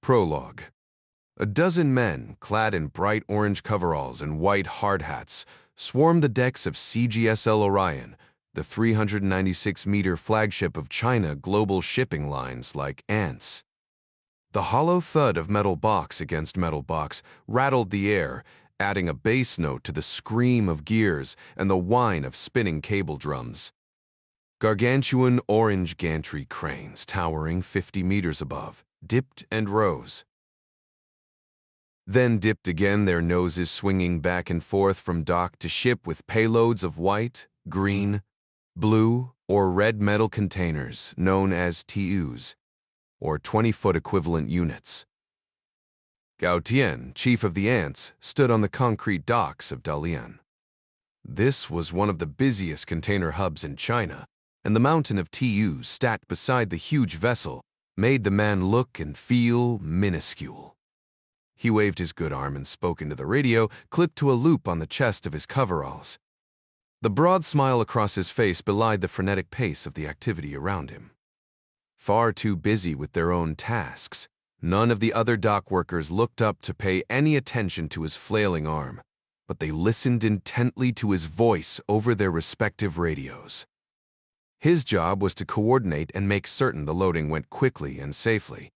Prologue. A dozen men, clad in bright orange coveralls and white hard hats, swarmed the decks of CGSL Orion, the 396-meter flagship of China global shipping lines, like ants. The hollow thud of metal box against metal box rattled the air, adding a bass note to the scream of gears and the whine of spinning cable drums. Gargantuan orange gantry cranes, towering 50 meters above, dipped and rose. Then dipped again, their noses swinging back and forth from dock to ship with payloads of white, green, blue, or red metal containers known as TUs, or 20-foot equivalent units. Gao Tian, chief of the ants, stood on the concrete docks of Dalian. This was one of the busiest container hubs in China, and the mountain of TUs stacked beside the huge vessel made the man look and feel minuscule. He waved his good arm and spoke into the radio, clipped to a loop on the chest of his coveralls. The broad smile across his face belied the frenetic pace of the activity around him. Far too busy with their own tasks, none of the other dock workers looked up to pay any attention to his flailing arm, but they listened intently to his voice over their respective radios. His job was to coordinate and make certain the loading went quickly and safely.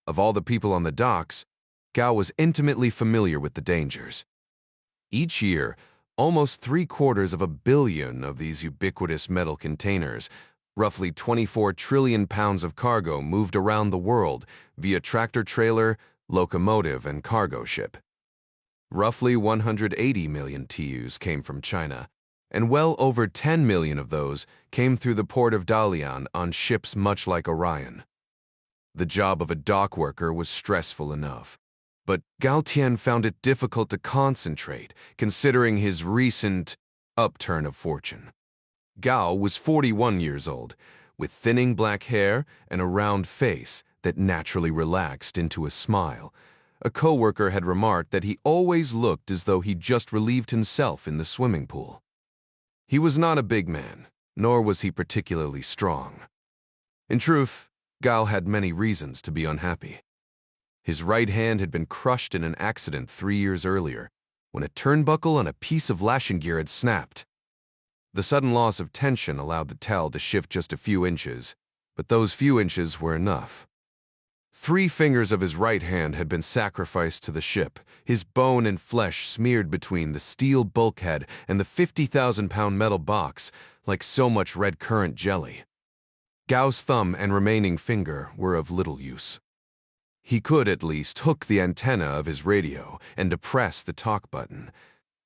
Of all the people on the docks, Gao was intimately familiar with the dangers. Each year, almost 750 million of these ubiquitous metal containers, roughly 24 trillion pounds of cargo, moved around the world via tractor-trailer, locomotive, and cargo ship. Roughly 180 million TUs came from China, and well over 10 million of those came through the port of Dalian on ships much like Orion. The job of a dock worker was stressful enough, but Gao Tian found it difficult to concentrate, considering his recent upturn of fortune. Gao was 41 years old, with thinning black hair and a round face that naturally relaxed into a smile. A coworker had remarked that he always looked as though he'd just relieved himself in the swimming pool. He was not a big man, nor was he particularly strong. In truth, Gao had many reasons to be unhappy. His right hand had been crushed in an accident 3 years earlier, when a turnbuckle on a piece of lashing gear had snapped. The sudden loss of tension allowed the tail to shift just a few inches, but those few inches were enough. 3 fingers of his right hand had been sacrificed to the ship, his bone and flesh smeared between the steel bulkhead and the 50,000-pound metal box like so much red currant jelly. Gao's thumb and remaining finger were of little use. He could at least hook the antenna of his radio and depress the talk button,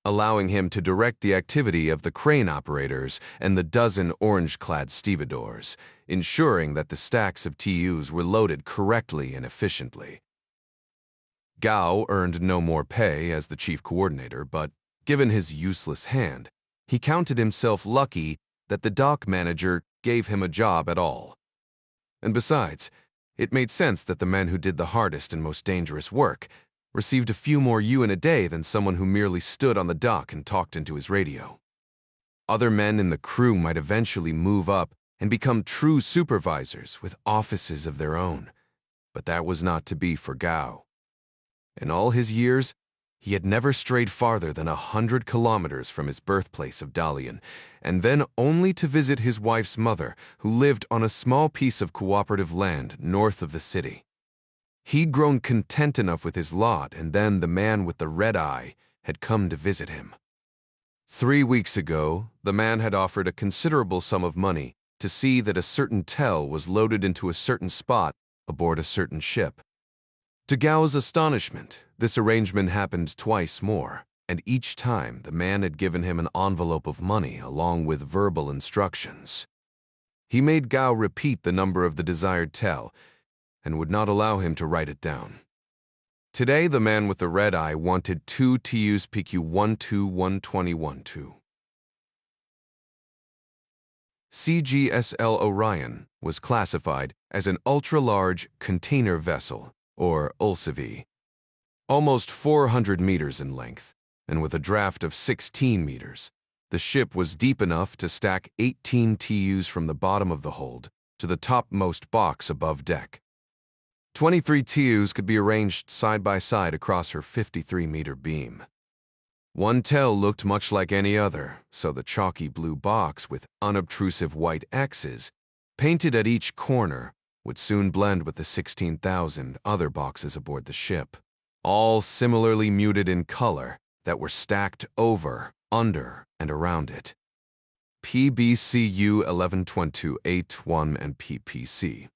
allowing him to direct the activity of the crane operators and the dozen orange-clad stevedores, ensuring that the stacks of TUs were loaded correctly and efficiently. Gao earned no more pay as the chief coordinator, but, given his useless hand, he counted himself lucky that the dock manager gave him a job at all. And besides, it made sense that the men who did the hardest and most dangerous work received a few more U in a day than someone who merely stood on the dock and talked into his radio. Other men in the crew might eventually move up and become true supervisors with offices of their own, but that was not to be for Gao. In all his years, he had never strayed farther than 100 kilometers from his birthplace of Dalian, and then only to visit his wife's mother, who lived on a small piece of cooperative land north of the city. He'd grown content enough with his lot, and then the man with the red eye had come to visit him. 3 weeks ago, the man had offered a considerable sum of money to see that a certain tel was loaded into a certain spot aboard a certain ship. To Gao's astonishment, this arrangement happened twice more, and each time the man had given him an envelope of money along with verbal instructions. He made Gao repeat the number of the desired tel, and would not allow him to write it down. Today, the man with the red eye wanted 2 TUs PQ-1212012. CGSL Orion was classified as an ultra-large container vessel, or ULCV, almost 400 meters in length, and with a draft of 16 meters. The ship was deep enough to stack 18 TUs from the bottom of the hold to the topmost box above deck. 23 TUs could be arranged side by side across her 53-meter beam. One tail looked much like any other, so the chalky blue box with unobtrusive white X's, painted at each corner, would soon blend with the 16,000 other boxes aboard the ship, all similarly muted in color, that were stacked over, under, and around it. PBCU 112281 and PPC.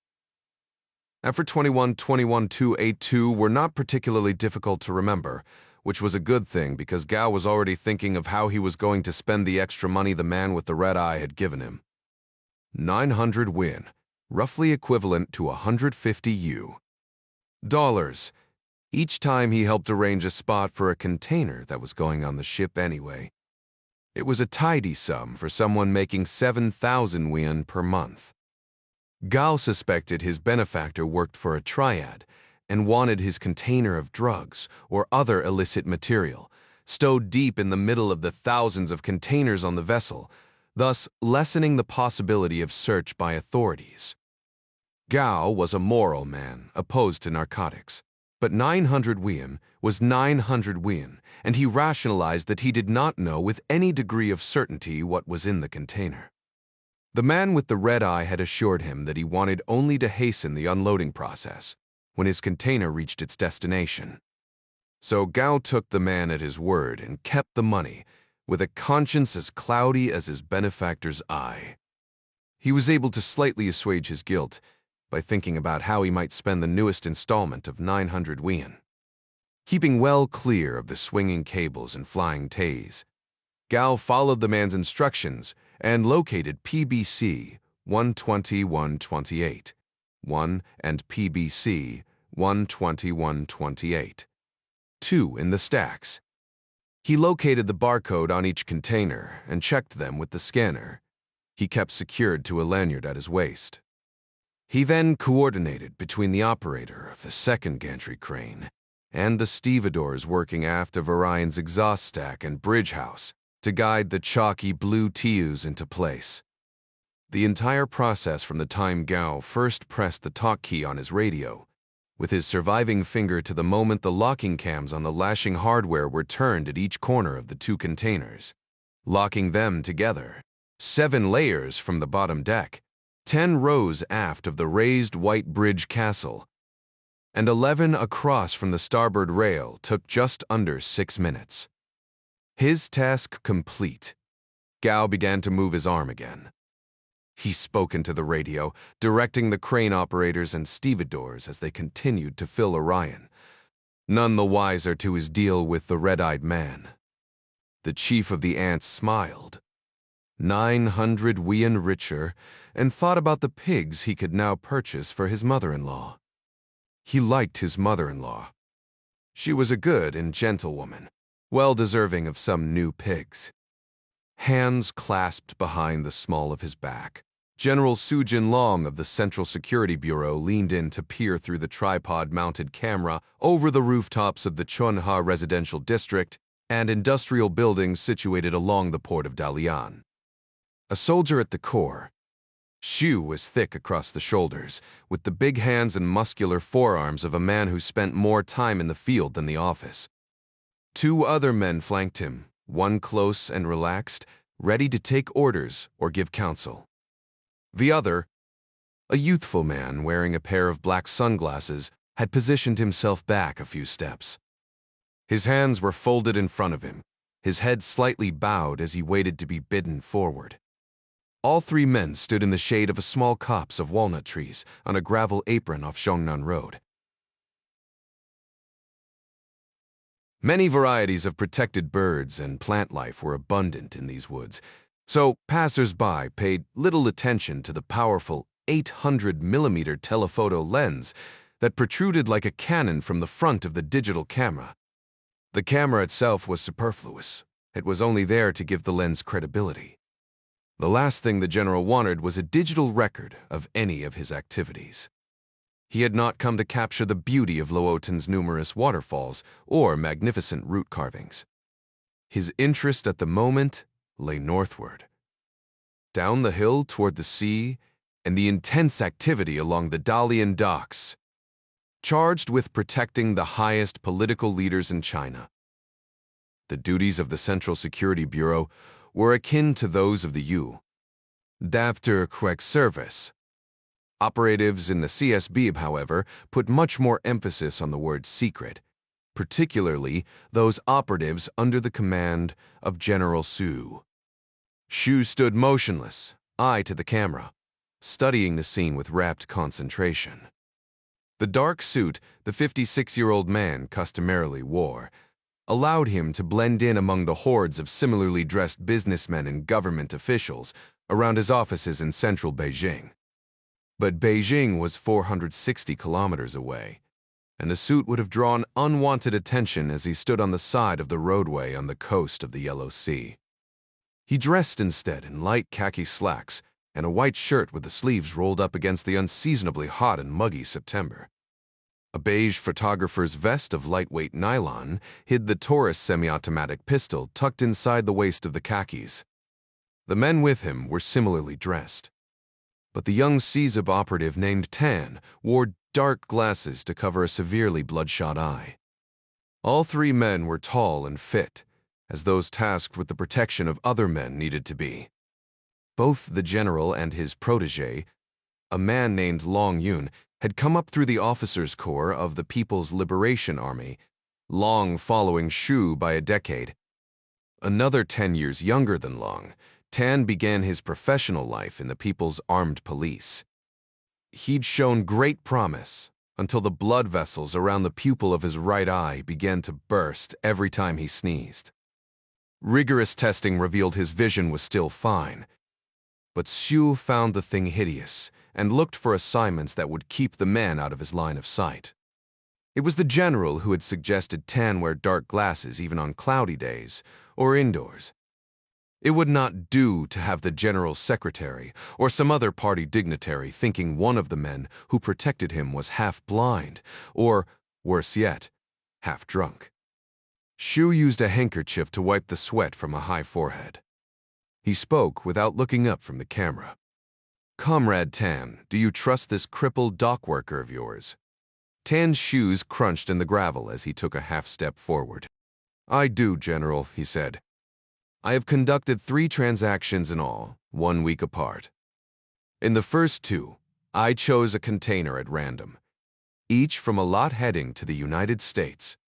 After 21-21-282 were not particularly difficult to remember, which was a good thing because Gao was already thinking of how he was going to spend the extra money the man with the red eye had given him. 900 win, roughly equivalent to 150 dollars, each time he helped arrange a spot for a container that was going on the ship anyway. It was a tidy sum for someone making 7,000 yuan per month. Gao suspected his benefactor worked for a triad and wanted his container of drugs or other illicit material stowed deep in the middle of the thousands of containers on the vessel, thus lessening the possibility of search by authorities. Gao was a moral man opposed to narcotics, but 900 yuan was 900 yuan, and he rationalized that he did not know with any degree of certainty what was in the container. The man with the red eye had assured him that he wanted only to hasten the unloading process when his container reached its destination. So Gao took the man at his word and kept the money, with a conscience as cloudy as his benefactor's eye. He was able to slightly assuage his guilt by thinking about how he might spend the newest installment of 900 yuan. Keeping well clear of the swinging cables and flying tays, Gao followed the man's instructions and located PBC 12128, 1 and PBC 12128, 2 in the stacks. He located the barcode on each container and checked them with the scanner he kept secured to a lanyard at his waist. He then coordinated between the operator of the second gantry crane and the stevedores working aft of Orion's exhaust stack and bridge house to guide the chalky blue TUs into place. The entire process from the time Gao first pressed the talk key on his radio, with his surviving finger to the moment the locking cams on the lashing hardware were turned at each corner of the two containers, locking them together, 7 layers from the bottom deck, 10 rows aft of the raised white bridge castle, and 11 across from the starboard rail took just under 6 minutes. His task complete, Gao began to move his arm again. He spoke into the radio, directing the crane operators and stevedores as they continued to fill Orion, none the wiser to his deal with the red-eyed man. The chief of the ants smiled, 900 yuan richer, and thought about the pigs he could now purchase for his mother-in-law. He liked his mother-in-law. She was a good and gentle woman, well deserving of some new pigs. Hands clasped behind the small of his back, General Su Jinlong of the Central Security Bureau leaned in to peer through the tripod-mounted camera over the rooftops of the Chunha residential district and industrial buildings situated along the port of Dalian. A soldier at the core, Xu was thick across the shoulders, with the big hands and muscular forearms of a man who spent more time in the field than the office. 2 other men flanked him, one close and relaxed, ready to take orders or give counsel. The other, a youthful man wearing a pair of black sunglasses, had positioned himself back a few steps. His hands were folded in front of him, his head slightly bowed as he waited to be bidden forward. All 3 men stood in the shade of a small copse of walnut trees on a gravel apron off Shongnan Road. Many varieties of protected birds and plant life were abundant in these woods, so passers-by paid little attention to the powerful 800mm telephoto lens that protruded like a cannon from the front of the digital camera. The camera itself was superfluous. It was only there to give the lens credibility. The last thing the general wanted was a digital record of any of his activities. He had not come to capture the beauty of Luotan's numerous waterfalls or magnificent root carvings. His interest at the moment lay northward, down the hill toward the sea and the intense activity along the Dalian docks. charged with protecting the highest political leaders in China. The duties of the Central Security Bureau were akin to those of the U.S. Service. Operatives in the CSB, however, put much more emphasis on the word secret, particularly those operatives under the command of General Xu. Xu stood motionless, eye to the camera, studying the scene with rapt concentration. The dark suit the 56-year-old man customarily wore allowed him to blend in among the hordes of similarly dressed businessmen and government officials around his offices in central Beijing. But Beijing was 460 kilometers away, and the suit would have drawn unwanted attention as he stood on the side of the roadway on the coast of the Yellow Sea. He dressed instead in light khaki slacks and a white shirt with the sleeves rolled up against the unseasonably hot and muggy September. A beige photographer's vest of lightweight nylon hid the Taurus semi-automatic pistol tucked inside the waist of the khakis. The men with him were similarly dressed, but the young CSB operative named Tan wore dark glasses to cover a severely bloodshot eye. All three men were tall and fit, as those tasked with the protection of other men needed to be. Both the general and his protege, a man named Long Yun, had come up through the officers' corps of the People's Liberation Army, Long following Xu by a decade. Another 10 years younger than Long, Tan began his professional life in the People's Armed Police. He'd shown great promise until the blood vessels around the pupil of his right eye began to burst every time he sneezed. Rigorous testing revealed his vision was still fine, but Xu found the thing hideous and looked for assignments that would keep the man out of his line of sight. It was the general who had suggested Tan wear dark glasses even on cloudy days or indoors. It would not do to have the general's secretary or some other party dignitary thinking one of the men who protected him was half blind or, worse yet, half drunk. Xu used a handkerchief to wipe the sweat from a high forehead. He spoke without looking up from the camera. "Comrade Tan, do you trust this crippled dock worker of yours?" Tan's shoes crunched in the gravel as he took a half-step forward. "I do, General," he said. "I have conducted 3 transactions in all, 1 week apart. In the first 2, I chose a container at random, each from a lot heading to the United States.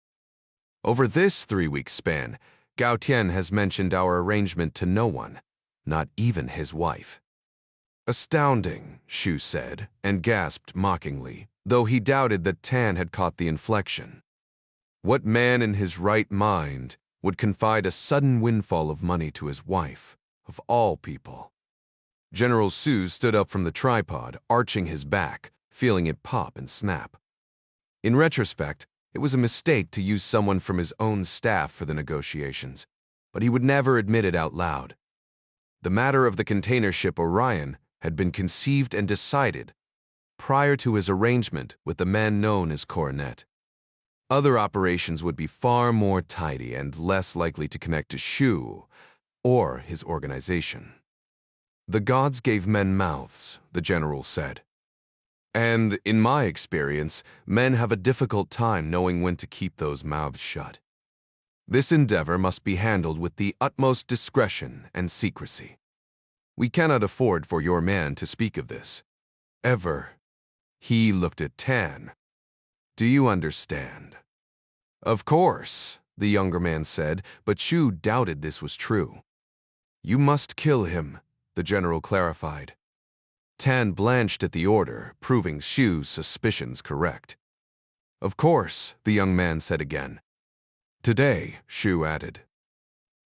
Over this 3-week span, Gao Tian has mentioned our arrangement to no one, not even his wife." "Astounding," Xu said, and gasped mockingly, though he doubted that Tan had caught the inflection. What man in his right mind would confide a sudden windfall of money to his wife, of all people? General Xu stood up from the tripod, arching his back, feeling it pop and snap. In retrospect, it was a mistake to use someone from his own staff for the negotiations, but he would never admit it out loud. The matter of the container ship Orion had been conceived and decided prior to his arrangement with the man known as Coronet. Other operations would be far more tidy and less likely to connect to Xu or his organization. "The gods gave men mouths," the general said. "And in my experience, men have a difficult time knowing when to keep those mouths shut. This endeavor must be handled with the utmost discretion and secrecy. We cannot afford for your man to speak of this. Ever." He looked at Tan. "Do you understand?" "Of course," the younger man said, but Xu doubted this was true. "You must kill him," the general clarified. Tan blanched at the order, proving Xu's suspicions correct. "Of course," the young man said again. "Today," Xu added.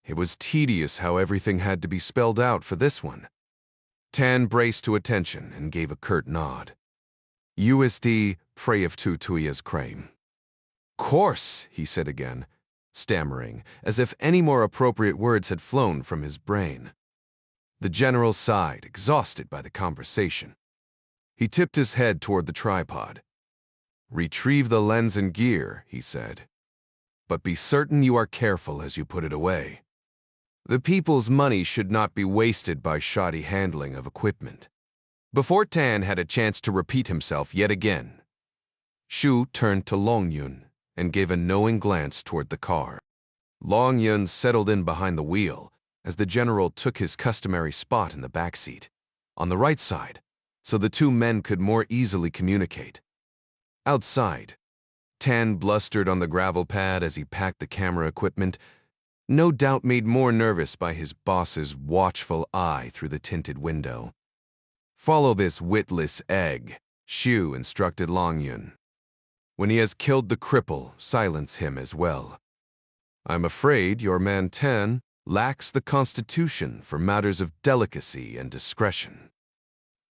It was tedious how everything had to be spelled out for this one. Tan braced to attention and gave a curt nod. "USD, pray of tu tuyas crame." "Course," he said again, stammering, as if any more appropriate words had flown from his brain. The general sighed, exhausted by the conversation. He tipped his head toward the tripod. "Retrieve the lens and gear," he said. "But be certain you are careful as you put it away. The people's money should not be wasted by shoddy handling of equipment." Before Tan had a chance to repeat himself yet again, Shu turned to Long Yun and gave a knowing glance toward the car. Long Yun settled in behind the wheel as the general took his customary spot in the back seat, on the right side, so the two men could more easily communicate. Outside, Tan blustered on the gravel pad as he packed the camera equipment, no doubt made more nervous by his boss's watchful eye through the tinted window. "Follow this witless egg," Shu instructed Long Yun. "When he has killed the cripple, silence him as well. I'm afraid your man Tan lacks the constitution for matters of delicacy and discretion.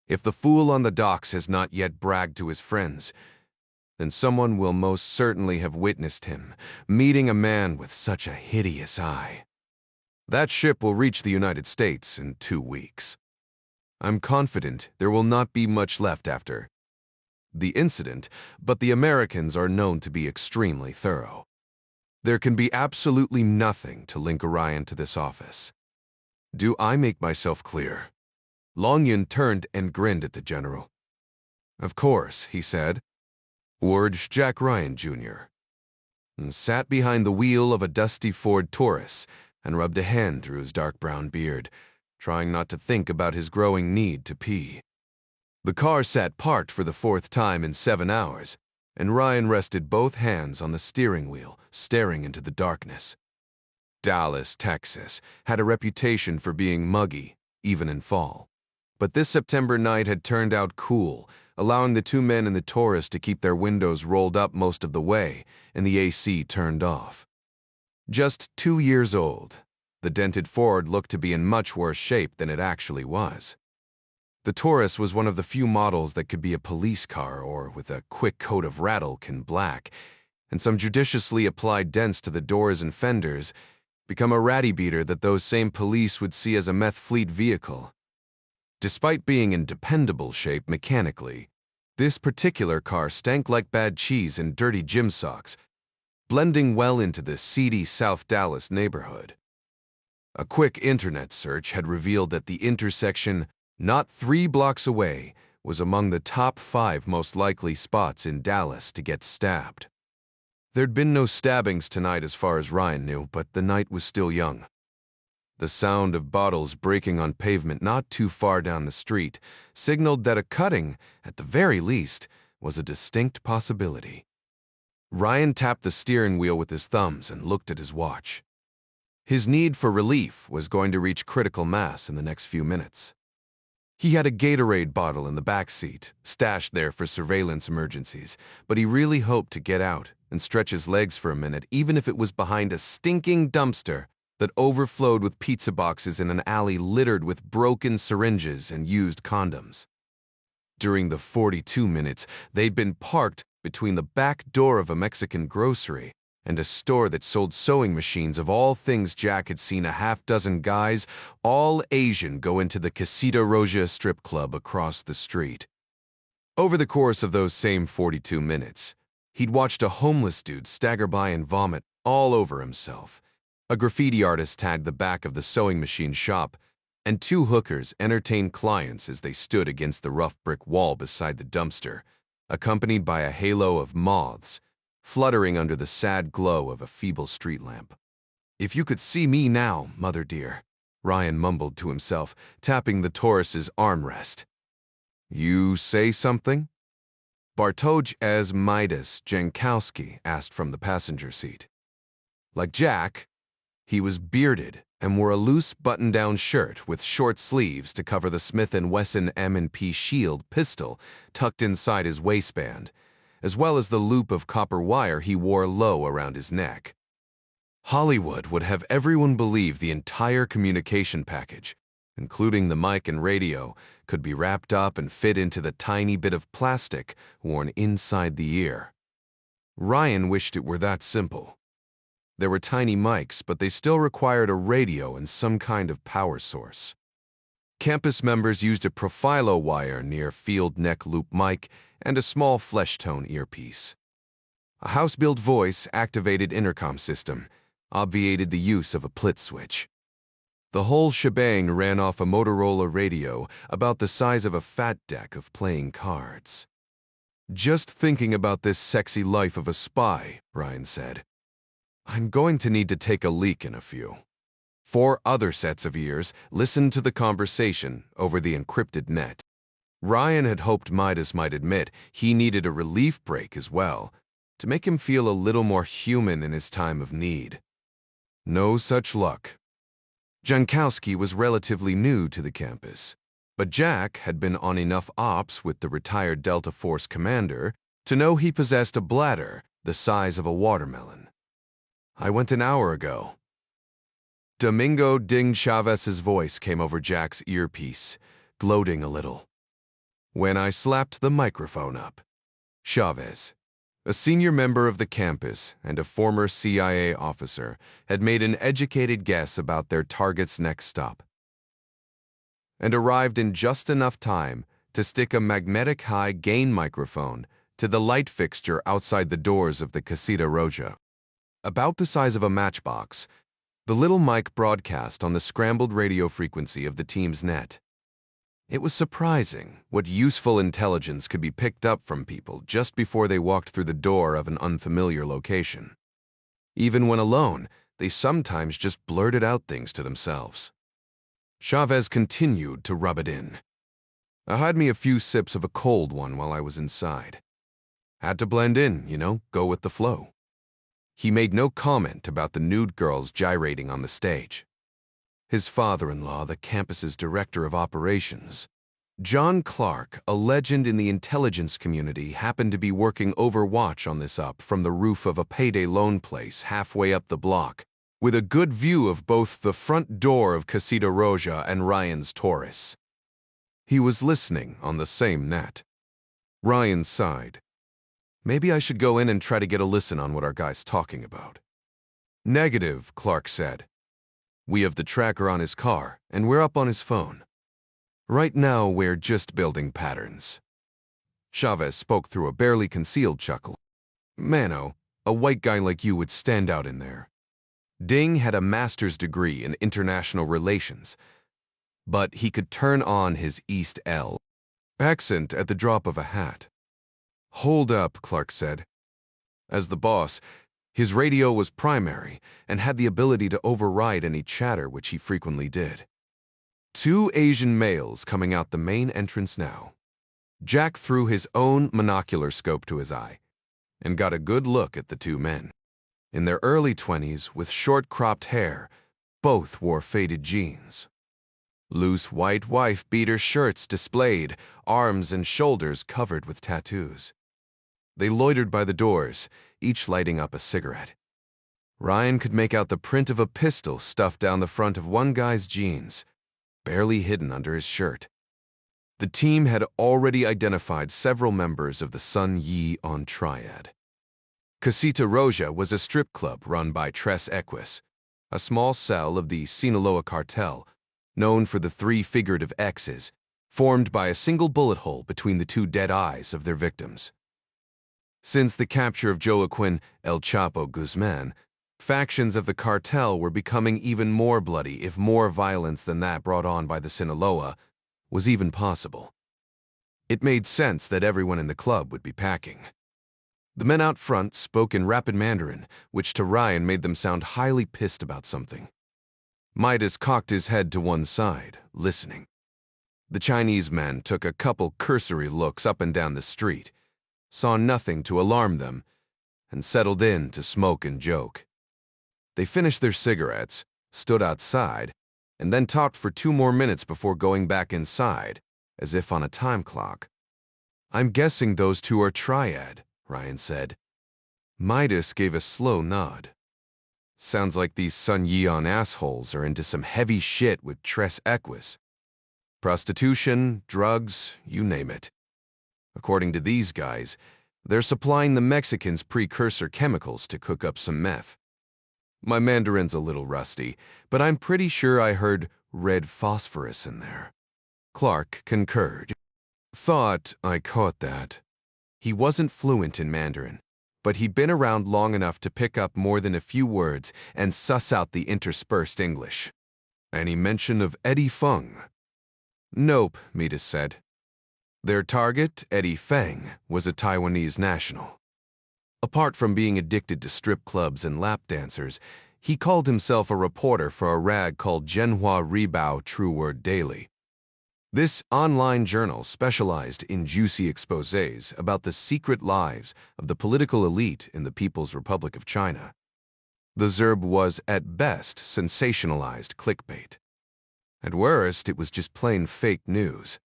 If the fool on the docks has not yet bragged to his friends, then someone will most certainly have witnessed him meeting a man with such a hideous eye. That ship will reach the United States in 2 weeks. I'm confident there will not be much left after the incident, but the Americans are known to be extremely thorough. There can be absolutely nothing to link Orion to this office. Do I make myself clear?" Long Yun turned and grinned at the general. "Of course," he said. Urged Jack Ryan, Jr., and sat behind the wheel of a dusty Ford Taurus and rubbed a hand through his dark brown beard, trying not to think about his growing need to pee. The car sat parked for the 4th time in 7 hours, and Ryan rested both hands on the steering wheel, staring into the darkness. Dallas, Texas, had a reputation for being muggy, even in fall. But this September night had turned out cool, allowing the two men in the Taurus to keep their windows rolled up most of the way and the AC turned off. Just 2 years old, the dented Ford looked to be in much worse shape than it actually was. The Taurus was one of the few models that could be a police car or, with a quick coat of rattle-can black and some judiciously applied dents to the doors and fenders, become a ratty beater that those same police would see as a meth fleet vehicle. Despite being in dependable shape mechanically, this particular car stank like bad cheese and dirty gym socks, blending well into the seedy South Dallas neighborhood. A quick internet search had revealed that the intersection, not 3 blocks away, was among the top 5 most likely spots in Dallas to get stabbed. There'd been no stabbings tonight as far as Ryan knew, but the night was still young. The sound of bottles breaking on pavement not too far down the street signaled that a cutting, at the very least, was a distinct possibility. Ryan tapped the steering wheel with his thumbs and looked at his watch. His need for relief was going to reach critical mass in the next few minutes. He had a Gatorade bottle in the back seat, stashed there for surveillance emergencies, but he really hoped to get out and stretch his legs for a minute, even if it was behind a stinking dumpster that overflowed with pizza boxes in an alley littered with broken syringes and used condoms. During the 42 minutes they'd been parked between the back door of a Mexican grocery and a store that sold sewing machines, of all things, Jack had seen a half-dozen guys, all Asian, go into the Casita Roja strip club across the street. Over the course of those same 42 minutes, he'd watched a homeless dude stagger by and vomit all over himself. A graffiti artist tagged the back of the sewing machine shop, and 2 hookers entertained clients as they stood against the rough brick wall beside the dumpster, accompanied by a halo of moths fluttering under the sad glow of a feeble street lamp. "If you could see me now, mother dear," Ryan mumbled to himself, tapping the Taurus's armrest. "You say something?" Bartoj as Midas Jankowski asked from the passenger seat. Like Jack, he was bearded and wore a loose button-down shirt with short sleeves to cover the Smith & Wesson M&P Shield pistol tucked inside his waistband, as well as the loop of copper wire he wore low around his neck. Hollywood would have everyone believe the entire communication package, including the mic and radio, could be wrapped up and fit into the tiny bit of plastic worn inside the ear. Ryan wished it were that simple. There were tiny mics, but they still required a radio and some kind of power source. Campus members used a Profilo wire near field neck loop mic and a small flesh-tone earpiece. A house-built voice-activated intercom system obviated the use of a plit switch. The whole shebang ran off a Motorola radio about the size of a fat deck of playing cards. Just thinking about this sexy life of a spy, Ryan said. I'm going to need to take a leak in a few. 4 other sets of ears listened to the conversation over the encrypted net. Ryan had hoped Midas might admit he needed a relief break as well, to make him feel a little more human in his time of need. No such luck. Jankowski was relatively new to the campus, but Jack had been on enough ops with the retired Delta Force commander to know he possessed a bladder the size of a watermelon. I went an hour ago. Domingo Ding Chavez's voice came over Jack's earpiece, gloating a little. When I slapped the microphone up. Chavez, a senior member of the campus and a former CIA officer, had made an educated guess about their target's next stop, and arrived in just enough time to stick a magnetic high-gain microphone to the light fixture outside the doors of the Casita Roja. About the size of a matchbox, the little mic broadcast on the scrambled radio frequency of the team's net. It was surprising what useful intelligence could be picked up from people just before they walked through the door of an unfamiliar location. Even when alone, they sometimes just blurted out things to themselves. Chavez continued to rub it in. I had me a few sips of a cold one while I was inside. Had to blend in, go with the flow. He made no comment about the nude girls gyrating on the stage. His father-in-law, the campus's director of operations, John Clark, a legend in the intelligence community, happened to be working overwatch on this up from the roof of a payday loan place halfway up the block, with a good view of both the front door of Casita Roja and Ryan's Taurus. He was listening on the same net. Ryan sighed. Maybe I should go in and try to get a listen on what our guy's talking about. Negative, Clark said. We have the tracker on his car, and we're up on his phone. Right now, we're just building patterns. Chavez spoke through a barely concealed chuckle. Mano, a white guy like you would stand out in there. Ding had a master's degree in international relations, but he could turn on his East L accent at the drop of a hat. Hold up, Clark said. As the boss, his radio was primary and had the ability to override any chatter, which he frequently did. 2 Asian males coming out the main entrance now. Jack threw his own monocular scope to his eye and got a good look at the 2 men. In their early 20s, with short cropped hair, both wore faded jeans. Loose white wife-beater shirts displayed, arms and shoulders covered with tattoos. They loitered by the doors, each lighting up a cigarette. Ryan could make out the print of a pistol stuffed down the front of one guy's jeans, barely hidden under his shirt. The team had already identified several members of the Sun Yi on Triad. Casita Roja was a strip club run by Tres Equis, a small cell of the Sinaloa cartel, known for the 3 figurative X's, formed by a single bullet hole between the 2 dead eyes of their victims. Since the capture of Joaquin El Chapo Guzman, factions of the cartel were becoming even more bloody if more violence than that brought on by the Sinaloa was even possible. It made sense that everyone in the club would be packing. The men out front spoke in rapid Mandarin, which to Ryan made them sound highly pissed about something. Midas cocked his head to one side, listening. The Chinese men took a couple cursory looks up and down the street, saw nothing to alarm them, and settled in to smoke and joke. They finished their cigarettes, stood outside, and then talked for 2 more minutes before going back inside, as if on a time clock. I'm guessing those 2 are Triad, Ryan said. Midas gave a slow nod. Sounds like these Sun Yeon assholes are into some heavy shit with Tres Equis. Prostitution, drugs, you name it. According to these guys, they're supplying the Mexicans precursor chemicals to cook up some meth. My Mandarin's a little rusty, but I'm pretty sure I heard red phosphorus in there. Clark concurred. Thought I caught that. He wasn't fluent in Mandarin, but he'd been around long enough to pick up more than a few words and suss out the interspersed English. Any mention of Eddie Fung? Nope, Midas said. Their target, Eddie Feng, was a Taiwanese national. Apart from being addicted to strip clubs and lap dancers, he called himself a reporter for a rag called Zhenhua Ribao True Word Daily. This online journal specialized in juicy exposés about the secret lives of the political elite in the People's Republic of China. The zerb was, at best, sensationalized clickbait. At worst, it was just plain fake news.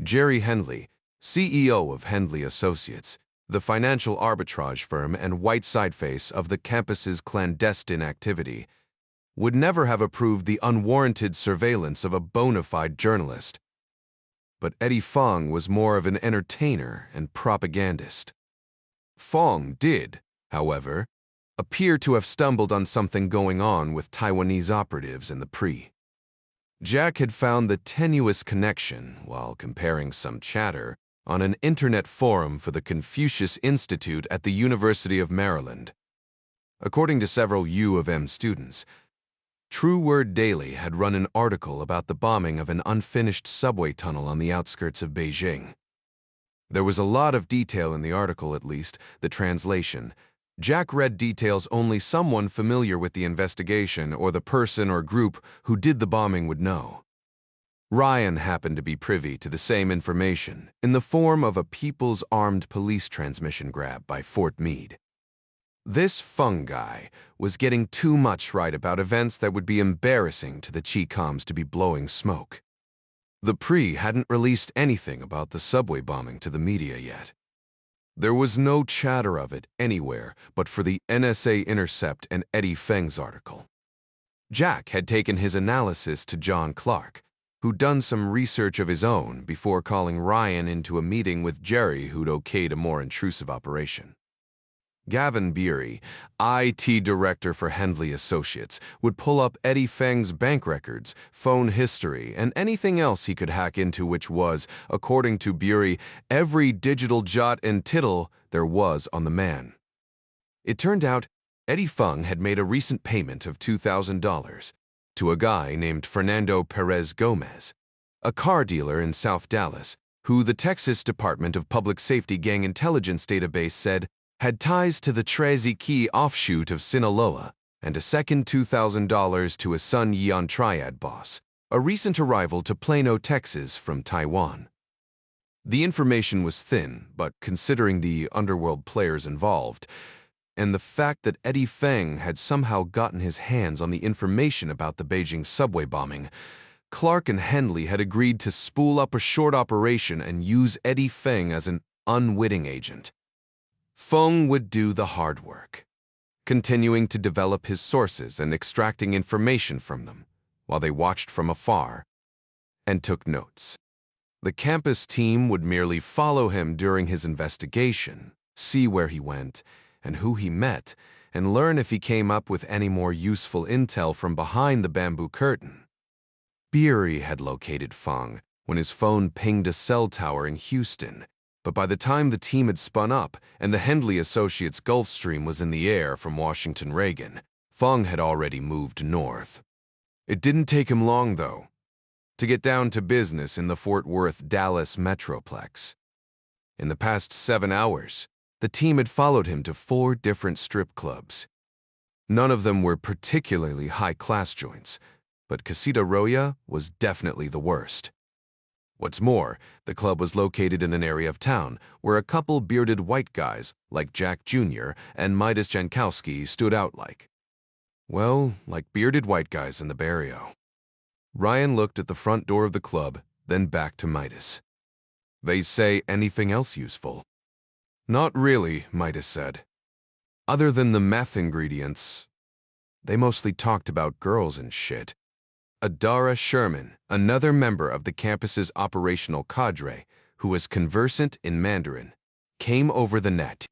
Jerry Hendley, CEO of Hendley Associates, the financial arbitrage firm and white sideface of the campus's clandestine activity, would never have approved the unwarranted surveillance of a bona fide journalist. But Eddie Feng was more of an entertainer and propagandist. Feng did, however, appear to have stumbled on something going on with Taiwanese operatives in the Pre. Jack had found the tenuous connection while comparing some chatter on an internet forum for the Confucius Institute at the University of Maryland. According to several U of M students, True Word Daily had run an article about the bombing of an unfinished subway tunnel on the outskirts of Beijing. There was a lot of detail in the article, at least the translation. Jack read details only someone familiar with the investigation or the person or group who did the bombing would know. Ryan happened to be privy to the same information in the form of a People's Armed Police transmission grab by Fort Meade. This Feng guy was getting too much right about events that would be embarrassing to the Chi-Coms to be blowing smoke. The Pre hadn't released anything about the subway bombing to the media yet. There was no chatter of it anywhere but for the NSA Intercept and Eddie Feng's article. Jack had taken his analysis to John Clark, who'd done some research of his own before calling Ryan into a meeting with Jerry, who'd okayed a more intrusive operation. Gavin Beery, IT director for Hendley Associates, would pull up Eddie Feng's bank records, phone history, and anything else he could hack into, which was, according to Beery, every digital jot and tittle there was on the man. It turned out Eddie Feng had made a recent payment of $2,000 to a guy named Fernando Perez Gomez, a car dealer in South Dallas, who the Texas Department of Public Safety Gang Intelligence database said had ties to the Trazy Key offshoot of Sinaloa, and a second $2,000 to a Sun Yan Triad boss, a recent arrival to Plano, Texas from Taiwan. The information was thin, but considering the underworld players involved, and the fact that Eddie Feng had somehow gotten his hands on the information about the Beijing subway bombing, Clark and Hendley had agreed to spool up a short operation and use Eddie Feng as an unwitting agent. Feng would do the hard work, continuing to develop his sources and extracting information from them, while they watched from afar and took notes. The campus team would merely follow him during his investigation, see where he went and who he met, and learn if he came up with any more useful intel from behind the bamboo curtain. Beery had located Feng when his phone pinged a cell tower in Houston, but by the time the team had spun up and the Hendley Associates Gulfstream was in the air from Washington Reagan, Feng had already moved north. It didn't take him long, though, to get down to business in the Fort Worth, Dallas metroplex. In the past 7 hours, the team had followed him to 4 different strip clubs. None of them were particularly high-class joints, but Casita Roya was definitely the worst. What's more, the club was located in an area of town where a couple bearded white guys like Jack Jr. and Midas Jankowski stood out like bearded white guys in the barrio. Ryan looked at the front door of the club, then back to Midas. They say anything else useful? Not really, Midas said. Other than the meth ingredients, they mostly talked about girls and shit. Adara Sherman, another member of the campus's operational cadre, who was conversant in Mandarin, came over the net.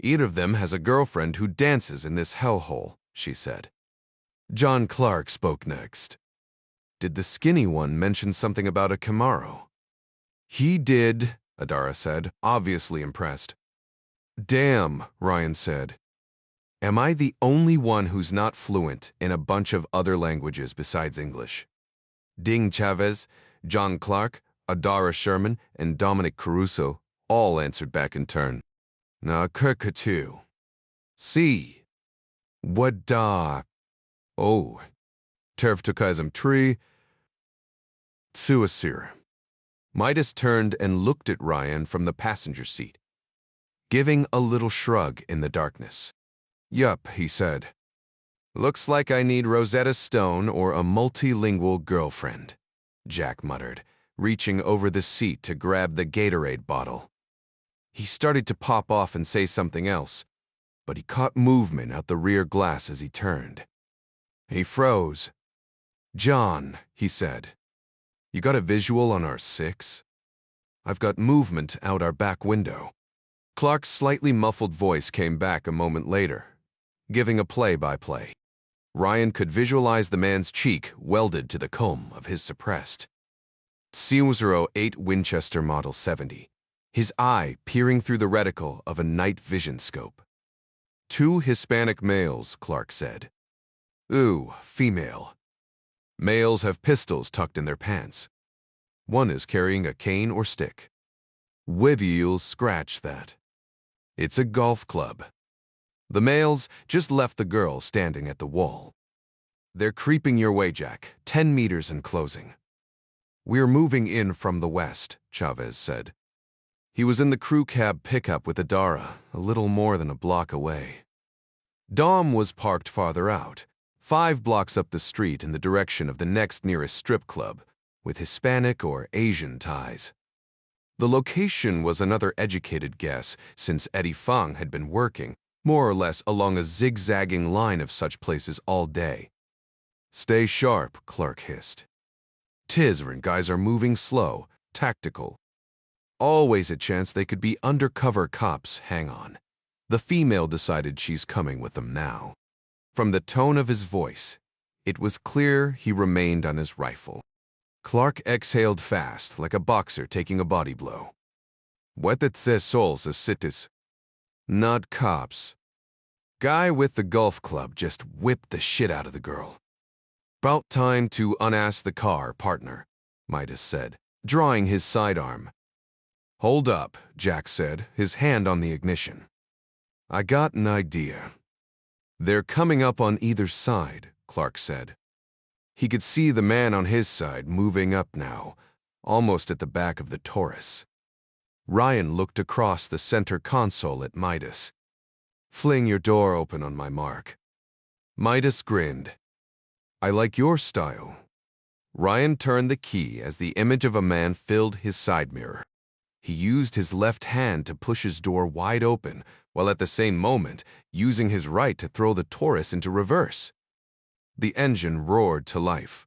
Either of them has a girlfriend who dances in this hellhole, she said. John Clark spoke next. Did the skinny one mention something about a Camaro? He did, Adara said, obviously impressed. Damn, Ryan said. Am I the only one who's not fluent in a bunch of other languages besides English? Ding Chavez, John Clark, Adara Sherman, and Dominic Caruso all answered back in turn. Na kirkatu. See. What da? Oh. Tervtukizm tree. Suasir. Midas turned and looked at Ryan from the passenger seat, giving a little shrug in the darkness. Yup, he said. Looks like I need Rosetta Stone or a multilingual girlfriend, Jack muttered, reaching over the seat to grab the Gatorade bottle. He started to pop off and say something else, but he caught movement out the rear glass as he turned. He froze. John, he said, you got a visual on our 6? I've got movement out our back window. Clark's slightly muffled voice came back a moment later, giving a play-by-play. Ryan could visualize the man's cheek welded to the comb of his suppressed 008 Winchester Model 70, his eye peering through the reticle of a night vision scope. 2 Hispanic males, Clark said. Ooh, female. Males have pistols tucked in their pants. One is carrying a cane or stick. You'll scratch that. It's a golf club. The males just left the girl standing at the wall. They're creeping your way, Jack, 10 meters and closing. We're moving in from the west, Chavez said. He was in the crew cab pickup with Adara, a little more than a block away. Dom was parked farther out, 5 blocks up the street in the direction of the next nearest strip club, with Hispanic or Asian ties. The location was another educated guess, since Eddie Fung had been working, more or less along a zigzagging line of such places all day. Stay sharp, Clark hissed. Teetering guys are moving slow, tactical. Always a chance they could be undercover cops, hang on. The female decided she's coming with them now. From the tone of his voice, it was clear he remained on his rifle. Clark exhaled fast, like a boxer taking a body blow. What it says souls as cities. Not cops. Guy with the golf club just whipped the shit out of the girl. About time to unass the car, partner, Midas said, drawing his sidearm. Hold up, Jack said, his hand on the ignition. I got an idea. They're coming up on either side, Clark said. He could see the man on his side moving up now, almost at the back of the Taurus. Ryan looked across the center console at Midas. Fling your door open on my Marc. Midas grinned. I like your style. Ryan turned the key as the image of a man filled his side mirror. He used his left hand to push his door wide open, while at the same moment using his right to throw the Taurus into reverse. The engine roared to life.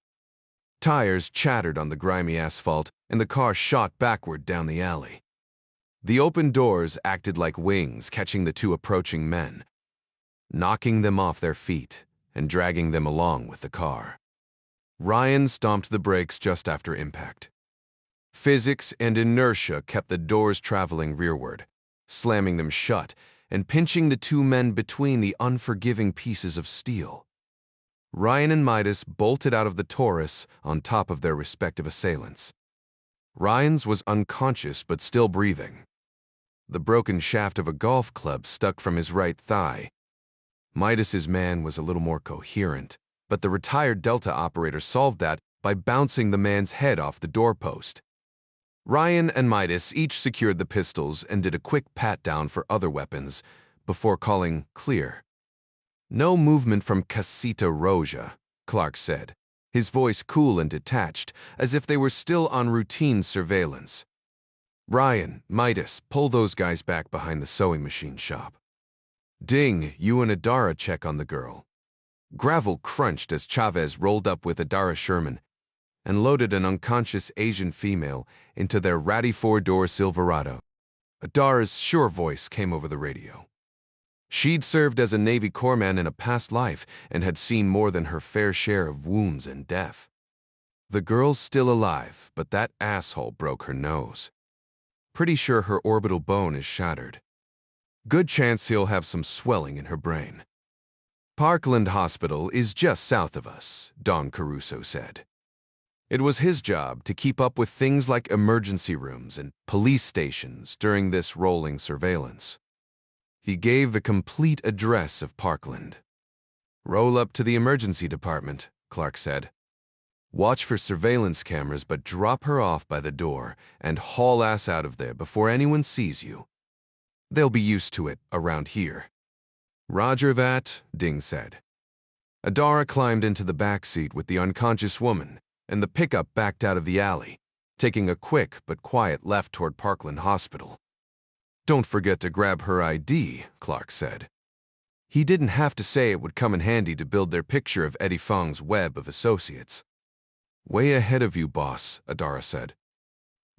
Tires chattered on the grimy asphalt, and the car shot backward down the alley. The open doors acted like wings, catching the 2 approaching men, knocking them off their feet and dragging them along with the car. Ryan stomped the brakes just after impact. Physics and inertia kept the doors traveling rearward, slamming them shut and pinching the 2 men between the unforgiving pieces of steel. Ryan and Midas bolted out of the Taurus on top of their respective assailants. Ryan's was unconscious but still breathing. The broken shaft of a golf club stuck from his right thigh. Midas's man was a little more coherent, but the retired Delta operator solved that by bouncing the man's head off the doorpost. Ryan and Midas each secured the pistols and did a quick pat-down for other weapons before calling clear. No movement from Casita Roja, Clark said, his voice cool and detached, as if they were still on routine surveillance. Ryan, Midas, pull those guys back behind the sewing machine shop. Ding, you and Adara check on the girl. Gravel crunched as Chavez rolled up with Adara Sherman and loaded an unconscious Asian female into their ratty 4-door Silverado. Adara's sure voice came over the radio. She'd served as a Navy corpsman in a past life and had seen more than her fair share of wounds and death. The girl's still alive, but that asshole broke her nose. Pretty sure her orbital bone is shattered. Good chance he'll have some swelling in her brain. Parkland Hospital is just south of us, Don Caruso said. It was his job to keep up with things like emergency rooms and police stations during this rolling surveillance. He gave the complete address of Parkland. "Roll up to the emergency department," Clark said. "Watch for surveillance cameras, but drop her off by the door and haul ass out of there before anyone sees you. They'll be used to it around here." "Roger that," Ding said. Adara climbed into the back seat with the unconscious woman, and the pickup backed out of the alley, taking a quick but quiet left toward Parkland Hospital. "Don't forget to grab her ID," Clark said. He didn't have to say it would come in handy to build their picture of Eddie Feng's web of associates. "Way ahead of you, boss," Adara said.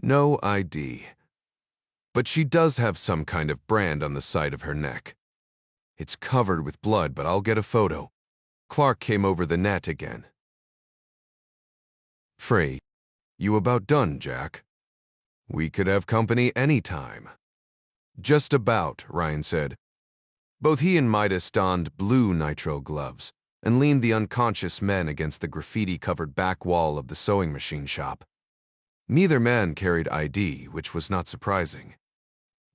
"No ID. But she does have some kind of brand on the side of her neck. It's covered with blood, but I'll get a photo." Clark came over the net again. "Frey, you about done, Jack? We could have company any time." "Just about," Ryan said. Both he and Midas donned blue nitrile gloves and leaned the unconscious men against the graffiti-covered back wall of the sewing machine shop. Neither man carried ID, which was not surprising.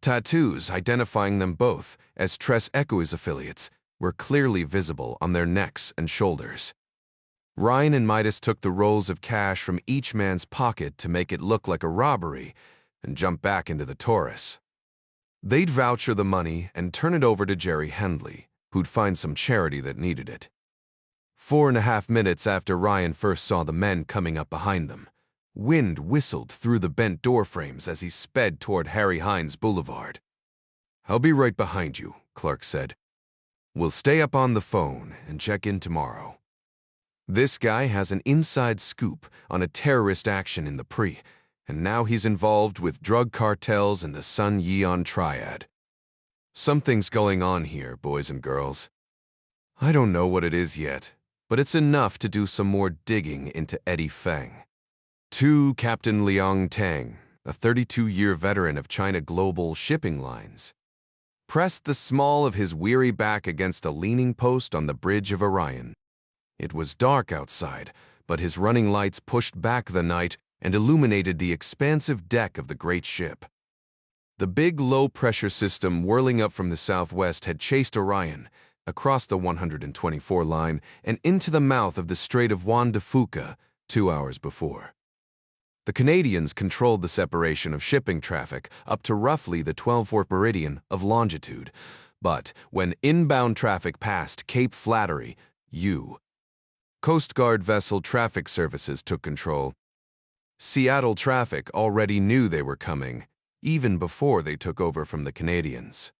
Tattoos identifying them both as Tres Equus affiliates were clearly visible on their necks and shoulders. Ryan and Midas took the rolls of cash from each man's pocket to make it look like a robbery and jumped back into the Taurus. They'd voucher the money and turn it over to Jerry Hendley, who'd find some charity that needed it. 4.5 minutes after Ryan first saw the men coming up behind them, wind whistled through the bent door frames as he sped toward Harry Hines Boulevard. "I'll be right behind you," Clark said. "We'll stay up on the phone and check in tomorrow. This guy has an inside scoop on a terrorist action in the Pre, and now he's involved with drug cartels and the Sun Yeon Triad. Something's going on here, boys and girls. I don't know what it is yet, but it's enough to do some more digging into Eddie Feng." To Captain Liang Tang, a 32-year veteran of China Global Shipping Lines, pressed the small of his weary back against a leaning post on the bridge of Orion. It was dark outside, but his running lights pushed back the night and illuminated the expansive deck of the great ship. The big low-pressure system whirling up from the southwest had chased Orion across the 124 line and into the mouth of the Strait of Juan de Fuca 2 hours before. The Canadians controlled the separation of shipping traffic up to roughly the 12-4 meridian of longitude, but when inbound traffic passed Cape Flattery, Coast Guard vessel traffic services took control. Seattle traffic already knew they were coming, even before they took over from the Canadians.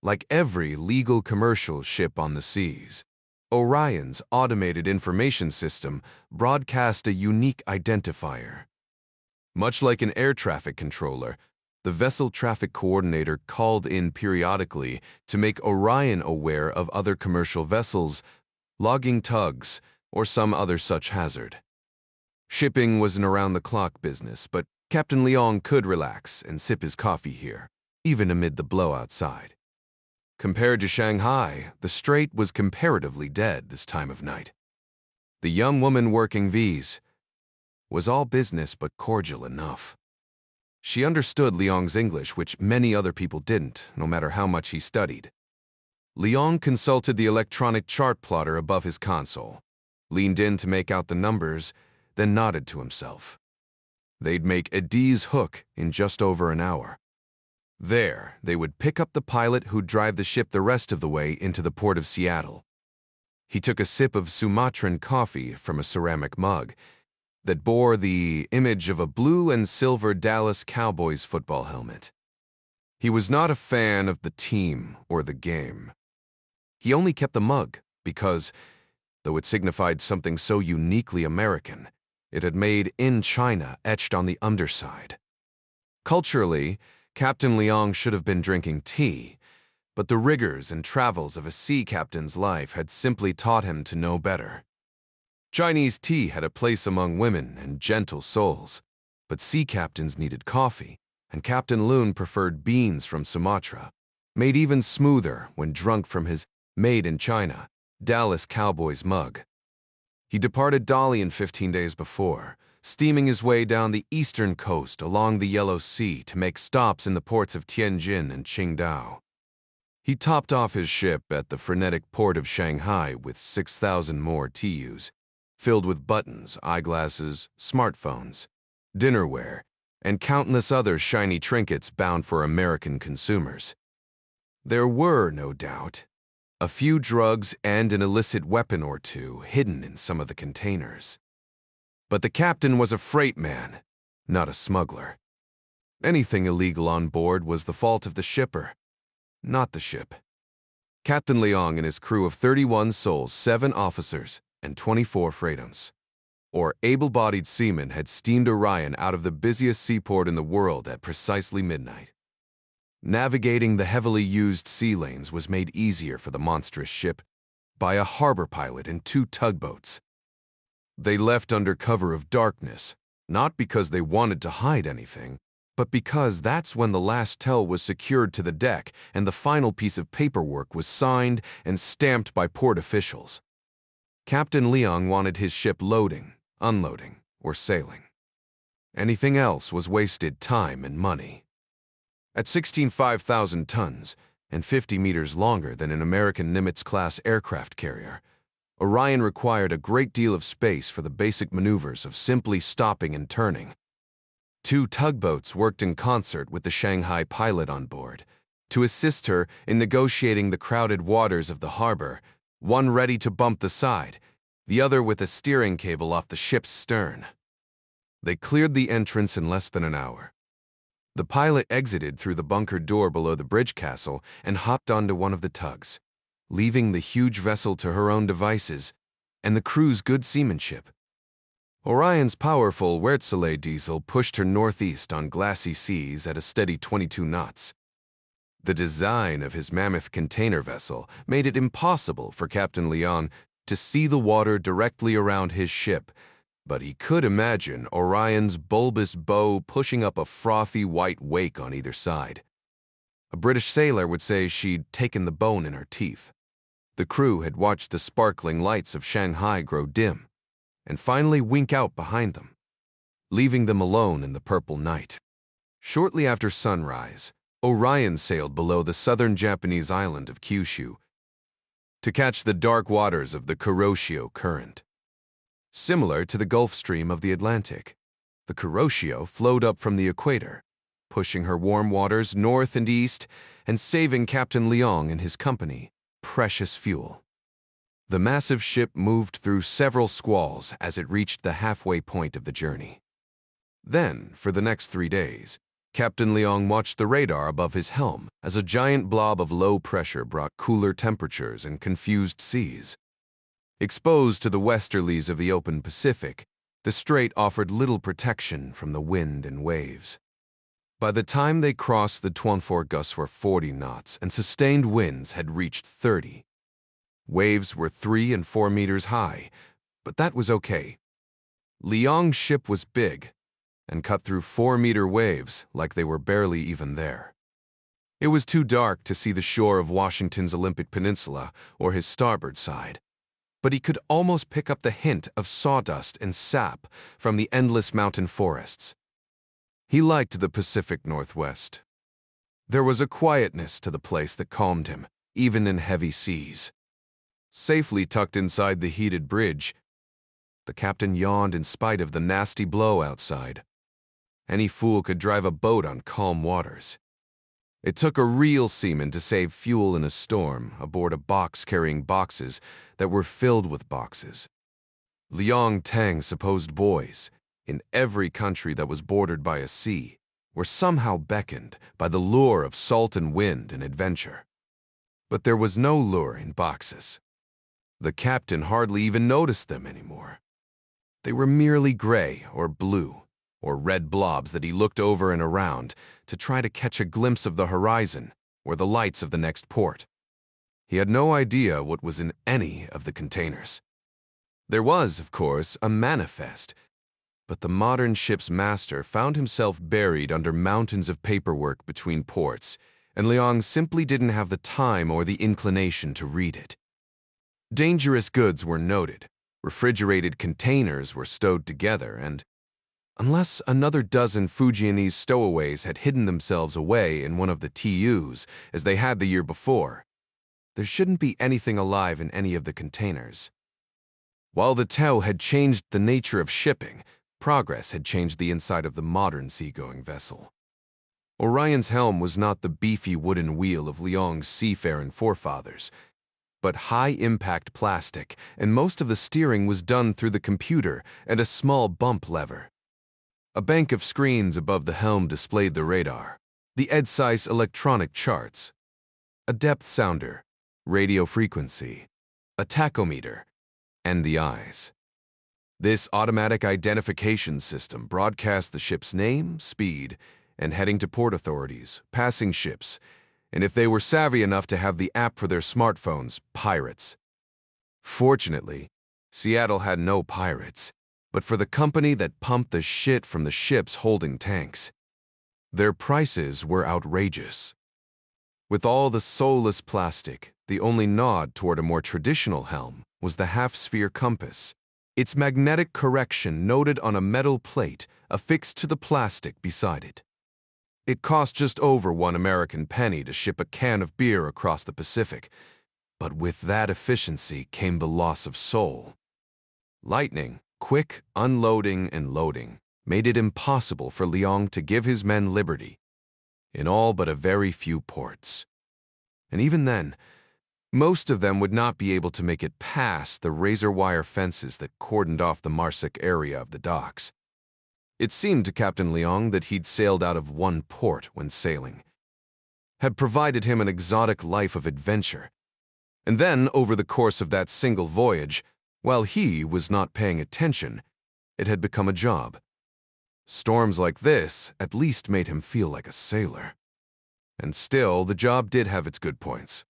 Like every legal commercial ship on the seas, Orion's automated information system broadcast a unique identifier. Much like an air traffic controller, the vessel traffic coordinator called in periodically to make Orion aware of other commercial vessels, logging tugs, or some other such hazard. Shipping was an around-the-clock business, but Captain Liang could relax and sip his coffee here, even amid the blow outside. Compared to Shanghai, the strait was comparatively dead this time of night. The young woman working V's was all business but cordial enough. She understood Liang's English, which many other people didn't, no matter how much he studied. Liang consulted the electronic chart plotter above his console, leaned in to make out the numbers, then nodded to himself. They'd make Edi's Hook in just over an hour. There, they would pick up the pilot who'd drive the ship the rest of the way into the port of Seattle. He took a sip of Sumatran coffee from a ceramic mug that bore the image of a blue and silver Dallas Cowboys football helmet. He was not a fan of the team or the game. He only kept the mug because, though it signified something so uniquely American, it had "Made in China" etched on the underside. Culturally, Captain Liang should have been drinking tea, but the rigors and travels of a sea captain's life had simply taught him to know better. Chinese tea had a place among women and gentle souls, but sea captains needed coffee, and Captain Loon preferred beans from Sumatra, made even smoother when drunk from his "Made in China" Dallas Cowboys mug. He departed Dalian 15 days before, steaming his way down the eastern coast along the Yellow Sea to make stops in the ports of Tianjin and Qingdao. He topped off his ship at the frenetic port of Shanghai with 6,000 more TUs, filled with buttons, eyeglasses, smartphones, dinnerware, and countless other shiny trinkets bound for American consumers. There were, no doubt, a few drugs and an illicit weapon or two hidden in some of the containers. But the captain was a freight man, not a smuggler. Anything illegal on board was the fault of the shipper, not the ship. Captain Liang and his crew of 31 souls, 7 officers, and 24 freightons, or able-bodied seamen, had steamed Orion out of the busiest seaport in the world at precisely midnight. Navigating the heavily used sea lanes was made easier for the monstrous ship by a harbor pilot and 2 tugboats. They left under cover of darkness, not because they wanted to hide anything, but because that's when the last tell was secured to the deck and the final piece of paperwork was signed and stamped by port officials. Captain Liang wanted his ship loading, unloading, or sailing. Anything else was wasted time and money. At 5,000 tons and 50 meters longer than an American Nimitz-class aircraft carrier, Orion required a great deal of space for the basic maneuvers of simply stopping and turning. 2 tugboats worked in concert with the Shanghai pilot on board to assist her in negotiating the crowded waters of the harbor, one ready to bump the side, the other with a steering cable off the ship's stern. They cleared the entrance in less than an hour. The pilot exited through the bunkered door below the bridge castle and hopped onto one of the tugs, leaving the huge vessel to her own devices and the crew's good seamanship. Orion's powerful Wärtsilä diesel pushed her northeast on glassy seas at a steady 22 knots. The design of his mammoth container vessel made it impossible for Captain Liang to see the water directly around his ship, but he could imagine Orion's bulbous bow pushing up a frothy white wake on either side. A British sailor would say she'd taken the bone in her teeth. The crew had watched the sparkling lights of Shanghai grow dim and finally wink out behind them, leaving them alone in the purple night. Shortly after sunrise, Orion sailed below the southern Japanese island of Kyushu to catch the dark waters of the Kuroshio Current. Similar to the Gulf Stream of the Atlantic, the Kuroshio flowed up from the equator, pushing her warm waters north and east and saving Captain Liang and his company precious fuel. The massive ship moved through several squalls as it reached the halfway point of the journey. Then, for the next 3 days, Captain Liang watched the radar above his helm as a giant blob of low pressure brought cooler temperatures and confused seas. Exposed to the westerlies of the open Pacific, the strait offered little protection from the wind and waves. By the time they crossed the Tuanfor, gusts were 40 knots and sustained winds had reached 30. Waves were 3 and 4 meters high, but that was okay. Liang's ship was big and cut through 4-meter waves like they were barely even there. It was too dark to see the shore of Washington's Olympic Peninsula or his starboard side, but he could almost pick up the hint of sawdust and sap from the endless mountain forests. He liked the Pacific Northwest. There was a quietness to the place that calmed him, even in heavy seas. Safely tucked inside the heated bridge, the captain yawned in spite of the nasty blow outside. Any fool could drive a boat on calm waters. It took a real seaman to save fuel in a storm aboard a box carrying boxes that were filled with boxes. Liang Tang's supposed boys, in every country that was bordered by a sea, were somehow beckoned by the lure of salt and wind and adventure. But there was no lure in boxes. The captain hardly even noticed them anymore. They were merely gray or blue, or red blobs that he looked over and around to try to catch a glimpse of the horizon or the lights of the next port. He had no idea what was in any of the containers. There was, of course, a manifest, but the modern ship's master found himself buried under mountains of paperwork between ports, and Liang simply didn't have the time or the inclination to read it. Dangerous goods were noted, Refrigerated containers were stowed together, and unless another dozen Fujianese stowaways had hidden themselves away in one of the TUs, as they had the year before, there shouldn't be anything alive in any of the containers. While the Tao had changed the nature of shipping, progress had changed the inside of the modern seagoing vessel. Orion's helm was not the beefy wooden wheel of Liang's seafaring forefathers, but high-impact plastic, and most of the steering was done through the computer and a small bump lever. A bank of screens above the helm displayed the radar, the EDSICE electronic charts, a depth sounder, radio frequency, a tachometer, and the eyes. This automatic identification system broadcast the ship's name, speed, and heading to port authorities, passing ships, and if they were savvy enough to have the app for their smartphones, pirates. Fortunately, Seattle had no pirates, but for the company that pumped the shit from the ships holding tanks. Their prices were outrageous. With all the soulless plastic, the only nod toward a more traditional helm was the half-sphere compass, its magnetic correction noted on a metal plate affixed to the plastic beside it. It cost just over 1 American penny to ship a can of beer across the Pacific, but with that efficiency came the loss of soul. Lightning, quick unloading and loading, made it impossible for Liang to give his men liberty, in all but a very few ports. And even then, most of them would not be able to make it past the razor wire fences that cordoned off the Marsic area of the docks. It seemed to Captain Liang that he'd sailed out of one port when sailing, had provided him an exotic life of adventure, and then, over the course of that single voyage, while he was not paying attention, it had become a job. Storms like this at least made him feel like a sailor. And still, the job did have its good points.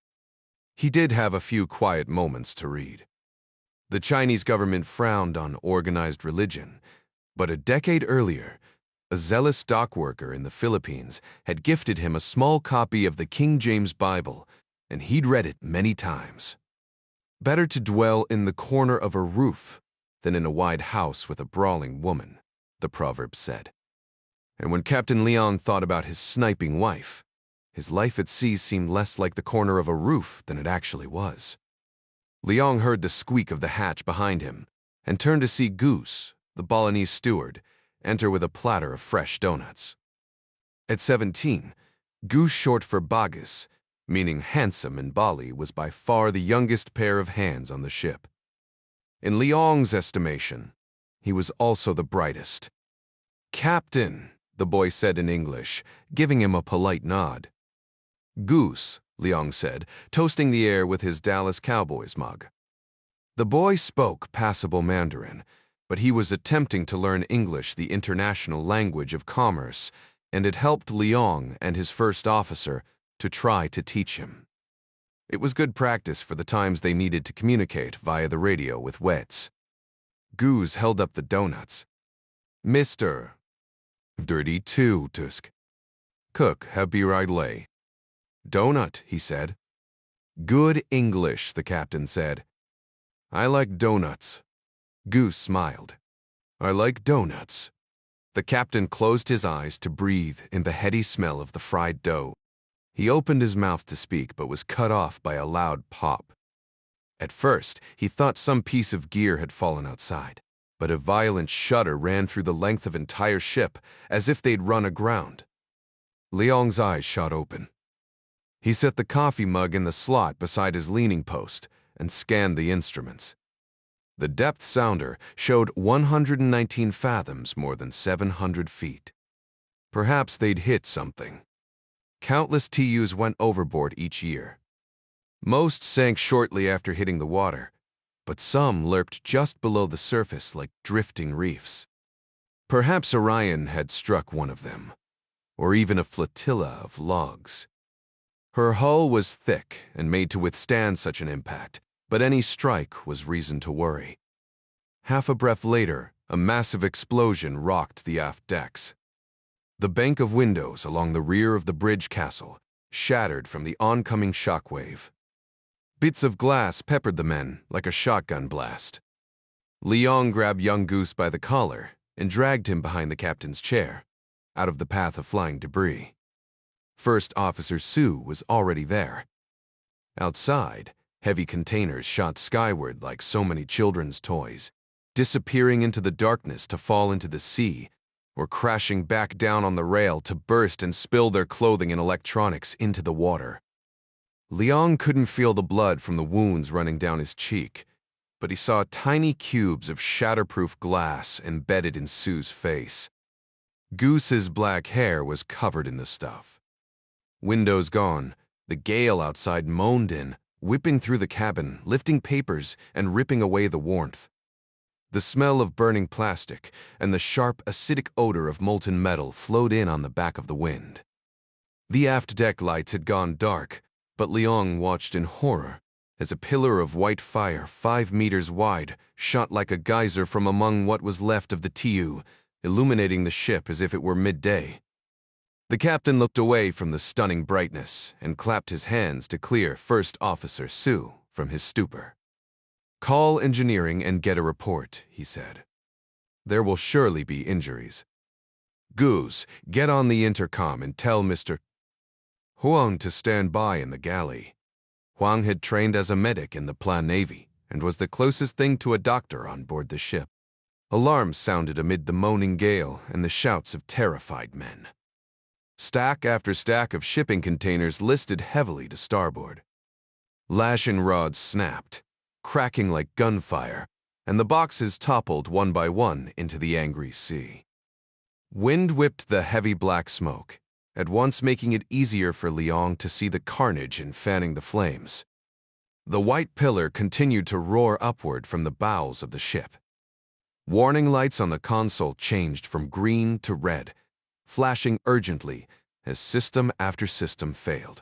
He did have a few quiet moments to read. The Chinese government frowned on organized religion, but a decade earlier, a zealous dock worker in the Philippines had gifted him a small copy of the King James Bible, and he'd read it many times. Better to dwell in the corner of a roof than in a wide house with a brawling woman, the proverb said. And when Captain Liang thought about his sniping wife, his life at sea seemed less like the corner of a roof than it actually was. Liang heard the squeak of the hatch behind him and turned to see Goose, the Balinese steward, enter with a platter of fresh donuts. At 17, Goose, short for Bagus, meaning handsome in Bali, was by far the youngest pair of hands on the ship. In Liang's estimation, he was also the brightest. "Captain," the boy said in English, giving him a polite nod. "Goose," Liang said, toasting the air with his Dallas Cowboys mug. The boy spoke passable Mandarin, but he was attempting to learn English, the international language of commerce, and it helped Liang and his first officer to try to teach him. It was good practice for the times they needed to communicate via the radio with wets. Goose held up the donuts. "Mr. Dirty too, Tusk. Cook, happy right lay." "Donut," he said. "Good English," the captain said. "I like donuts." Goose smiled. "I like donuts." The captain closed his eyes to breathe in the heady smell of the fried dough. He opened his mouth to speak, but was cut off by a loud pop. At first, he thought some piece of gear had fallen outside, but a violent shudder ran through the length of entire ship, as if they'd run aground. Liang's eyes shot open. He set the coffee mug in the slot beside his leaning post and scanned the instruments. The depth sounder showed 119 fathoms, more than 700 feet. Perhaps they'd hit something. Countless TUs went overboard each year. Most sank shortly after hitting the water, but some lurked just below the surface like drifting reefs. Perhaps Orion had struck one of them, or even a flotilla of logs. Her hull was thick and made to withstand such an impact, but any strike was reason to worry. Half a breath later, a massive explosion rocked the aft decks. The bank of windows along the rear of the bridge castle shattered from the oncoming shockwave. Bits of glass peppered the men like a shotgun blast. Liang grabbed young Goose by the collar and dragged him behind the captain's chair, out of the path of flying debris. First Officer Su was already there. Outside, heavy containers shot skyward like so many children's toys, disappearing into the darkness to fall into the sea, or crashing back down on the rail to burst and spill their clothing and electronics into the water. Liang couldn't feel the blood from the wounds running down his cheek, but he saw tiny cubes of shatterproof glass embedded in Sue's face. Goose's black hair was covered in the stuff. Windows gone, the gale outside moaned in, whipping through the cabin, lifting papers and ripping away the warmth. The smell of burning plastic and the sharp, acidic odor of molten metal flowed in on the back of the wind. The aft deck lights had gone dark, but Liang watched in horror as a pillar of white fire 5 meters wide shot like a geyser from among what was left of the TU, illuminating the ship as if it were midday. The captain looked away from the stunning brightness and clapped his hands to clear First Officer Su from his stupor. "Call engineering and get a report," he said. "There will surely be injuries. Goose, get on the intercom and tell Mr. Huang to stand by in the galley." Huang had trained as a medic in the Plan Navy and was the closest thing to a doctor on board the ship. Alarms sounded amid the moaning gale and the shouts of terrified men. Stack after stack of shipping containers listed heavily to starboard. Lashing rods snapped, cracking like gunfire, and the boxes toppled one by one into the angry sea. Wind whipped the heavy black smoke, at once making it easier for Liang to see the carnage and fanning the flames. The white pillar continued to roar upward from the bowels of the ship. Warning lights on the console changed from green to red, flashing urgently as system after system failed.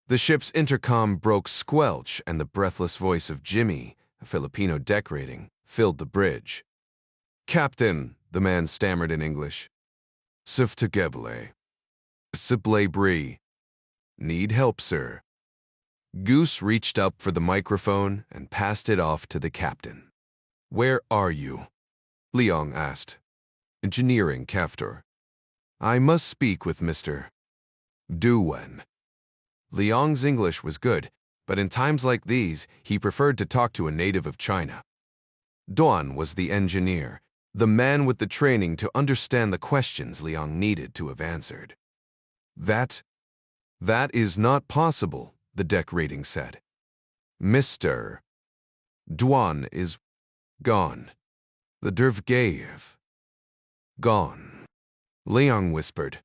The ship's intercom broke squelch, and the breathless voice of Jimmy, a Filipino deck rating, filled the bridge. "Captain," the man stammered in English. "Siftegeble. Siblebri. Need help, sir." Goose reached up for the microphone and passed it off to the captain. "Where are you?" Liang asked. "Engineering, Captor. I must speak with Mr. Duwen." Liang's English was good, but in times like these, he preferred to talk to a native of China. Duan was the engineer, the man with the training to understand the questions Liang needed to have answered. That is not possible," the deck rating said. "Mr. Duan is gone. The Dervgaev. Gone," Liang whispered.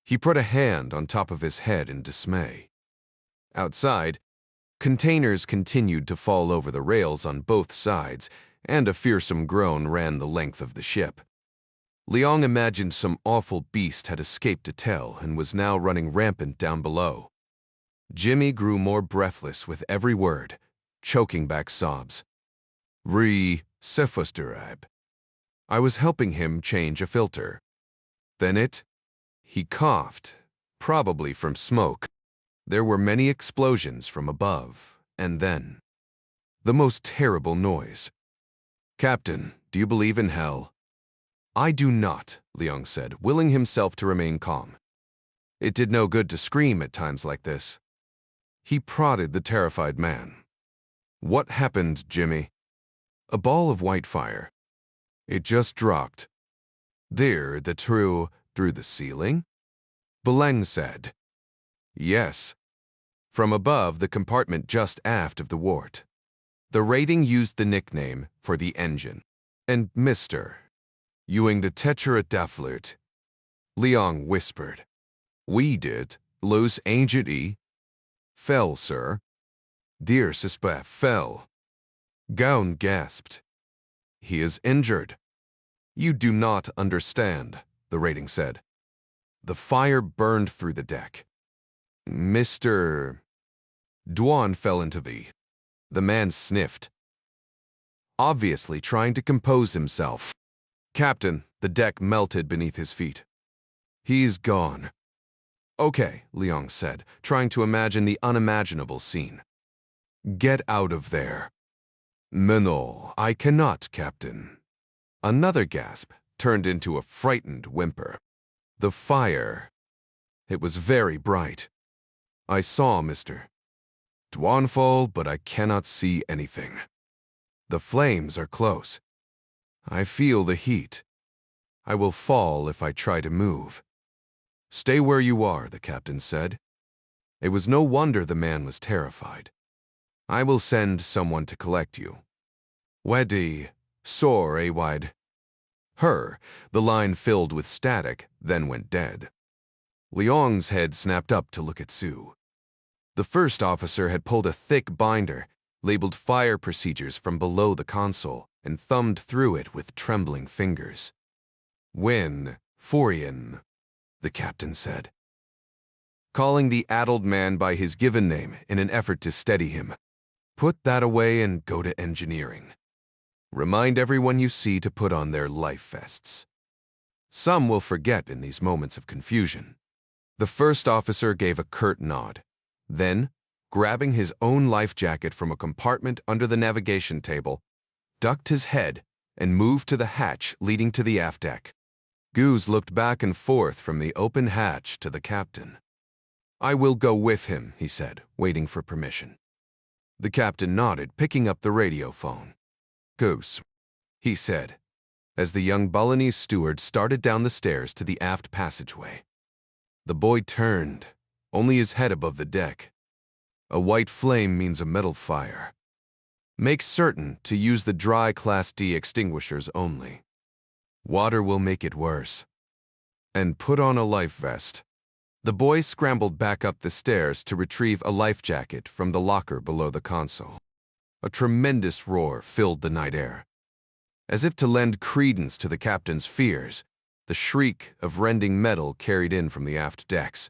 He put a hand on top of his head in dismay. Outside, containers continued to fall over the rails on both sides, and a fearsome groan ran the length of the ship. Liang imagined some awful beast had escaped to tell and was now running rampant down below. Jimmy grew more breathless with every word, choking back sobs. Sefusterab. I was helping him change a filter. Then he coughed, probably from smoke. There were many explosions from above, and then the most terrible noise. "Captain, do you believe in hell?" "I do not," Liang said, willing himself to remain calm. It did no good to scream at times like this. He prodded the terrified man. "What happened, Jimmy?" "A ball of white fire. It just dropped." "There, through the ceiling?" Beleng said. "Yes. From above the compartment just aft of the wart." The rating used the nickname for the engine. "And Mr. Ewing the Tetradathlert," Liang whispered. "We did. Los Angeli. Fell, sir. Dear Suspa fell." Gown gasped. "He is injured." "You do not understand," the rating said. The fire burned through the deck. "Mr. Duan fell into the man sniffed, obviously trying to compose himself. "Captain," the deck melted beneath his feet. "He's gone." "Okay," Liang said, trying to imagine the unimaginable scene. "Get out of there." "No, I cannot, Captain." Another gasp turned into a frightened whimper. The fire. It was very bright. "I saw, Mr. Dwanfall, but I cannot see anything. The flames are close. I feel the heat. I will fall if I try to move." "Stay where you are," the captain said. It was no wonder the man was terrified. "I will send someone to collect you." "Wedi, sore, wide." Her, the line filled with static, then went dead. Liang's head snapped up to look at Sue. The first officer had pulled a thick binder, labeled fire procedures from below the console, and thumbed through it with trembling fingers. "Win, Forian," the captain said, calling the addled man by his given name in an effort to steady him. "Put that away and go to engineering. Remind everyone you see to put on their life vests." Some will forget in these moments of confusion. The first officer gave a curt nod. Then, grabbing his own life jacket from a compartment under the navigation table, ducked his head and moved to the hatch leading to the aft deck. Goose looked back and forth from the open hatch to the captain. "I will go with him," he said, waiting for permission. The captain nodded, picking up the radio phone. "Goose," he said, as the young Balinese steward started down the stairs to the aft passageway. The boy turned, only his head above the deck. "A white flame means a metal fire. Make certain to use the dry Class D extinguishers only. Water will make it worse. And put on a life vest." The boy scrambled back up the stairs to retrieve a life jacket from the locker below the console. A tremendous roar filled the night air. As if to lend credence to the captain's fears, the shriek of rending metal carried in from the aft decks.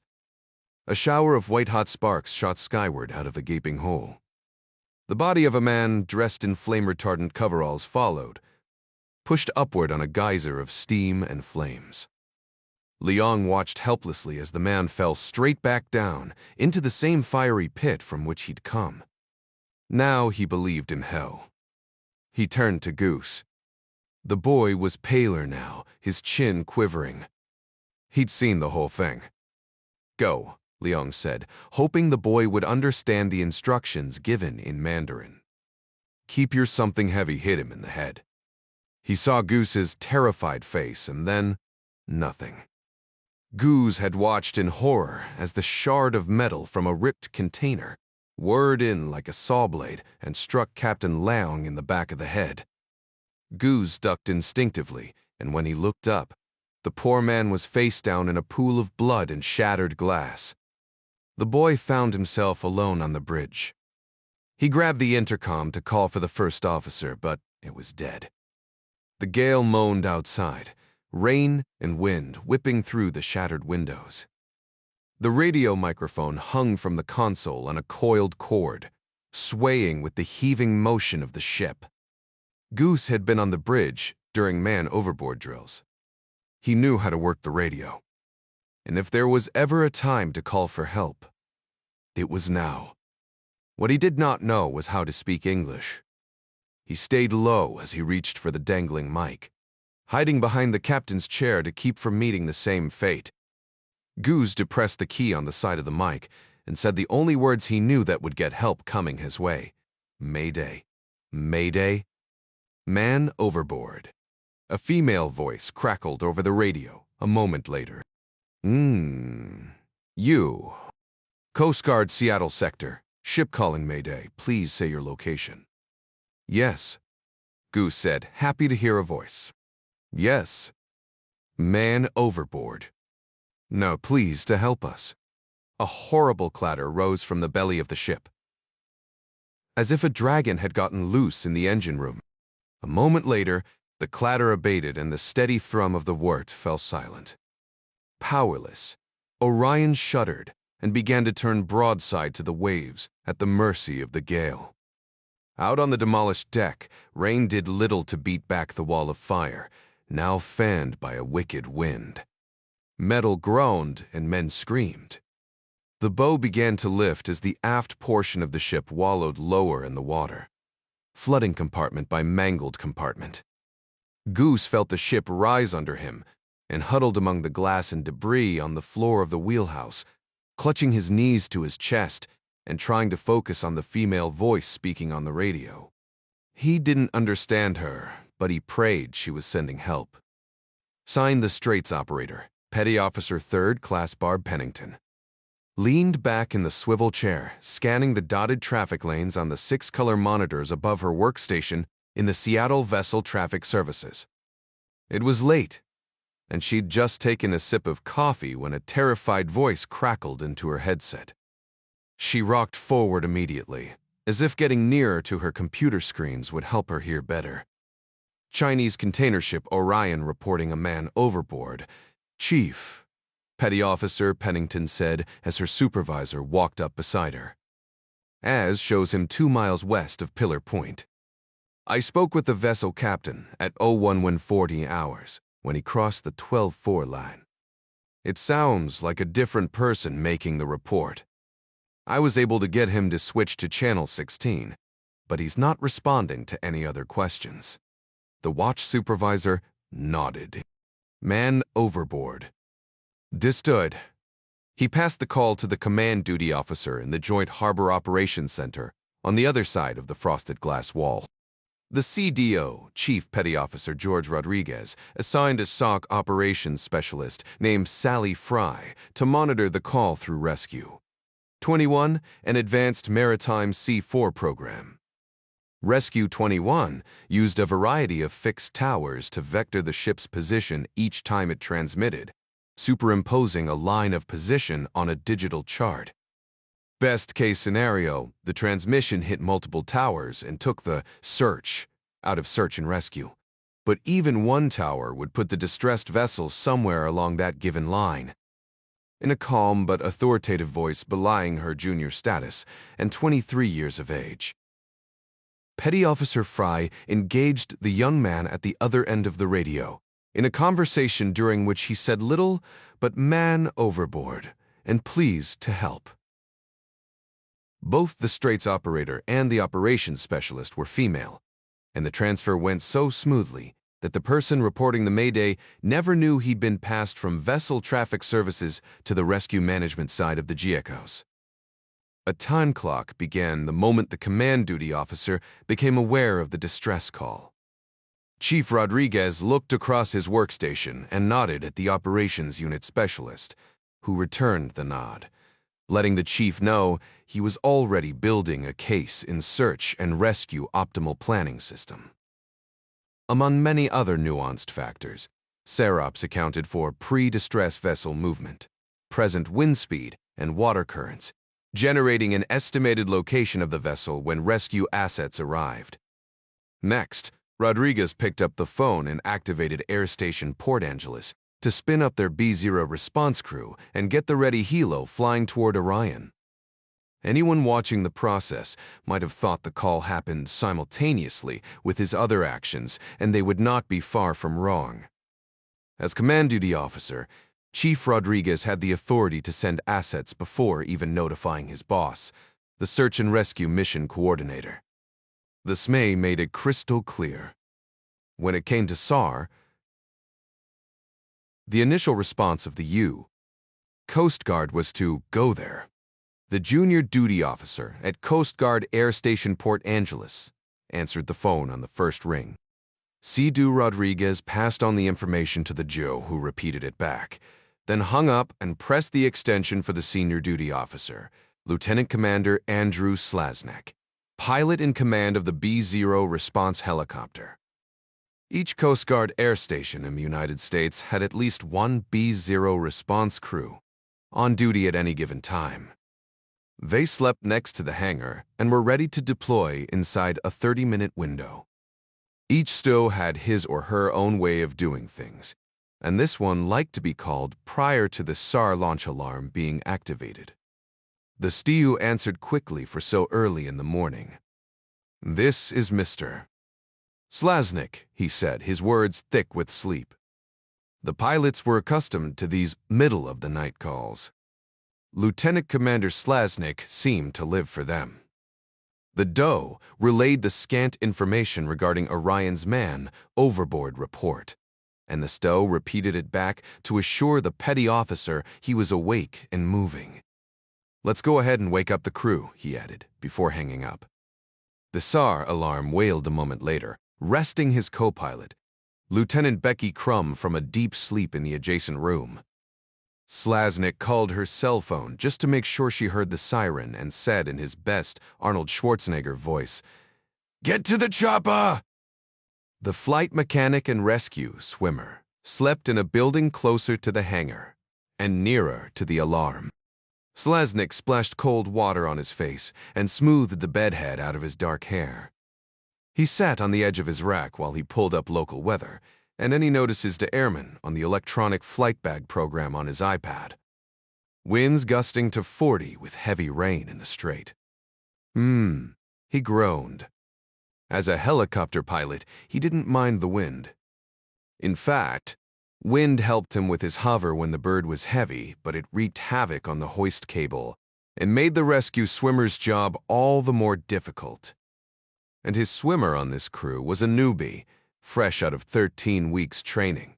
A shower of white-hot sparks shot skyward out of the gaping hole. The body of a man dressed in flame-retardant coveralls followed, pushed upward on a geyser of steam and flames. Liang watched helplessly as the man fell straight back down into the same fiery pit from which he'd come. Now he believed in hell. He turned to Goose. The boy was paler now, his chin quivering. He'd seen the whole thing. "Go," Liang said, hoping the boy would understand the instructions given in Mandarin. "Keep your something heavy hit him in the head." He saw Goose's terrified face, and then nothing. Goose had watched in horror as the shard of metal from a ripped container whirred in like a saw blade and struck Captain Liang in the back of the head. Goose ducked instinctively, and when he looked up, the poor man was face down in a pool of blood and shattered glass. The boy found himself alone on the bridge. He grabbed the intercom to call for the first officer, but it was dead. The gale moaned outside, rain and wind whipping through the shattered windows. The radio microphone hung from the console on a coiled cord, swaying with the heaving motion of the ship. Goose had been on the bridge during man overboard drills. He knew how to work the radio. And if there was ever a time to call for help, it was now. What he did not know was how to speak English. He stayed low as he reached for the dangling mic, hiding behind the captain's chair to keep from meeting the same fate. Goose depressed the key on the side of the mic and said the only words he knew that would get help coming his way. "Mayday. Mayday. Man overboard." A female voice crackled over the radio a moment later. You. Coast Guard Seattle Sector. Ship calling Mayday. Please say your location." "Yes," Goose said, happy to hear a voice. "Yes. Man overboard. Now please to help us." A horrible clatter rose from the belly of the ship, as if a dragon had gotten loose in the engine room. A moment later, the clatter abated and the steady thrum of the wort fell silent. Powerless, Orion shuddered and began to turn broadside to the waves at the mercy of the gale. Out on the demolished deck, rain did little to beat back the wall of fire, now fanned by a wicked wind. Metal groaned and men screamed. The bow began to lift as the aft portion of the ship wallowed lower in the water. flooding compartment by mangled compartment. Goose felt the ship rise under him and huddled among the glass and debris on the floor of the wheelhouse, clutching his knees to his chest and trying to focus on the female voice speaking on the radio. He didn't understand her, but he prayed she was sending help. Signed the Straits Operator, Petty Officer 3rd Class Barb Pennington. Leaned back in the swivel chair, scanning the dotted traffic lanes on the 6-color monitors above her workstation in the Seattle Vessel Traffic Services. It was late, and she'd just taken a sip of coffee when a terrified voice crackled into her headset. She rocked forward immediately, as if getting nearer to her computer screens would help her hear better. Chinese container ship Orion reporting a man overboard. Chief, Petty Officer Pennington said as her supervisor walked up beside her. As shows him 2 miles west of Pillar Point. I spoke with the vessel captain at 01:40 hours when he crossed the 12-4 line. It sounds like a different person making the report. I was able to get him to switch to channel 16, but he's not responding to any other questions. The watch supervisor nodded. Man overboard. Understood. He passed the call to the command duty officer in the Joint Harbor Operations Center on the other side of the frosted glass wall. The CDO, Chief Petty Officer George Rodriguez, assigned a SOC operations specialist named Sally Fry to monitor the call through rescue. 21, an advanced maritime C4 program. Rescue 21 used a variety of fixed towers to vector the ship's position each time it transmitted, superimposing a line of position on a digital chart. Best case scenario, the transmission hit multiple towers and took the search out of search and rescue. But even one tower would put the distressed vessel somewhere along that given line. In a calm but authoritative voice belying her junior status and 23 years of age. Petty Officer Fry engaged the young man at the other end of the radio in a conversation during which he said little but man overboard and pleased to help. Both the Straits Operator and the operations specialist were female, and the transfer went so smoothly that the person reporting the Mayday never knew he'd been passed from Vessel Traffic Services to the rescue management side of the GECOS. A time clock began the moment the command duty officer became aware of the distress call. Chief Rodriguez looked across his workstation and nodded at the operations unit specialist, who returned the nod, letting the chief know he was already building a case in search and rescue optimal planning system. Among many other nuanced factors, SEROPS accounted for pre-distress vessel movement, present wind speed, and water currents, generating an estimated location of the vessel when rescue assets arrived. Next, Rodriguez picked up the phone and activated Air Station Port Angeles to spin up their B-0 response crew and get the ready helo flying toward Orion. Anyone watching the process might have thought the call happened simultaneously with his other actions, and they would not be far from wrong. As command duty officer, Chief Rodriguez had the authority to send assets before even notifying his boss, the search and rescue mission coordinator. The SME made it crystal clear. When it came to SAR, the initial response of the U. Coast Guard was to go there. The junior duty officer at Coast Guard Air Station Port Angeles answered the phone on the first ring. Cidu Rodriguez passed on the information to the Joe, who repeated it back, then hung up and pressed the extension for the senior duty officer, Lieutenant Commander Andrew Slasnek, pilot in command of the B-0 response helicopter. Each Coast Guard air station in the United States had at least one B-0 response crew on duty at any given time. They slept next to the hangar and were ready to deploy inside a 30-minute window. Each STO had his or her own way of doing things, and this one liked to be called prior to the SAR launch alarm being activated. The STU answered quickly for so early in the morning. "This is Mr. Slasnik," he said, his words thick with sleep. The pilots were accustomed to these middle-of-the-night calls. Lieutenant Commander Slasnik seemed to live for them. The doe relayed the scant information regarding Orion's man overboard report, and the stow repeated it back to assure the petty officer he was awake and moving. "Let's go ahead and wake up the crew," he added, before hanging up. The SAR alarm wailed a moment later, resting his co-pilot, Lieutenant Becky Crum, from a deep sleep in the adjacent room. Slasnik called her cell phone just to make sure she heard the siren and said in his best Arnold Schwarzenegger voice, "Get to the chopper!" The flight mechanic and rescue swimmer slept in a building closer to the hangar and nearer to the alarm. Slasnik splashed cold water on his face and smoothed the bedhead out of his dark hair. He sat on the edge of his rack while he pulled up local weather and any notices to airmen on the electronic flight bag program on his iPad. Winds gusting to 40 with heavy rain in the strait. He groaned. As a helicopter pilot, he didn't mind the wind. In fact, wind helped him with his hover when the bird was heavy, but it wreaked havoc on the hoist cable and made the rescue swimmer's job all the more difficult. And his swimmer on this crew was a newbie, fresh out of 13 weeks training.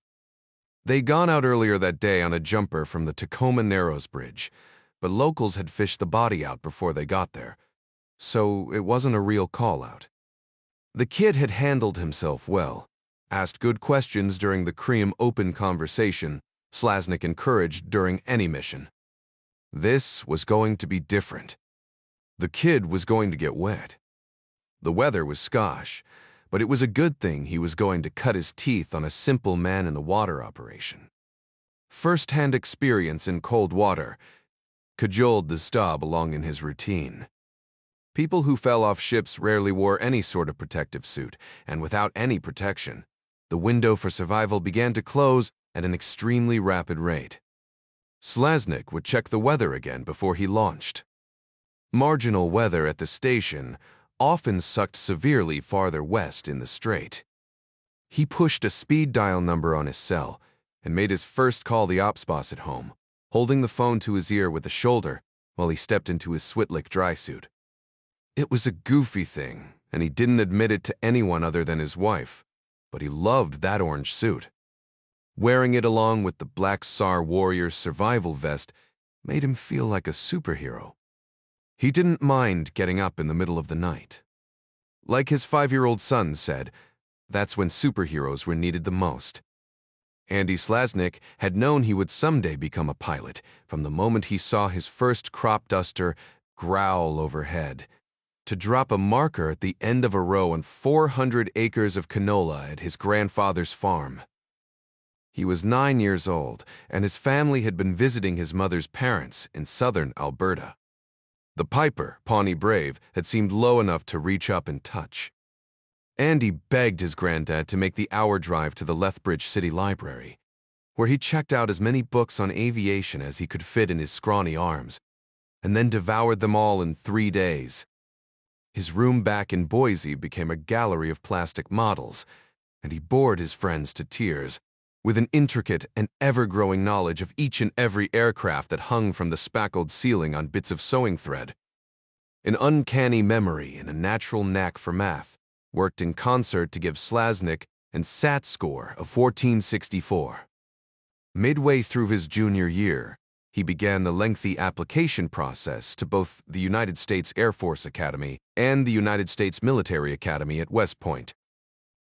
They'd gone out earlier that day on a jumper from the Tacoma Narrows Bridge, but locals had fished the body out before they got there, so it wasn't a real call-out. The kid had handled himself well, asked good questions during the cream open conversation Slasnik encouraged during any mission. This was going to be different. The kid was going to get wet. The weather was skosh, but it was a good thing he was going to cut his teeth on a simple man-in-the-water operation. First-hand experience in cold water cajoled the Staub along in his routine. People who fell off ships rarely wore any sort of protective suit, and without any protection, the window for survival began to close at an extremely rapid rate. Slasnik would check the weather again before he launched. Marginal weather at the station often sucked severely farther west in the strait. He pushed a speed dial number on his cell and made his first call the ops boss at home, holding the phone to his ear with a shoulder while he stepped into his Switlik dry suit. It was a goofy thing, and he didn't admit it to anyone other than his wife, but he loved that orange suit. Wearing it along with the black SAR warrior's survival vest made him feel like a superhero. He didn't mind getting up in the middle of the night. Like his 5-year-old son said, that's when superheroes were needed the most. Andy Slasnik had known he would someday become a pilot from the moment he saw his first crop duster growl overhead, to drop a marker at the end of a row on 400 acres of canola at his grandfather's farm. He was 9 years old, and his family had been visiting his mother's parents in southern Alberta. The Piper, Pawnee Brave, had seemed low enough to reach up and touch. Andy begged his granddad to make the hour drive to the Lethbridge City Library, where he checked out as many books on aviation as he could fit in his scrawny arms, and then devoured them all in 3 days. His room back in Boise became a gallery of plastic models, and he bored his friends to tears with an intricate and ever-growing knowledge of each and every aircraft that hung from the spackled ceiling on bits of sewing thread. An uncanny memory and a natural knack for math worked in concert to give Slasnik an SAT score of 1464. Midway through his junior year, he began the lengthy application process to both the United States Air Force Academy and the United States Military Academy at West Point.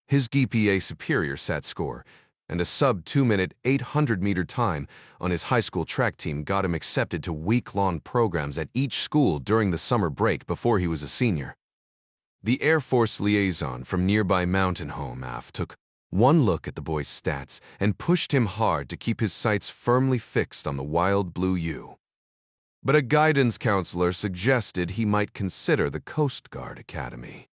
His GPA superior SAT score and a sub-2-minute 800-meter time on his high school track team got him accepted to week-long programs at each school during the summer break before he was a senior. The Air Force liaison from nearby Mountain Home AF took one look at the boy's stats and pushed him hard to keep his sights firmly fixed on the wild blue U. But a guidance counselor suggested he might consider the Coast Guard Academy.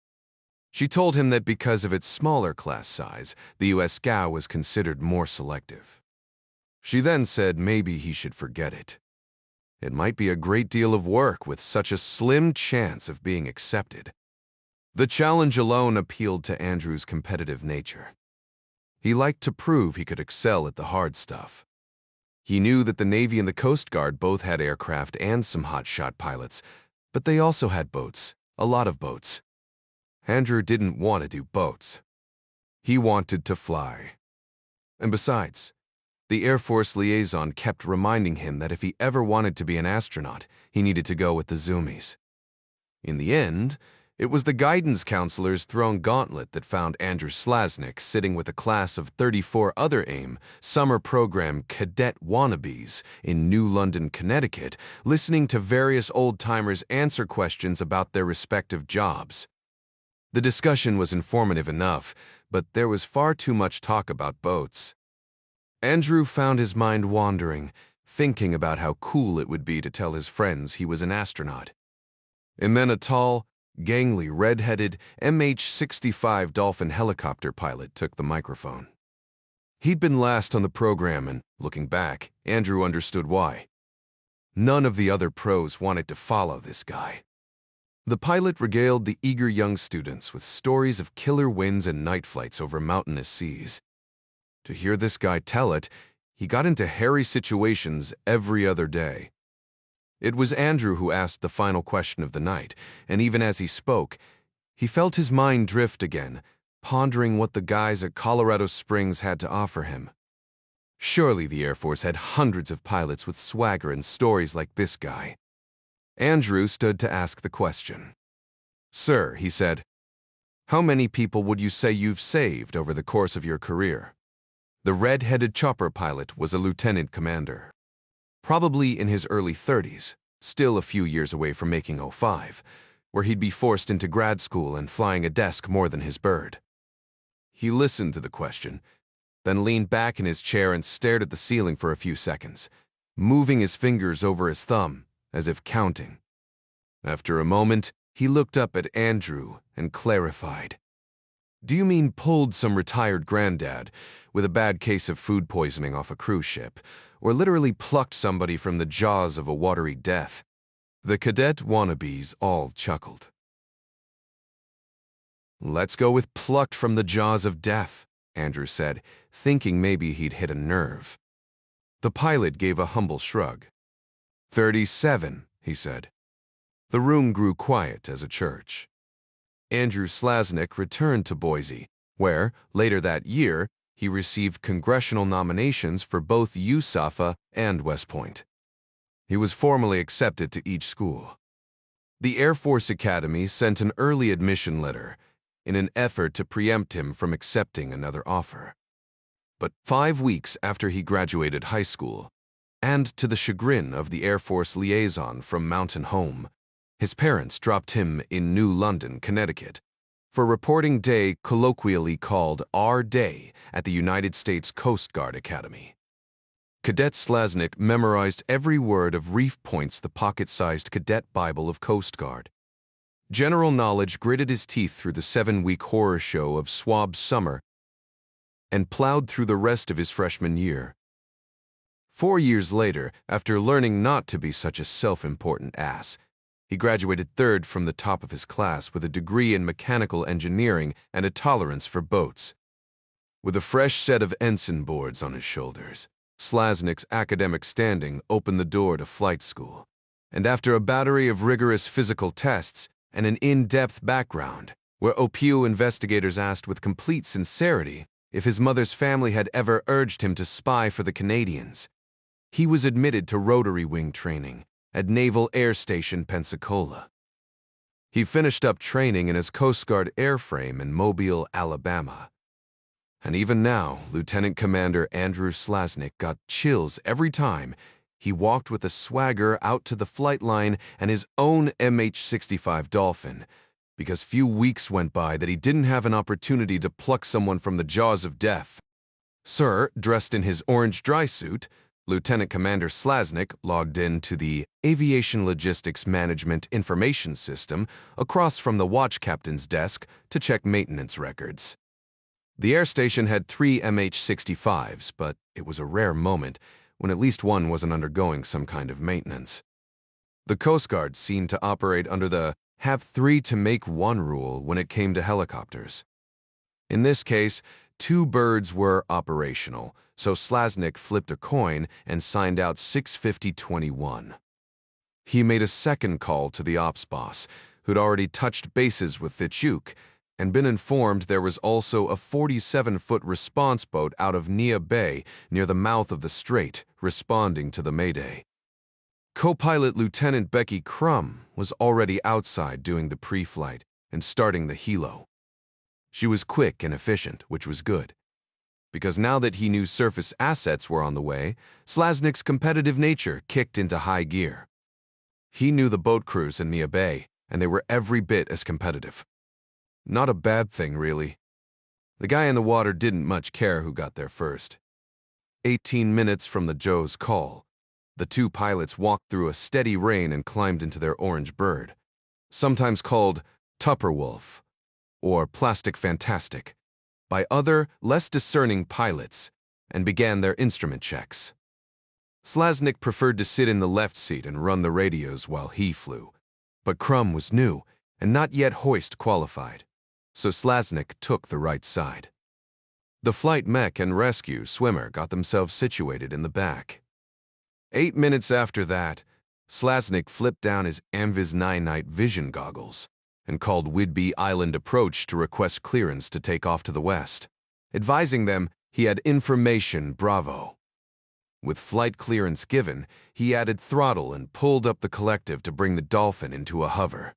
She told him that because of its smaller class size, the U.S. GAO was considered more selective. She then said maybe he should forget it. It might be a great deal of work with such a slim chance of being accepted. The challenge alone appealed to Andrew's competitive nature. He liked to prove he could excel at the hard stuff. He knew that the Navy and the Coast Guard both had aircraft and some hotshot pilots, but they also had boats, a lot of boats. Andrew didn't want to do boats. He wanted to fly. And besides, the Air Force liaison kept reminding him that if he ever wanted to be an astronaut, he needed to go with the Zoomies. In the end, it was the guidance counselor's thrown gauntlet that found Andrew Slasnik sitting with a class of 34 other AIM summer program cadet wannabes in New London, Connecticut, listening to various old-timers answer questions about their respective jobs. The discussion was informative enough, but there was far too much talk about boats. Andrew found his mind wandering, thinking about how cool it would be to tell his friends he was an astronaut. And then a tall, gangly, red-headed MH-65 Dolphin helicopter pilot took the microphone. He'd been last on the program, and, looking back, Andrew understood why. None of the other pros wanted to follow this guy. The pilot regaled the eager young students with stories of killer winds and night flights over mountainous seas. To hear this guy tell it, he got into hairy situations every other day. It was Andrew who asked the final question of the night, and even as he spoke, he felt his mind drift again, pondering what the guys at Colorado Springs had to offer him. Surely the Air Force had hundreds of pilots with swagger and stories like this guy. Andrew stood to ask the question. "Sir," he said, "how many people would you say you've saved over the course of your career?" The red-headed chopper pilot was a lieutenant commander. Probably in his early 30s, still a few years away from making 05, where he'd be forced into grad school and flying a desk more than his bird. He listened to the question, then leaned back in his chair and stared at the ceiling for a few seconds, moving his fingers over his thumb, as if counting. After a moment, he looked up at Andrew and clarified. "Do you mean pulled some retired granddad with a bad case of food poisoning off a cruise ship, or literally plucked somebody from the jaws of a watery death?" The cadet wannabes all chuckled. "Let's go with plucked from the jaws of death," Andrew said, thinking maybe he'd hit a nerve. The pilot gave a humble shrug. 37, he said. The room grew quiet as a church. Andrew Slasnik returned to Boise, where, later that year, he received congressional nominations for both USAFA and West Point. He was formally accepted to each school. The Air Force Academy sent an early admission letter in an effort to preempt him from accepting another offer. But 5 weeks after he graduated high school, and to the chagrin of the Air Force liaison from Mountain Home, his parents dropped him in New London, Connecticut, for reporting day colloquially called R Day at the United States Coast Guard Academy. Cadet Slasnik memorized every word of Reef Point's the pocket-sized cadet Bible of Coast Guard. General knowledge gritted his teeth through the 7-week horror show of Swab Summer and plowed through the rest of his freshman year. 4 years later, after learning not to be such a self-important ass, he graduated third from the top of his class with a degree in mechanical engineering and a tolerance for boats. With a fresh set of ensign boards on his shoulders, Slasnik's academic standing opened the door to flight school. And after a battery of rigorous physical tests and an in-depth background, where OPU investigators asked with complete sincerity if his mother's family had ever urged him to spy for the Canadians, he was admitted to rotary wing training at Naval Air Station Pensacola. He finished up training in his Coast Guard airframe in Mobile, Alabama. And even now, Lieutenant Commander Andrew Slasnik got chills every time he walked with a swagger out to the flight line and his own MH-65 Dolphin, because few weeks went by that he didn't have an opportunity to pluck someone from the jaws of death. Sir, dressed in his orange dry suit, Lieutenant Commander Slasnik logged in to the Aviation Logistics Management Information System across from the watch captain's desk to check maintenance records. The air station had 3 MH-65s, but it was a rare moment when at least one wasn't undergoing some kind of maintenance. The Coast Guard seemed to operate under the have 3 to make 1 rule when it came to helicopters. In this case, 2 birds were operational, so Slasnik flipped a coin and signed out 650-21. He made a second call to the ops boss, who'd already touched bases with Fichuk and been informed there was also a 47-foot response boat out of Nia Bay near the mouth of the strait responding to the mayday. Co-pilot Lieutenant Becky Crum was already outside doing the pre-flight and starting the helo. She was quick and efficient, which was good, because now that he knew surface assets were on the way, Slaznik's competitive nature kicked into high gear. He knew the boat crews in Nia Bay, and they were every bit as competitive. Not a bad thing, really. The guy in the water didn't much care who got there first. 18 minutes from the Joe's call, the two pilots walked through a steady rain and climbed into their orange bird, sometimes called Tupperwolf or Plastic Fantastic, by other, less discerning pilots, and began their instrument checks. Slaznik preferred to sit in the left seat and run the radios while he flew, but Crum was new and not yet hoist qualified, so Slaznik took the right side. The flight mech and rescue swimmer got themselves situated in the back. 8 minutes after that, Slaznik flipped down his Amvis 9 night vision goggles and called Whidbey Island Approach to request clearance to take off to the west, advising them he had information Bravo. With flight clearance given, he added throttle and pulled up the collective to bring the Dolphin into a hover.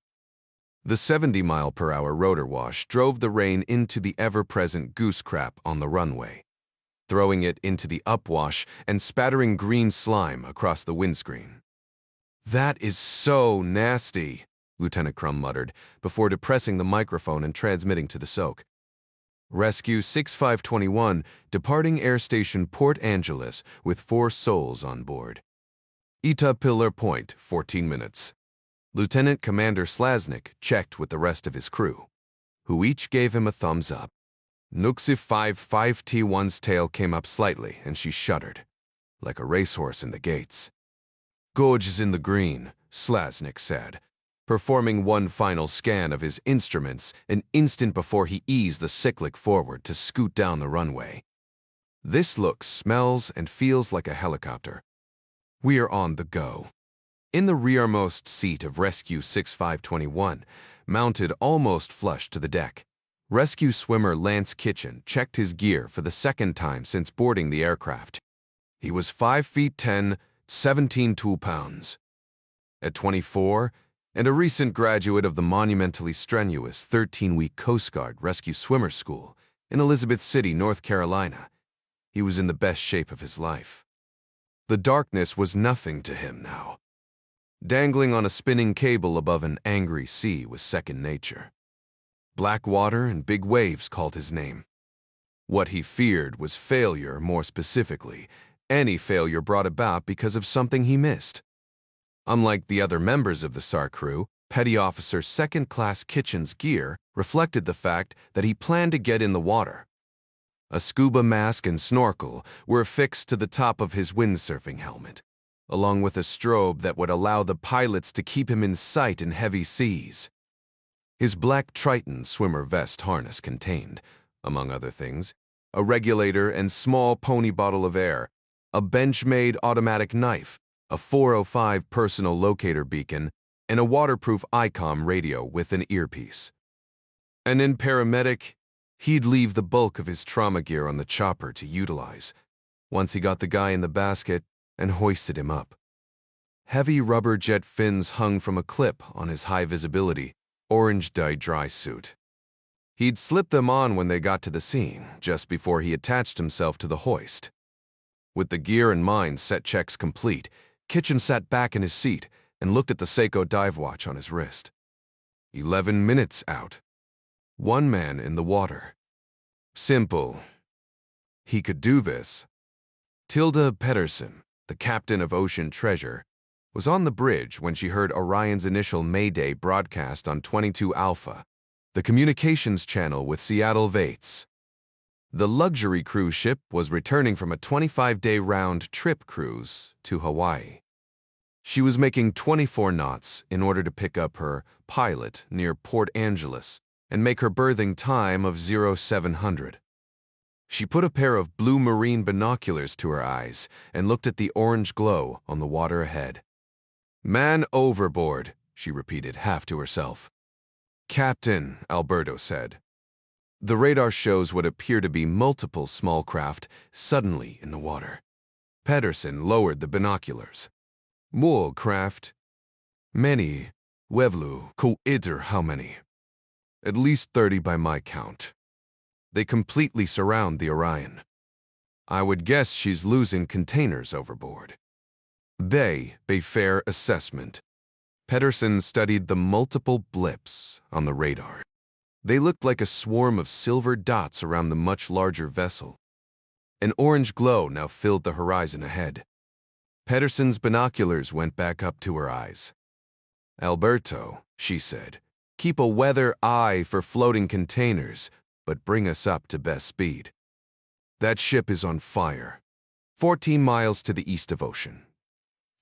The 70-mile-per-hour rotor wash drove the rain into the ever-present goose crap on the runway, throwing it into the upwash and spattering green slime across the windscreen. "That is so nasty," Lieutenant Crum muttered, before depressing the microphone and transmitting to the soak. Rescue 6521, departing Air Station Port Angeles with 4 souls on board. Eta Pillar Point, 14 minutes. Lieutenant Commander Slaznik checked with the rest of his crew, who each gave him a thumbs up. Nuxi 55T1's tail came up slightly, and she shuddered, like a racehorse in the gates. "Gorge is in the green," Slaznik said, performing one final scan of his instruments an instant before he eased the cyclic forward to scoot down the runway. "This looks, smells, and feels like a helicopter. We are on the go." In the rearmost seat of Rescue 6521, mounted almost flush to the deck, rescue swimmer Lance Kitchen checked his gear for the second time since boarding the aircraft. He was 5 feet 10, 17 pounds. At 24, and a recent graduate of the monumentally strenuous 13-week Coast Guard Rescue Swimmer School in Elizabeth City, North Carolina, he was in the best shape of his life. The darkness was nothing to him now. Dangling on a spinning cable above an angry sea was second nature. Black water and big waves called his name. What he feared was failure, more specifically, any failure brought about because of something he missed. Unlike the other members of the SAR crew, Petty Officer Second Class Kitchen's gear reflected the fact that he planned to get in the water. A scuba mask and snorkel were affixed to the top of his windsurfing helmet, along with a strobe that would allow the pilots to keep him in sight in heavy seas. His black Triton swimmer vest harness contained, among other things, a regulator and small pony bottle of air, a Benchmade automatic knife, a 405 personal locator beacon, and a waterproof ICOM radio with an earpiece. And in paramedic, he'd leave the bulk of his trauma gear on the chopper to utilize, once he got the guy in the basket and hoisted him up. Heavy rubber jet fins hung from a clip on his high-visibility, orange-dyed dry suit. He'd slipped them on when they got to the scene, just before he attached himself to the hoist. With the gear and mine set checks complete, Kitchen sat back in his seat and looked at the Seiko dive watch on his wrist. 11 minutes out. 1 man in the water. Simple. He could do this. Tilda Pedersen, the captain of Ocean Treasure, was on the bridge when she heard Orion's initial Mayday broadcast on 22 Alpha, the communications channel with Seattle Vates. The luxury cruise ship was returning from a 25-day round-trip cruise to Hawaii. She was making 24 knots in order to pick up her pilot near Port Angeles and make her berthing time of 0700. She put a pair of blue marine binoculars to her eyes and looked at the orange glow on the water ahead. "Man overboard," she repeated half to herself. "Captain," Alberto said. "The radar shows what appear to be multiple small craft suddenly in the water." Pedersen lowered the binoculars. "More craft?" "Many. Wevlu, how many?" "At least 30 by my count. They completely surround the Orion. I would guess she's losing containers overboard." They, a fair assessment. Pedersen studied the multiple blips on the radar. They looked like a swarm of silver dots around the much larger vessel. An orange glow now filled the horizon ahead. Pedersen's binoculars went back up to her eyes. "Alberto," she said, "keep a weather eye for floating containers, but bring us up to best speed. That ship is on fire, 14 miles to the east of Ocean."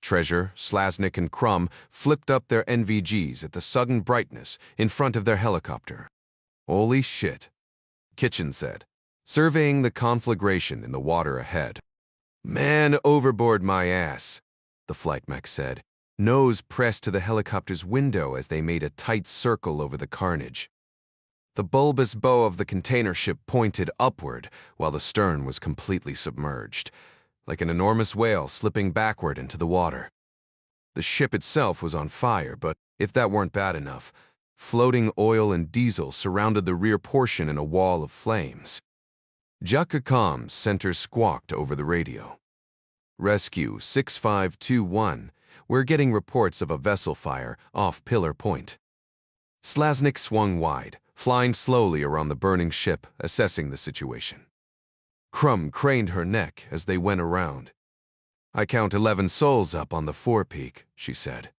Treasure, Slasnik, and Crumb flipped up their NVGs at the sudden brightness in front of their helicopter. "Holy shit," Kitchen said, surveying the conflagration in the water ahead. "Man overboard my ass," the flight mech said, nose pressed to the helicopter's window as they made a tight circle over the carnage. The bulbous bow of the container ship pointed upward while the stern was completely submerged, like an enormous whale slipping backward into the water. The ship itself was on fire, but if that weren't bad enough, floating oil and diesel surrounded the rear portion in a wall of flames. Jaka Com's center squawked over the radio. "Rescue 6521, we're getting reports of a vessel fire off Pillar Point." Slasnik swung wide, flying slowly around the burning ship, assessing the situation. Crumb craned her neck as they went around. "I count 11 souls up on the forepeak," she said.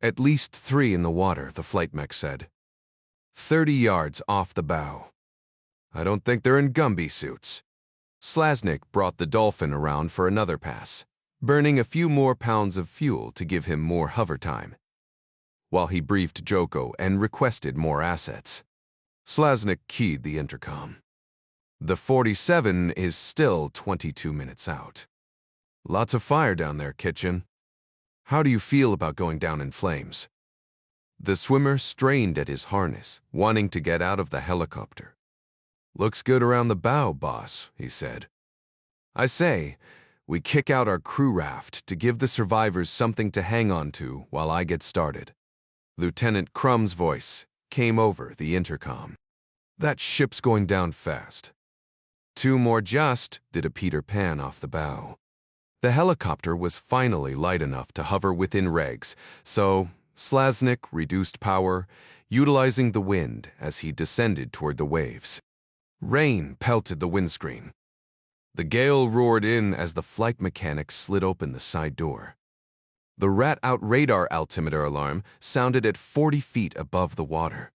"At least 3 in the water," the flight mech said. 30 yards off the bow. "I don't think they're in Gumby suits." Slasnik brought the Dolphin around for another pass, burning a few more pounds of fuel to give him more hover time, while he briefed Joko and requested more assets. Slasnik keyed the intercom. "The 47 is still 22 minutes out. Lots of fire down there, Kitchen. How do you feel about going down in flames?" The swimmer strained at his harness, wanting to get out of the helicopter. "Looks good around the bow, boss," he said. "I say, we kick out our crew raft to give the survivors something to hang on to while I get started." Lieutenant Crumb's voice came over the intercom. "That ship's going down fast." 2 more just did a Peter Pan off the bow. The helicopter was finally light enough to hover within regs, so Slasnik reduced power, utilizing the wind as he descended toward the waves. Rain pelted the windscreen. The gale roared in as the flight mechanic slid open the side door. The rat-out radar altimeter alarm sounded at 40 feet above the water.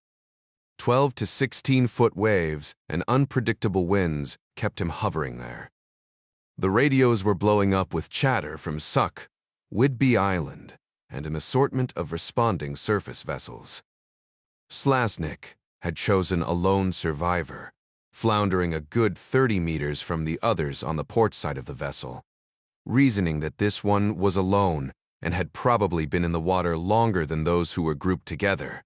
12 to 16-foot waves and unpredictable winds kept him hovering there. The radios were blowing up with chatter from Suck, Whidbey Island, and an assortment of responding surface vessels. Slasnik had chosen a lone survivor, floundering a good 30 meters from the others on the port side of the vessel, reasoning that this one was alone and had probably been in the water longer than those who were grouped together.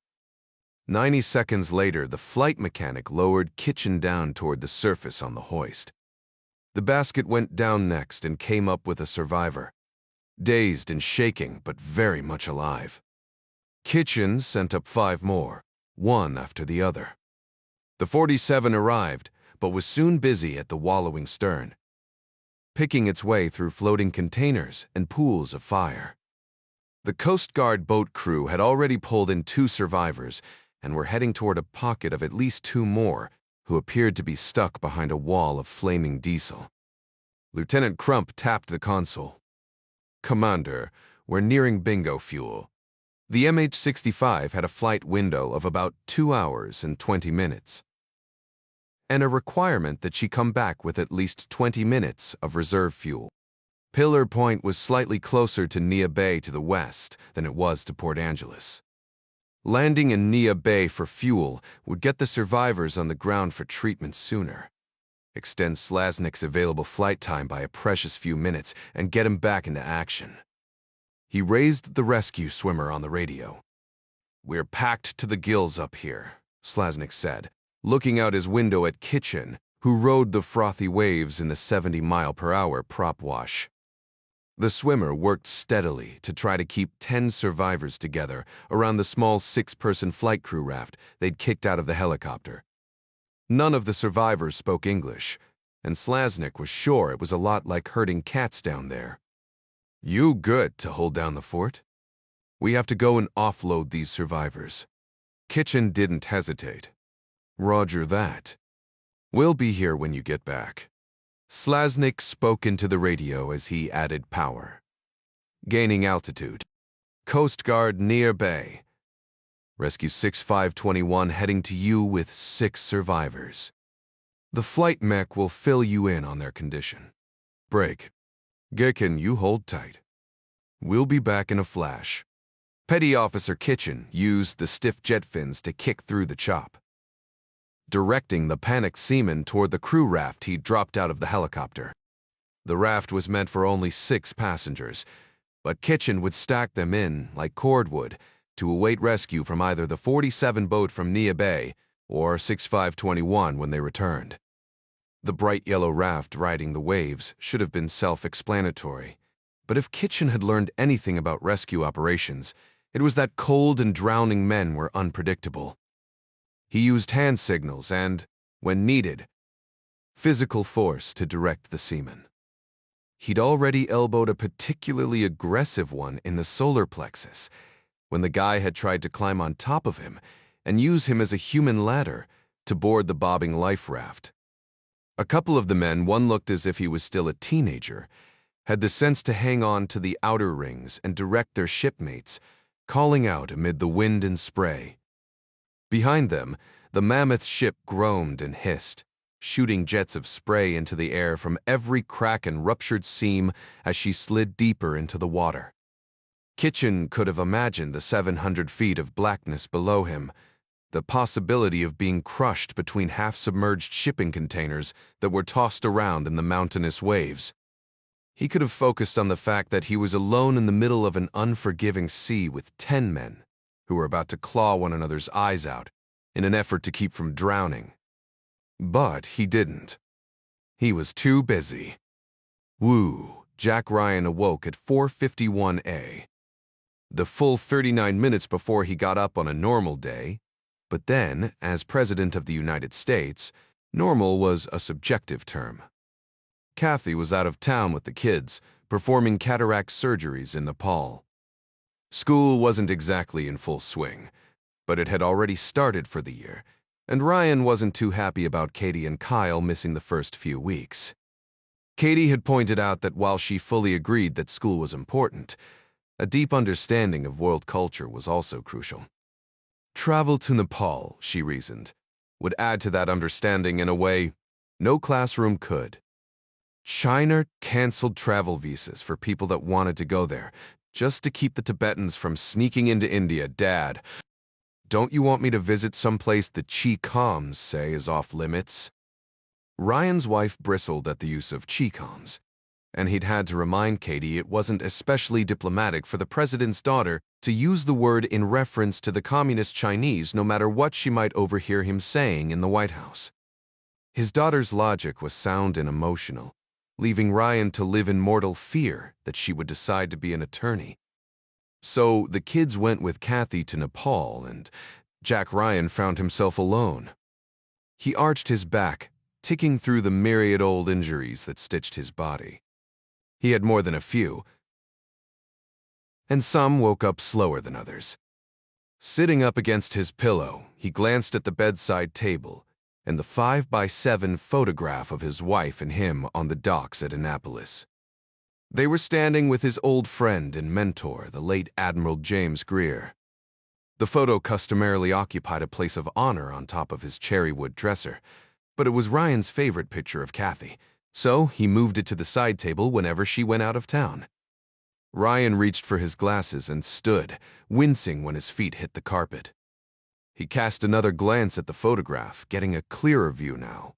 90 seconds later, the flight mechanic lowered Kitchen down toward the surface on the hoist. The basket went down next and came up with a survivor, dazed and shaking, but very much alive. Kitchen sent up 5 more, one after the other. The 47 arrived, but was soon busy at the wallowing stern, picking its way through floating containers and pools of fire. The Coast Guard boat crew had already pulled in 2 survivors and were heading toward a pocket of at least 2 more who appeared to be stuck behind a wall of flaming diesel. Lieutenant Crump tapped the console. "Commander, we're nearing bingo fuel." The MH-65 had a flight window of about 2 hours and 20 minutes, and a requirement that she come back with at least 20 minutes of reserve fuel. Pillar Point was slightly closer to Nia Bay to the west than it was to Port Angeles. Landing in Nia Bay for fuel would get the survivors on the ground for treatment sooner, extend Slasnik's available flight time by a precious few minutes, and get him back into action. He raised the rescue swimmer on the radio. "We're packed to the gills up here," Slasnik said, looking out his window at Kitchen, who rode the frothy waves in the 70-mile-per-hour prop wash. The swimmer worked steadily to try to keep 10 survivors together around the small 6-person flight crew raft they'd kicked out of the helicopter. None of the survivors spoke English, and Slasnik was sure it was a lot like herding cats down there. "You good to hold down the fort? We have to go and offload these survivors." Kitchen didn't hesitate. "Roger that. We'll be here when you get back." Slasnik spoke into the radio as he added power. "Gaining altitude. Coast Guard near bay. Rescue 6521 heading to you with 6 survivors. The flight mech will fill you in on their condition. Break. Gekin, you hold tight. We'll be back in a flash." Petty Officer Kitchen used the stiff jet fins to kick through the chop, directing the panicked seaman toward the crew raft he dropped out of the helicopter. The raft was meant for only 6 passengers, but Kitchen would stack them in, like cordwood, to await rescue from either the 47 boat from Nia Bay or 6521 when they returned. The bright yellow raft riding the waves should have been self-explanatory, but if Kitchen had learned anything about rescue operations, it was that cold and drowning men were unpredictable. He used hand signals and, when needed, physical force to direct the seamen. He'd already elbowed a particularly aggressive one in the solar plexus, when the guy had tried to climb on top of him and use him as a human ladder to board the bobbing life raft. A couple of the men, one looked as if he was still a teenager, had the sense to hang on to the outer rings and direct their shipmates, calling out amid the wind and spray. Behind them, the mammoth ship groaned and hissed, shooting jets of spray into the air from every crack and ruptured seam as she slid deeper into the water. Kitchen could have imagined the 700 feet of blackness below him, the possibility of being crushed between half-submerged shipping containers that were tossed around in the mountainous waves. He could have focused on the fact that he was alone in the middle of an unforgiving sea with 10 men who were about to claw one another's eyes out in an effort to keep from drowning. But he didn't. He was too busy. Woo! Jack Ryan awoke at 4:51 a.m. The full 39 minutes before he got up on a normal day, but then, as President of the United States, normal was a subjective term. Kathy was out of town with the kids, performing cataract surgeries in Nepal. School wasn't exactly in full swing, but it had already started for the year, and Ryan wasn't too happy about Katie and Kyle missing the first few weeks. Katie had pointed out that while she fully agreed that school was important, a deep understanding of world culture was also crucial. Travel to Nepal, she reasoned, would add to that understanding in a way no classroom could. China canceled travel visas for people that wanted to go there, just to keep the Tibetans from sneaking into India. Dad, don't you want me to visit someplace the Chi-Coms say is off limits? Ryan's wife bristled at the use of Chi-Coms, and he'd had to remind Katie it wasn't especially diplomatic for the president's daughter to use the word in reference to the communist Chinese no matter what she might overhear him saying in the White House. His daughter's logic was sound and emotional, leaving Ryan to live in mortal fear that she would decide to be an attorney. So the kids went with Kathy to Nepal, and Jack Ryan found himself alone. He arched his back, ticking through the myriad old injuries that stitched his body. He had more than a few, and some woke up slower than others. Sitting up against his pillow, he glanced at the bedside table and the 5x7 photograph of his wife and him on the docks at Annapolis. They were standing with his old friend and mentor, the late Admiral James Greer. The photo customarily occupied a place of honor on top of his cherrywood dresser, but it was Ryan's favorite picture of Kathy, so he moved it to the side table whenever she went out of town. Ryan reached for his glasses and stood, wincing when his feet hit the carpet. He cast another glance at the photograph, getting a clearer view now.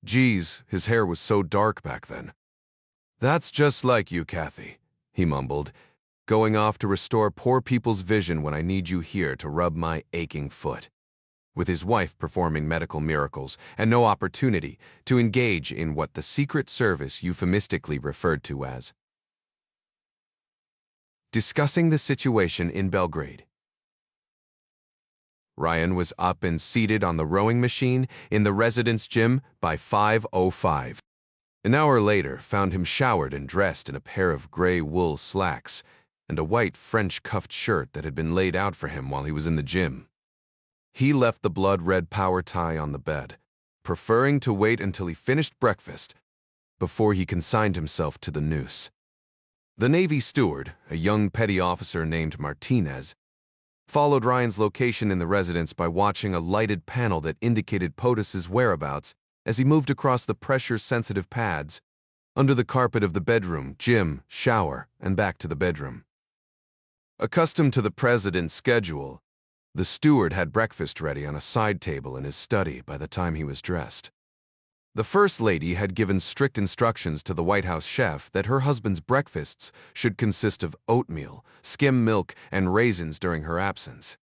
Geez, his hair was so dark back then. "That's just like you, Kathy," he mumbled, going off to restore poor people's vision when I need you here to rub my aching foot. With his wife performing medical miracles and no opportunity to engage in what the Secret Service euphemistically referred to as discussing the situation in Belgrade. Ryan was up and seated on the rowing machine in the residence gym by 5:05. An hour later found him showered and dressed in a pair of gray wool slacks and a white French cuffed shirt that had been laid out for him while he was in the gym. He left the blood-red power tie on the bed, preferring to wait until he finished breakfast before he consigned himself to the noose. The Navy steward, a young petty officer named Martinez, followed Ryan's location in the residence by watching a lighted panel that indicated POTUS's whereabouts as he moved across the pressure-sensitive pads under the carpet of the bedroom, gym, shower, and back to the bedroom. Accustomed to the president's schedule, the steward had breakfast ready on a side table in his study by the time he was dressed. The First Lady had given strict instructions to the White House chef that her husband's breakfasts should consist of oatmeal, skim milk, and raisins during her absence.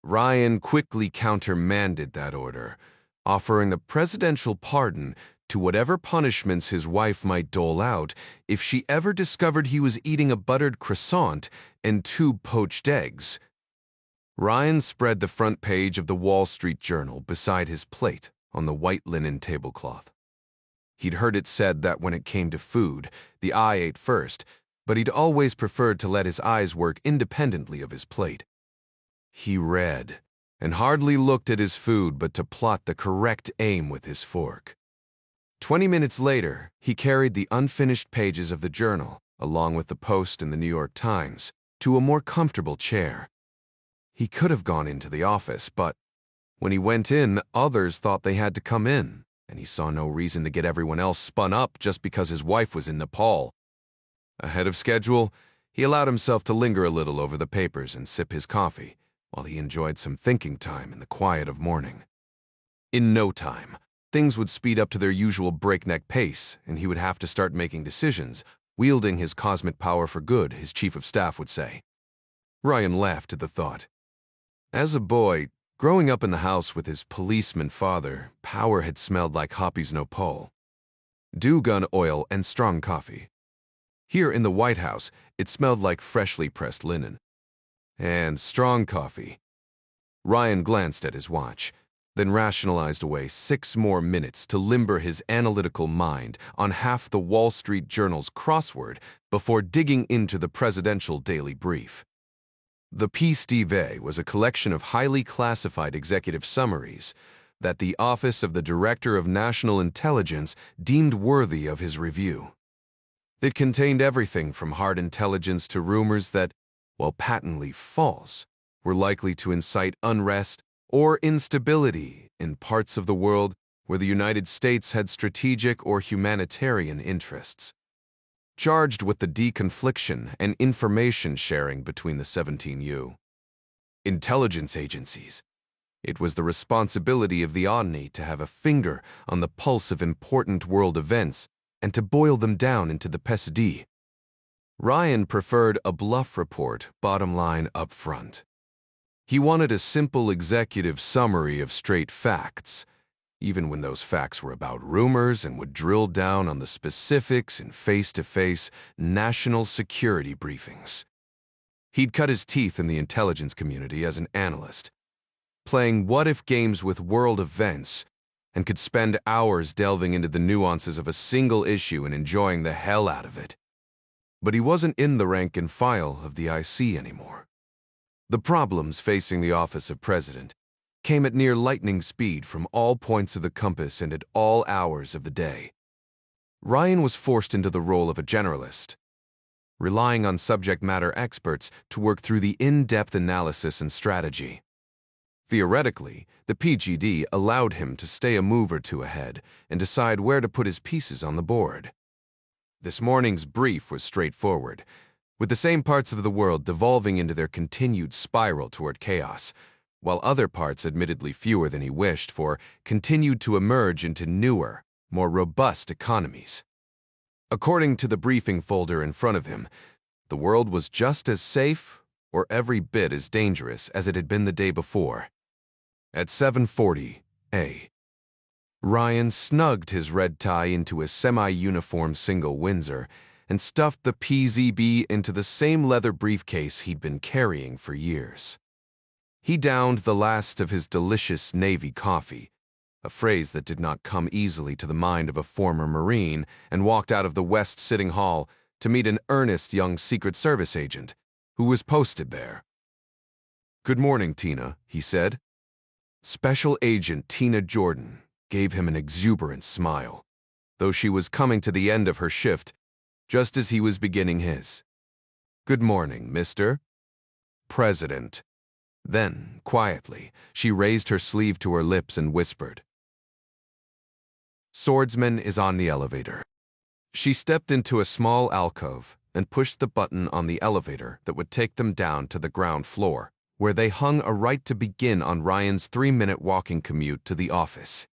Ryan quickly countermanded that order, offering a presidential pardon to whatever punishments his wife might dole out if she ever discovered he was eating a buttered croissant and 2 poached eggs. Ryan spread the front page of the Wall Street Journal beside his plate on the white linen tablecloth. He'd heard it said that when it came to food, the eye ate first, but he'd always preferred to let his eyes work independently of his plate. He read, and hardly looked at his food but to plot the correct aim with his fork. 20 minutes later, he carried the unfinished pages of the journal, along with the Post and the New York Times, to a more comfortable chair. He could have gone into the office, but when he went in, others thought they had to come in, and he saw no reason to get everyone else spun up just because his wife was in Nepal. Ahead of schedule, he allowed himself to linger a little over the papers and sip his coffee, while he enjoyed some thinking time in the quiet of morning. In no time, things would speed up to their usual breakneck pace, and he would have to start making decisions, wielding his cosmic power for good, his chief of staff would say. Ryan laughed at the thought. As a boy, growing up in the house with his policeman father, power had smelled like Hoppy's Nopal, dew-gun oil, and strong coffee. Here in the White House, it smelled like freshly pressed linen. And strong coffee. Ryan glanced at his watch, then rationalized away 6 more minutes to limber his analytical mind on half the Wall Street Journal's crossword before digging into the presidential daily brief. The piece d'Ivoire was a collection of highly classified executive summaries that the Office of the Director of National Intelligence deemed worthy of his review. It contained everything from hard intelligence to rumors that, while patently false, were likely to incite unrest or instability in parts of the world where the United States had strategic or humanitarian interests. Charged with the deconfliction and information sharing between the 17 intelligence agencies. It was the responsibility of the ONNI to have a finger on the pulse of important world events and to boil them down into the PSD. Ryan preferred a bluff report, bottom line up front. He wanted a simple executive summary of straight facts, even when those facts were about rumors, and would drill down on the specifics in face-to-face national security briefings. He'd cut his teeth in the intelligence community as an analyst, playing what-if games with world events, and could spend hours delving into the nuances of a single issue and enjoying the hell out of it. But he wasn't in the rank and file of the IC anymore. The problems facing the office of president came at near lightning speed from all points of the compass and at all hours of the day. Ryan was forced into the role of a generalist, relying on subject matter experts to work through the in-depth analysis and strategy. Theoretically, the PGD allowed him to stay a move or two ahead and decide where to put his pieces on the board. This morning's brief was straightforward, with the same parts of the world devolving into their continued spiral toward chaos, while other parts, admittedly fewer than he wished for, continued to emerge into newer, more robust economies. According to the briefing folder in front of him, The world was just as safe, or every bit as dangerous as it had been the day before. At 7:40 A. Ryan snugged his red tie into a semi-uniform single Windsor and stuffed the PZB into the same leather briefcase he'd been carrying for years. He downed the last of his delicious Navy coffee, a phrase that did not come easily to the mind of a former Marine, and walked out of the West Sitting Hall to meet an earnest young Secret Service agent who was posted there. "Good morning, Tina," he said. Special Agent Tina Jordan gave him an exuberant smile, though she was coming to the end of her shift just as he was beginning his. "Good morning, Mr. President." Then, quietly, she raised her sleeve to her lips and whispered, "Swordsman is on the elevator." She stepped into a small alcove and pushed the button on the elevator that would take them down to the ground floor, where they hung a right to begin on Ryan's 3-minute walking commute to the office.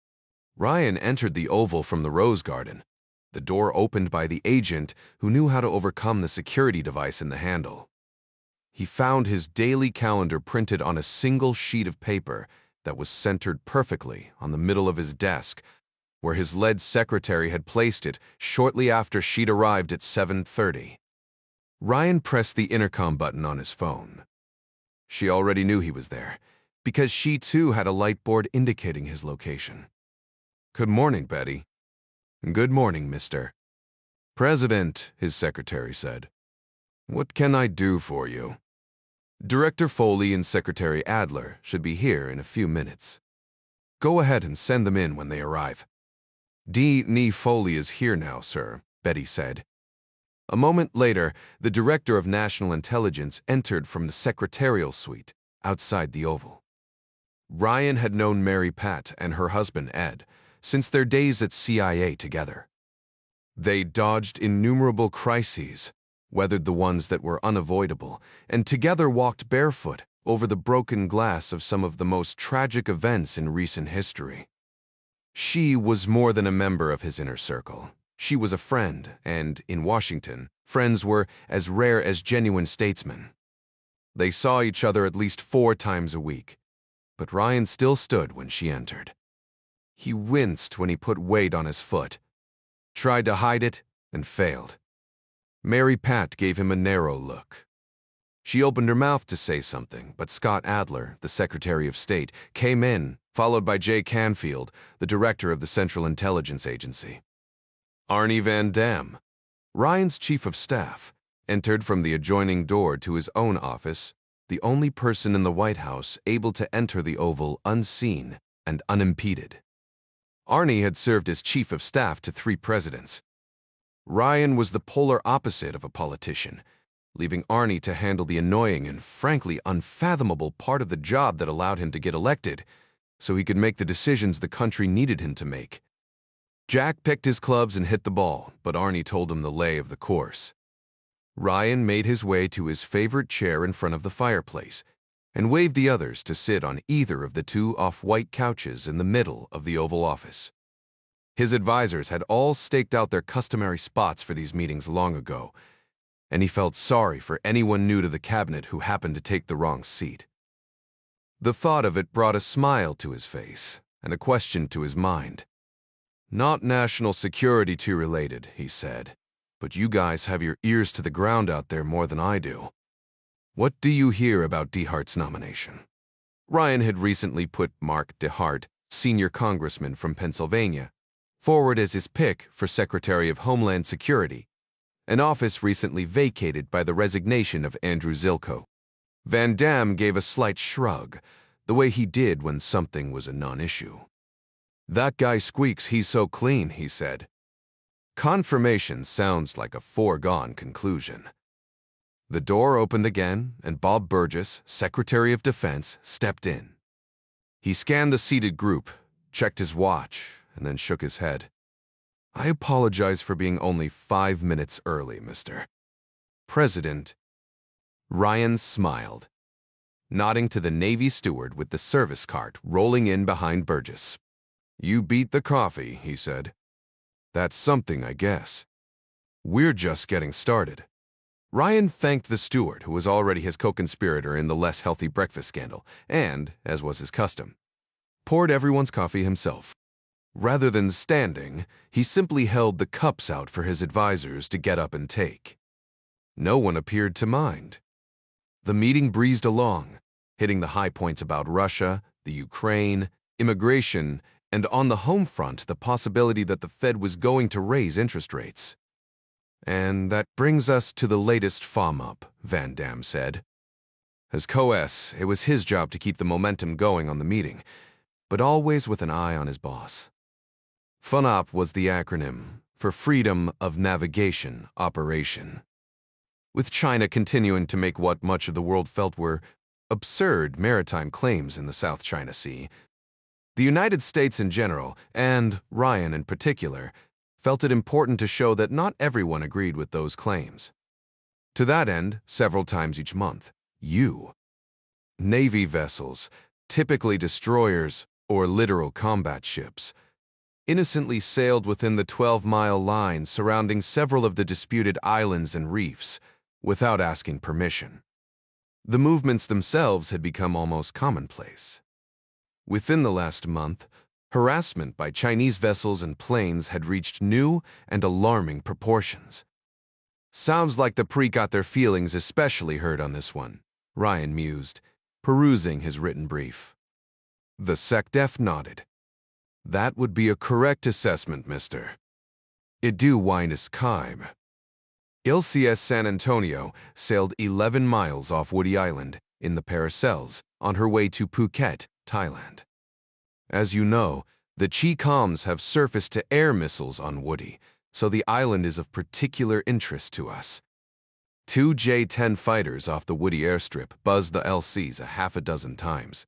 Ryan entered the Oval from the Rose Garden, the door opened by the agent who knew how to overcome the security device in the handle. He found his daily calendar printed on a single sheet of paper that was centered perfectly on the middle of his desk, where his lead secretary had placed it shortly after she'd arrived at 7:30. Ryan pressed the intercom button on his phone. She already knew he was there, because she too had a light board indicating his location. "Good morning, Betty." "Good morning, Mr. President," his secretary said. "What can I do for you?" "Director Foley and Secretary Adler should be here in a few minutes." "Go ahead and send them in when they arrive." "D. Foley is here now, sir," Betty said. A moment later, the Director of National Intelligence entered from the secretarial suite outside the Oval. Ryan had known Mary Pat and her husband Ed since their days at CIA together. They dodged innumerable crises, weathered the ones that were unavoidable, and together walked barefoot over the broken glass of some of the most tragic events in recent history. She was more than a member of his inner circle. She was a friend, and, in Washington, friends were as rare as genuine statesmen. They saw each other at least 4 times a week, but Ryan still stood when she entered. He winced when he put weight on his foot, tried to hide it, and failed. Mary Pat gave him a narrow look. She opened her mouth to say something, but Scott Adler, the Secretary of State, came in, followed by Jay Canfield, the Director of the Central Intelligence Agency. Arnie Van Dam, Ryan's Chief of Staff, entered from the adjoining door to his own office, the only person in the White House able to enter the Oval unseen and unimpeded. Arnie had served as Chief of Staff to 3 presidents. Ryan was the polar opposite of a politician, leaving Arnie to handle the annoying and frankly unfathomable part of the job that allowed him to get elected, so he could make the decisions the country needed him to make. Jack picked his clubs and hit the ball, but Arnie told him the lay of the course. Ryan made his way to his favorite chair in front of the fireplace and waved the others to sit on either of the 2 off-white couches in the middle of the Oval Office. His advisors had all staked out their customary spots for these meetings long ago, and he felt sorry for anyone new to the cabinet who happened to take the wrong seat. The thought of it brought a smile to his face and a question to his mind. "Not national security too related," he said, "but you guys have your ears to the ground out there more than I do. What do you hear about DeHart's nomination?" Ryan had recently put Marc DeHart, senior congressman from Pennsylvania, forward as his pick for Secretary of Homeland Security, an office recently vacated by the resignation of Andrew Zilko. Van Dam gave a slight shrug, the way he did when something was a non-issue. "That guy squeaks, he's so clean," he said. Confirmation sounds like a foregone conclusion. The door opened again, and Bob Burgess, Secretary of Defense, stepped in. He scanned the seated group, checked his watch, and then shook his head. "I apologize for being only 5 minutes early, Mr. President." Ryan smiled, nodding to the Navy steward with the service cart rolling in behind Burgess. "You beat the coffee," he said. "That's something, I guess. We're just getting started." Ryan thanked the steward, who was already his co-conspirator in the less healthy breakfast scandal, and, as was his custom, poured everyone's coffee himself. Rather than standing, he simply held the cups out for his advisors to get up and take. No one appeared to mind. The meeting breezed along, hitting the high points about Russia, the Ukraine, immigration, and on the home front, the possibility that the Fed was going to raise interest rates. And that brings us to the latest FOMUP, Van Dam said. As co-S, it was his job to keep the momentum going on the meeting, but always with an eye on his boss. FONOP was the acronym for Freedom of Navigation Operation. With China continuing to make what much of the world felt were absurd maritime claims in the South China Sea, the United States in general, and Ryan in particular, felt it important to show that not everyone agreed with those claims. To that end, several times each month, Navy vessels, typically destroyers or literal combat ships, innocently sailed within the 12-mile line surrounding several of the disputed islands and reefs without asking permission. The movements themselves had become almost commonplace. Within the last month, harassment by Chinese vessels and planes had reached new and alarming proportions. Sounds like the Pre got their feelings especially hurt on this one, Ryan mused, perusing his written brief. The SecDef nodded. That would be a correct assessment, mister. It do winus Kaib. LCS San Antonio sailed 11 miles off Woody Island in the Paracels on her way to Phuket, Thailand. As you know, the Chi-Coms have surface-to-air missiles on Woody, so the island is of particular interest to us. 2 J-10 fighters off the Woody airstrip buzzed the LCs a half a dozen times.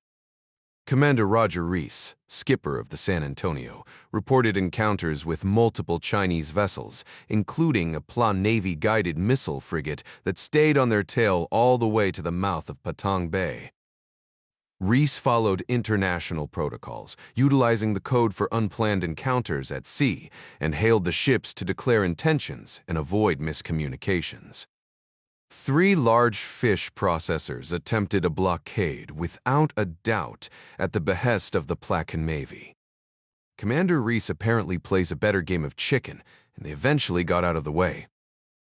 Commander Roger Reese, skipper of the San Antonio, reported encounters with multiple Chinese vessels, including a Plan Navy guided missile frigate that stayed on their tail all the way to the mouth of Patong Bay. Reese followed international protocols, utilizing the code for unplanned encounters at sea, and hailed the ships to declare intentions and avoid miscommunications. 3 large fish processors attempted a blockade without a doubt at the behest of the Plaquemine Navy. Commander Reese apparently plays a better game of chicken, and they eventually got out of the way.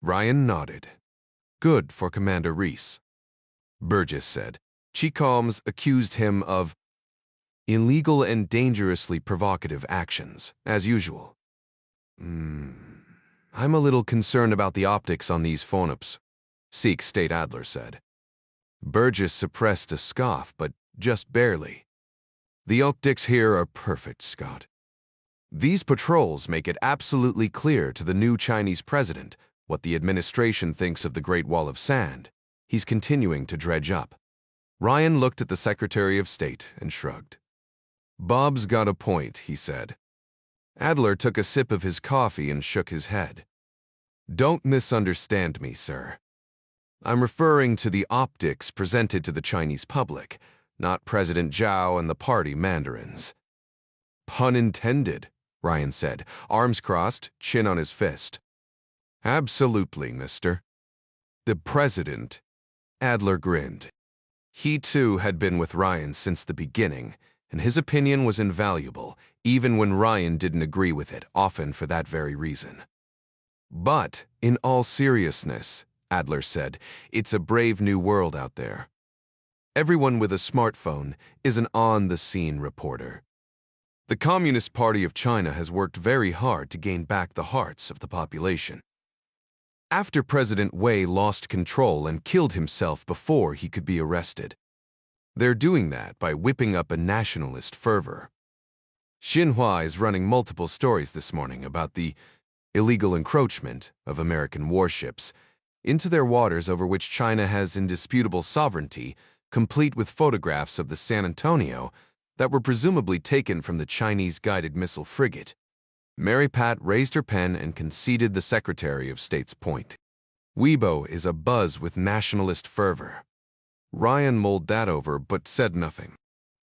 Ryan nodded. Good for Commander Reese. Burgess said. Chi-Coms accused him of illegal and dangerously provocative actions, as usual. I'm a little concerned about the optics on these FONUPs, Sikh State Adler said. Burgess suppressed a scoff, but just barely. The optics here are perfect, Scott. These patrols make it absolutely clear to the new Chinese president what the administration thinks of the Great Wall of Sand. He's continuing to dredge up. Ryan looked at the Secretary of State and shrugged. Bob's got a point, he said. Adler took a sip of his coffee and shook his head. Don't misunderstand me, sir. I'm referring to the optics presented to the Chinese public, not President Zhao and the party mandarins. Pun intended, Ryan said, arms crossed, chin on his fist. Absolutely, mister. The president, Adler grinned. He too had been with Ryan since the beginning, and his opinion was invaluable, even when Ryan didn't agree with it, often for that very reason. But, in all seriousness, Adler said, it's a brave new world out there. Everyone with a smartphone is an on-the-scene reporter. The Communist Party of China has worked very hard to gain back the hearts of the population. After President Wei lost control and killed himself before he could be arrested. They're doing that by whipping up a nationalist fervor. Xinhua is running multiple stories this morning about the illegal encroachment of American warships into their waters over which China has indisputable sovereignty, complete with photographs of the San Antonio that were presumably taken from the Chinese guided missile frigate. Mary Pat raised her pen and conceded the Secretary of State's point. Weibo is abuzz with nationalist fervor. Ryan mulled that over but said nothing.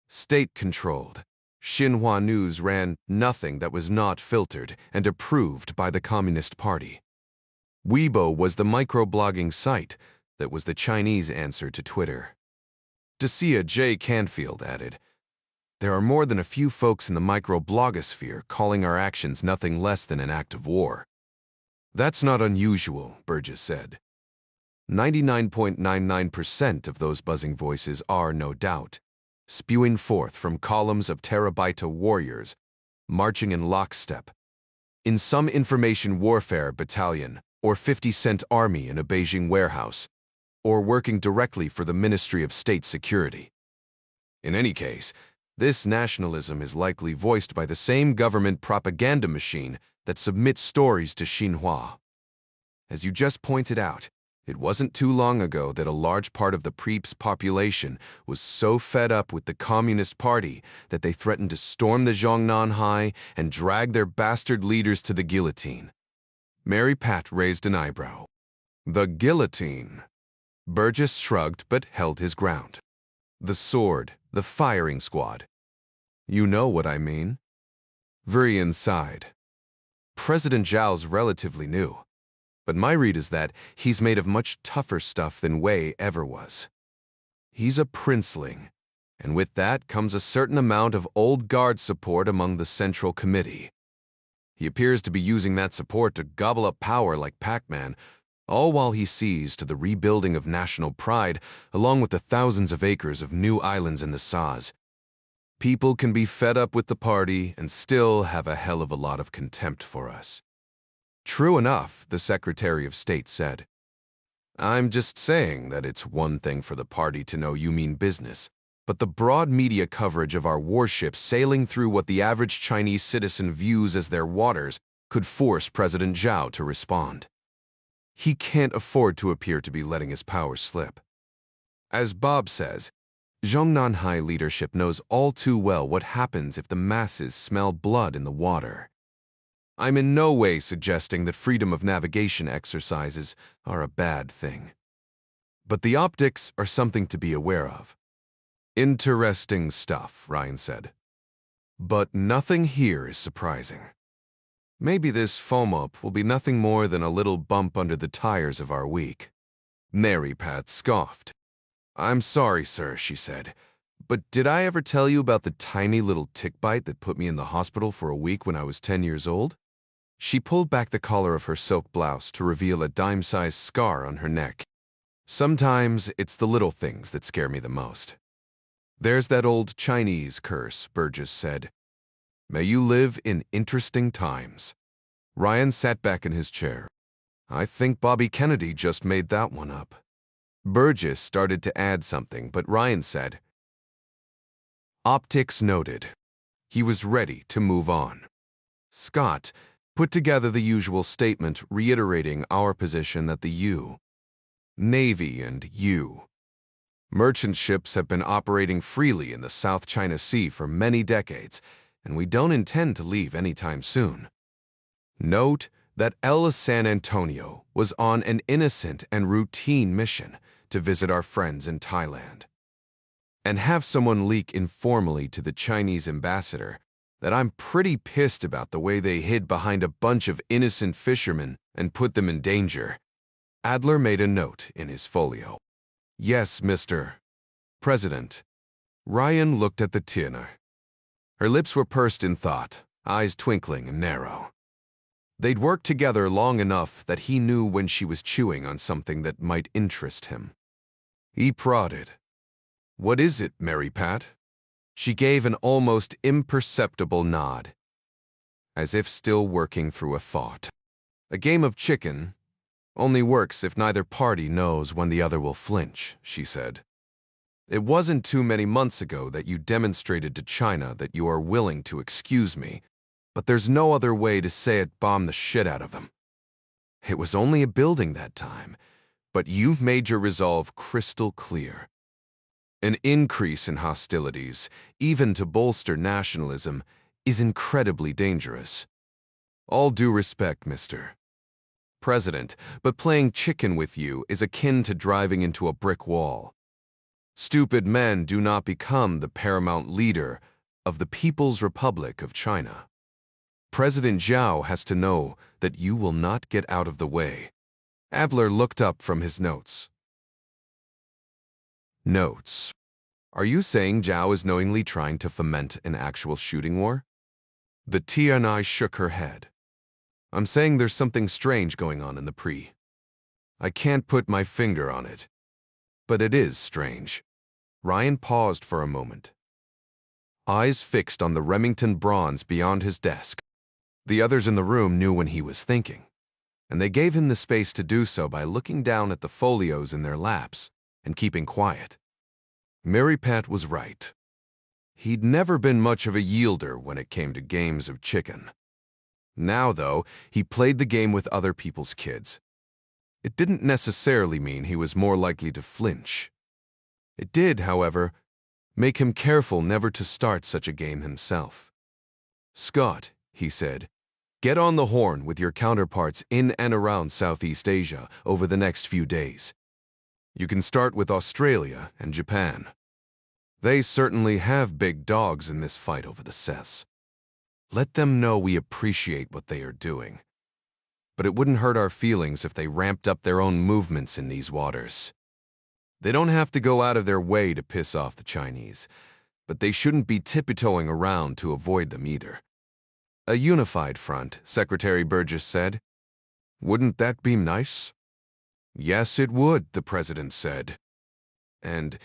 State-controlled, Xinhua News ran nothing that was not filtered and approved by the Communist Party. Weibo was the microblogging site that was the Chinese answer to Twitter. Dacia J. Canfield added, "There are more than a few folks in the microblogosphere calling our actions nothing less than an act of war." "That's not unusual," Burgess said. 99.99% of those buzzing voices are, no doubt, spewing forth from columns of terabyte warriors, marching in lockstep, in some information warfare battalion or 50-cent army in a Beijing warehouse, or working directly for the Ministry of State Security. In any case, this nationalism is likely voiced by the same government propaganda machine that submits stories to Xinhua. As you just pointed out, it wasn't too long ago that a large part of the Preep's population was so fed up with the Communist Party that they threatened to storm the Zhongnanhai and drag their bastard leaders to the guillotine. Mary Pat raised an eyebrow. "The guillotine." Burgess shrugged but held his ground. "The sword, the firing squad. You know what I mean." Virian sighed. "President Zhao's relatively new, but my read is that he's made of much tougher stuff than Wei ever was. He's a princeling, and with that comes a certain amount of old guard support among the Central Committee. He appears to be using that support to gobble up power like Pac-Man, all while he sees to the rebuilding of national pride along with the thousands of acres of new islands in the Saz. People can be fed up with the party and still have a hell of a lot of contempt for us." "True enough," the Secretary of State said. "I'm just saying that it's one thing for the party to know you mean business, but the broad media coverage of our warships sailing through what the average Chinese citizen views as their waters could force President Zhao to respond. He can't afford to appear to be letting his power slip. As Bob says, Zhongnanhai leadership knows all too well what happens if the masses smell blood in the water. I'm in no way suggesting that freedom of navigation exercises are a bad thing. But the optics are something to be aware of." "Interesting stuff," Ryan said. "But nothing here is surprising. Maybe this foam-up will be nothing more than a little bump under the tires of our week." Mary Pat scoffed. "I'm sorry, sir," she said, "but did I ever tell you about the tiny little tick bite that put me in the hospital for a week when I was 10 years old?" She pulled back the collar of her silk blouse to reveal a dime-sized scar on her neck. "Sometimes it's the little things that scare me the most." "There's that old Chinese curse," Burgess said. "May you live in interesting times." Ryan sat back in his chair. "I think Bobby Kennedy just made that one up." Burgess started to add something, but Ryan said, "Optics noted." He was ready to move on. Scott put together the usual statement reiterating our position that the Navy and merchant ships have been operating freely in the South China Sea for many decades, and we don't intend to leave anytime soon. Note that El San Antonio was on an innocent and routine mission to visit our friends in Thailand. And have someone leak informally to the Chinese ambassador that I'm pretty pissed about the way they hid behind a bunch of innocent fishermen and put them in danger. Adler made a note in his folio. "Yes, Mr. President." Ryan looked at the tinner. Her lips were pursed in thought, eyes twinkling and narrow. They'd worked together long enough that he knew when she was chewing on something that might interest him. He prodded. "What is it, Mary Pat?" She gave an almost imperceptible nod, as if still working through a thought. "A game of chicken only works if neither party knows when the other will flinch," she said. "It wasn't too many months ago that you demonstrated to China that you are willing to excuse me, but there's no other way to say it, bomb the shit out of them. It was only a building that time, but you've made your resolve crystal clear. An increase in hostilities, even to bolster nationalism, is incredibly dangerous. All due respect, Mr. President, but playing chicken with you is akin to driving into a brick wall. Stupid men do not become the paramount leader of the People's Republic of China. President Zhao has to know that you will not get out of the way, Adler looked up from his notes. Notes. Are you saying Zhao is knowingly trying to foment an actual shooting war? The TNI shook her head. I'm saying there's something strange going on in the pre. I can't put my finger on it. But it is strange. Ryan paused for a moment. Eyes fixed on the Remington bronze beyond his desk. The others in the room knew when he was thinking, and they gave him the space to do so by looking down at the folios in their laps and keeping quiet. Mary Pat was right. He'd never been much of a yielder when it came to games of chicken. Now, though, he played the game with other people's kids. It didn't necessarily mean he was more likely to flinch. It did, however, make him careful never to start such a game himself. Scott, he said, get on the horn with your counterparts in and around Southeast Asia over the next few days. You can start with Australia and Japan. They certainly have big dogs in this fight over the cess. Let them know we appreciate what they are doing. But it wouldn't hurt our feelings if they ramped up their own movements in these waters. They don't have to go out of their way to piss off the Chinese, but they shouldn't be tiptoeing around to avoid them either. A unified front, Secretary Burgess said. Wouldn't that be nice? Yes, it would, the president said. And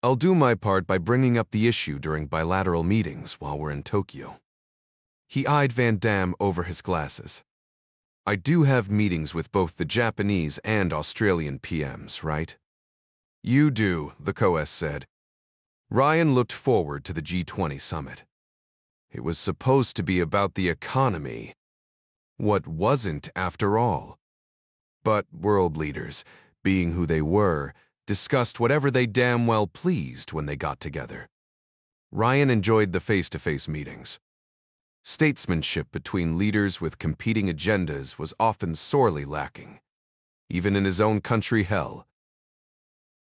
I'll do my part by bringing up the issue during bilateral meetings while we're in Tokyo. He eyed Van Damme over his glasses. I do have meetings with both the Japanese and Australian PMs, right? You do, the co-S said. Ryan looked forward to the G20 summit. It was supposed to be about the economy. What wasn't, after all? But world leaders, being who they were, discussed whatever they damn well pleased when they got together. Ryan enjoyed the face-to-face meetings. Statesmanship between leaders with competing agendas was often sorely lacking, even in his own country hell.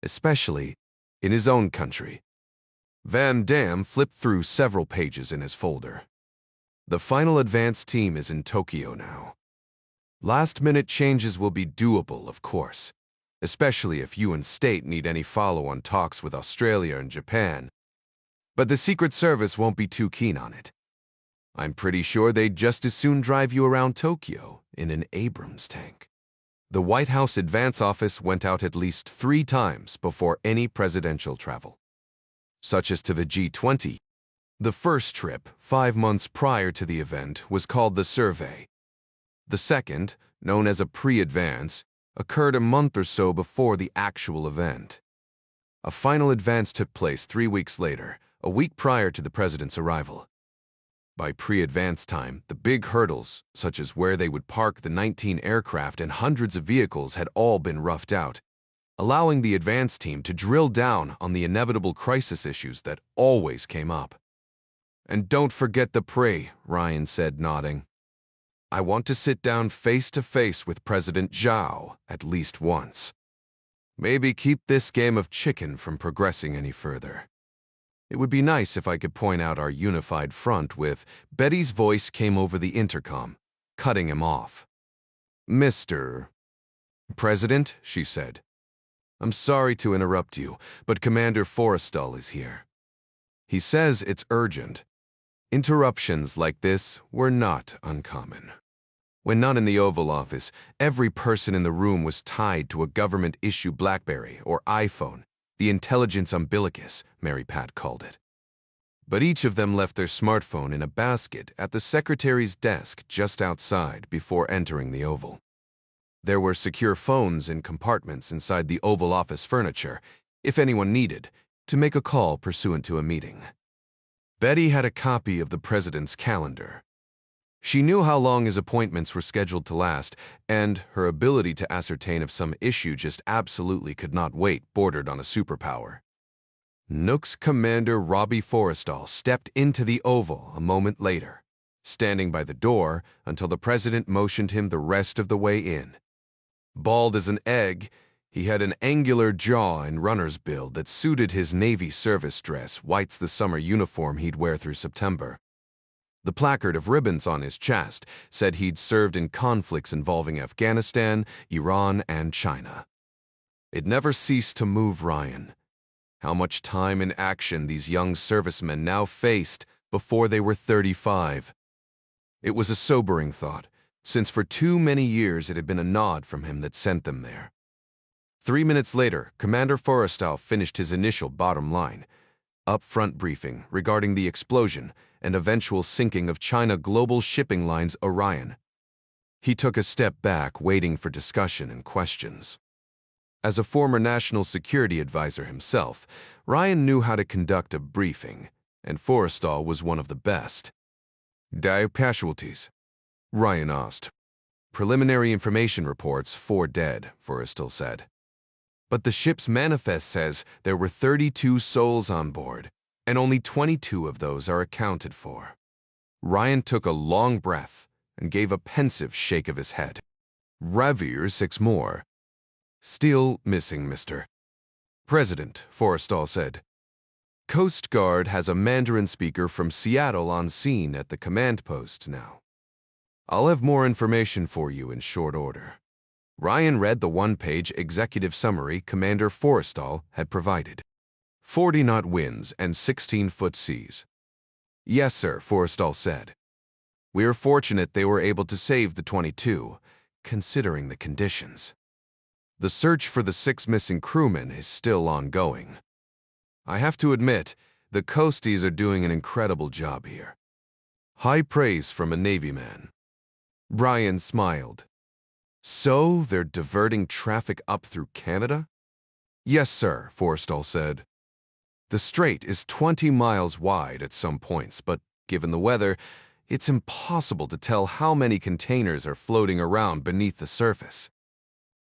Especially in his own country. Van Damme flipped through several pages in his folder. The final advance team is in Tokyo now. Last-minute changes will be doable, of course, especially if you and State need any follow-on talks with Australia and Japan. But the Secret Service won't be too keen on it. I'm pretty sure they'd just as soon drive you around Tokyo in an Abrams tank. The White House advance office went out at least 3 times before any presidential travel, such as to the G20. The first trip, 5 months prior to the event, was called the survey. The second, known as a pre-advance, occurred a month or so before the actual event. A final advance took place 3 weeks later, a week prior to the president's arrival. By pre-advance time, the big hurdles, such as where they would park the 19 aircraft and hundreds of vehicles, had all been roughed out, allowing the advance team to drill down on the inevitable crisis issues that always came up. And don't forget the pre, Ryan said, nodding. I want to sit down face-to-face with President Zhao at least once. Maybe keep this game of chicken from progressing any further. It would be nice if I could point out our unified front with... Betty's voice came over the intercom, cutting him off. Mr. President, she said. I'm sorry to interrupt you, but Commander Forrestal is here. He says it's urgent. Interruptions like this were not uncommon. When not in the Oval Office, every person in the room was tied to a government-issue BlackBerry or iPhone, the intelligence umbilicus, Mary Pat called it. But each of them left their smartphone in a basket at the secretary's desk just outside before entering the Oval. There were secure phones in compartments inside the Oval Office furniture, if anyone needed, to make a call pursuant to a meeting. Betty had a copy of the president's calendar. She knew how long his appointments were scheduled to last, and her ability to ascertain if some issue just absolutely could not wait bordered on a superpower. Nook's Commander Robbie Forrestal stepped into the Oval a moment later, standing by the door until the president motioned him the rest of the way in. Bald as an egg, he had an angular jaw and runner's build that suited his Navy service dress, white's the summer uniform he'd wear through September. The placard of ribbons on his chest said he'd served in conflicts involving Afghanistan, Iran, and China. It never ceased to move Ryan. How much time in action these young servicemen now faced before they were 35. It was a sobering thought, since for too many years it had been a nod from him that sent them there. 3 minutes later, Commander Forrestal finished his initial bottom line, up-front briefing regarding the explosion and eventual sinking of China Global Shipping Line's Orion. He took a step back, waiting for discussion and questions. As a former national security advisor himself, Ryan knew how to conduct a briefing, and Forrestal was one of the best. "Dire casualties?" Ryan asked. "Preliminary information reports 4 dead," Forrestal said. "But the ship's manifest says there were 32 souls on board, and only 22 of those are accounted for." Ryan took a long breath and gave a pensive shake of his head. "Revere 6 more. Still missing, Mr. President," Forrestal said. "Coast Guard has a Mandarin speaker from Seattle on scene at the command post now. I'll have more information for you in short order." Ryan read the 1-page executive summary Commander Forrestal had provided. 40-knot winds and 16-foot seas. "Yes, sir," Forrestal said. "We are fortunate they were able to save the 22, considering the conditions. The search for the 6 missing crewmen is still ongoing. I have to admit, the Coasties are doing an incredible job here. High praise from a Navy man." Ryan smiled. "So they're diverting traffic up through Canada?" "Yes, sir," Forrestal said. "The strait is 20 miles wide at some points, but given the weather, it's impossible to tell how many containers are floating around beneath the surface.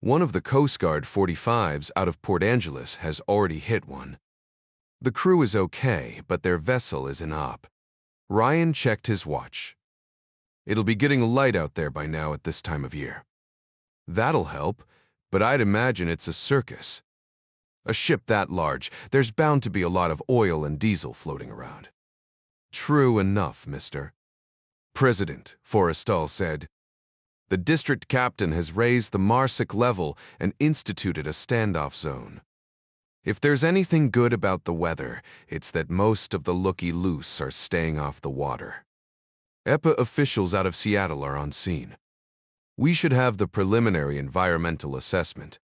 One of the Coast Guard 45s out of Port Angeles has already hit one. The crew is okay, but their vessel is in op." Ryan checked his watch. "It'll be getting light out there by now at this time of year." "That'll help, but I'd imagine it's a circus. A ship that large, there's bound to be a lot of oil and diesel floating around." "True enough, Mr. President," Forrestal said. "The district captain has raised the MARSIC level and instituted a standoff zone. If there's anything good about the weather, it's that most of the looky-loose are staying off the water. EPA officials out of Seattle are on scene. We should have the preliminary environmental assessment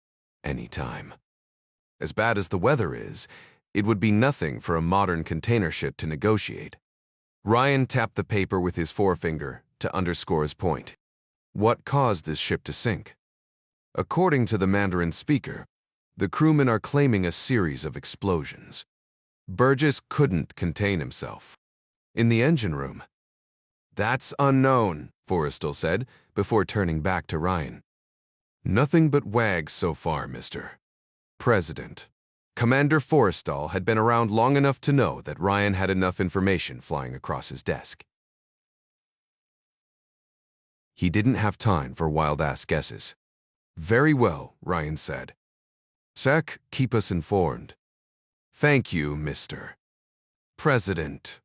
anytime. As bad as the weather is, it would be nothing for a modern container ship to negotiate." Ryan tapped the paper with his forefinger to underscore his point. "What caused this ship to sink?" "According to the Mandarin speaker, the crewmen are claiming a series of explosions. Burgess couldn't contain himself. In the engine room." "That's unknown," Forrestal said, before turning back to Ryan. "Nothing but wags so far, Mr. President." Commander Forrestal had been around long enough to know that Ryan had enough information flying across his desk. He didn't have time for wild-ass guesses. "Very well," Ryan said. "Sec, keep us informed." "Thank you, Mr. President."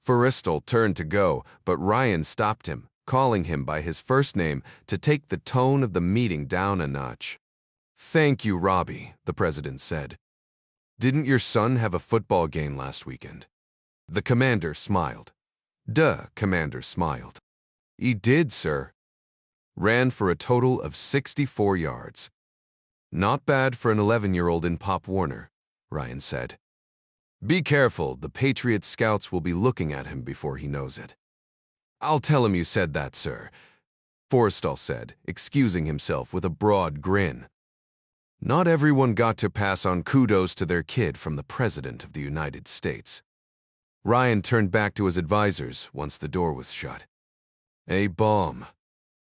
Forrestal turned to go, but Ryan stopped him, calling him by his first name to take the tone of the meeting down a notch. "Thank you, Robbie," the president said. "Didn't your son have a football game last weekend?" The commander smiled. Commander smiled. "He did, sir. Ran for a total of 64 yards. Not bad for an 11-year-old in Pop Warner," Ryan said. "Be careful, the Patriot scouts will be looking at him before he knows it." "I'll tell him you said that, sir," Forrestal said, excusing himself with a broad grin. Not everyone got to pass on kudos to their kid from the President of the United States. Ryan turned back to his advisors once the door was shut. "A bomb,"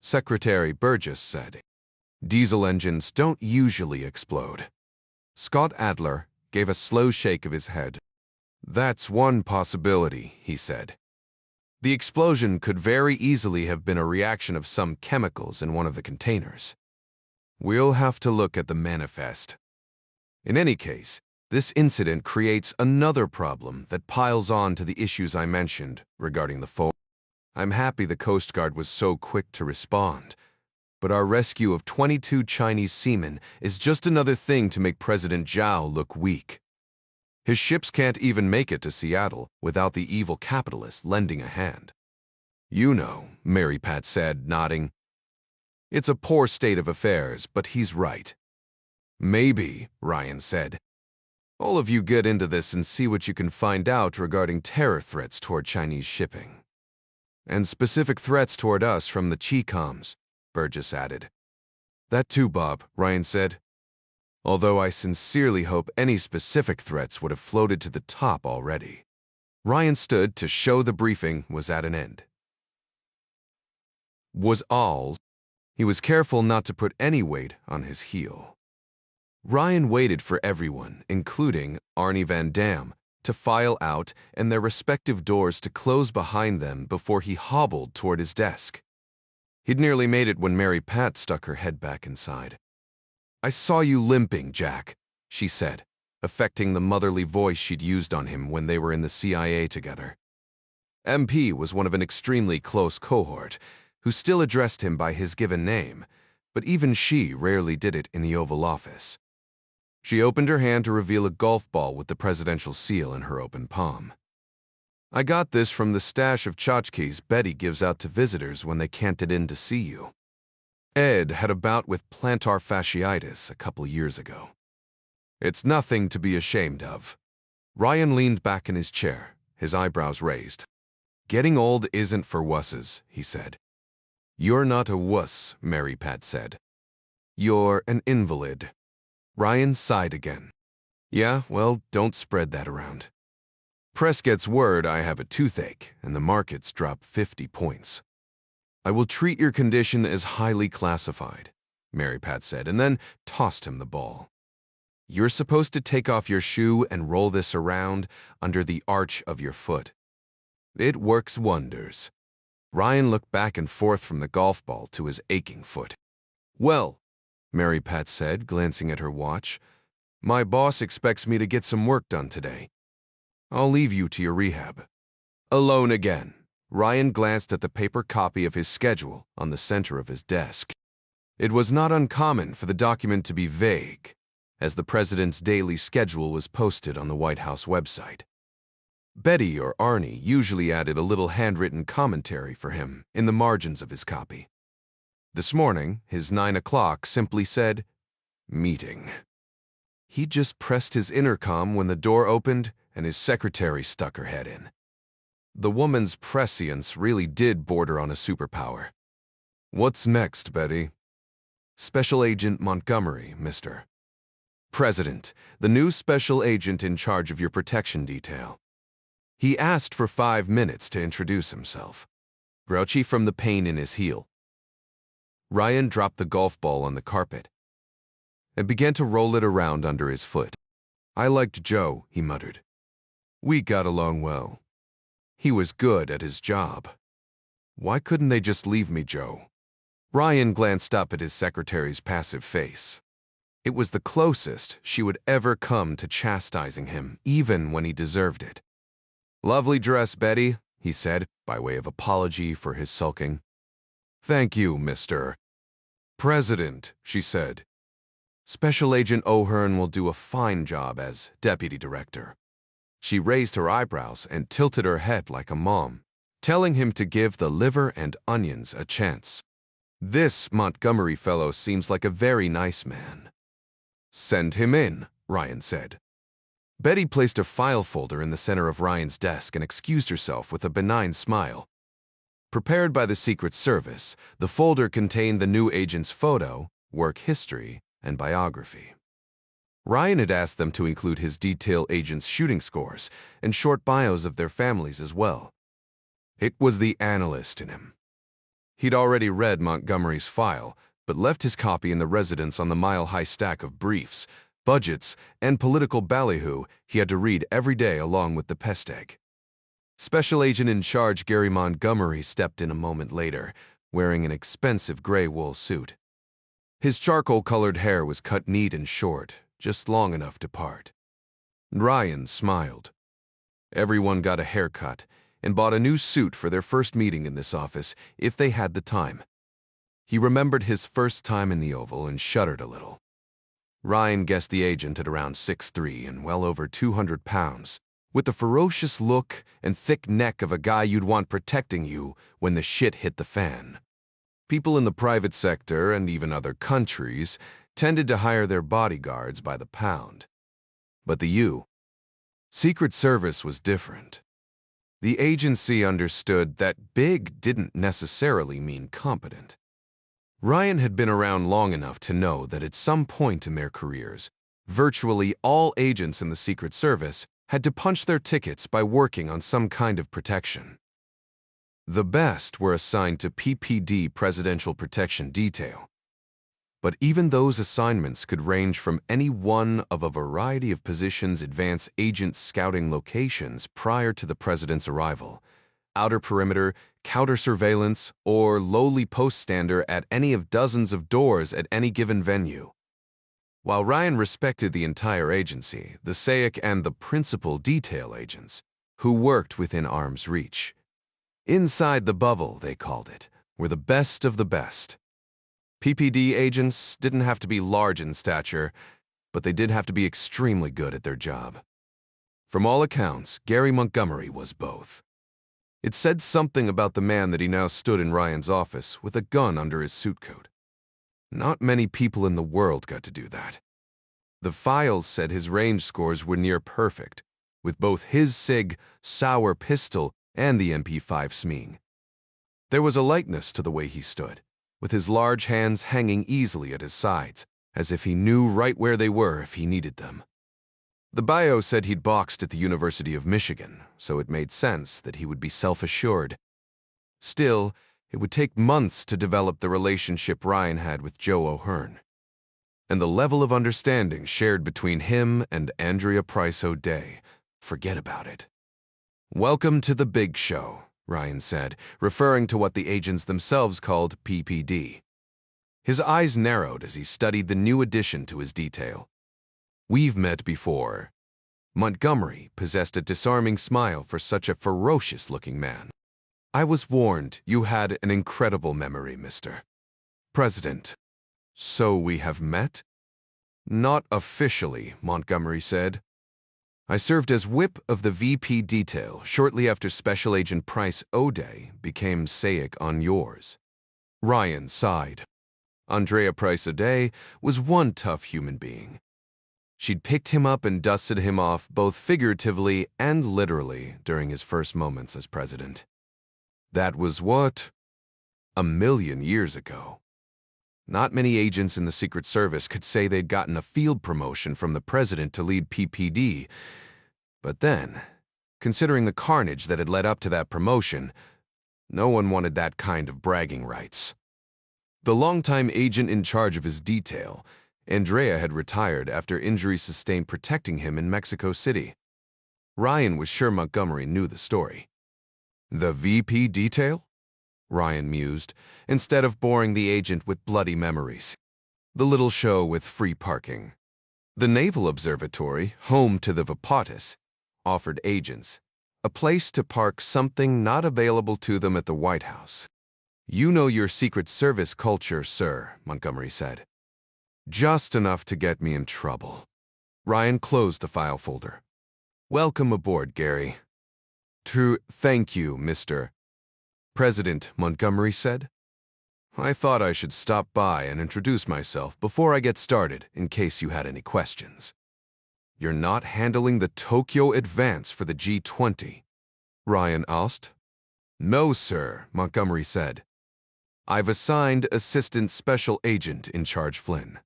Secretary Burgess said. "Diesel engines don't usually explode." Scott Adler gave a slow shake of his head. "That's one possibility," he said. "The explosion could very easily have been a reaction of some chemicals in one of the containers. We'll have to look at the manifest. In any case, this incident creates another problem that piles on to the issues I mentioned regarding the I'm happy the Coast Guard was so quick to respond. But our rescue of 22 Chinese seamen is just another thing to make President Zhao look weak. His ships can't even make it to Seattle without the evil capitalists lending a hand. You know, Mary Pat said, nodding. It's a poor state of affairs, but he's right. Maybe, Ryan said. All of you get into this and see what you can find out regarding terror threats toward Chinese shipping. And specific threats toward us from the Chicoms, Burgess added. That too, Bob, Ryan said. Although I sincerely hope any specific threats would have floated to the top already. Ryan stood to show the briefing was at an end. Was all. He was careful not to put any weight on his heel. Ryan waited for everyone, including Arnie Van Dam, to file out and their respective doors to close behind them before he hobbled toward his desk. He'd nearly made it when Mary Pat stuck her head back inside. I saw you limping, Jack, she said, affecting the motherly voice she'd used on him when they were in the CIA together. MP was one of an extremely close cohort, who still addressed him by his given name, but even she rarely did it in the Oval Office. She opened her hand to reveal a golf ball with the presidential seal in her open palm. I got this from the stash of tchotchkes Betty gives out to visitors when they can't get in to see you. Ed had a bout with plantar fasciitis a couple years ago. It's nothing to be ashamed of. Ryan leaned back in his chair, his eyebrows raised. Getting old isn't for wusses, he said. You're not a wuss, Mary Pat said. You're an invalid. Ryan sighed again. Yeah, well, don't spread that around. Press gets word I have a toothache, and the markets drop 50 points. I will treat your condition as highly classified, Mary Pat said, and then tossed him the ball. You're supposed to take off your shoe and roll this around under the arch of your foot. It works wonders. Ryan looked back and forth from the golf ball to his aching foot. Well, Mary Pat said, glancing at her watch, my boss expects me to get some work done today. I'll leave you to your rehab. Alone again, Ryan glanced at the paper copy of his schedule on the center of his desk. It was not uncommon for the document to be vague, as the president's daily schedule was posted on the White House website. Betty or Arnie usually added a little handwritten commentary for him in the margins of his copy. This morning, his 9 o'clock simply said, meeting. He just pressed his intercom when the door opened and his secretary stuck her head in. The woman's prescience really did border on a superpower. What's next, Betty? Special Agent Montgomery, Mr. President, the new special agent in charge of your protection detail. He asked for 5 minutes to introduce himself, grouchy from the pain in his heel. Ryan dropped the golf ball on the carpet and began to roll it around under his foot. I liked Joe, he muttered. We got along well. He was good at his job. Why couldn't they just leave me, Joe? Ryan glanced up at his secretary's passive face. It was the closest she would ever come to chastising him, even when he deserved it. Lovely dress, Betty, he said, by way of apology for his sulking. Thank you, Mr. President, she said. Special Agent O'Hearn will do a fine job as deputy director. She raised her eyebrows and tilted her head like a mom, telling him to give the liver and onions a chance. This Montgomery fellow seems like a very nice man. Send him in, Ryan said. Betty placed a file folder in the center of Ryan's desk and excused herself with a benign smile. Prepared by the Secret Service, the folder contained the new agent's photo, work history, and biography. Ryan had asked them to include his detail agent's shooting scores and short bios of their families as well. It was the analyst in him. He'd already read Montgomery's file, but left his copy in the residence on the mile-high stack of briefs, budgets, and political ballyhoo he had to read every day along with the pest egg. Special Agent in Charge Gary Montgomery stepped in a moment later, wearing an expensive gray wool suit. His charcoal-colored hair was cut neat and short, just long enough to part. Ryan smiled. Everyone got a haircut, and bought a new suit for their first meeting in this office if they had the time. He remembered his first time in the Oval and shuddered a little. Ryan guessed the agent at around 6'3" and well over 200 pounds, with the ferocious look and thick neck of a guy you'd want protecting you when the shit hit the fan. People in the private sector and even other countries tended to hire their bodyguards by the pound. But the Secret Service was different. The agency understood that big didn't necessarily mean competent. Ryan had been around long enough to know that at some point in their careers, virtually all agents in the Secret Service had to punch their tickets by working on some kind of protection. The best were assigned to PPD Presidential Protection Detail. But even those assignments could range from any one of a variety of positions advance agents scouting locations prior to the president's arrival, outer perimeter, counter-surveillance, or lowly post-stander at any of dozens of doors at any given venue. While Ryan respected the entire agency, the SAIC and the principal detail agents, who worked within arm's reach, inside the bubble, they called it, were the best of the best. PPD agents didn't have to be large in stature, but they did have to be extremely good at their job. From all accounts, Gary Montgomery was both. It said something about the man that he now stood in Ryan's office with a gun under his suit coat. Not many people in the world got to do that. The files said his range scores were near perfect, with both his SIG, Sauer pistol, and the MP5 Sming. There was a lightness to the way he stood, with his large hands hanging easily at his sides, as if he knew right where they were if he needed them. The bio said he'd boxed at the University of Michigan, so it made sense that he would be self-assured. Still, it would take months to develop the relationship Ryan had with Joe O'Hearn. And the level of understanding shared between him and Andrea Price O'Day, forget about it. "Welcome to the big show," Ryan said, referring to what the agents themselves called PPD. His eyes narrowed as he studied the new addition to his detail. "We've met before." Montgomery possessed a disarming smile for such a ferocious-looking man. "I was warned you had an incredible memory, Mr. President." "So we have met?" "Not officially," Montgomery said. "I served as whip of the VP detail shortly after Special Agent Price O'Day became SAIC on yours." Ryan sighed. Andrea Price O'Day was one tough human being. She'd picked him up and dusted him off both figuratively and literally during his first moments as president. That was what? 1,000,000 years ago. Not many agents in the Secret Service could say they'd gotten a field promotion from the president to lead PPD. But then, considering the carnage that had led up to that promotion, no one wanted that kind of bragging rights. The longtime agent in charge of his detail, Andrea, had retired after injuries sustained protecting him in Mexico City. Ryan was sure Montgomery knew the story. "The VP detail?" Ryan mused, instead of boring the agent with bloody memories. "The little show with free parking." The Naval Observatory, home to the Vapotis, offered agents a place to park something not available to them at the White House. "You know your Secret Service culture, sir," Montgomery said. "Just enough to get me in trouble." Ryan closed the file folder. "Welcome aboard, Gary." Thank you, Mr. President," Montgomery said. "I thought I should stop by and introduce myself before I get started in case you had any questions." "You're not handling the Tokyo advance for the G20?" Ryan asked. "No, sir," Montgomery said. "I've assigned Assistant Special Agent in charge Flynn.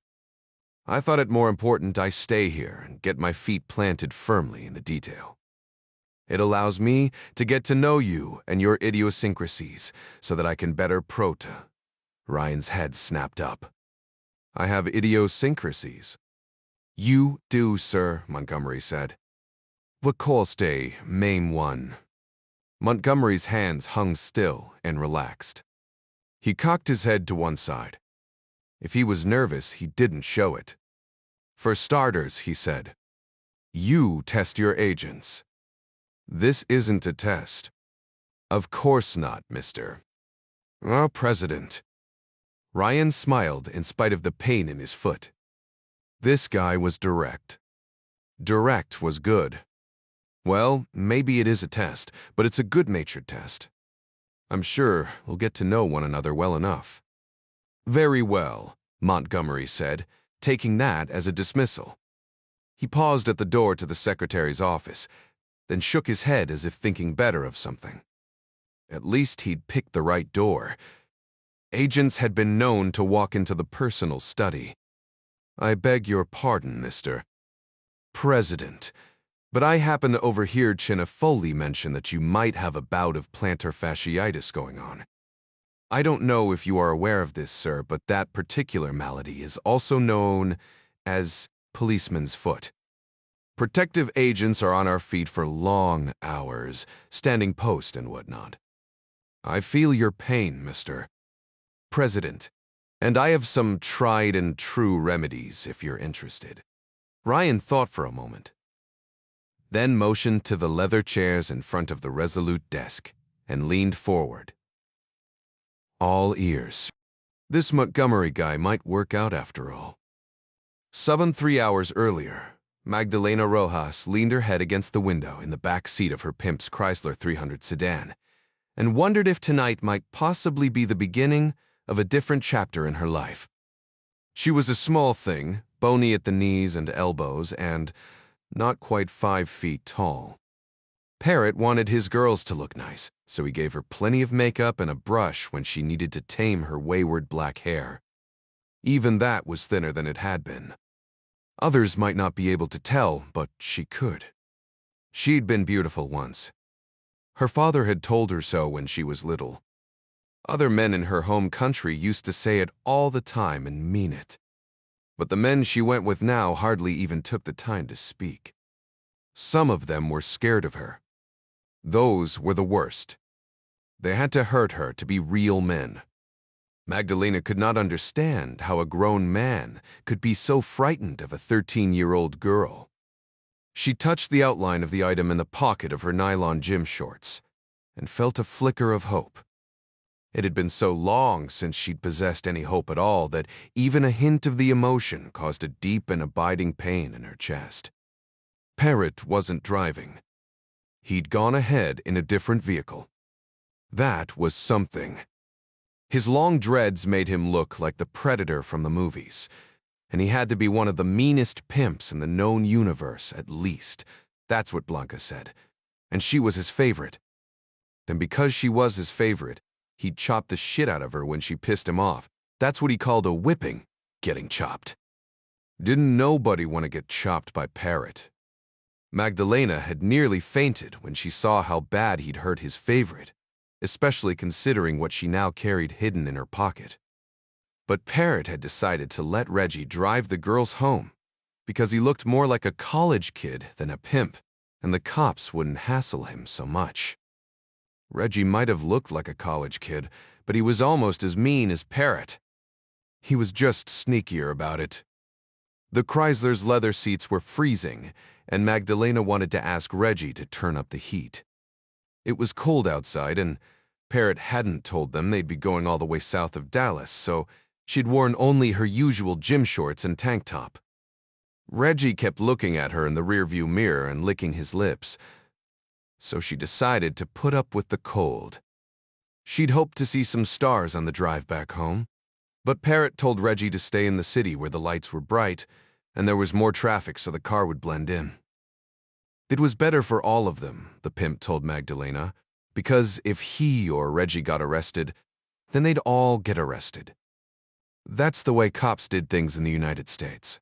I thought it more important I stay here and get my feet planted firmly in the detail. It allows me to get to know you and your idiosyncrasies so that I can better Ryan's head snapped up. "I have idiosyncrasies." "You do, sir," Montgomery said. "Vacoste, Maim 1. Montgomery's hands hung still and relaxed. He cocked his head to one side. If he was nervous, he didn't show it. "For starters," he said, "you test your agents." "This isn't a test." Of course not, mister. Oh, President. Ryan smiled in spite of the pain in his foot. This guy was direct. Direct was good. Well, maybe it is a test, but it's a good-natured test. I'm sure we'll get to know one another well enough. Very well, Montgomery said, taking that as a dismissal. He paused at the door to the secretary's office, then shook his head as if thinking better of something. At least he'd picked the right door. Agents had been known to walk into the personal study. I beg your pardon, Mr. President, but I happen to overhear Foley mention that you might have a bout of plantar fasciitis going on. I don't know if you are aware of this, sir, but that particular malady is also known as policeman's foot. Protective agents are on our feet for long hours, standing post and whatnot. I feel your pain, Mr. President, and I have some tried and true remedies if you're interested. Ryan thought for a moment, then motioned to the leather chairs in front of the resolute desk and leaned forward. All ears. This Montgomery guy might work out after all. 3 hours earlier, Magdalena Rojas leaned her head against the window in the back seat of her pimp's Chrysler 300 sedan and wondered if tonight might possibly be the beginning of a different chapter in her life. She was a small thing, bony at the knees and elbows, and not quite 5 feet tall. Parrott wanted his girls to look nice, so he gave her plenty of makeup and a brush when she needed to tame her wayward black hair. Even that was thinner than it had been. Others might not be able to tell, but she could. She'd been beautiful once. Her father had told her so when she was little. Other men in her home country used to say it all the time and mean it. But the men she went with now hardly even took the time to speak. Some of them were scared of her. Those were the worst. They had to hurt her to be real men. Magdalena could not understand how a grown man could be so frightened of a 13-year-old girl. She touched the outline of the item in the pocket of her nylon gym shorts and felt a flicker of hope. It had been so long since she'd possessed any hope at all that even a hint of the emotion caused a deep and abiding pain in her chest. Parrott wasn't driving. He'd gone ahead in a different vehicle. That was something. His long dreads made him look like the Predator from the movies, and he had to be one of the meanest pimps in the known universe, at least. That's what Blanca said. And she was his favorite. Then because she was his favorite, he'd chop the shit out of her when she pissed him off. That's what he called a whipping, getting chopped. Didn't nobody want to get chopped by Parrott. Magdalena had nearly fainted when she saw how bad he'd hurt his favorite, especially considering what she now carried hidden in her pocket. But Parrott had decided to let Reggie drive the girls home because he looked more like a college kid than a pimp, and the cops wouldn't hassle him so much. Reggie might have looked like a college kid, but he was almost as mean as Parrott. He was just sneakier about it. The Chrysler's leather seats were freezing, and Magdalena wanted to ask Reggie to turn up the heat. It was cold outside, and Parrott hadn't told them they'd be going all the way south of Dallas, so she'd worn only her usual gym shorts and tank top. Reggie kept looking at her in the rearview mirror and licking his lips, so she decided to put up with the cold. She'd hoped to see some stars on the drive back home, but Parrott told Reggie to stay in the city where the lights were bright and there was more traffic so the car would blend in. It was better for all of them, the pimp told Magdalena, because if he or Reggie got arrested, then they'd all get arrested. That's the way cops did things in the United States.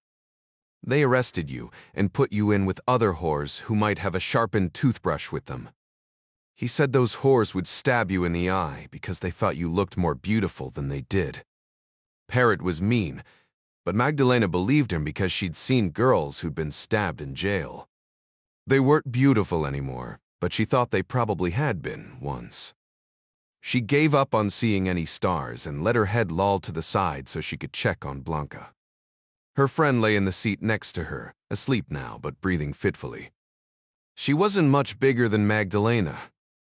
They arrested you and put you in with other whores who might have a sharpened toothbrush with them. He said those whores would stab you in the eye because they thought you looked more beautiful than they did. Parrott was mean, but Magdalena believed him because she'd seen girls who'd been stabbed in jail. They weren't beautiful anymore, but she thought they probably had been once. She gave up on seeing any stars and let her head loll to the side so she could check on Blanca. Her friend lay in the seat next to her, asleep now but breathing fitfully. She wasn't much bigger than Magdalena,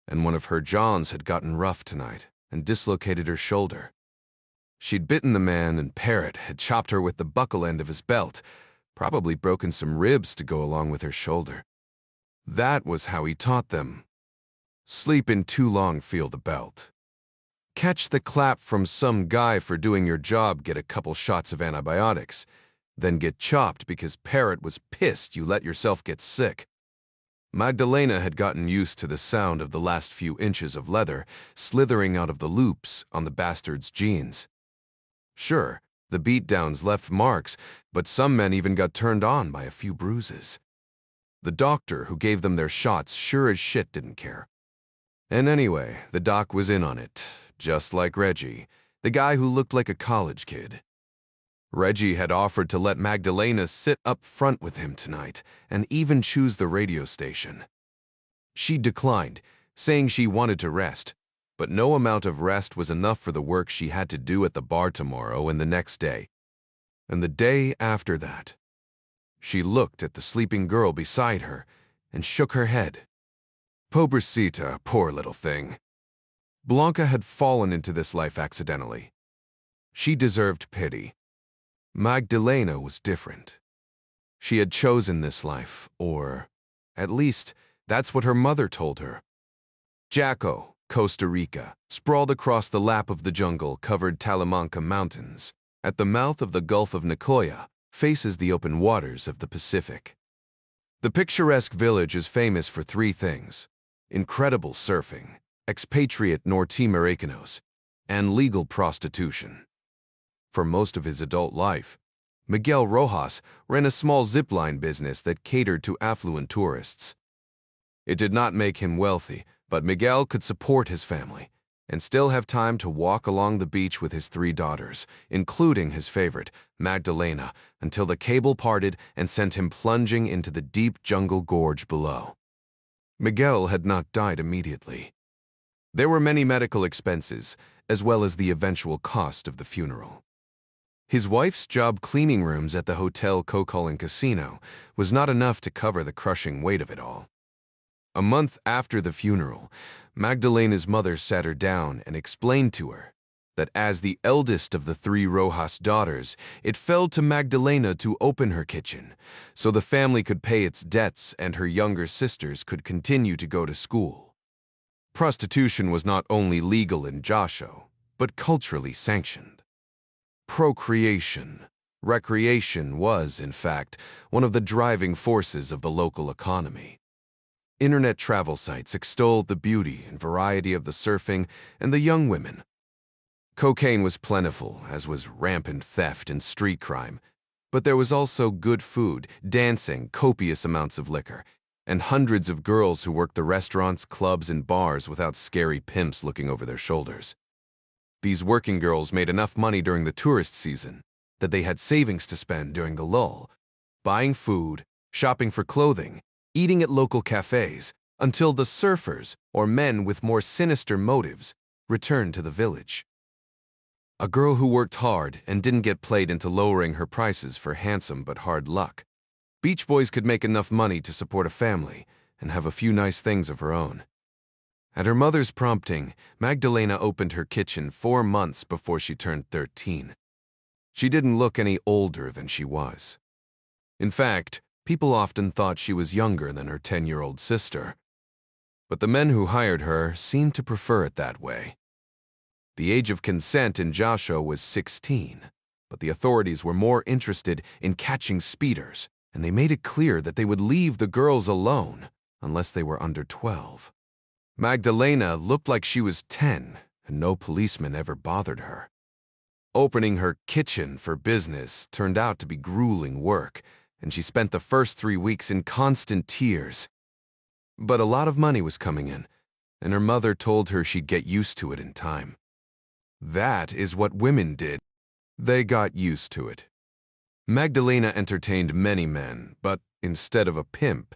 and one of her Johns had gotten rough tonight and dislocated her shoulder. She'd bitten the man, and Parrot had chopped her with the buckle end of his belt, probably broken some ribs to go along with her shoulder. That was how he taught them. Sleep in too long, feel the belt. Catch the clap from some guy for doing your job, get a couple shots of antibiotics, then get chopped because Parrot was pissed you let yourself get sick. Magdalena had gotten used to the sound of the last few inches of leather slithering out of the loops on the bastard's jeans. Sure, the beatdowns left marks, but some men even got turned on by a few bruises. The doctor who gave them their shots sure as shit didn't care. And anyway, the doc was in on it, just like Reggie, the guy who looked like a college kid. Reggie had offered to let Magdalena sit up front with him tonight and even choose the radio station. She declined, saying she wanted to rest, but no amount of rest was enough for the work she had to do at the bar tomorrow and the next day, and the day after that. She looked at the sleeping girl beside her and shook her head. Pobrecita, poor little thing. Blanca had fallen into this life accidentally. She deserved pity. Magdalena was different. She had chosen this life, or at least that's what her mother told her. Jaco, Costa Rica, sprawled across the lap of the jungle-covered Talamanca Mountains, at the mouth of the Gulf of Nicoya, faces the open waters of the Pacific. The picturesque village is famous for three things: incredible surfing, expatriate Norte-Americanos, and legal prostitution. For most of his adult life, Miguel Rojas ran a small zipline business that catered to affluent tourists. It did not make him wealthy, but Miguel could support his family and still have time to walk along the beach with his three daughters, including his favorite, Magdalena, until the cable parted and sent him plunging into the deep jungle gorge below. Miguel had not died immediately. There were many medical expenses, as well as the eventual cost of the funeral. His wife's job cleaning rooms at the Hotel Cocolin Casino was not enough to cover the crushing weight of it all. A month after the funeral, Magdalena's mother sat her down and explained to her that as the eldest of the three Rojas daughters, it fell to Magdalena to open her kitchen so the family could pay its debts and her younger sisters could continue to go to school. Prostitution was not only legal in Jasho, but culturally sanctioned. Procreation, recreation was, in fact, one of the driving forces of the local economy. Internet travel sites extolled the beauty and variety of the surfing and the young women. Cocaine was plentiful, as was rampant theft and street crime, but there was also good food, dancing, copious amounts of liquor, and hundreds of girls who worked the restaurants, clubs, and bars without scary pimps looking over their shoulders. These working girls made enough money during the tourist season that they had savings to spend during the lull, buying food, shopping for clothing, eating at local cafes, until the surfers, or men with more sinister motives, returned to the village. A girl who worked hard and didn't get played into lowering her prices for handsome but hard luck. Beach boys could make enough money to support a family and have a few nice things of her own. At her mother's prompting, Magdalena opened her kitchen 4 months before she turned 13. She didn't look any older than she was. In fact, people often thought she was younger than her 10-year-old sister. But the men who hired her seemed to prefer it that way. The age of consent in Jasho was 16, but the authorities were more interested in catching speeders, and they made it clear that they would leave the girls alone unless they were under 12. Magdalena looked like she was 10, and no policeman ever bothered her. Opening her kitchen for business turned out to be grueling work, and she spent the first 3 weeks in constant tears. But a lot of money was coming in, and her mother told her she'd get used to it in time. That is what women did. They got used to it. Magdalena entertained many men, but instead of a pimp,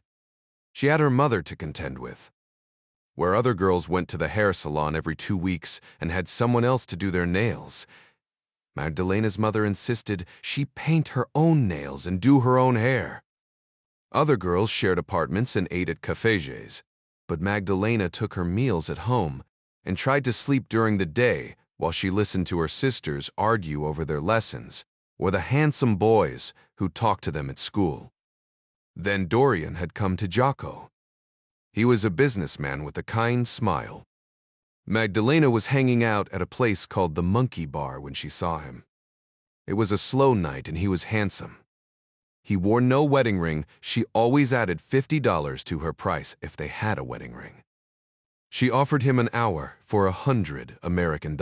she had her mother to contend with. Where other girls went to the hair salon every 2 weeks and had someone else to do their nails, Magdalena's mother insisted she paint her own nails and do her own hair. Other girls shared apartments and ate at cafés. but Magdalena took her meals at home and tried to sleep during the day while she listened to her sisters argue over their lessons or the handsome boys who talked to them at school. Then Dorian had come to Jocko. He was a businessman with a kind smile. Magdalena was hanging out at a place called the Monkey Bar when she saw him. It was a slow night and he was handsome. He wore no wedding ring. She always added $50 to her price if they had a wedding ring. She offered him an hour for $100 American.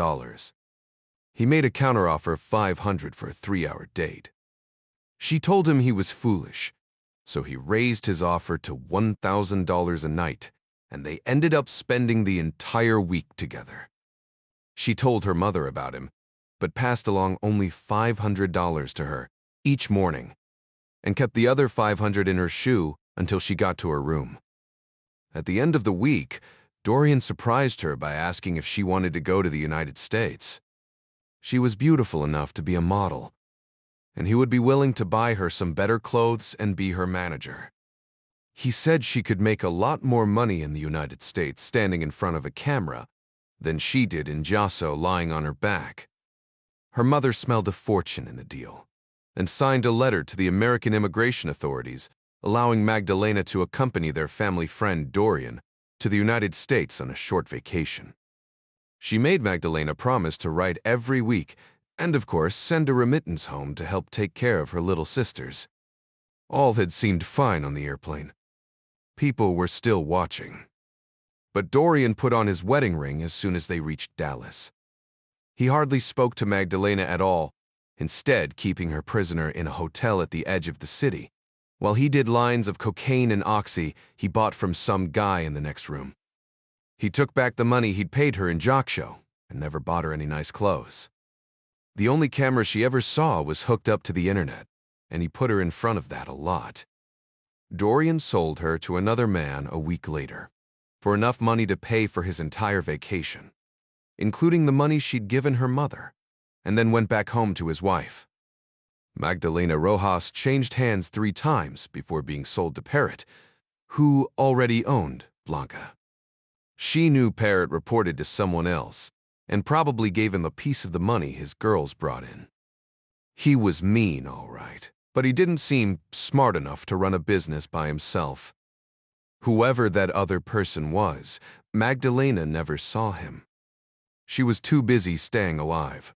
He made a counteroffer of $500 for a 3-hour date. She told him he was foolish, so he raised his offer to $1,000 a night, and they ended up spending the entire week together. She told her mother about him, but passed along only $500 to her each morning, and kept the other $500 in her shoe until she got to her room. At the end of the week, Dorian surprised her by asking if she wanted to go to the United States. She was beautiful enough to be a model, and he would be willing to buy her some better clothes and be her manager. He said she could make a lot more money in the United States standing in front of a camera than she did in Jasso lying on her back. Her mother smelled a fortune in the deal and signed a letter to the American immigration authorities allowing Magdalena to accompany their family friend Dorian to the United States on a short vacation. She made Magdalena promise to write every week and, of course, send a remittance home to help take care of her little sisters. All had seemed fine on the airplane. People were still watching. But Dorian put on his wedding ring as soon as they reached Dallas. He hardly spoke to Magdalena at all, instead keeping her prisoner in a hotel at the edge of the city, while he did lines of cocaine and oxy he bought from some guy in the next room. He took back the money he'd paid her in Jock Show and never bought her any nice clothes. The only camera she ever saw was hooked up to the internet, and he put her in front of that a lot. Dorian sold her to another man a week later for enough money to pay for his entire vacation, including the money she'd given her mother, and then went back home to his wife. Magdalena Rojas changed hands 3 times before being sold to Parrot, who already owned Blanca. She knew Parrot reported to someone else and probably gave him a piece of the money his girls brought in. He was mean, all right, but he didn't seem smart enough to run a business by himself. Whoever that other person was, Magdalena never saw him. She was too busy staying alive.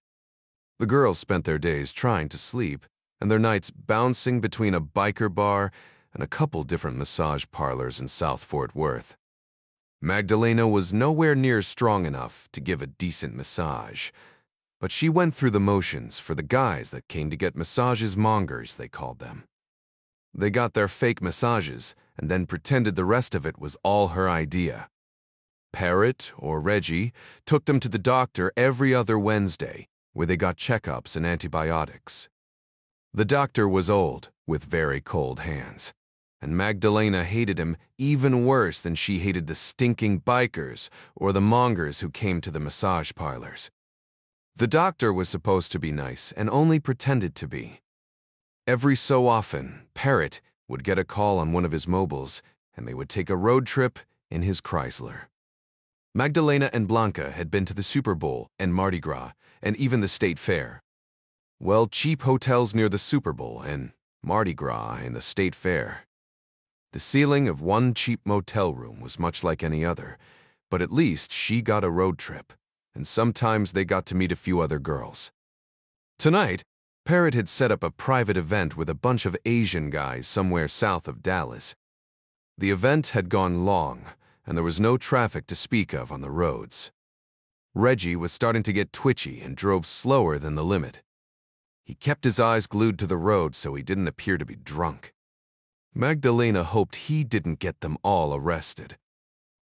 The girls spent their days trying to sleep, and their nights bouncing between a biker bar and a couple different massage parlors in South Fort Worth. Magdalena was nowhere near strong enough to give a decent massage, but she went through the motions for the guys that came to get massages mongers, they called them. They got their fake massages and then pretended the rest of it was all her idea. Parrot, or Reggie, took them to the doctor every other Wednesday, where they got checkups and antibiotics. The doctor was old, with very cold hands, and Magdalena hated him even worse than she hated the stinking bikers or the mongers who came to the massage parlors. The doctor was supposed to be nice and only pretended to be. Every so often, Parrot would get a call on one of his mobiles, and they would take a road trip in his Chrysler. Magdalena and Blanca had been to the Super Bowl and Mardi Gras, and even the State Fair. Well, cheap hotels near the Super Bowl and Mardi Gras and the State Fair. The ceiling of one cheap motel room was much like any other, but at least she got a road trip, and sometimes they got to meet a few other girls. Tonight, Parrot had set up a private event with a bunch of Asian guys somewhere south of Dallas. The event had gone long, and there was no traffic to speak of on the roads. Reggie was starting to get twitchy and drove slower than the limit. He kept his eyes glued to the road so he didn't appear to be drunk. Magdalena hoped he didn't get them all arrested.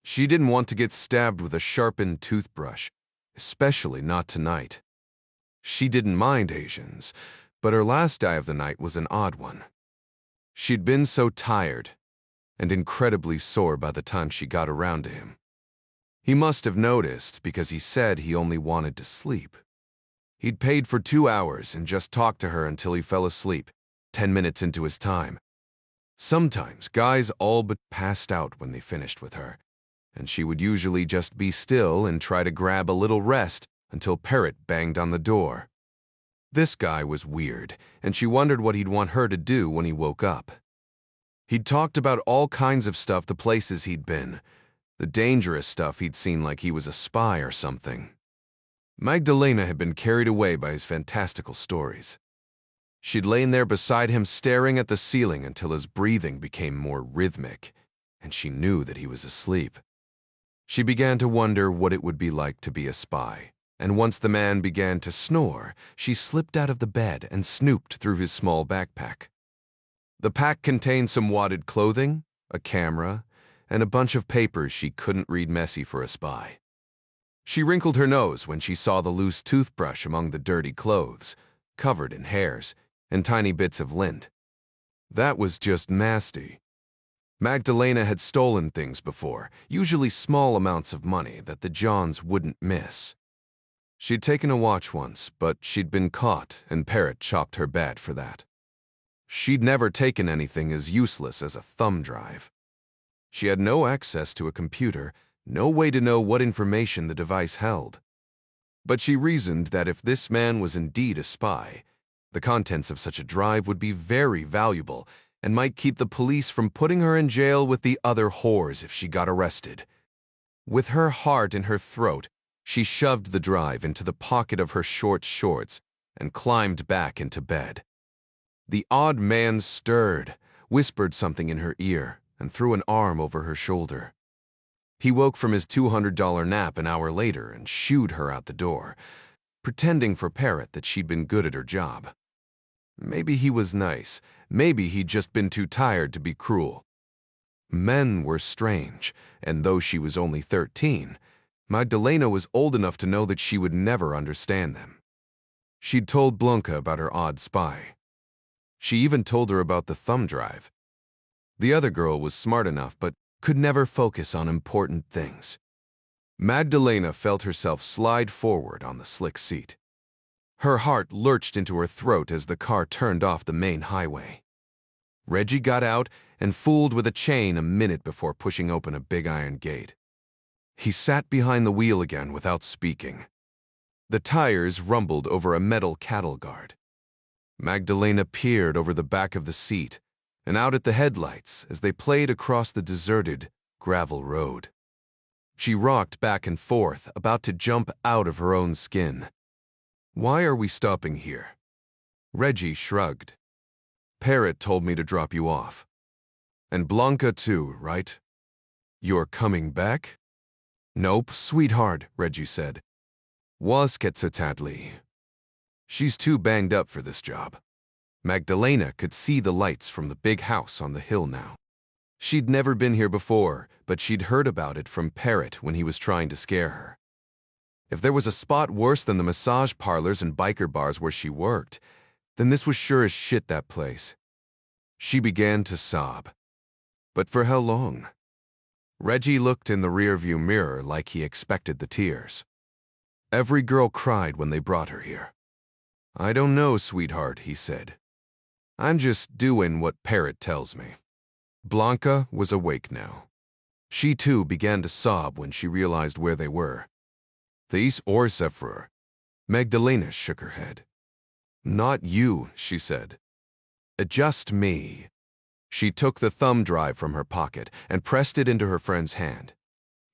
She didn't want to get stabbed with a sharpened toothbrush, especially not tonight. She didn't mind Asians, but her last eye of the night was an odd one. She'd been so tired and incredibly sore by the time she got around to him. He must have noticed because he said he only wanted to sleep. He'd paid for 2 hours and just talked to her until he fell asleep, 10 minutes into his time. Sometimes guys all but passed out when they finished with her, and she would usually just be still and try to grab a little rest until Parrot banged on the door. This guy was weird, and she wondered what he'd want her to do when he woke up. He'd talked about all kinds of stuff, the places he'd been, the dangerous stuff he'd seen, like he was a spy or something. Magdalena had been carried away by his fantastical stories. She'd lain there beside him staring at the ceiling until his breathing became more rhythmic, and she knew that he was asleep. She began to wonder what it would be like to be a spy, and once the man began to snore, she slipped out of the bed and snooped through his small backpack. The pack contained some wadded clothing, a camera, and a bunch of papers she couldn't read, messy for a spy. She wrinkled her nose when she saw the loose toothbrush among the dirty clothes, covered in hairs and tiny bits of lint. That was just nasty. Magdalena had stolen things before, usually small amounts of money that the Johns wouldn't miss. She'd taken a watch once, but she'd been caught, and Parrot chopped her bad for that. She'd never taken anything as useless as a thumb drive. She had no access to a computer, no way to know what information the device held. But she reasoned that if this man was indeed a spy, the contents of such a drive would be very valuable and might keep the police from putting her in jail with the other whores if she got arrested. With her heart in her throat, she shoved the drive into the pocket of her short shorts and climbed back into bed. The odd man stirred, whispered something in her ear, and threw an arm over her shoulder. He woke from his $200 nap an hour later and shooed her out the door, pretending for Parrot that she'd been good at her job. Maybe he was nice. Maybe he'd just been too tired to be cruel. Men were strange, and though she was only 13, Magdalena was old enough to know that she would never understand them. She'd told Blanca about her odd spy. She even told her about the thumb drive. The other girl was smart enough, but could never focus on important things. Magdalena felt herself slide forward on the slick seat. Her heart lurched into her throat as the car turned off the main highway. Reggie got out and fooled with a chain a minute before pushing open a big iron gate. He sat behind the wheel again without speaking. The tires rumbled over a metal cattle guard. Magdalena peered over the back of the seat and out at the headlights as they played across the deserted gravel road. She rocked back and forth, about to jump out of her own skin. "Why are we stopping here?" Reggie shrugged. "Parrot told me to drop you off. And Blanca too, right? You're coming back?" "Nope, sweetheart," Reggie said. "Was Quetzalcoatl. She's too banged up for this job." Magdalena could see the lights from the big house on the hill now. She'd never been here before, but she'd heard about it from Parrot when he was trying to scare her. If there was a spot worse than the massage parlors and biker bars where she worked, then this was sure as shit that place. She began to sob. But for how long? Reggie looked in the rearview mirror like he expected the tears. Every girl cried when they brought her here. "I don't know, sweetheart," he said. "I'm just doing what Parrot tells me." Blanca was awake now. She too began to sob when she realized where they were. "These Orseffer." Magdalena shook her head. "Not you," she said. "Just me." She took the thumb drive from her pocket and pressed it into her friend's hand,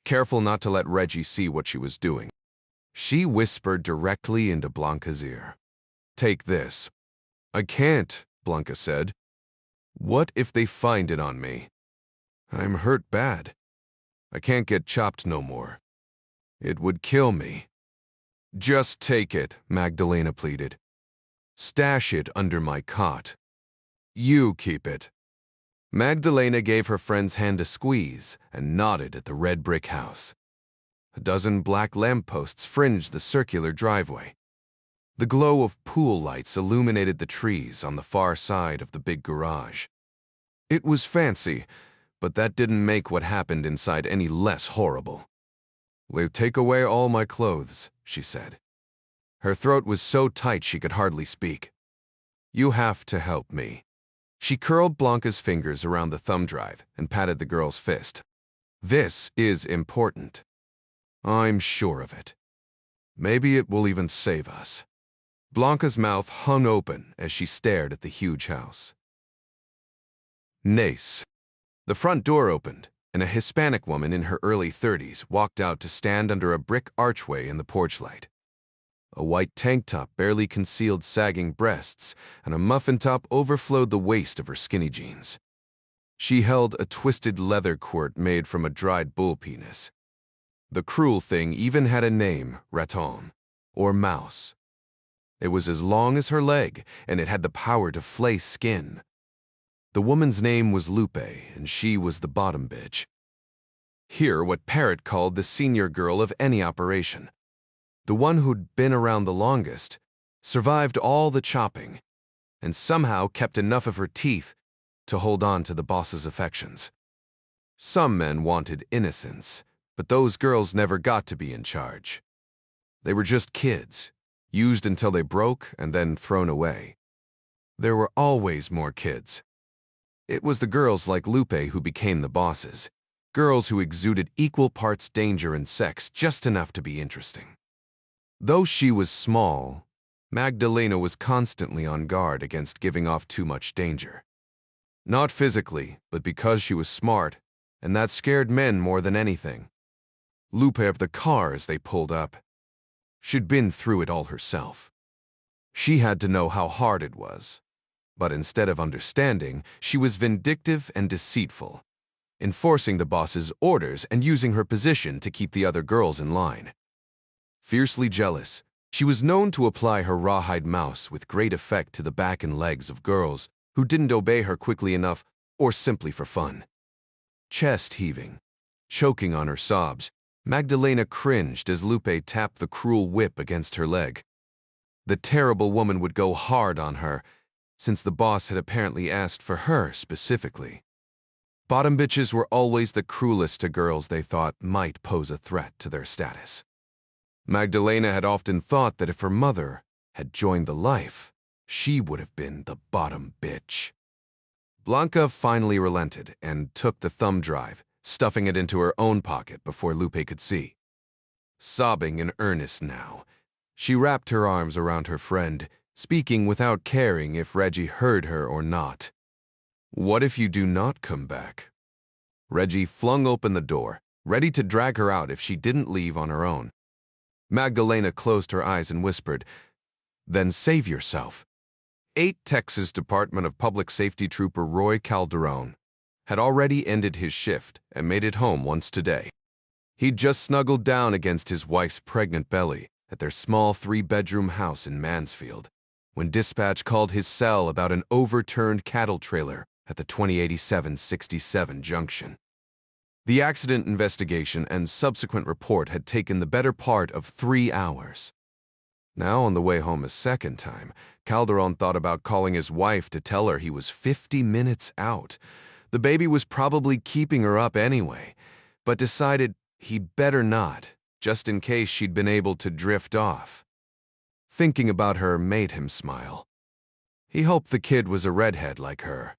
careful not to let Reggie see what she was doing. She whispered directly into Blanca's ear. "Take this." "I can't," Blanca said. "What if they find it on me? I'm hurt bad. I can't get chopped no more. It would kill me." "Just take it," Magdalena pleaded. "Stash it under my cot. You keep it." Magdalena gave her friend's hand a squeeze and nodded at the red brick house. A dozen black lampposts fringed the circular driveway. The glow of pool lights illuminated the trees on the far side of the big garage. It was fancy, but that didn't make what happened inside any less horrible. "They'll take away all my clothes," she said. Her throat was so tight she could hardly speak. "You have to help me." She curled Blanca's fingers around the thumb drive and patted the girl's fist. This is important. I'm sure of it. Maybe it will even save us. Blanca's mouth hung open as she stared at the huge house. Nace. The front door opened, and a Hispanic woman in her early 30s walked out to stand under a brick archway in the porch light. A white tank top barely concealed sagging breasts, and a muffin top overflowed the waist of her skinny jeans. She held a twisted leather quirt made from a dried bull penis. The cruel thing even had a name, raton, or mouse. It was as long as her leg, and it had the power to flay skin. The woman's name was Lupe, and she was the bottom bitch. Here, what Parrot called the senior girl of any operation. The one who'd been around the longest, survived all the chopping, and somehow kept enough of her teeth to hold on to the boss's affections. Some men wanted innocence, but those girls never got to be in charge. They were just kids, used until they broke and then thrown away. There were always more kids. It was the girls like Lupe who became the bosses, girls who exuded equal parts danger and sex, just enough to be interesting. Though she was small, Magdalena was constantly on guard against giving off too much danger. Not physically, but because she was smart, and that scared men more than anything. Lupe of the car as they pulled up. She'd been through it all herself. She had to know how hard it was. But instead of understanding, she was vindictive and deceitful, enforcing the boss's orders and using her position to keep the other girls in line. Fiercely jealous, she was known to apply her rawhide mouse with great effect to the back and legs of girls who didn't obey her quickly enough or simply for fun. Chest heaving, choking on her sobs, Magdalena cringed as Lupe tapped the cruel whip against her leg. The terrible woman would go hard on her, since the boss had apparently asked for her specifically. Bottom bitches were always the cruelest to girls they thought might pose a threat to their status. Magdalena had often thought that if her mother had joined the life, she would have been the bottom bitch. Blanca finally relented and took the thumb drive, stuffing it into her own pocket before Lupe could see. Sobbing in earnest now, she wrapped her arms around her friend, speaking without caring if Reggie heard her or not. "What if you do not come back?" Reggie flung open the door, ready to drag her out if she didn't leave on her own. Magdalena closed her eyes and whispered, "Then save yourself." 8 Texas Department of Public Safety Trooper Roy Calderon had already ended his shift and made it home once today. He'd just snuggled down against his wife's pregnant belly at their small 3-bedroom house in Mansfield when dispatch called his cell about an overturned cattle trailer at the 2087-67 junction. The accident investigation and subsequent report had taken the better part of 3 hours. Now, on the way home a second time, Calderon thought about calling his wife to tell her he was 50 minutes out. The baby was probably keeping her up anyway, but decided he'd better not, just in case she'd been able to drift off. Thinking about her made him smile. He hoped the kid was a redhead like her.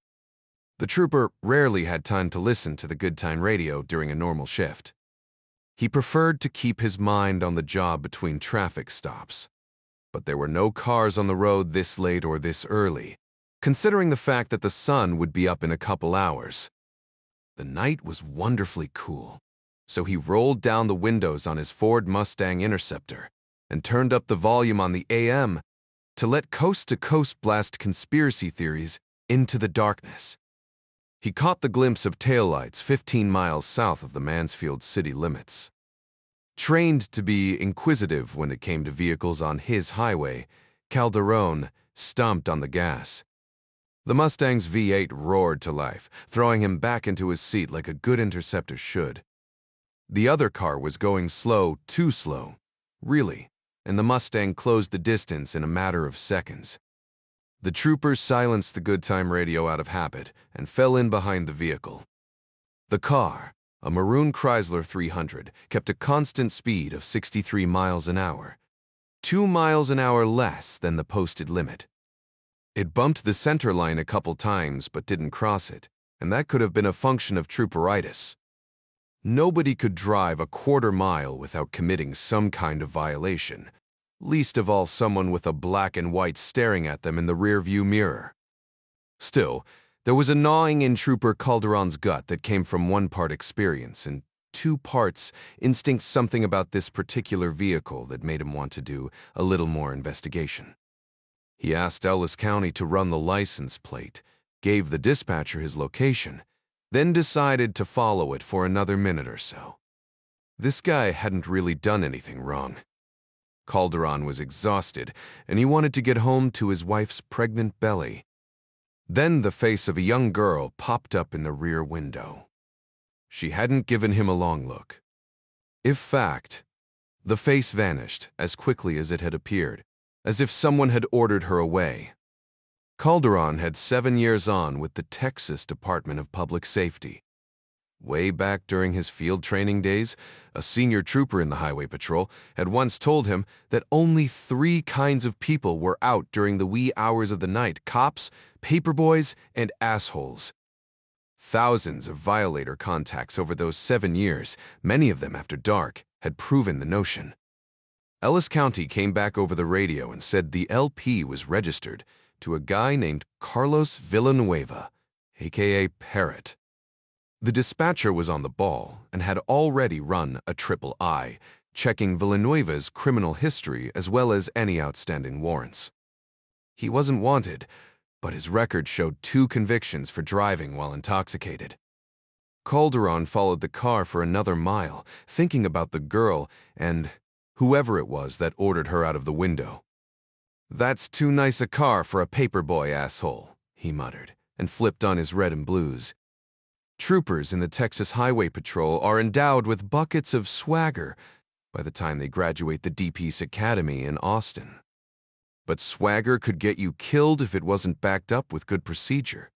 The trooper rarely had time to listen to the good time radio during a normal shift. He preferred to keep his mind on the job between traffic stops. But there were no cars on the road this late or this early, considering the fact that the sun would be up in a couple hours. The night was wonderfully cool, so he rolled down the windows on his Ford Mustang Interceptor and turned up the volume on the AM to let coast-to-coast blast conspiracy theories into the darkness. He caught the glimpse of taillights 15 miles south of the Mansfield city limits. Trained to be inquisitive when it came to vehicles on his highway, Calderon stomped on the gas. The Mustang's V8 roared to life, throwing him back into his seat like a good interceptor should. The other car was going slow, too slow, really, and the Mustang closed the distance in a matter of seconds. The troopers silenced the good time radio out of habit and fell in behind the vehicle. The car, a maroon Chrysler 300, kept a constant speed of 63 miles an hour, 2 miles an hour less than the posted limit. It bumped the center line a couple times but didn't cross it, and that could have been a function of trooperitis. Nobody could drive a quarter-mile without committing some kind of violation, least of all someone with a black and white staring at them in the rear-view mirror. Still, there was a gnawing in Trooper Calderon's gut that came from one part experience and 2 parts instinct, something about this particular vehicle that made him want to do a little more investigation. He asked Ellis County to run the license plate, gave the dispatcher his location, then decided to follow it for another minute or so. This guy hadn't really done anything wrong. Calderon was exhausted, and he wanted to get home to his wife's pregnant belly. Then the face of a young girl popped up in the rear window. She hadn't given him a long look. In fact, the face vanished as quickly as it had appeared, as if someone had ordered her away. Calderon had 7 years on with the Texas Department of Public Safety. Way back during his field training days, a senior trooper in the Highway Patrol had once told him that only 3 kinds of people were out during the wee hours of the night: cops, paperboys, and assholes. Thousands of violator contacts over those 7 years, many of them after dark, had proven the notion. Ellis County came back over the radio and said the LP was registered to a guy named Carlos Villanueva, aka Parrot. The dispatcher was on the ball and had already run a triple I, checking Villanueva's criminal history as well as any outstanding warrants. He wasn't wanted, but his record showed 2 convictions for driving while intoxicated. Calderon followed the car for another mile, thinking about the girl and whoever it was that ordered her out of the window. "That's too nice a car for a paperboy, asshole," he muttered, and flipped on his red and blues. Troopers in the Texas Highway Patrol are endowed with buckets of swagger by the time they graduate the DP's Academy in Austin. But swagger could get you killed if it wasn't backed up with good procedure.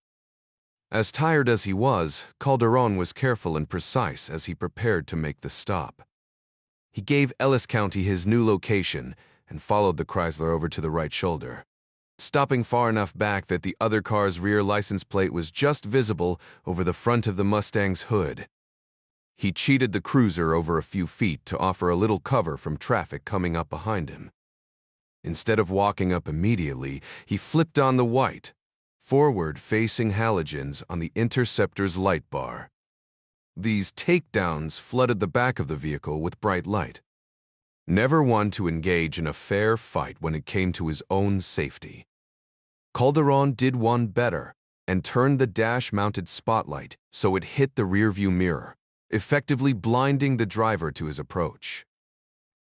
As tired as he was, Calderon was careful and precise as he prepared to make the stop. He gave Ellis County his new location and followed the Chrysler over to the right shoulder, stopping far enough back that the other car's rear license plate was just visible over the front of the Mustang's hood. He cheated the cruiser over a few feet to offer a little cover from traffic coming up behind him. Instead of walking up immediately, he flipped on the white, forward-facing halogens on the Interceptor's light bar. These takedowns flooded the back of the vehicle with bright light. Never one to engage in a fair fight when it came to his own safety. Calderon did one better and turned the dash-mounted spotlight so it hit the rearview mirror, effectively blinding the driver to his approach.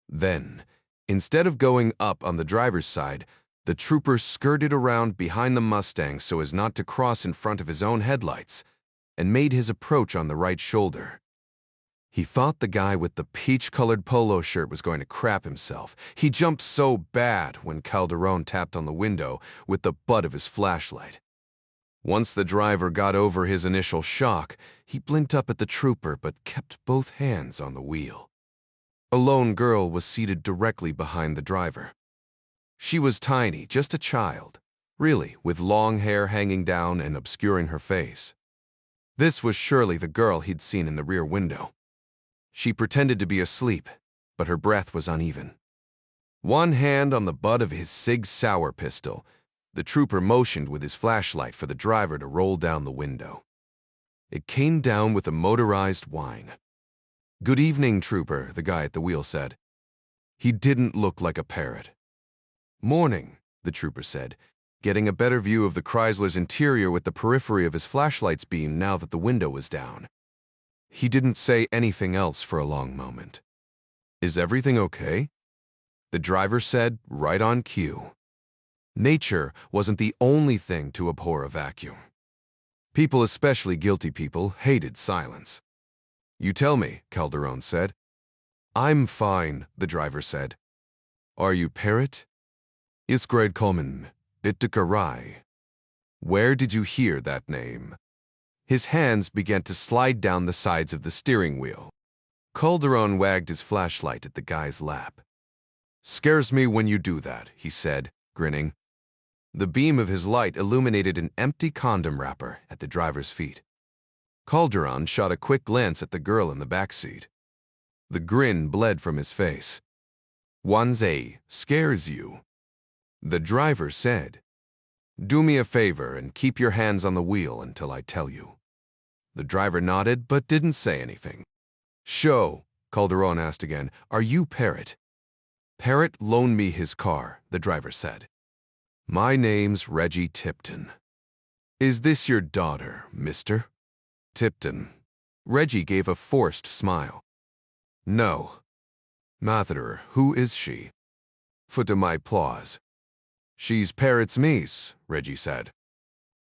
Then, instead of going up on the driver's side, the trooper skirted around behind the Mustang so as not to cross in front of his own headlights and made his approach on the right shoulder. He thought the guy with the peach-colored polo shirt was going to crap himself. He jumped so bad when Calderon tapped on the window with the butt of his flashlight. Once the driver got over his initial shock, he blinked up at the trooper but kept both hands on the wheel. A lone girl was seated directly behind the driver. She was tiny, just a child, really, with long hair hanging down and obscuring her face. This was surely the girl he'd seen in the rear window. She pretended to be asleep, but her breath was uneven. One hand on the butt of his Sig Sauer pistol, the trooper motioned with his flashlight for the driver to roll down the window. It came down with a motorized whine. "Good evening, trooper," the guy at the wheel said. He didn't look like a parrot. "Morning," the trooper said, getting a better view of the Chrysler's interior with the periphery of his flashlight's beam now that the window was down. He didn't say anything else for a long moment. "Is everything okay?" The driver said, right on cue. Nature wasn't the only thing to abhor a vacuum. People, especially guilty people, hated silence. "You tell me," Calderon said. "I'm fine," the driver said. "Are you Parrot?" "It's grade common, Bittukarai." "Where did you hear that name?" His hands began to slide down the sides of the steering wheel. Calderon wagged his flashlight at the guy's lap. "Scares me when you do that," he said, grinning. The beam of his light illuminated an empty condom wrapper at the driver's feet. Calderon shot a quick glance at the girl in the back seat. The grin bled from his face. "Wanze scares you," the driver said. "Do me a favor and keep your hands on the wheel until I tell you." The driver nodded but didn't say anything. "Show," Calderon asked again, "are you Parrot?" "Parrot loaned me his car," the driver said. "My name's Reggie Tipton." "Is this your daughter, mister?" Tipton. Reggie gave a forced smile. "No." "Mather, who is she?" "Foot of my paws." "She's Parrot's niece," Reggie said.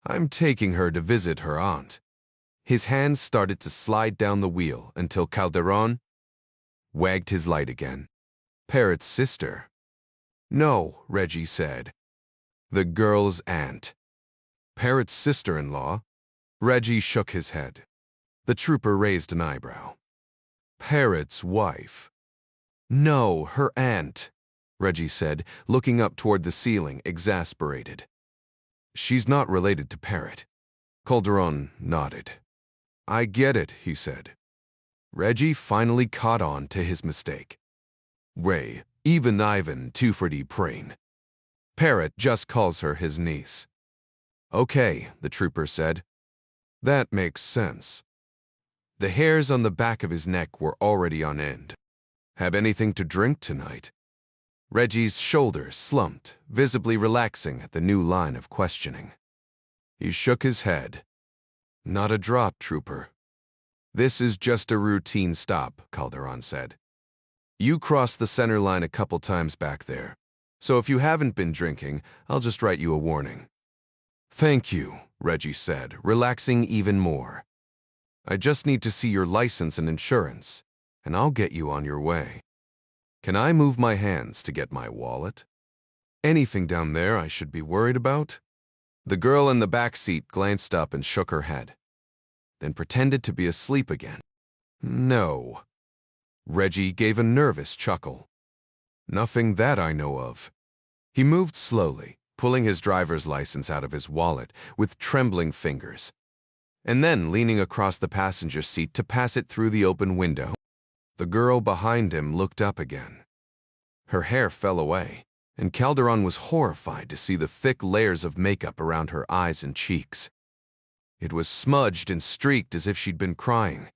"I'm taking her to visit her aunt." His hands started to slide down the wheel until Calderon wagged his light again. "Parrot's sister." "No," Reggie said. "The girl's aunt." "Parrot's sister-in-law?" Reggie shook his head. The trooper raised an eyebrow. "Parrot's wife." "No, her aunt," Reggie said, looking up toward the ceiling, exasperated. "She's not related to Parrot." Calderon nodded. "I get it," he said. Reggie finally caught on to his mistake. "Ray, even Ivan Twofordy Prane. Parrot just calls her his niece." "Okay," the trooper said. "That makes sense." The hairs on the back of his neck were already on end. "Have anything to drink tonight?" Reggie's shoulders slumped, visibly relaxing at the new line of questioning. He shook his head. "Not a drop, trooper." "This is just a routine stop," Calderon said. "You crossed the center line a couple times back there, so if you haven't been drinking, I'll just write you a warning." "Thank you," Reggie said, relaxing even more. "I just need to see your license and insurance, and I'll get you on your way. Can I move my hands to get my wallet? Anything down there I should be worried about?" The girl in the back seat glanced up and shook her head, then pretended to be asleep again. "No." Reggie gave a nervous chuckle. "Nothing that I know of." He moved slowly, pulling his driver's license out of his wallet with trembling fingers, and then leaning across the passenger seat to pass it through the open window. The girl behind him looked up again. Her hair fell away, and Calderon was horrified to see the thick layers of makeup around her eyes and cheeks. It was smudged and streaked as if she'd been crying.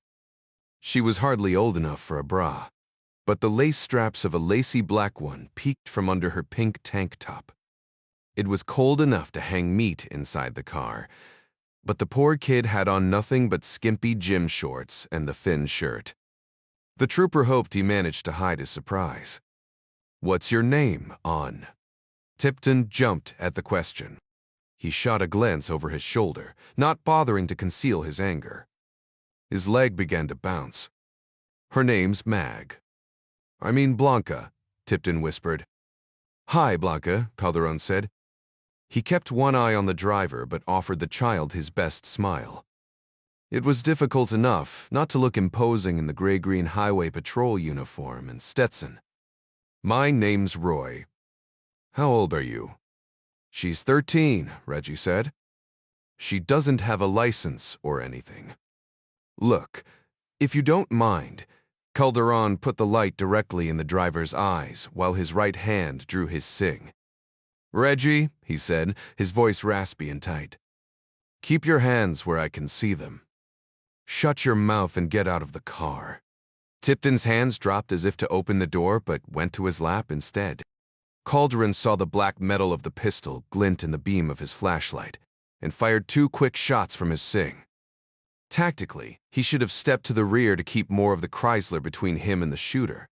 She was hardly old enough for a bra, but the lace straps of a lacy black one peeked from under her pink tank top. It was cold enough to hang meat inside the car, but the poor kid had on nothing but skimpy gym shorts and the thin shirt. The trooper hoped he managed to hide his surprise. "What's your name, On?" Tipton jumped at the question. He shot a glance over his shoulder, not bothering to conceal his anger. His leg began to bounce. "Her name's Mag." "I mean Blanca," Tipton whispered. "Hi, Blanca," Calderon said. He kept one eye on the driver but offered the child his best smile. It was difficult enough not to look imposing in the gray-green highway patrol uniform and Stetson. "My name's Roy." "How old are you?" "She's 13, Reggie said. She doesn't have a license or anything." "Look, if you don't mind." Calderon put the light directly in the driver's eyes while his right hand drew his cig. "Reggie," he said, his voice raspy and tight. "Keep your hands where I can see them. Shut your mouth and get out of the car." Tipton's hands dropped as if to open the door, but went to his lap instead. Calderon saw the black metal of the pistol glint in the beam of his flashlight, and fired 2 quick shots from his cig. Tactically, he should have stepped to the rear to keep more of the Chrysler between him and the shooter,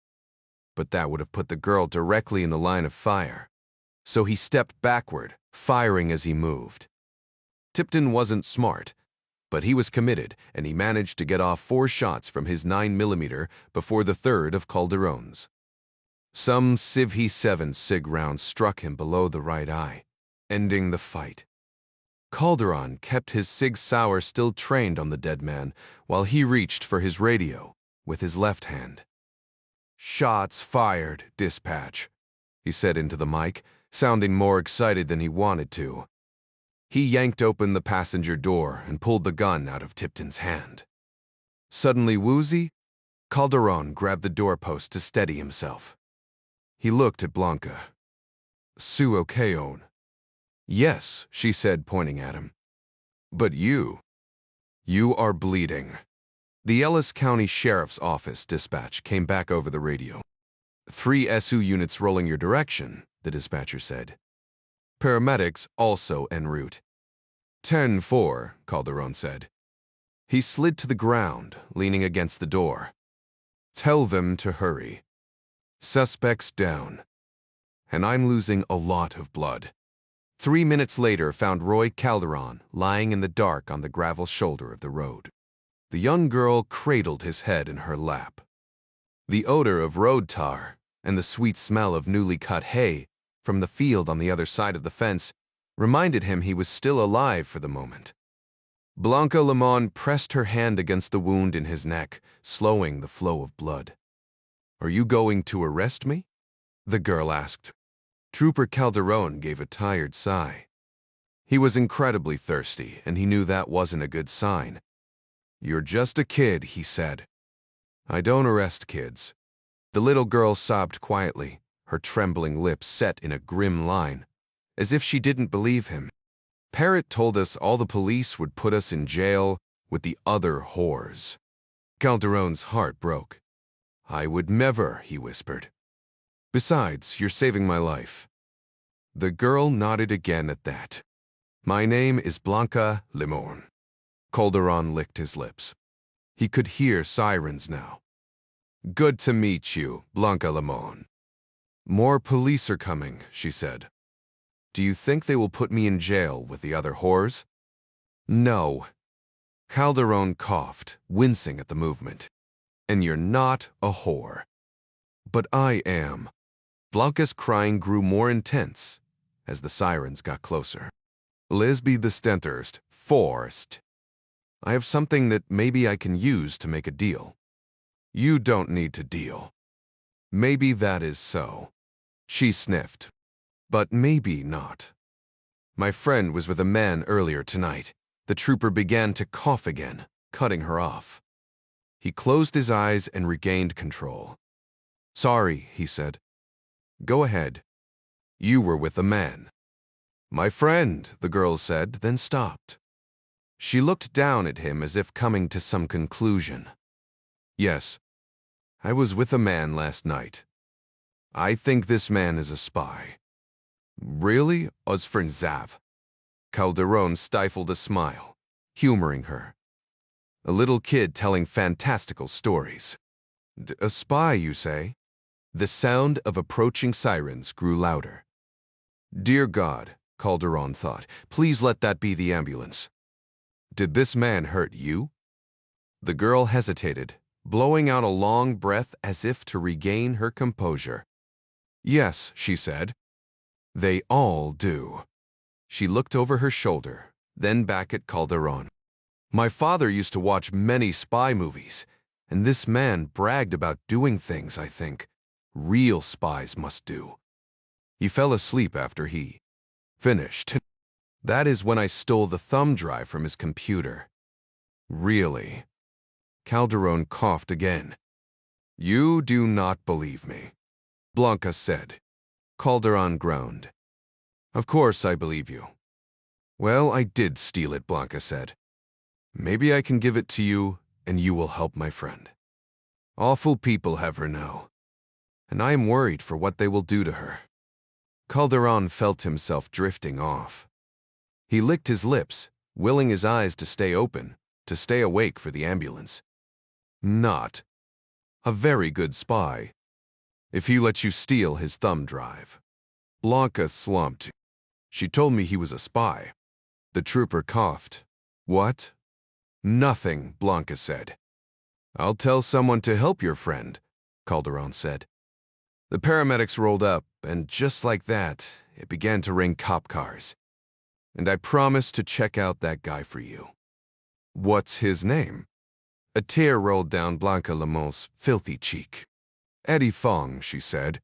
but that would have put the girl directly in the line of fire. So he stepped backward, firing as he moved. Tipton wasn't smart, but he was committed, and he managed to get off 4 shots from his 9mm before the third of Calderon's. Some Civ 7 SIG round struck him below the right eye, ending the fight. Calderon kept his Sig Sauer still trained on the dead man while he reached for his radio with his left hand. "Shots fired, dispatch," he said into the mic, sounding more excited than he wanted to. He yanked open the passenger door and pulled the gun out of Tipton's hand. Suddenly woozy, Calderon grabbed the doorpost to steady himself. He looked at Blanca. "Su okay? "Yes," she said, pointing at him. "But you are bleeding." The Ellis County Sheriff's Office dispatch came back over the radio. "3 SU units rolling your direction," the dispatcher said. "Paramedics also en route." 10-4, Calderon said. He slid to the ground, leaning against the door. "Tell them to hurry. Suspects down. And I'm losing a lot of blood." 3 minutes later found Roy Calderon lying in the dark on the gravel shoulder of the road. The young girl cradled his head in her lap. The odor of road tar and the sweet smell of newly cut hay from the field on the other side of the fence reminded him he was still alive for the moment. Blanca Lemon pressed her hand against the wound in his neck, slowing the flow of blood. "Are you going to arrest me?" the girl asked. Trooper Calderon gave a tired sigh. He was incredibly thirsty, and he knew that wasn't a good sign. "You're just a kid," he said. "I don't arrest kids." The little girl sobbed quietly, her trembling lips set in a grim line, as if she didn't believe him. "Parrot told us all the police would put us in jail with the other whores." Calderon's heart broke. "I would never," he whispered. "Besides, you're saving my life." The girl nodded again at that. "My name is Blanca Lemon." Calderon licked his lips. He could hear sirens now. "Good to meet you, Blanca Lemon." "More police are coming," she said. "Do you think they will put me in jail with the other whores?" "No." Calderon coughed, wincing at the movement. "And you're not a whore." "But I am." Blanca's crying grew more intense as the sirens got closer. "Lisby the Stenthurst, forced. I have something that maybe I can use to make a deal." "You don't need to deal." "Maybe that is so." She sniffed. "But maybe not. My friend was with a man earlier tonight." The trooper began to cough again, cutting her off. He closed his eyes and regained control. "Sorry," he said. "Go ahead." "You were with a man." "My friend," the girl said, then stopped. She looked down at him as if coming to some conclusion. "Yes, I was with a man last night. I think this man is a spy." "Really, Osfrin Zav?" Calderon stifled a smile, humoring her. A little kid telling fantastical stories. "A spy, you say?" The sound of approaching sirens grew louder. "Dear God," Calderon thought, "please let that be the ambulance." "Did this man hurt you?" The girl hesitated, blowing out a long breath as if to regain her composure. "Yes," she said. "They all do." She looked over her shoulder, then back at Calderon. "My father used to watch many spy movies, and this man bragged about doing things I think real spies must do." He fell asleep after he finished. "That is when I stole the thumb drive from his computer." "Really?" Calderon coughed again. "You do not believe me," Blanca said. Calderon groaned. "Of course I believe you." "Well, I did steal it," Blanca said. "Maybe I can give it to you, and you will help my friend. Awful people have her now, and I am worried for what they will do to her." Calderon felt himself drifting off. He licked his lips, willing his eyes to stay open, to stay awake for the ambulance. "Not a very good spy, if he lets you steal his thumb drive." Blanca slumped. "She told me he was a spy." The trooper coughed. "What?" "Nothing," Blanca said. "I'll tell someone to help your friend," Calderon said. The paramedics rolled up, and just like that, it began to ring cop cars. "And I promised to check out that guy for you." "What's his name?" A tear rolled down Blanca Lemon's filthy cheek. "Eddie Fong," she said.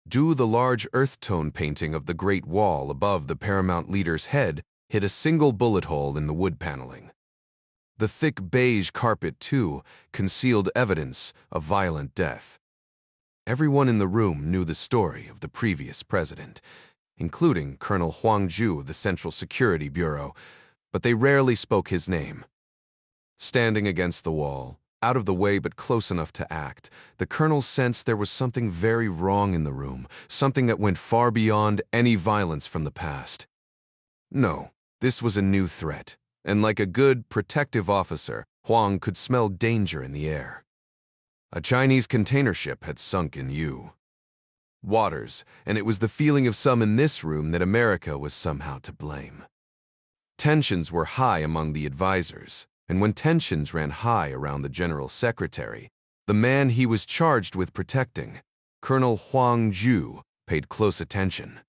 "Do the large earth tone painting of the Great Wall above the paramount leader's head hit a single bullet hole in the wood paneling. The thick beige carpet, too, concealed evidence of violent death. Everyone in the room knew the story of the previous president, including Colonel Huang Zhu of the Central Security Bureau, but they rarely spoke his name. Standing against the wall, out of the way but close enough to act, the colonel sensed there was something very wrong in the room, something that went far beyond any violence from the past. No, this was a new threat, and like a good, protective officer, Huang could smell danger in the air. A Chinese container ship had sunk in Yu waters, and it was the feeling of some in this room that America was somehow to blame. Tensions were high among the advisors, and when tensions ran high around the General Secretary, the man he was charged with protecting, Colonel Huang Zhu, paid close attention.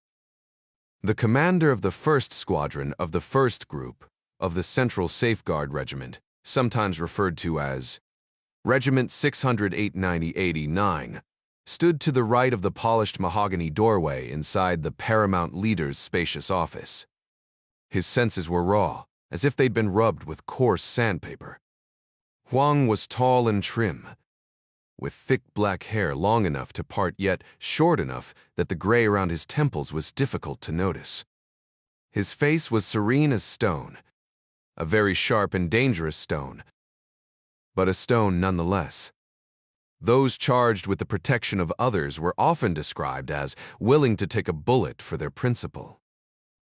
The commander of the 1st Squadron of the 1st Group of the Central Safeguard Regiment, sometimes referred to as Regiment 608-90-89, stood to the right of the polished mahogany doorway inside the paramount leader's spacious office. His senses were raw, as if they'd been rubbed with coarse sandpaper. Huang was tall and trim, with thick black hair long enough to part yet short enough that the gray around his temples was difficult to notice. His face was serene as stone, a very sharp and dangerous stone, but a stone nonetheless. Those charged with the protection of others were often described as willing to take a bullet for their principle.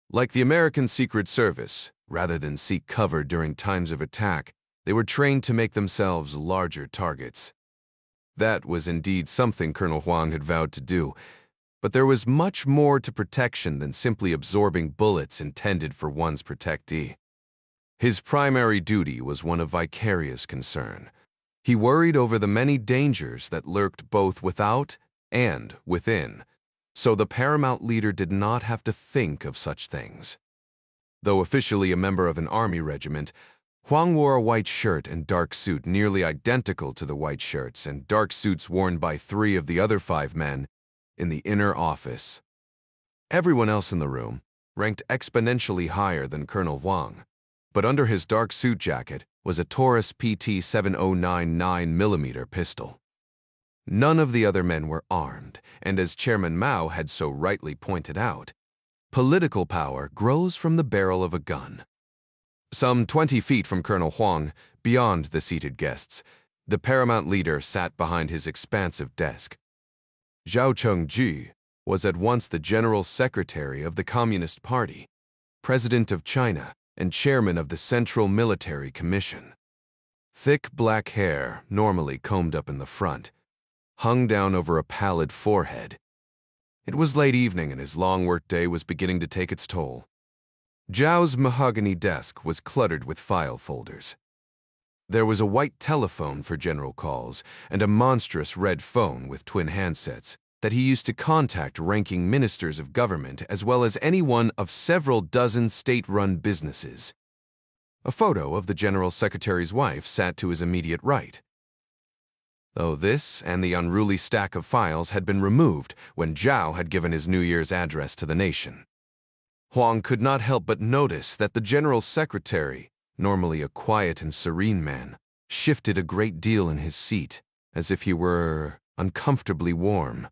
Like the American Secret Service, rather than seek cover during times of attack, they were trained to make themselves larger targets. That was indeed something Colonel Huang had vowed to do, but there was much more to protection than simply absorbing bullets intended for one's protectee. His primary duty was one of vicarious concern. He worried over the many dangers that lurked both without and within, so the paramount leader did not have to think of such things. Though officially a member of an army regiment, Huang wore a white shirt and dark suit nearly identical to the white shirts and dark suits worn by 3 of the other 5 men in the inner office. Everyone else in the room ranked exponentially higher than Colonel Huang, but under his dark suit jacket was a Taurus PT 7099 mm pistol. None of the other men were armed, and as Chairman Mao had so rightly pointed out, political power grows from the barrel of a gun. Some 20 feet from Colonel Huang, beyond the seated guests, the paramount leader sat behind his expansive desk. Zhao Chengji was at once the General Secretary of the Communist Party, President of China, and Chairman of the Central Military Commission. Thick black hair, normally combed up in the front, hung down over a pallid forehead. It was late evening and his long workday was beginning to take its toll. Zhao's mahogany desk was cluttered with file folders. There was a white telephone for general calls and a monstrous red phone with twin handsets that he used to contact ranking ministers of government as well as any one of several dozen state-run businesses. A photo of the General Secretary's wife sat to his immediate right, though this and the unruly stack of files had been removed when Zhao had given his New Year's address to the nation. Huang could not help but notice that the General Secretary, normally a quiet and serene man, shifted a great deal in his seat, as if he were uncomfortably warm.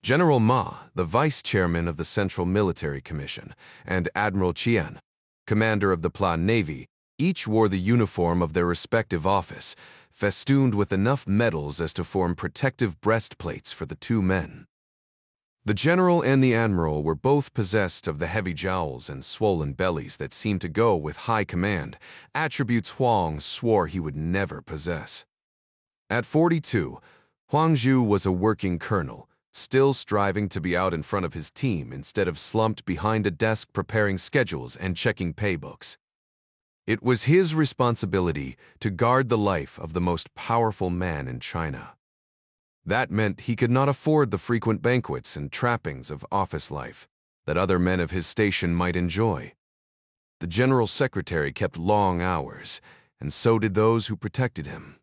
General Ma, the Vice Chairman of the Central Military Commission, and Admiral Qian, commander of the Plan Navy, each wore the uniform of their respective office, festooned with enough medals as to form protective breastplates for the 2 men. The general and the admiral were both possessed of the heavy jowls and swollen bellies that seemed to go with high command, attributes Huang swore he would never possess. At 42, Huang Zhu was a working colonel, still striving to be out in front of his team instead of slumped behind a desk preparing schedules and checking paybooks. It was his responsibility to guard the life of the most powerful man in China. That meant he could not afford the frequent banquets and trappings of office life that other men of his station might enjoy. The General Secretary kept long hours, and so did those who protected him.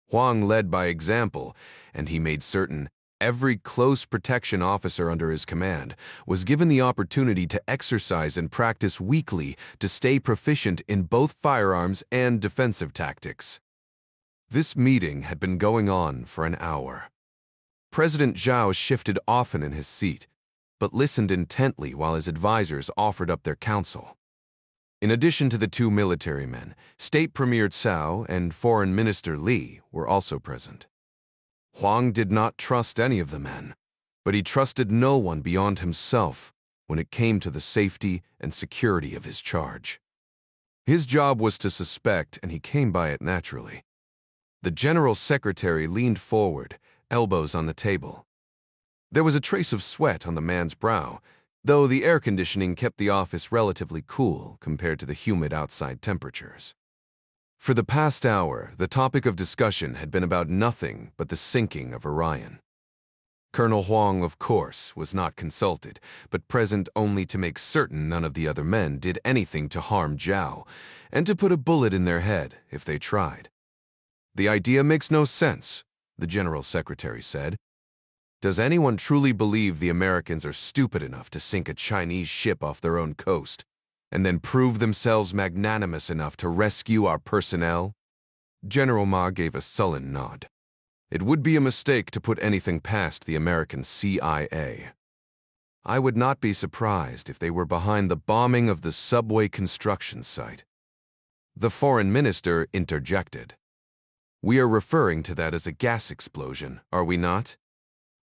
Huang led by example, and he made certain every close protection officer under his command was given the opportunity to exercise and practice weekly to stay proficient in both firearms and defensive tactics. This meeting had been going on for an hour. President Zhao shifted often in his seat, but listened intently while his advisors offered up their counsel. In addition to the two military men, State Premier Cao and Foreign Minister Li were also present. Huang did not trust any of the men, but he trusted no one beyond himself when it came to the safety and security of his charge. His job was to suspect, and he came by it naturally. The General Secretary leaned forward, elbows on the table. There was a trace of sweat on the man's brow, though the air conditioning kept the office relatively cool compared to the humid outside temperatures. For the past hour, the topic of discussion had been about nothing but the sinking of Orion. Colonel Huang, of course, was not consulted, but present only to make certain none of the other men did anything to harm Zhao, and to put a bullet in their head if they tried. "The idea makes no sense," the General Secretary said. "Does anyone truly believe the Americans are stupid enough to sink a Chinese ship off their own coast, and then prove themselves magnanimous enough to rescue our personnel?" General Ma gave a sullen nod. "It would be a mistake to put anything past the American CIA. I would not be surprised if they were behind the bombing of the subway construction site." The foreign minister interjected. "We are referring to that as a gas explosion, are we not?"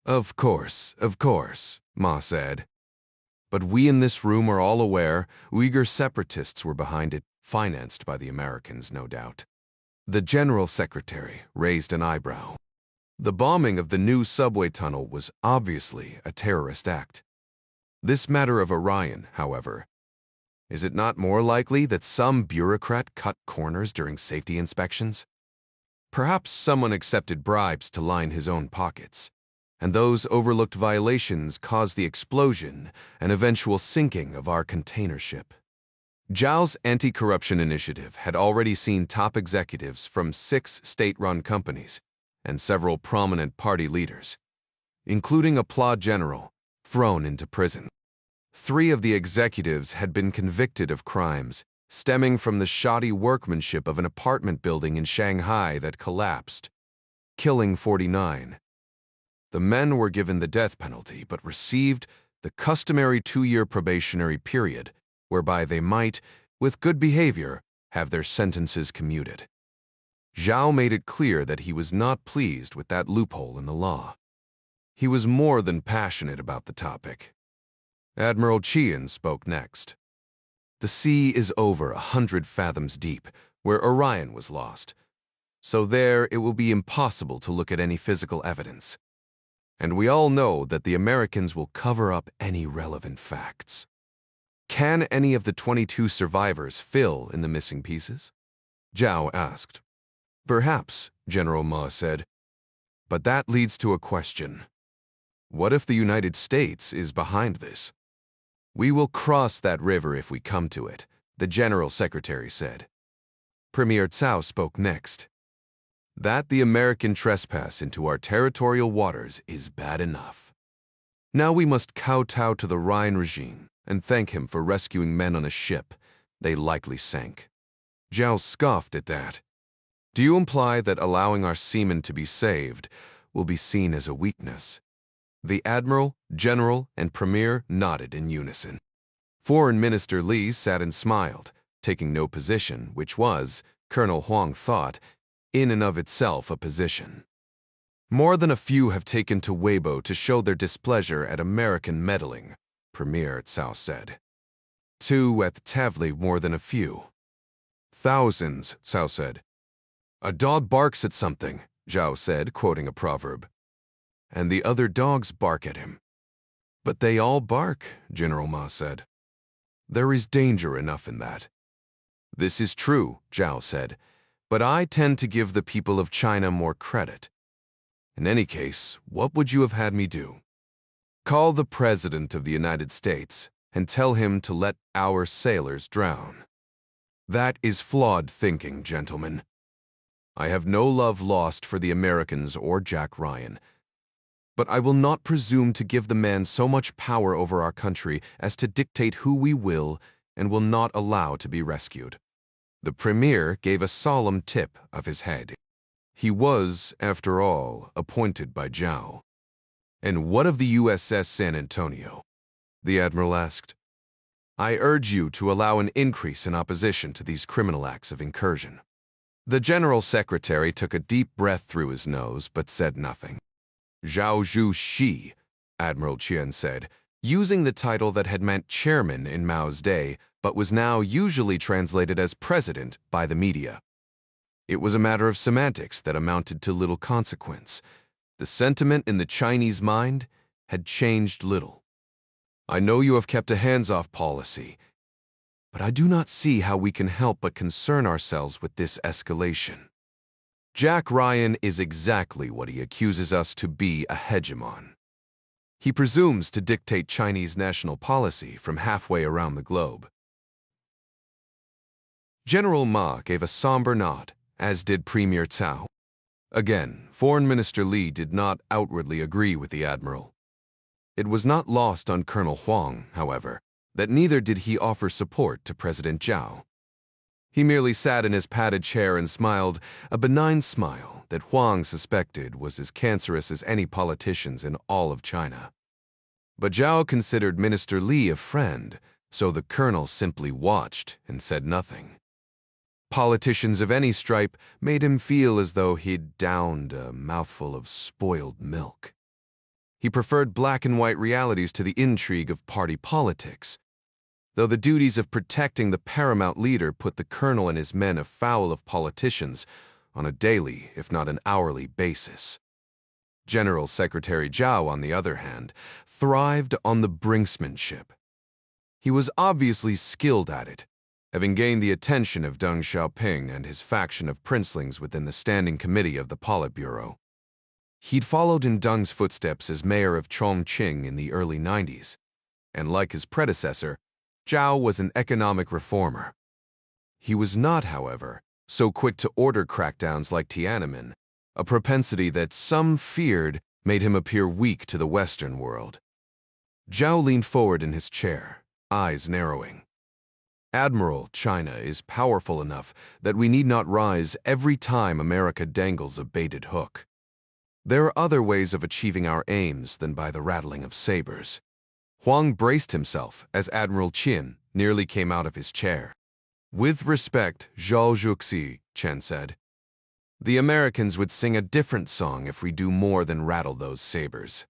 Of course, Ma said. "But we in this room are all aware Uyghur separatists were behind it, financed by the Americans, no doubt." The General Secretary raised an eyebrow. The bombing of the new subway tunnel was obviously a terrorist act. This matter of Orion, however, is it not more likely that some bureaucrat cut corners during safety inspections? Perhaps someone accepted bribes to line his own pockets, and those overlooked violations caused the explosion and eventual sinking of our container ship. Zhao's anti-corruption initiative had already seen top executives from 6 state-run companies and several prominent party leaders, including a PLA general, thrown into prison. 3 of the executives had been convicted of crimes stemming from the shoddy workmanship of an apartment building in Shanghai that collapsed, killing 49. The men were given the death penalty but received the customary 2-year probationary period, whereby they might, with good behavior, have their sentences commuted. Zhao made it clear that he was not pleased with that loophole in the law. He was more than passionate about the topic. Admiral Qian spoke next. "The sea is over 100 fathoms deep, where Orion was lost, so there it will be impossible to look at any physical evidence. And we all know that the Americans will cover up any relevant facts. Can any of the 22 survivors fill in the missing pieces?" Zhao asked. "Perhaps," General Ma said. "But that leads to a question. What if the United States is behind this?" "We will cross that river if we come to it," the General Secretary said. Premier Cao spoke next. "That the American trespass into our territorial waters is bad enough. Now we must kowtow to the Rhine regime and thank him for rescuing men on a ship they likely sank." Zhao scoffed at that. "Do you imply that allowing our seamen to be saved will be seen as a weakness?" The Admiral, General, and Premier nodded in unison. Foreign Minister Li sat and smiled, taking no position, which was, Colonel Huang thought, in and of itself a position. "More than a few have taken to Weibo to show their displeasure at American meddling," Premier Cao said. "2 at Tavli more than a few." "Thousands," Cao said. "A dog barks at something," Zhao said, quoting a proverb, "and the other dogs bark at him." "But they all bark," General Ma said. "There is danger enough in that." "This is true," Zhao said, "but I tend to give the people of China more credit. In any case, what would you have had me do? Call the President of the United States and tell him to let our sailors drown. That is flawed thinking, gentlemen. I have no love lost for the Americans or Jack Ryan, But I will not presume to give the man so much power over our country as to dictate who we will and will not allow to be rescued." The premier gave a solemn tip of his head. He was, after all, appointed by Zhao. "And what of the USS San Antonio?" the admiral asked. "I urge you to allow an increase in opposition to these criminal acts of incursion." The general secretary took a deep breath through his nose but said nothing. "Zhao Zhu Shi," Admiral Qian said, using the title that had meant chairman in Mao's day, but was now usually translated as president by the media. It was a matter of semantics that amounted to little consequence. The sentiment in the Chinese mind had changed little. "I know you have kept a hands-off policy, but I do not see how we can help but concern ourselves with this escalation. Jack Ryan is exactly what he accuses us to be, a hegemon. He presumes to dictate Chinese national policy from halfway around the globe." General Ma gave a somber nod, as did Premier Cao. Again, Foreign Minister Li did not outwardly agree with the admiral. It was not lost on Colonel Huang, however, that neither did he offer support to President Zhao. He merely sat in his padded chair and smiled, a benign smile that Huang suspected was as cancerous as any politician's in all of China. But Zhao considered Minister Li a friend, so the colonel simply watched and said nothing. Politicians of any stripe made him feel as though he'd downed a mouthful of spoiled milk. He preferred black and white realities to the intrigue of party politics, though the duties of protecting the paramount leader put the colonel and his men afoul of politicians on a daily, if not an hourly, basis. General Secretary Zhao, on the other hand, thrived on the brinksmanship. He was obviously skilled at it, having gained the attention of Deng Xiaoping and his faction of princelings within the Standing Committee of the Politburo. He'd followed in Deng's footsteps as mayor of Chongqing in the early 90s, and like his predecessor, Zhao was an economic reformer. He was not, however, so quick to order crackdowns like Tiananmen, a propensity that some feared made him appear weak to the Western world. Zhao leaned forward in his chair, eyes narrowing. "Admiral, China is powerful enough that we need not rise every time America dangles a baited hook. There are other ways of achieving our aims than by the rattling of sabers." Huang braced himself as Admiral Qin nearly came out of his chair. "With respect, Zhao Zhuxi," Chen said, "the Americans would sing a different song if we do more than rattle those sabers.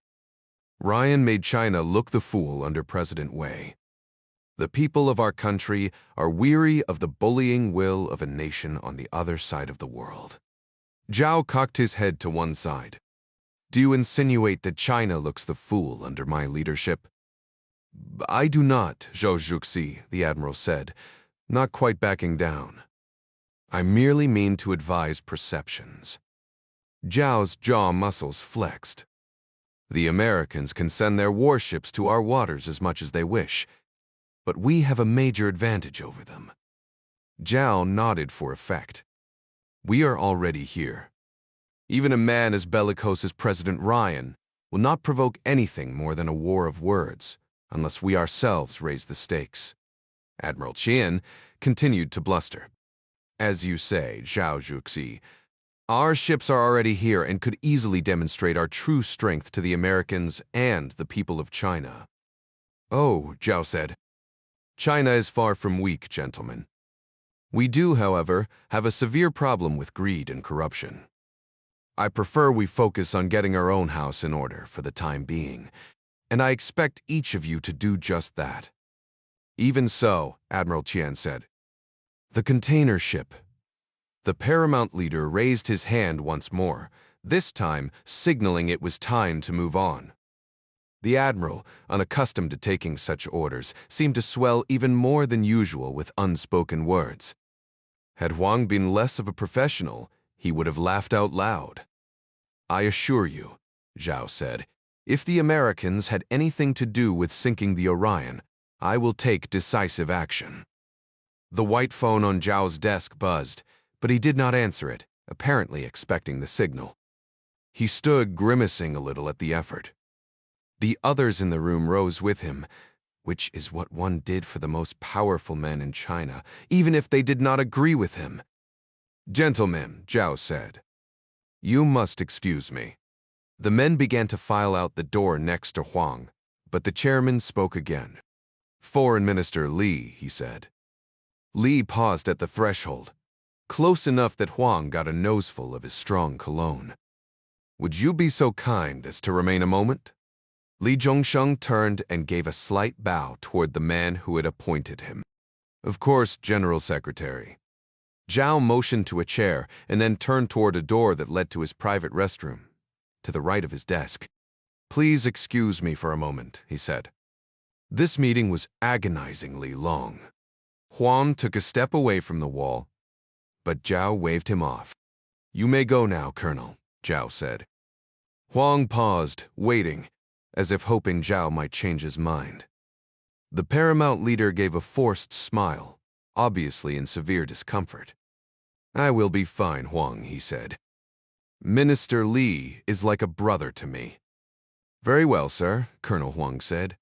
Ryan made China look the fool under President Wei. The people of our country are weary of the bullying will of a nation on the other side of the world." Zhao cocked his head to one side. "Do you insinuate that China looks the fool under my leadership?" "I do not, Zhao Zhuxi," the admiral said, not quite backing down. "I merely mean to advise perceptions." Zhao's jaw muscles flexed. "The Americans can send their warships to our waters as much as they wish, but we have a major advantage over them." Zhao nodded for effect. "We are already here. Even a man as bellicose as President Ryan will not provoke anything more than a war of words, unless we ourselves raise the stakes." Admiral Qian continued to bluster. "As you say, Zhao Zhuxi, our ships are already here and could easily demonstrate our true strength to the Americans and the people of China." "Oh," Zhao said, "China is far from weak, gentlemen. We do, however, have a severe problem with greed and corruption. I prefer we focus on getting our own house in order for the time being, and I expect each of you to do just that." "Even so," Admiral Qian said. "The container ship." The paramount leader raised his hand once more, this time signaling it was time to move on. The admiral, unaccustomed to taking such orders, seemed to swell even more than usual with unspoken words. Had Huang been less of a professional, he would have laughed out loud. "I assure you," Zhao said, "if the Americans had anything to do with sinking the Orion, I will take decisive action." The white phone on Zhao's desk buzzed, but he did not answer it, apparently expecting the signal. He stood grimacing a little at the effort. The others in the room rose with him, which is what one did for the most powerful men in China, even if they did not agree with him. "Gentlemen," Zhao said, "you must excuse me." The men began to file out the door next to Huang, but the chairman spoke again. "Foreign Minister Li," he said. Li paused at the threshold, close enough that Huang got a noseful of his strong cologne. "Would you be so kind as to remain a moment?" Li Zhongsheng turned and gave a slight bow toward the man who had appointed him. "Of course, General Secretary." Zhao motioned to a chair and then turned toward a door that led to his private restroom, to the right of his desk. "Please excuse me for a moment," he said. This meeting was agonizingly long. Huang took a step away from the wall, but Zhao waved him off. "You may go now, Colonel," Zhao said. Huang paused, waiting, as if hoping Zhao might change his mind. The paramount leader gave a forced smile, obviously in severe discomfort. "I will be fine, Huang," he said. "Minister Li is like a brother to me." "Very well, sir," Colonel Huang said.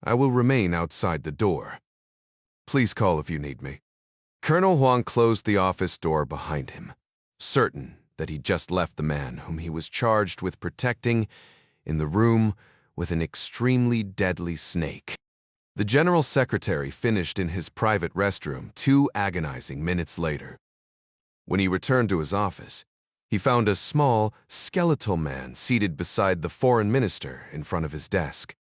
"I will remain outside the door. Please call if you need me." Colonel Huang closed the office door behind him, certain that he just left the man whom he was charged with protecting in the room with an extremely deadly snake. The General Secretary finished in his private restroom 2 agonizing minutes later. When he returned to his office, he found a small, skeletal man seated beside the foreign minister in front of his desk.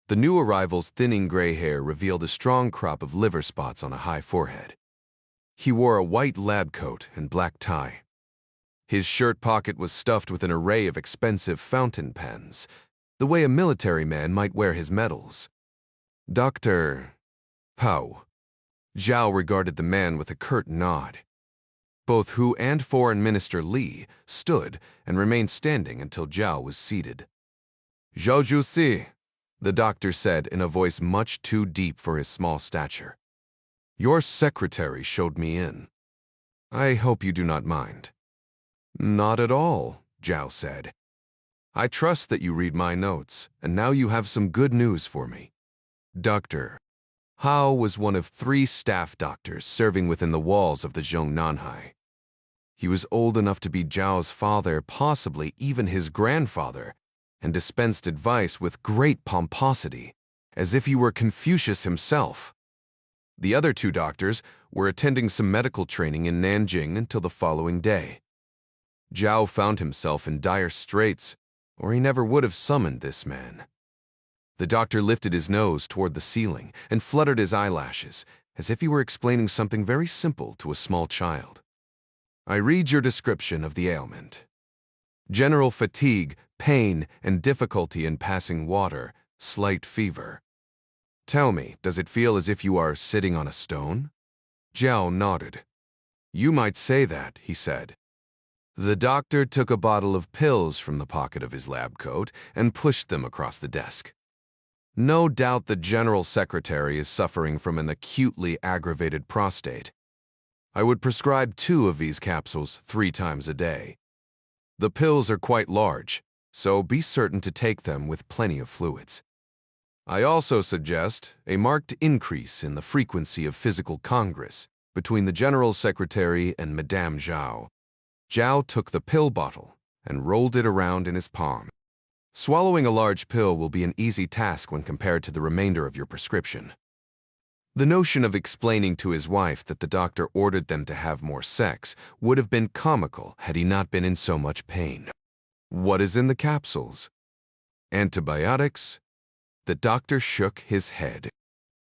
The new arrival's thinning gray hair revealed a strong crop of liver spots on a high forehead. He wore a white lab coat and black tie. His shirt pocket was stuffed with an array of expensive fountain pens, the way a military man might wear his medals. "Dr. Pao." Zhao regarded the man with a curt nod. Both Hu and Foreign Minister Li stood and remained standing until Zhao was seated. "Zhao Jusi," the doctor said in a voice much too deep for his small stature. "Your secretary showed me in. I hope you do not mind." "Not at all," Zhao said. "I trust that you read my notes, and now you have some good news for me." Dr. Hao was one of 3 staff doctors serving within the walls of the Zhongnanhai. He was old enough to be Zhao's father, possibly even his grandfather, and dispensed advice with great pomposity, as if he were Confucius himself. The other 2 doctors were attending some medical training in Nanjing until the following day. Zhao found himself in dire straits, or he never would have summoned this man. The doctor lifted his nose toward the ceiling and fluttered his eyelashes, as if he were explaining something very simple to a small child. "I read your description of the ailment. General fatigue, pain, and difficulty in passing water, slight fever. Tell me, does it feel as if you are sitting on a stone?" Zhao nodded. "You might say that," he said. The doctor took a bottle of pills from the pocket of his lab coat and pushed them across the desk. "No doubt the General Secretary is suffering from an acutely aggravated prostate. I would prescribe 2 of these capsules 3 times a day. The pills are quite large, so be certain to take them with plenty of fluids. I also suggest a marked increase in the frequency of physical congress between the General Secretary and Madame Zhao." Zhao took the pill bottle and rolled it around in his palm. "Swallowing a large pill will be an easy task when compared to the remainder of your prescription." The notion of explaining to his wife that the doctor ordered them to have more sex would have been comical had he not been in so much pain. "What is in the capsules?" "Antibiotics?" The doctor shook his head.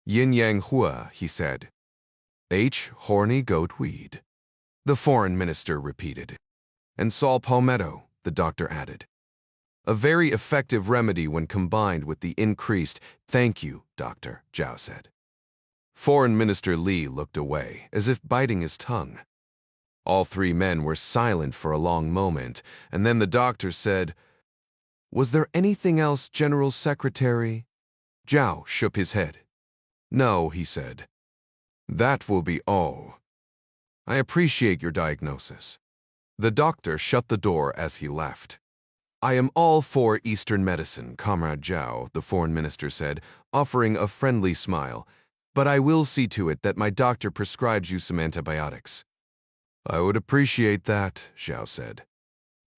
"Yin Yang Hua," he said. "Horny goat weed," the foreign minister repeated. "And saw palmetto," the doctor added. "A very effective remedy when combined with the increased—" "Thank you, doctor," Zhao said. Foreign Minister Li looked away, as if biting his tongue. All 3 men were silent for a long moment, and then the doctor said, "Was there anything else, General Secretary?" Zhao shook his head. "No," he said. "That will be all. I appreciate your diagnosis." The doctor shut the door as he left. I am all for Eastern medicine, Comrade Zhao, the foreign minister said, offering a friendly smile, but I will see to it that my doctor prescribes you some antibiotics. I would appreciate that, Zhao said.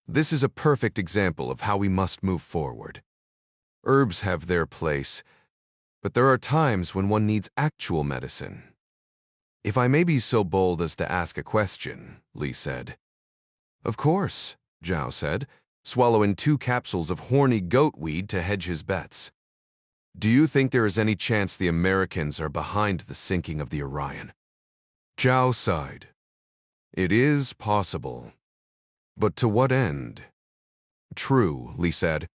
This is a perfect example of how we must move forward. Herbs have their place, but there are times when one needs actual medicine. If I may be so bold as to ask a question, Li said. Of course, Zhao said, swallowing 2 capsules of horny goatweed to hedge his bets. Do you think there is any chance the Americans are behind the sinking of the Orion? Zhao sighed. It is possible. But to what end? True, Li said.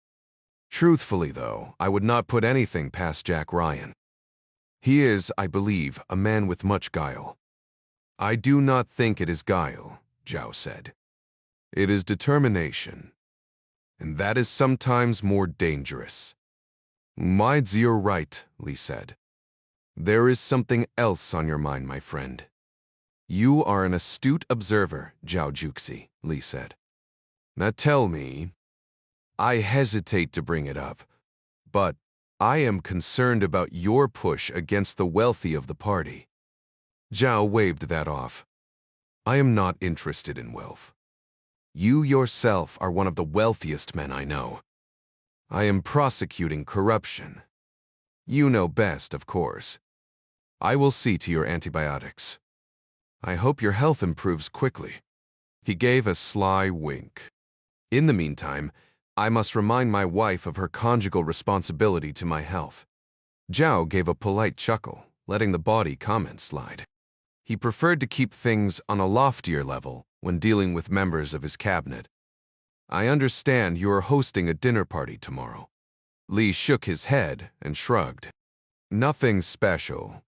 Truthfully, though, I would not put anything past Jack Ryan. He is, I believe, a man with much guile. I do not think it is guile, Zhao said. It is determination. And that is sometimes more dangerous. You're right, Li said. There is something else on your mind, my friend. You are an astute observer, Zhao Juxi, Li said. Now tell me, I hesitate to bring it up, but I am concerned about your push against the wealthy of the party. Zhao waved that off. I am not interested in wealth. You yourself are one of the wealthiest men I know. I am prosecuting corruption. You know best, of course. I will see to your antibiotics. I hope your health improves quickly. He gave a sly wink. In the meantime, I must remind my wife of her conjugal responsibility to my health. Zhao gave a polite chuckle, letting the bawdy comment slide. He preferred to keep things on a loftier level when dealing with members of his cabinet. I understand you are hosting a dinner party tomorrow. Li shook his head and shrugged. Nothing special.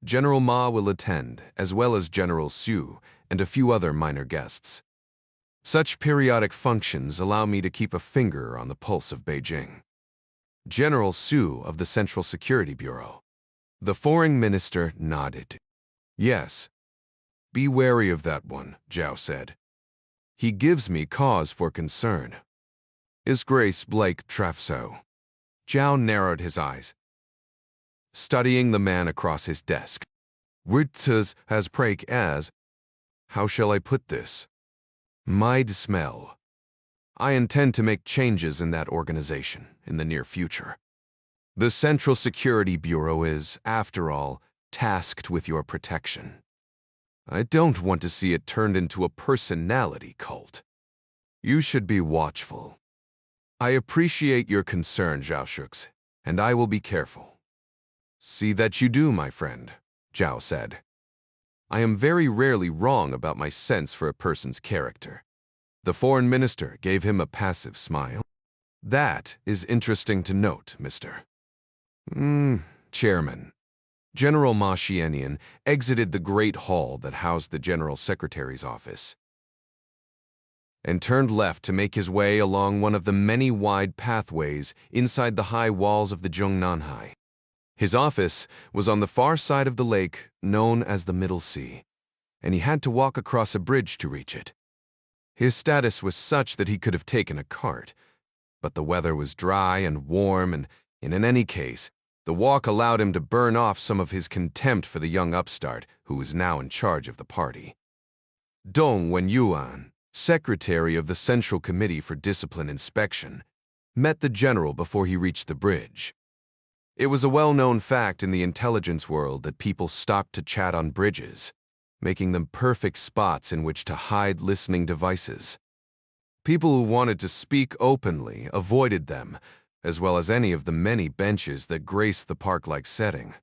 General Ma will attend, as well as General Xu and a few other minor guests. Such periodic functions allow me to keep a finger on the pulse of Beijing. General Xu of the Central Security Bureau. The foreign minister nodded. Yes. Be wary of that one, Zhao said. He gives me cause for concern. Is Grace Blake Trafso? Zhao narrowed his eyes, studying the man across his desk. Wirtz has break as, how shall I put this? Might smell. I intend to make changes in that organization in the near future. The Central Security Bureau is, after all, tasked with your protection. I don't want to see it turned into a personality cult. You should be watchful. I appreciate your concern, Zhao Shux, and I will be careful. See that you do, my friend, Zhao said. I am very rarely wrong about my sense for a person's character. The foreign minister gave him a passive smile. That is interesting to note, Mr. Chairman. General Ma Xianian exited the great hall that housed the General Secretary's office and turned left to make his way along one of the many wide pathways inside the high walls of the Zhongnanhai. His office was on the far side of the lake known as the Middle Sea, and he had to walk across a bridge to reach it. His status was such that he could have taken a cart, but the weather was dry and warm, and in any case, the walk allowed him to burn off some of his contempt for the young upstart who was now in charge of the party. Dong Wenyuan, secretary of the Central Committee for Discipline Inspection, met the general before he reached the bridge. It was a well-known fact in the intelligence world that people stopped to chat on bridges, making them perfect spots in which to hide listening devices. People who wanted to speak openly avoided them, as well as any of the many benches that graced the park-like setting.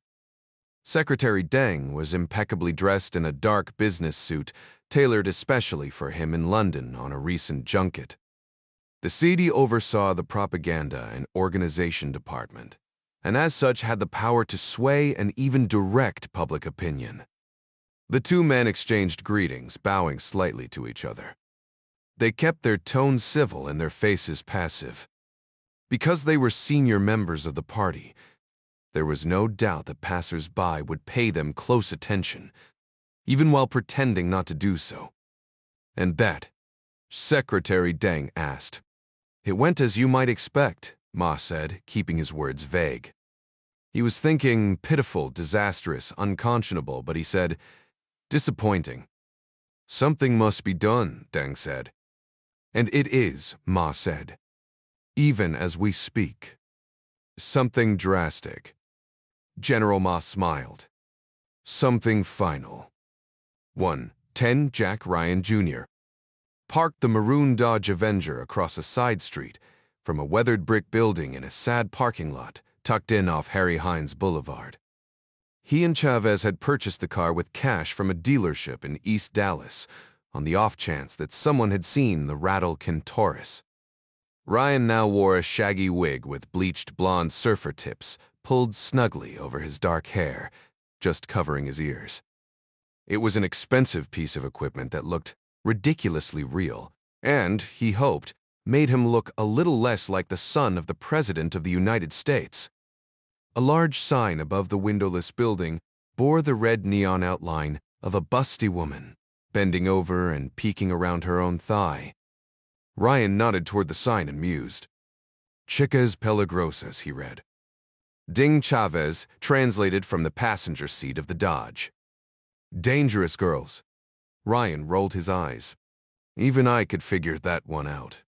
Secretary Deng was impeccably dressed in a dark business suit tailored especially for him in London on a recent junket. The CD oversaw the propaganda and organization department, and as such had the power to sway and even direct public opinion. The two men exchanged greetings, bowing slightly to each other. They kept their tones civil and their faces passive. Because they were senior members of the party, there was no doubt that passers-by would pay them close attention, even while pretending not to do so. And that, Secretary Deng asked, It went as you might expect, Ma said, keeping his words vague. He was thinking pitiful, disastrous, unconscionable, but he said, disappointing. Something must be done, Deng said. And it is, Ma said. Even as we speak. Something drastic. General Ma smiled. Something final. 1:10 Jack Ryan Jr. parked the maroon Dodge Avenger across a side street from a weathered brick building in a sad parking lot tucked in off Harry Hines Boulevard. He and Chavez had purchased the car with cash from a dealership in East Dallas on the off chance that someone had seen the Rattle-Kin Taurus. Ryan now wore a shaggy wig with bleached blonde surfer tips pulled snugly over his dark hair, just covering his ears. It was an expensive piece of equipment that looked ridiculously real, and, he hoped, made him look a little less like the son of the President of the United States. A large sign above the windowless building bore the red neon outline of a busty woman, bending over and peeking around her own thigh. Ryan nodded toward the sign and mused. Chicas Peligrosas, he read. Ding Chavez translated from the passenger seat of the Dodge. Dangerous girls. Ryan rolled his eyes. Even I could figure that one out.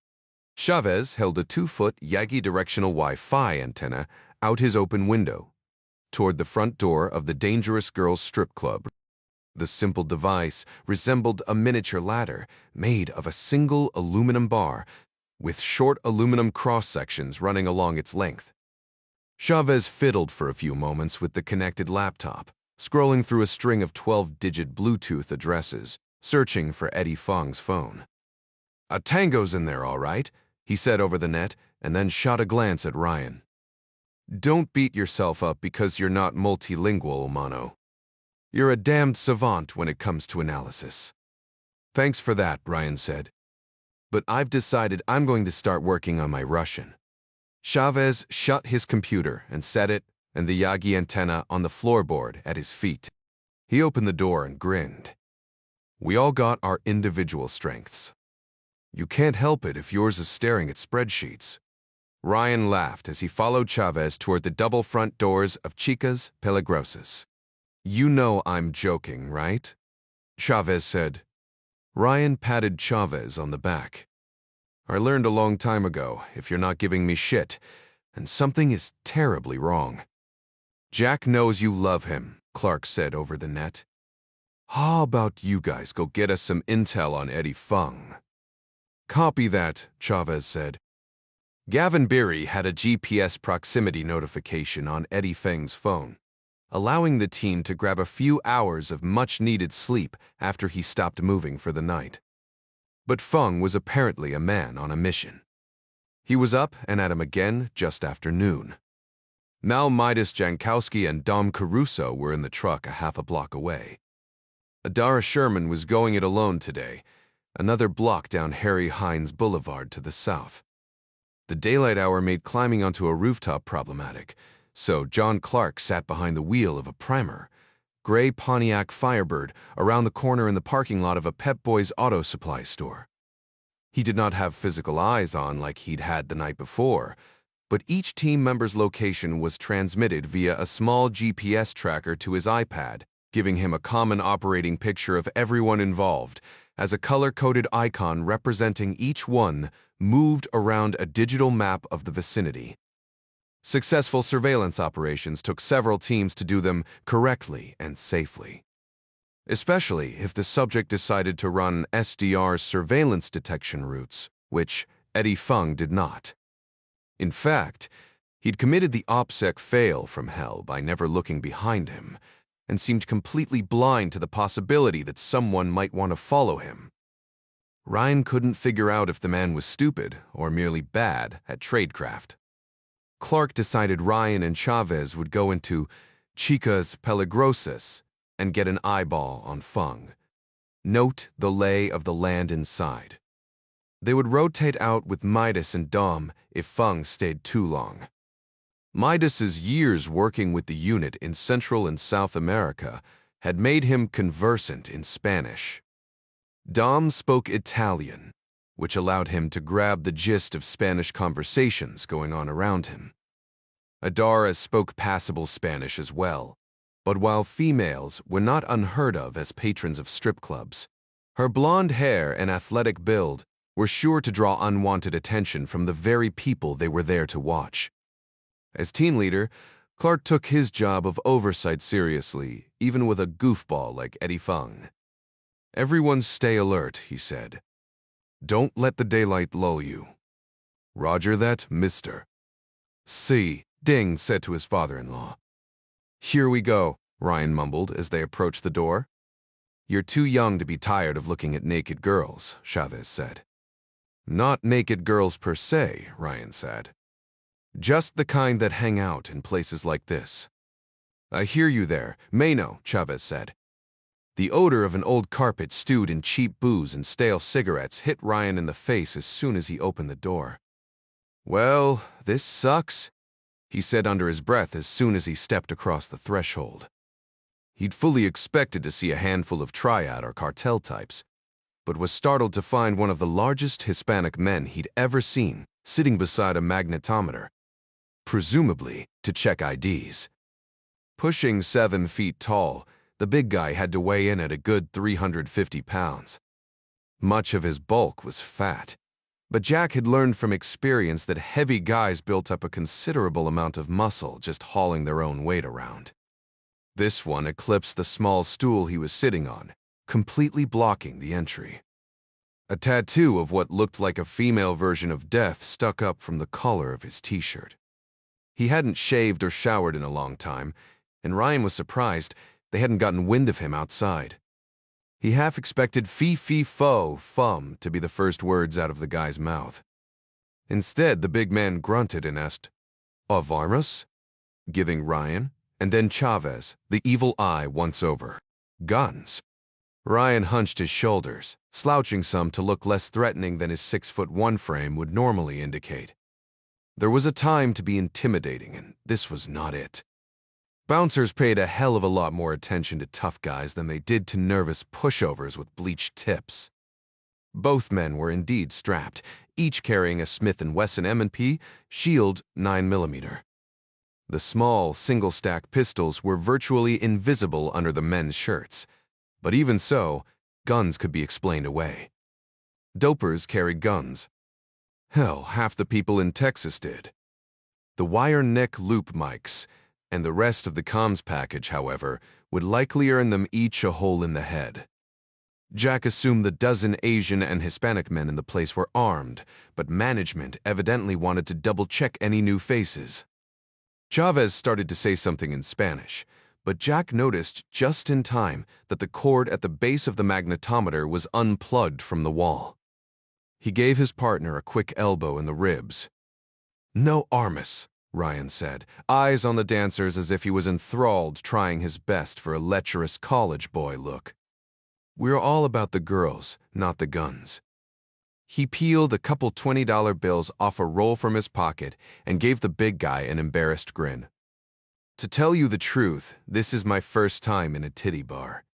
Chavez held a 2-foot Yagi directional Wi-Fi antenna out his open window, toward the front door of the Dangerous Girls Strip Club. The simple device resembled a miniature ladder made of a single aluminum bar with short aluminum cross-sections running along its length. Chavez fiddled for a few moments with the connected laptop, scrolling through a string of 12-digit Bluetooth addresses, searching for Eddie Fung's phone. A tango's in there, all right, he said over the net, and then shot a glance at Ryan. Don't beat yourself up because you're not multilingual, Mano. You're a damned savant when it comes to analysis. Thanks for that, Ryan said. But I've decided I'm going to start working on my Russian. Chavez shut his computer and set it and the Yagi antenna on the floorboard at his feet. He opened the door and grinned. We all got our individual strengths. You can't help it if yours is staring at spreadsheets. Ryan laughed as he followed Chavez toward the double front doors of Chicas Peligrosas. You know I'm joking, right? Chavez said. Ryan patted Chavez on the back. I learned a long time ago, if you're not giving me shit, and something is terribly wrong. Jack knows you love him, Clark said over the net. How about you guys go get us some intel on Eddie Fung? Copy that, Chavez said. Gavin Beery had a GPS proximity notification on Eddie Feng's phone, allowing the team to grab a few hours of much-needed sleep after he stopped moving for the night. But Fung was apparently a man on a mission. He was up and at him again just after noon. Mal Midas Jankowski and Dom Caruso were in the truck a half a block away. Adara Sherman was going it alone today, another block down Harry Hines Boulevard to the south. The daylight hour made climbing onto a rooftop problematic, so John Clark sat behind the wheel of a primer, gray Pontiac Firebird, around the corner in the parking lot of a Pep Boys auto supply store. He did not have physical eyes on like he'd had the night before, but each team member's location was transmitted via a small GPS tracker to his iPad, giving him a common operating picture of everyone involved, as a color-coded icon representing each one moved around a digital map of the vicinity. Successful surveillance operations took several teams to do them correctly and safely, especially if the subject decided to run SDR's surveillance detection routes, which Eddie Fung did not. In fact, he'd committed the OPSEC fail from hell by never looking behind him, and seemed completely blind to the possibility that someone might want to follow him. Ryan couldn't figure out if the man was stupid or merely bad at tradecraft. Clark decided Ryan and Chavez would go into Chicas Peligrosas and get an eyeball on Fung. Note the lay of the land inside. They would rotate out with Midas and Dom if Fung stayed too long. Midas's years working with the unit in Central and South America had made him conversant in Spanish. Dom spoke Italian, which allowed him to grab the gist of Spanish conversations going on around him. Adara spoke passable Spanish as well, but while females were not unheard of as patrons of strip clubs, her blonde hair and athletic build were sure to draw unwanted attention from the very people they were there to watch. As team leader, Clark took his job of oversight seriously, even with a goofball like Eddie Fung. "Everyone stay alert," he said. "Don't let the daylight lull you." "Roger that, mister." "See," Ding said to his father-in-law. "Here we go," Ryan mumbled as they approached the door. "You're too young to be tired of looking at naked girls," Chavez said. "Not naked girls per se," Ryan said. "Just the kind that hang out in places like this." "I hear you there, Mano," Chavez said. The odor of an old carpet stewed in cheap booze and stale cigarettes hit Ryan in the face as soon as he opened the door. "Well, this sucks," he said under his breath as soon as he stepped across the threshold. He'd fully expected to see a handful of triad or cartel types, but was startled to find one of the largest Hispanic men he'd ever seen sitting beside a magnetometer, presumably to check IDs. Pushing 7 feet tall, the big guy had to weigh in at a good 350 pounds. Much of his bulk was fat, but Jack had learned from experience that heavy guys built up a considerable amount of muscle just hauling their own weight around. This one eclipsed the small stool he was sitting on, completely blocking the entry. A tattoo of what looked like a female version of death stuck up from the collar of his t-shirt. He hadn't shaved or showered in a long time, and Ryan was surprised they hadn't gotten wind of him outside. He half expected fee-fee-fo-fum to be the first words out of the guy's mouth. Instead, the big man grunted and asked, "Of armas?" giving Ryan, and then Chavez, the evil eye once over, "Guns." Ryan hunched his shoulders, slouching some to look less threatening than his 6'1" frame would normally indicate. There was a time to be intimidating, and this was not it. Bouncers paid a hell of a lot more attention to tough guys than they did to nervous pushovers with bleached tips. Both men were indeed strapped, each carrying a Smith & Wesson M&P Shield 9mm. The small, single-stack pistols were virtually invisible under the men's shirts, but even so, guns could be explained away. Dopers carried guns. Hell, half the people in Texas did. The wire neck loop mics and the rest of the comms package, however, would likely earn them each a hole in the head. Jack assumed the dozen Asian and Hispanic men in the place were armed, but management evidently wanted to double-check any new faces. Chavez started to say something in Spanish, but Jack noticed just in time that the cord at the base of the magnetometer was unplugged from the wall. He gave his partner a quick elbow in the ribs. "No armas," Ryan said, eyes on the dancers as if he was enthralled, trying his best for a lecherous college boy look. "We're all about the girls, not the guns." He peeled a couple $20 bills off a roll from his pocket and gave the big guy an embarrassed grin. "To tell you the truth, this is my first time in a titty bar.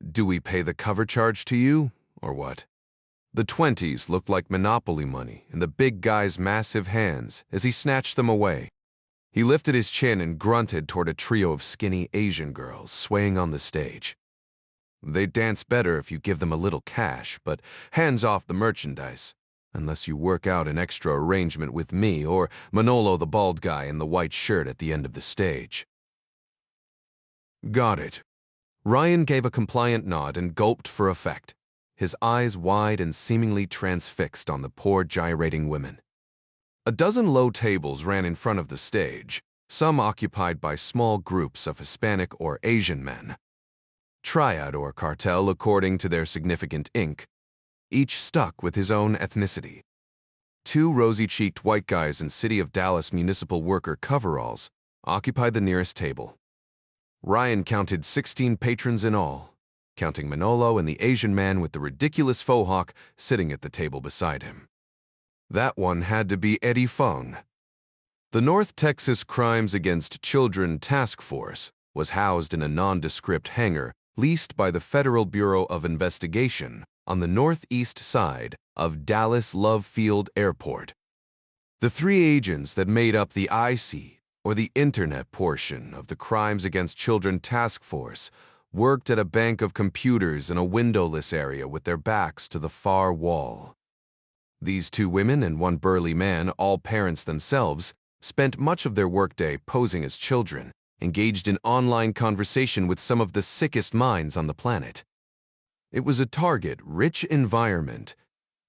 Do we pay the cover charge to you, or what?" The 20s looked like Monopoly money in the big guy's massive hands as he snatched them away. He lifted his chin and grunted toward a trio of skinny Asian girls swaying on the stage. "They dance better if you give them a little cash, but hands off the merchandise, unless you work out an extra arrangement with me or Manolo the bald guy in the white shirt at the end of the stage." "Got it." Ryan gave a compliant nod and gulped for effect, his eyes wide and seemingly transfixed on the poor gyrating women. A dozen low tables ran in front of the stage, some occupied by small groups of Hispanic or Asian men. Triad or cartel according to their significant ink, each stuck with his own ethnicity. 2 rosy-cheeked white guys in City of Dallas municipal worker coveralls occupied the nearest table. Ryan counted 16 patrons in all, counting Manolo and the Asian man with the ridiculous faux hawk sitting at the table beside him. That one had to be Eddie Fung. The North Texas Crimes Against Children Task Force was housed in a nondescript hangar leased by the Federal Bureau of Investigation on the northeast side of Dallas Love Field Airport. The three agents that made up the IC, or the Internet portion of the Crimes Against Children Task Force, worked at a bank of computers in a windowless area with their backs to the far wall. These two women and one burly man, all parents themselves, spent much of their workday posing as children, engaged in online conversation with some of the sickest minds on the planet. It was a target-rich environment,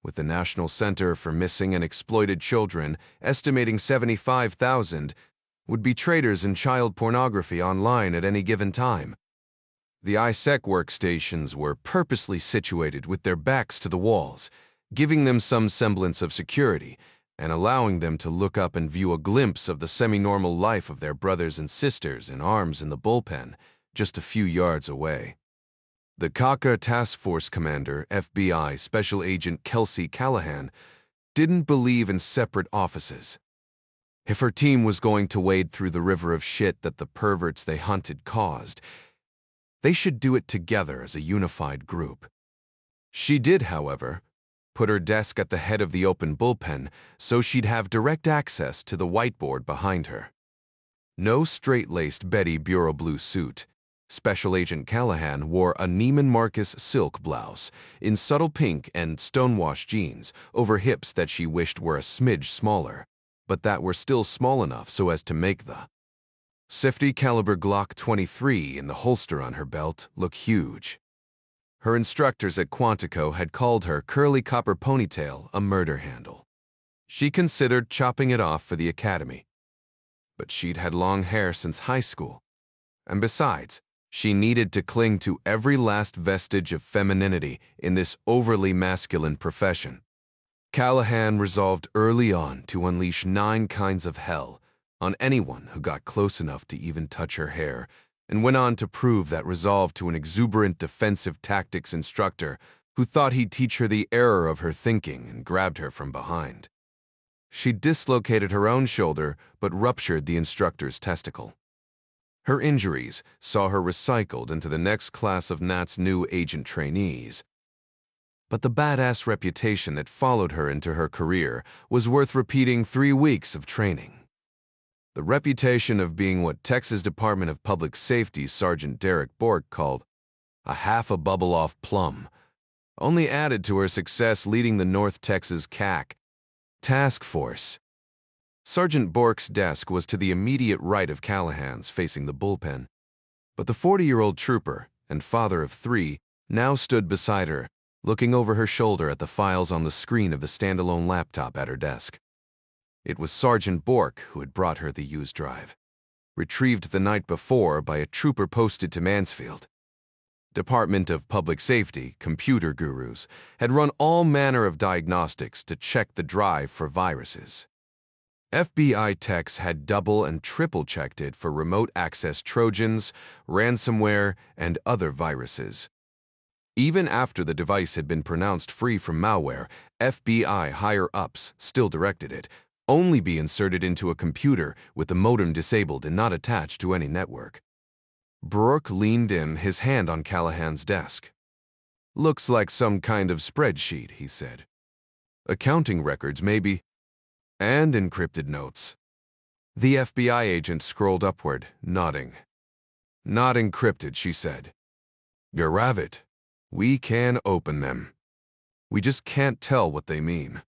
with the National Center for Missing and Exploited Children estimating 75,000 would be traders in child pornography online at any given time. The ISEC workstations were purposely situated with their backs to the walls, giving them some semblance of security and allowing them to look up and view a glimpse of the semi-normal life of their brothers and sisters in arms in the bullpen just a few yards away. The CACA Task Force Commander, FBI Special Agent Kelsey Callahan, didn't believe in separate offices. If her team was going to wade through the river of shit that the perverts they hunted caused, they should do it together as a unified group. She did, however, put her desk at the head of the open bullpen so she'd have direct access to the whiteboard behind her. No straight-laced Betty Bureau blue suit, Special Agent Callahan wore a Neiman Marcus silk blouse in subtle pink and stonewashed jeans over hips that she wished were a smidge smaller, but that were still small enough so as to make the .50 caliber Glock 23 in the holster on her belt look huge. Her instructors at Quantico had called her curly copper ponytail a murder handle. She considered chopping it off for the academy. But she'd had long hair since high school. And besides, she needed to cling to every last vestige of femininity in this overly masculine profession. Callahan resolved early on to unleash 9 kinds of hell on anyone who got close enough to even touch her hair, and went on to prove that resolve to an exuberant defensive tactics instructor who thought he'd teach her the error of her thinking and grabbed her from behind. She dislocated her own shoulder but ruptured the instructor's testicle. Her injuries saw her recycled into the next class of Nat's new agent trainees. But the badass reputation that followed her into her career was worth repeating 3 weeks of training. The reputation of being what Texas Department of Public Safety's Sergeant Derek Bork called a half a bubble-off plum only added to her success leading the North Texas CAC Task Force. Sergeant Bork's desk was to the immediate right of Callahan's, facing the bullpen, but the 40-year-old trooper and father of 3 now stood beside her, looking over her shoulder at the files on the screen of the standalone laptop at her desk. It was Sergeant Bork who had brought her the used drive, retrieved the night before by a trooper posted to Mansfield. Department of Public Safety computer gurus had run all manner of diagnostics to check the drive for viruses. FBI techs had double and triple checked it for remote access Trojans, ransomware, and other viruses. Even after the device had been pronounced free from malware, FBI higher-ups still directed it only be inserted into a computer with the modem disabled and not attached to any network. Bork leaned in, his hand on Callahan's desk. "Looks like some kind of spreadsheet," he said. "Accounting records, maybe. And encrypted notes." The FBI agent scrolled upward, nodding. "Not encrypted," she said. "Grab it. We can open them. We just can't tell what they mean.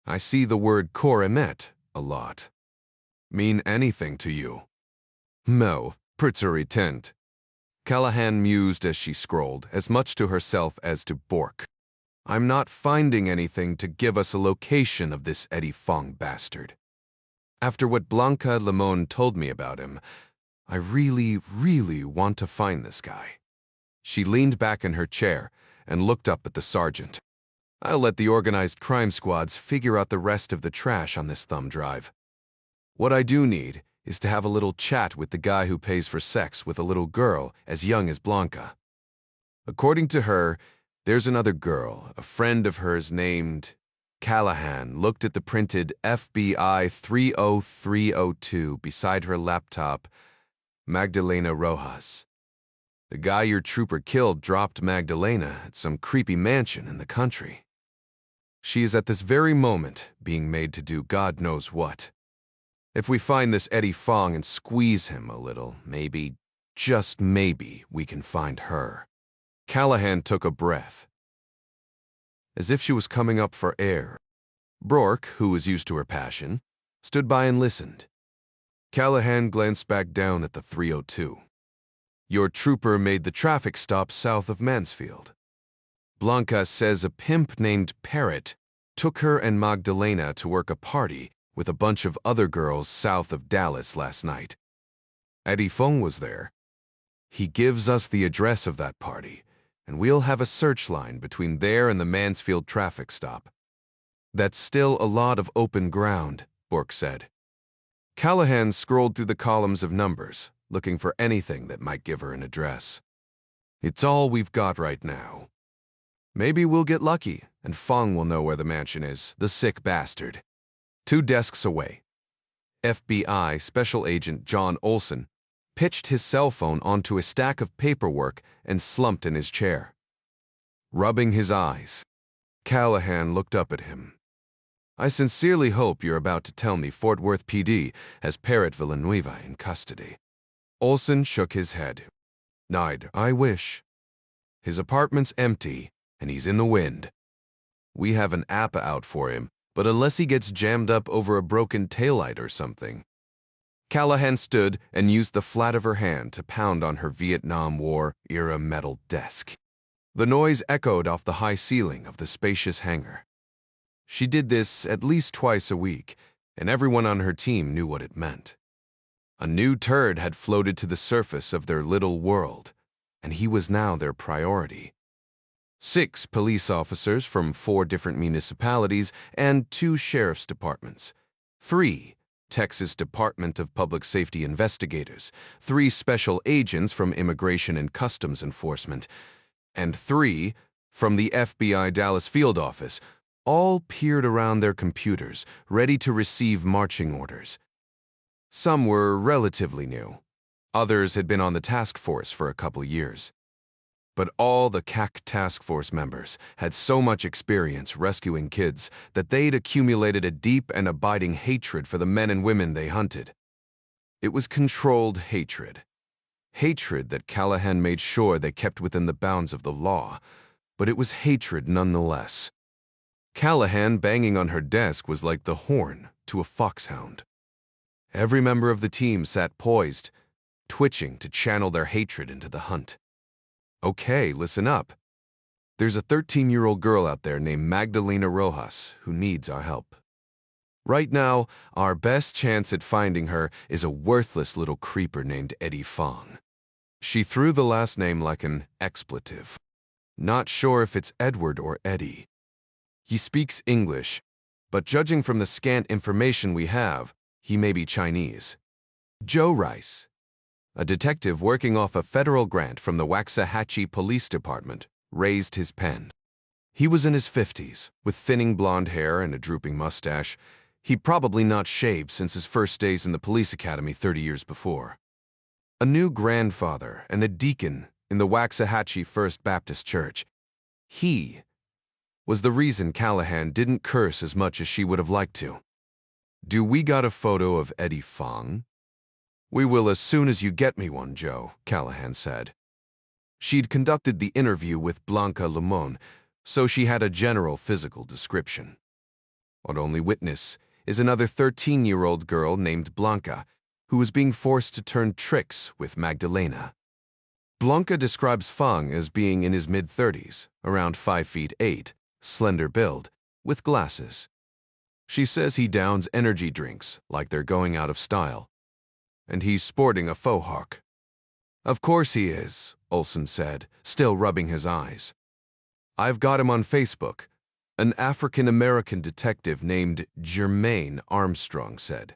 I see the word coronet a lot. Mean anything to you?" "No, pretty. Callahan mused as she scrolled, as much to herself as to Bork. "I'm not finding anything to give us a location of this Eddie Fong bastard. After what Blanca Limon told me about him, I really, really want to find this guy." She leaned back in her chair and looked up at the sergeant. "I'll let the organized crime squads figure out the rest of the trash on this thumb drive. What I do need is to have a little chat with the guy who pays for sex with a little girl as young as Blanca. According to her, there's another girl, a friend of hers named..." Callahan looked at the printed FBI 30302 beside her laptop. "Magdalena Rojas." The guy your trooper killed dropped Magdalena at some creepy mansion in the country. She is at this very moment being made to do God knows what. If we find this Eddie Fong and squeeze him a little, maybe, just maybe, we can find her." Callahan took a breath, as if she was coming up for air. Brork, who was used to her passion, stood by and listened. Callahan glanced back down at the 302. "Your trooper made the traffic stop south of Mansfield. Blanca says a pimp named Parrot took her and Magdalena to work a party with a bunch of other girls south of Dallas last night. Eddie Fong was there. He gives us the address of that party, and we'll have a search line between there and the Mansfield traffic stop." "That's still a lot of open ground," Bork said. Callahan scrolled through the columns of numbers, looking for anything that might give her an address. "It's all we've got right now. Maybe we'll get lucky, and Fong will know where the mansion is, the sick bastard." 2 desks away, FBI Special Agent John Olson pitched his cell phone onto a stack of paperwork and slumped in his chair. Rubbing his eyes, Callahan looked up at him. "I sincerely hope you're about to tell me Fort Worth PD has Parrot Villanueva in custody." Olson shook his head. "I wish. His apartment's empty, and he's in the wind. We have an APA out for him, but unless he gets jammed up over a broken taillight or something." Callahan stood and used the flat of her hand to pound on her Vietnam War-era metal desk. The noise echoed off the high ceiling of the spacious hangar. She did this at least twice a week, and everyone on her team knew what it meant. A new turd had floated to the surface of their little world, and he was now their priority. 6 police officers from 4 different municipalities and 2 sheriff's departments. 3 Texas Department of Public Safety investigators, 3 special agents from Immigration and Customs Enforcement, and 3 from the FBI Dallas field office, all peered around their computers, ready to receive marching orders. Some were relatively new. Others had been on the task force for a couple years. But all the CAC task force members had so much experience rescuing kids that they'd accumulated a deep and abiding hatred for the men and women they hunted. It was controlled hatred. Hatred that Callahan made sure they kept within the bounds of the law, but it was hatred nonetheless. Callahan banging on her desk was like the horn to a foxhound. Every member of the team sat poised, twitching to channel their hatred into the hunt. "Okay, listen up. There's a 13-year-old girl out there named Magdalena Rojas who needs our help. Right now, our best chance at finding her is a worthless little creeper named Eddie Fong. She threw the last name like an expletive. Not sure if it's Edward or Eddie. He speaks English, but judging from the scant information we have, he may be Chinese." Joe Rice, a detective working off a federal grant from the Waxahachie Police Department, raised his pen. He was in his 50s, with thinning blonde hair and a drooping mustache. He'd probably not shaved since his first days in the police academy 30 years before. A new grandfather and a deacon in the Waxahachie First Baptist Church. He was the reason Callahan didn't curse as much as she would have liked to. "Do we got a photo of Eddie Fong?" "We will as soon as you get me one, Joe," Callahan said. She'd conducted the interview with Blanca Limon, so she had a general physical description. Our only witness is another 13-year-old girl named Blanca, who was being forced to turn tricks with Magdalena. Blanca describes Fong as being in his mid-30s, around 5'8", slender build, with glasses. She says he downs energy drinks like they're going out of style. And he's sporting a faux hawk. "Of course he is," Olson said, still rubbing his eyes. "I've got him on Facebook," an African-American detective named Jermaine Armstrong said.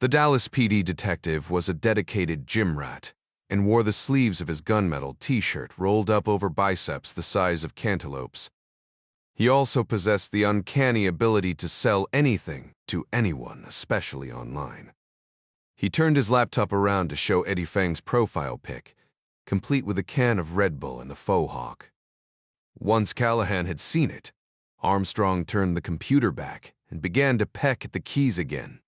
The Dallas PD detective was a dedicated gym rat and wore the sleeves of his gunmetal t-shirt rolled up over biceps the size of cantaloupes. He also possessed the uncanny ability to sell anything to anyone, especially online. He turned his laptop around to show Eddie Fang's profile pic, complete with a can of Red Bull and the faux hawk. Once Callahan had seen it, Armstrong turned the computer back and began to peck at the keys again.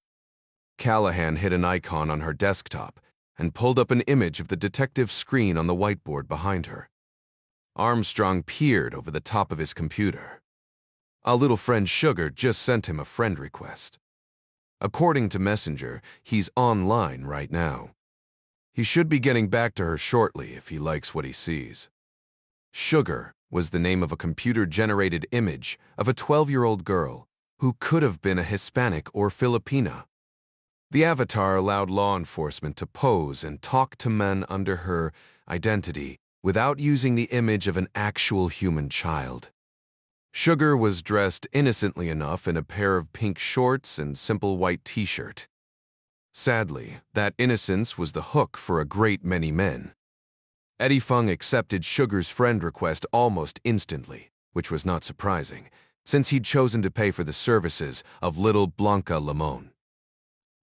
Callahan hit an icon on her desktop and pulled up an image of the detective's screen on the whiteboard behind her. Armstrong peered over the top of his computer. A little friend Sugar just sent him a friend request. According to Messenger, he's online right now. He should be getting back to her shortly if he likes what he sees. Sugar was the name of a computer-generated image of a 12-year-old girl who could have been a Hispanic or Filipina. The avatar allowed law enforcement to pose and talk to men under her identity without using the image of an actual human child. Sugar was dressed innocently enough in a pair of pink shorts and simple white t-shirt. Sadly, that innocence was the hook for a great many men. Eddie Fung accepted Sugar's friend request almost instantly, which was not surprising, since he'd chosen to pay for the services of little Blanca Limon.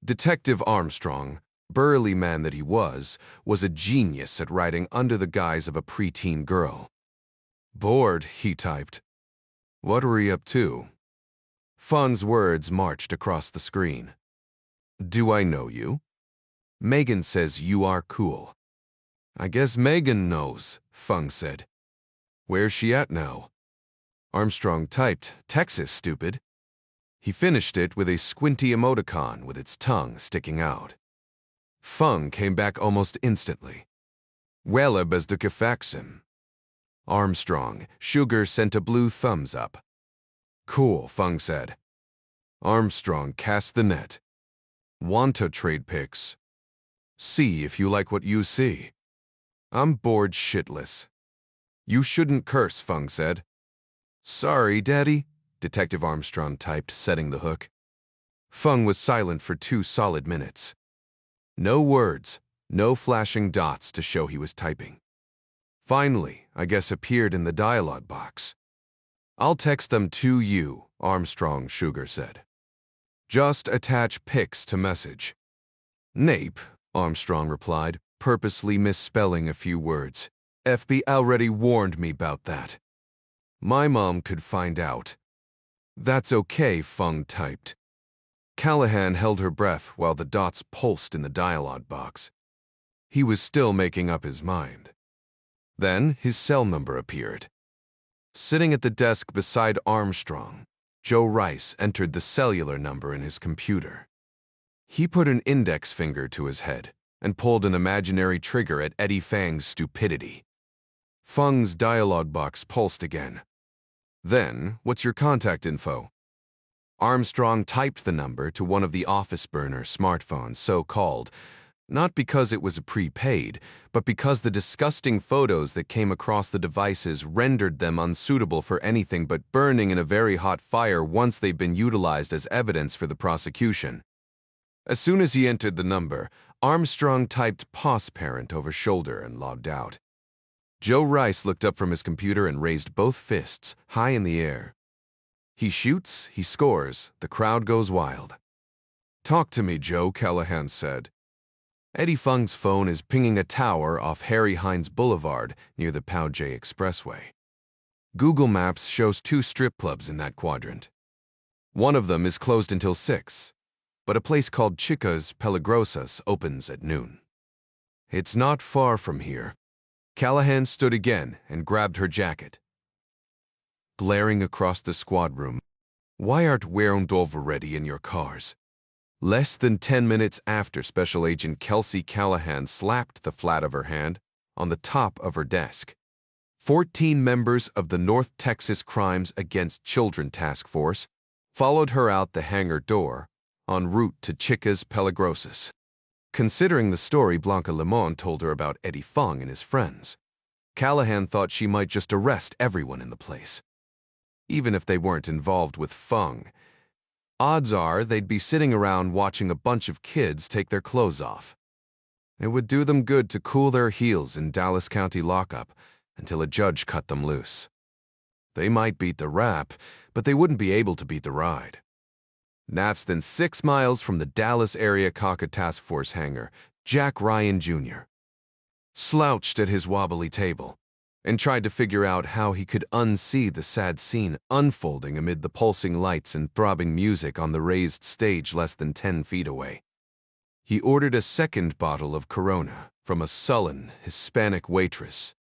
Detective Armstrong, burly man that he was a genius at writing under the guise of a preteen girl. Bored, he typed. What were you up to? Fung's words marched across the screen. Do I know you? Megan says you are cool. I guess Megan knows, Fung said. Where's she at now? Armstrong typed, Texas, stupid. He finished it with a squinty emoticon with its tongue sticking out. Fung came back almost instantly. Well, bez de faxim. Armstrong, Sugar sent a blue thumbs up. Cool, Fung said. Armstrong cast the net. Want to trade pics? See if you like what you see. I'm bored shitless. You shouldn't curse, Fung said. Sorry, Daddy, Detective Armstrong typed, setting the hook. Fung was silent for 2 solid minutes. No words, no flashing dots to show he was typing. Finally, I guess appeared in the dialogue box. I'll text them to you, Armstrong, Sugar said. Just attach pics to message. Nape, Armstrong replied, purposely misspelling a few words. FB already warned me about that. My mom could find out. That's okay, Fung typed. Callahan held her breath while the dots pulsed in the dialogue box. He was still making up his mind. Then his cell number appeared. Sitting at the desk beside Armstrong, Joe Rice entered the cellular number in his computer. He put an index finger to his head and pulled an imaginary trigger at Eddie Fang's stupidity. Fung's dialogue box pulsed again. Then, what's your contact info? Armstrong typed the number to one of the office burner smartphones, so-called, not because it was a prepaid, but because the disgusting photos that came across the devices rendered them unsuitable for anything but burning in a very hot fire once they'd been utilized as evidence for the prosecution. As soon as he entered the number, Armstrong typed "POS parent" over shoulder and logged out. Joe Rice looked up from his computer and raised both fists high in the air. He shoots, he scores, the crowd goes wild. Talk to me, Joe, Callahan said. Eddie Fung's phone is pinging a tower off Harry Hines Boulevard near the Pao J Expressway. Google Maps shows 2 strip clubs in that quadrant. One of them is closed until 6, but a place called Chicas Peligrosas opens at noon. It's not far from here. Callahan stood again and grabbed her jacket. Glaring across the squad room, why aren't Werund already in your cars? Less than 10 minutes after Special Agent Kelsey Callahan slapped the flat of her hand on the top of her desk, 14 members of the North Texas Crimes Against Children Task Force followed her out the hangar door en route to Chicas Peligrosas. Considering the story Blanca Limon told her about Eddie Fung and his friends, Callahan thought she might just arrest everyone in the place. Even if they weren't involved with Fung, odds are they'd be sitting around watching a bunch of kids take their clothes off. It would do them good to cool their heels in Dallas County lockup until a judge cut them loose. They might beat the rap, but they wouldn't be able to beat the ride. That's then 6 miles from the Dallas area CACA Task Force hangar, Jack Ryan Jr. slouched at his wobbly table, and tried to figure out how he could unsee the sad scene unfolding amid the pulsing lights and throbbing music on the raised stage less than 10 feet away. He ordered a second bottle of Corona from a sullen Hispanic waitress.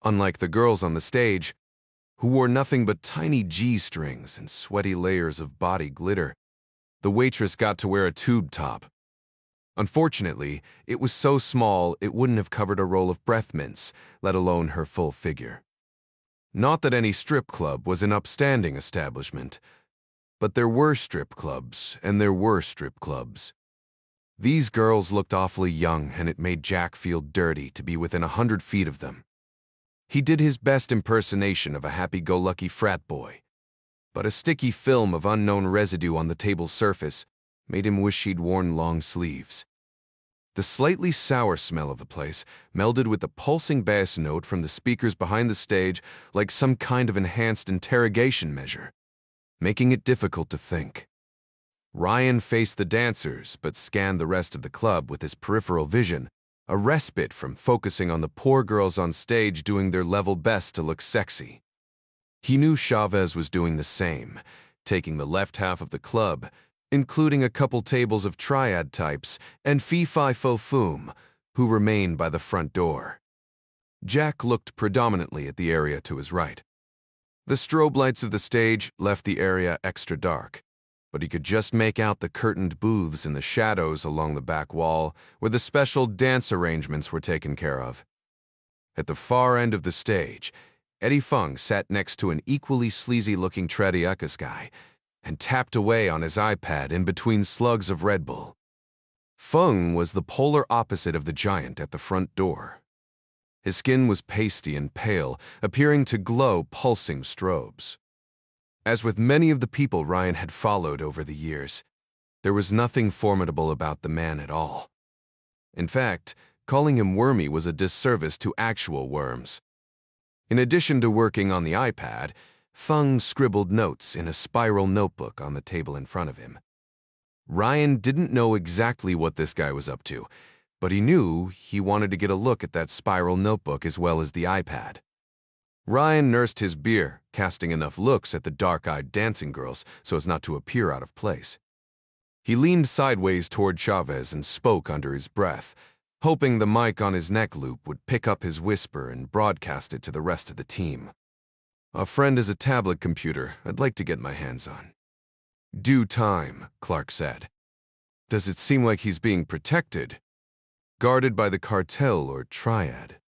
Unlike the girls on the stage, who wore nothing but tiny G-strings and sweaty layers of body glitter, the waitress got to wear a tube top. Unfortunately, it was so small it wouldn't have covered a roll of breath mints, let alone her full figure. Not that any strip club was an upstanding establishment, but there were strip clubs, and there were strip clubs. These girls looked awfully young, and it made Jack feel dirty to be within 100 feet of them. He did his best impersonation of a happy-go-lucky frat boy, but a sticky film of unknown residue on the table's surface made him wish he'd worn long sleeves. The slightly sour smell of the place melded with the pulsing bass note from the speakers behind the stage like some kind of enhanced interrogation measure, making it difficult to think. Ryan faced the dancers but scanned the rest of the club with his peripheral vision, a respite from focusing on the poor girls on stage doing their level best to look sexy. He knew Chavez was doing the same, taking the left half of the club, including a couple tables of triad types and fee-fi-fo-fum, who remained by the front door. Jack looked predominantly at the area to his right. The strobe lights of the stage left the area extra dark, but he could just make out the curtained booths in the shadows along the back wall where the special dance arrangements were taken care of. At the far end of the stage, Eddie Fung sat next to an equally sleazy-looking Trediacus guy and tapped away on his iPad in between slugs of Red Bull. Fung was the polar opposite of the giant at the front door. His skin was pasty and pale, appearing to glow pulsing strobes. As with many of the people Ryan had followed over the years, there was nothing formidable about the man at all. In fact, calling him wormy was a disservice to actual worms. In addition to working on the iPad, Fung scribbled notes in a spiral notebook on the table in front of him. Ryan didn't know exactly what this guy was up to, but he knew he wanted to get a look at that spiral notebook as well as the iPad. Ryan nursed his beer, casting enough looks at the dark-eyed dancing girls so as not to appear out of place. He leaned sideways toward Chavez and spoke under his breath, hoping the mic on his neck loop would pick up his whisper and broadcast it to the rest of the team. "A friend has a tablet computer I'd like to get my hands on." "Due time," Clark said. "Does it seem like he's being protected? Guarded by the cartel or triad?"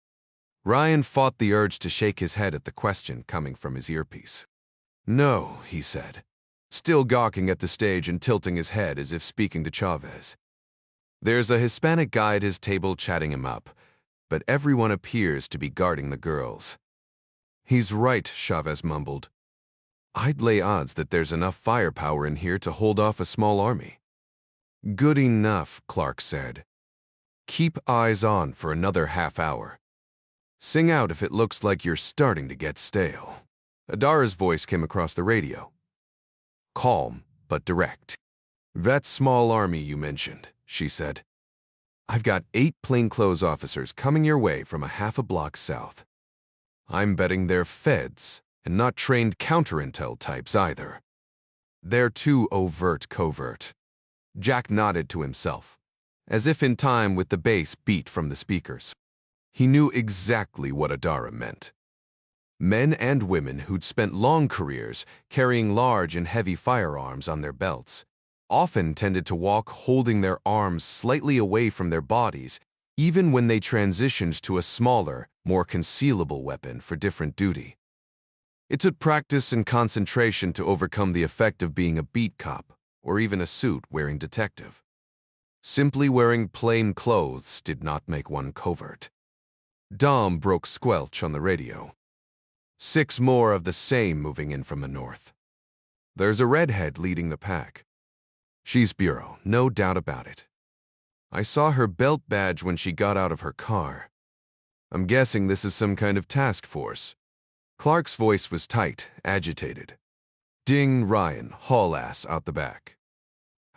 Ryan fought the urge to shake his head at the question coming from his earpiece. "No," he said, still gawking at the stage and tilting his head as if speaking to Chavez. "There's a Hispanic guy at his table chatting him up, but everyone appears to be guarding the girls." "He's right," Chavez mumbled. "I'd lay odds that there's enough firepower in here to hold off a small army." "Good enough," Clark said. "Keep eyes on for another half hour. Sing out if it looks like you're starting to get stale." Adara's voice came across the radio. Calm, but direct. "That small army you mentioned," she said. "I've got 8 plainclothes officers coming your way from a half a block south. I'm betting they're feds, and not trained counterintel types either. They're too overt covert." Jack nodded to himself, as if in time with the bass beat from the speakers. He knew exactly what Adara meant. Men and women who'd spent long careers carrying large and heavy firearms on their belts often tended to walk holding their arms slightly away from their bodies, even when they transitioned to a smaller, more concealable weapon for different duty. It took practice and concentration to overcome the effect of being a beat cop or even a suit-wearing detective. Simply wearing plain clothes did not make one covert. Dom broke squelch on the radio. 6 more of the same moving in from the north. There's a redhead leading the pack. She's Bureau, no doubt about it. I saw her belt badge when she got out of her car. I'm guessing this is some kind of task force." Clark's voice was tight, agitated. "Ding Ryan, haul ass out the back.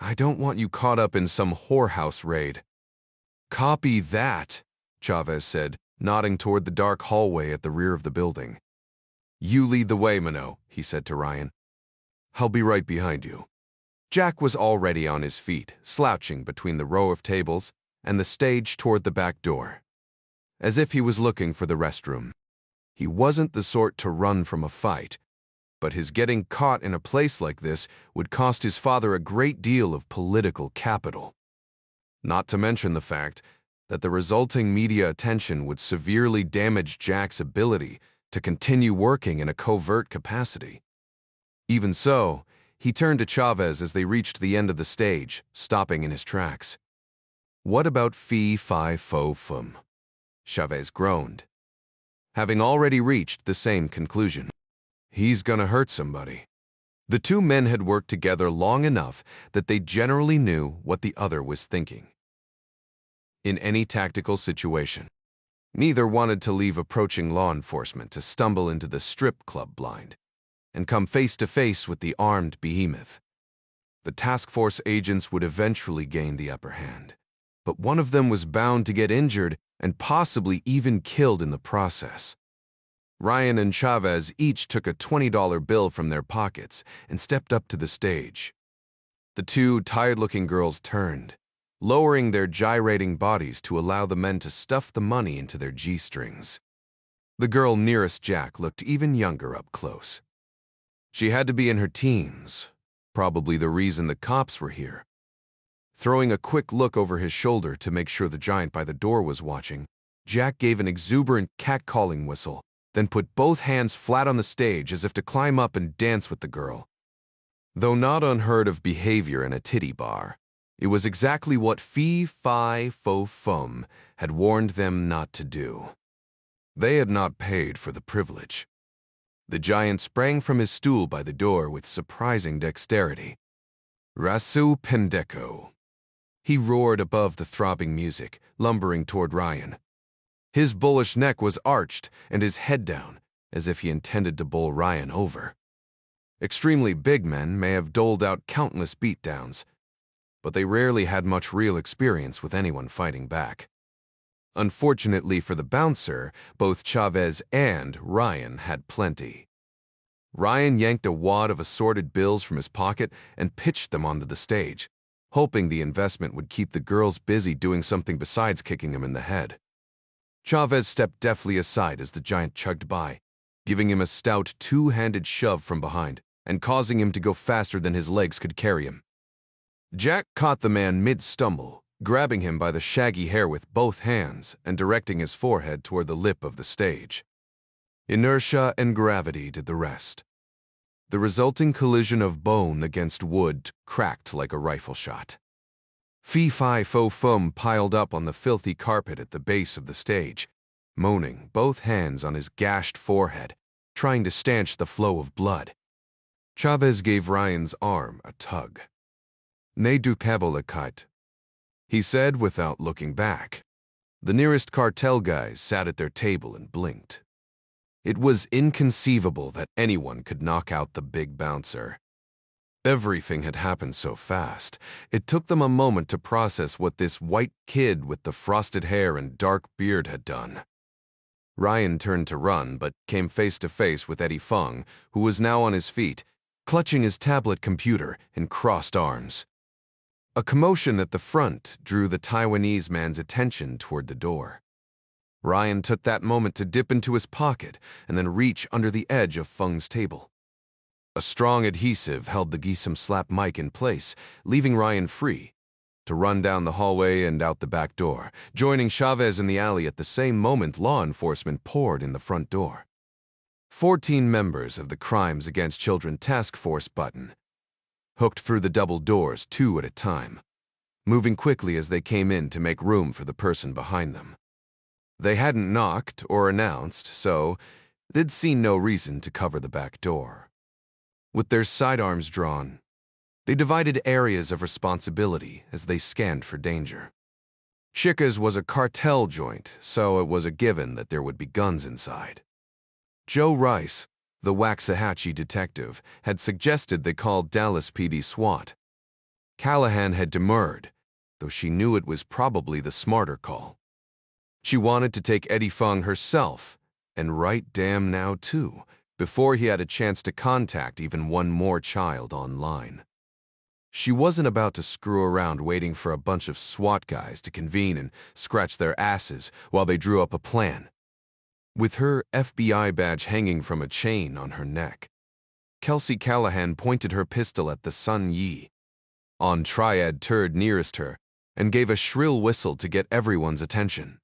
I don't want you caught up in some whorehouse raid." "Copy that," Chavez said, nodding toward the dark hallway at the rear of the building. You lead the way, Minot, he said to Ryan. I'll be right behind you. Jack was already on his feet, slouching between the row of tables and the stage toward the back door, as if he was looking for the restroom. He wasn't the sort to run from a fight, but his getting caught in a place like this would cost his father a great deal of political capital. Not to mention the fact that the resulting media attention would severely damage Jack's ability to continue working in a covert capacity. Even so, he turned to Chavez as they reached the end of the stage, stopping in his tracks. What about fee, fi, fo, fum? Chavez groaned, having already reached the same conclusion. He's gonna hurt somebody. The two men had worked together long enough that they generally knew what the other was thinking. In any tactical situation, neither wanted to leave approaching law enforcement to stumble into the strip club blind and come face to face with the armed behemoth. The task force agents would eventually gain the upper hand, but one of them was bound to get injured and possibly even killed in the process. Ryan and Chavez each took a $20 bill from their pockets and stepped up to the stage. The two tired-looking girls turned, lowering their gyrating bodies to allow the men to stuff the money into their G-strings. The girl nearest Jack looked even younger up close. She had to be in her teens, probably the reason the cops were here. Throwing a quick look over his shoulder to make sure the giant by the door was watching, Jack gave an exuberant cat-calling whistle, then put both hands flat on the stage as if to climb up and dance with the girl. Though not unheard of behavior in a titty bar, it was exactly what fee, fi, fo, fum had warned them not to do. They had not paid for the privilege. The giant sprang from his stool by the door with surprising dexterity. Rasu pendeco. He roared above the throbbing music, lumbering toward Ryan. His bullish neck was arched and his head down, as if he intended to bowl Ryan over. Extremely big men may have doled out countless beatdowns, but they rarely had much real experience with anyone fighting back. Unfortunately for the bouncer, both Chavez and Ryan had plenty. Ryan yanked a wad of assorted bills from his pocket and pitched them onto the stage, hoping the investment would keep the girls busy doing something besides kicking him in the head. Chavez stepped deftly aside as the giant chugged by, giving him a stout two-handed shove from behind and causing him to go faster than his legs could carry him. Jack caught the man mid-stumble, grabbing him by the shaggy hair with both hands and directing his forehead toward the lip of the stage. Inertia and gravity did the rest. The resulting collision of bone against wood cracked like a rifle shot. Fee-fi-fo-fum piled up on the filthy carpet at the base of the stage, moaning, both hands on his gashed forehead, trying to stanch the flow of blood. Chavez gave Ryan's arm a tug. Ne du kite, he said without looking back. The nearest cartel guys sat at their table and blinked. It was inconceivable that anyone could knock out the big bouncer. Everything had happened so fast, it took them a moment to process what this white kid with the frosted hair and dark beard had done. Ryan turned to run, but came face to face with Eddie Fung, who was now on his feet, clutching his tablet computer in crossed arms. A commotion at the front drew the Taiwanese man's attention toward the door. Ryan took that moment to dip into his pocket and then reach under the edge of Fung's table. A strong adhesive held the Gisum slap mic in place, leaving Ryan free to run down the hallway and out the back door, joining Chavez in the alley at the same moment law enforcement poured in the front door. 14 members of the Crimes Against Children Task Force button hooked through the double doors 2 at a time, moving quickly as they came in to make room for the person behind them. They hadn't knocked or announced, so they'd seen no reason to cover the back door. With their sidearms drawn, they divided areas of responsibility as they scanned for danger. Chica's was a cartel joint, so it was a given that there would be guns inside. Joe Rice, the Waxahachie detective, had suggested they call Dallas PD SWAT. Callahan had demurred, though she knew it was probably the smarter call. She wanted to take Eddie Feng herself, and right damn now too, before he had a chance to contact even one more child online. She wasn't about to screw around waiting for a bunch of SWAT guys to convene and scratch their asses while they drew up a plan. With her FBI badge hanging from a chain on her neck, Kelsey Callahan pointed her pistol at the Sun Yi on triad turd nearest her and gave a shrill whistle to get everyone's attention.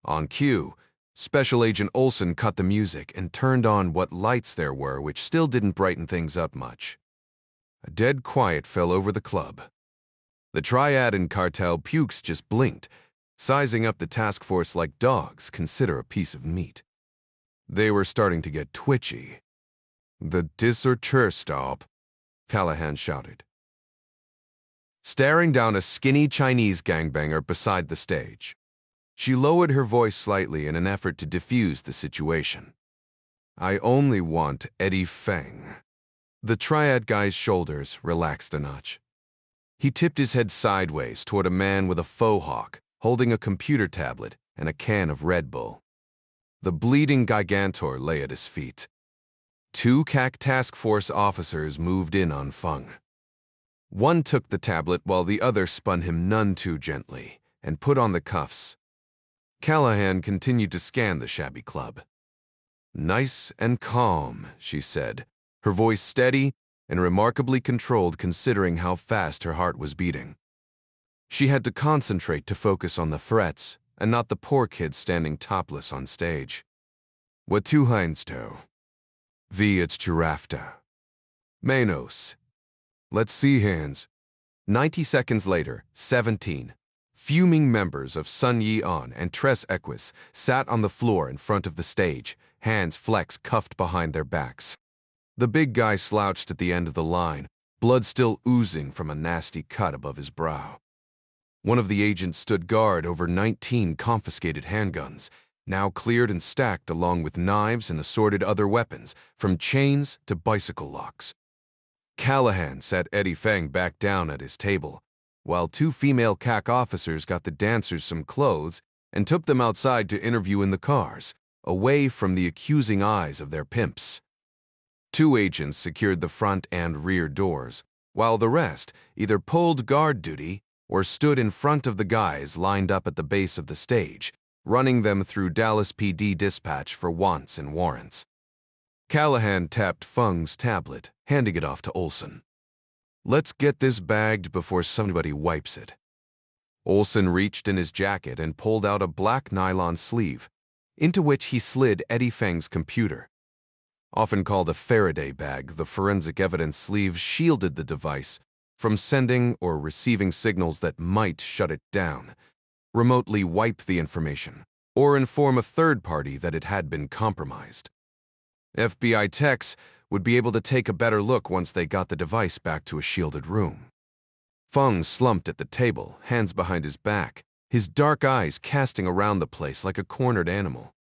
On cue, Special Agent Olsen cut the music and turned on what lights there were, which still didn't brighten things up much. A dead quiet fell over the club. The triad and cartel pukes just blinked, sizing up the task force like dogs consider a piece of meat. They were starting to get twitchy. "The deserter stop," Callahan shouted, staring down a skinny Chinese gangbanger beside the stage. She lowered her voice slightly in an effort to diffuse the situation. "I only want Eddie Feng." The triad guy's shoulders relaxed a notch. He tipped his head sideways toward a man with a faux hawk, holding a computer tablet and a can of Red Bull. The bleeding gigantor lay at his feet. Two CAC task force officers moved in on Feng. One took the tablet while the other spun him none too gently and put on the cuffs. Callahan continued to scan the shabby club. "Nice and calm," she said, her voice steady and remarkably controlled considering how fast her heart was beating. She had to concentrate to focus on the threats and not the poor kid standing topless on stage. "What tu heinst to? Wie it's giraffe. Manos. Let's see hands." 90 seconds later, 17 fuming members of Sun Yi On and Tres Equus sat on the floor in front of the stage, hands flexed cuffed behind their backs. The big guy slouched at the end of the line, blood still oozing from a nasty cut above his brow. One of the agents stood guard over 19 confiscated handguns, now cleared and stacked along with knives and assorted other weapons, from chains to bicycle locks. Callahan sat Eddie Feng back down at his table, while two female CAC officers got the dancers some clothes and took them outside to interview in the cars, away from the accusing eyes of their pimps. Two agents secured the front and rear doors, while the rest either pulled guard duty or stood in front of the guys lined up at the base of the stage, running them through Dallas PD dispatch for wants and warrants. Callahan tapped Feng's tablet, handing it off to Olsen. "Let's get this bagged before somebody wipes it." Olsen reached in his jacket and pulled out a black nylon sleeve, into which he slid Eddie Feng's computer. Often called a Faraday bag, the forensic evidence sleeve shielded the device from sending or receiving signals that might shut it down, remotely wipe the information, or inform a third party that it had been compromised. FBI techs would be able to take a better look once they got the device back to a shielded room. Feng slumped at the table, hands behind his back, his dark eyes casting around the place like a cornered animal.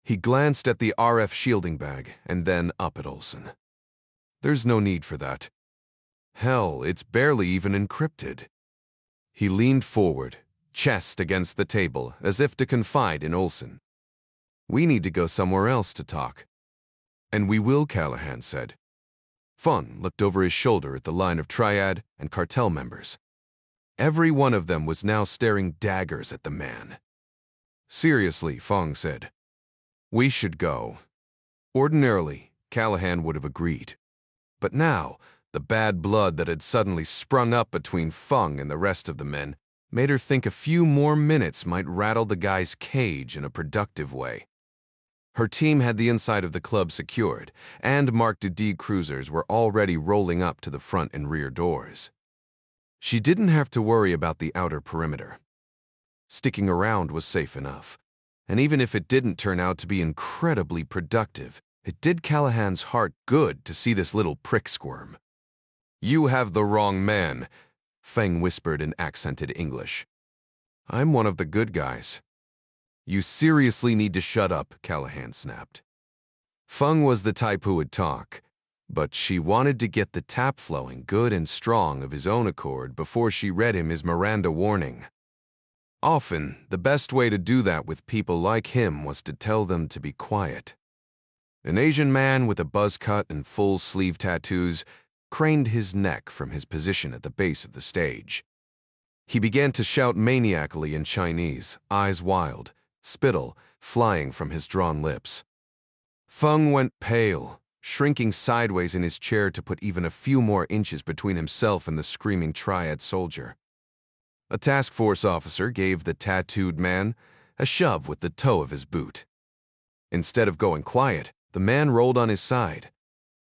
He glanced at the RF shielding bag and then up at Olsen. "There's no need for that. Hell, it's barely even encrypted." He leaned forward, chest against the table, as if to confide in Olsen. "We need to go somewhere else to talk." "And we will," Callahan said. Feng looked over his shoulder at the line of triad and cartel members. Every one of them was now staring daggers at the man. "Seriously," Feng said. "We should go." Ordinarily, Callahan would have agreed. But now, the bad blood that had suddenly sprung up between Feng and the rest of the men made her think a few more minutes might rattle the guy's cage in a productive way. Her team had the inside of the club secured, and marked D cruisers were already rolling up to the front and rear doors. She didn't have to worry about the outer perimeter. Sticking around was safe enough, and even if it didn't turn out to be incredibly productive, it did Callahan's heart good to see this little prick squirm. "You have the wrong man," Feng whispered in accented English. "I'm one of the good guys." "You seriously need to shut up," Callahan snapped. Feng was the type who would talk, but she wanted to get the tap flowing good and strong of his own accord before she read him his Miranda warning. Often, the best way to do that with people like him was to tell them to be quiet. An Asian man with a buzz cut and full sleeve tattoos craned his neck from his position at the base of the stage. He began to shout maniacally in Chinese, eyes wild, spittle flying from his drawn lips. Feng went pale, shrinking sideways in his chair to put even a few more inches between himself and the screaming triad soldier. A task force officer gave the tattooed man a shove with the toe of his boot. Instead of going quiet, the man rolled on his side,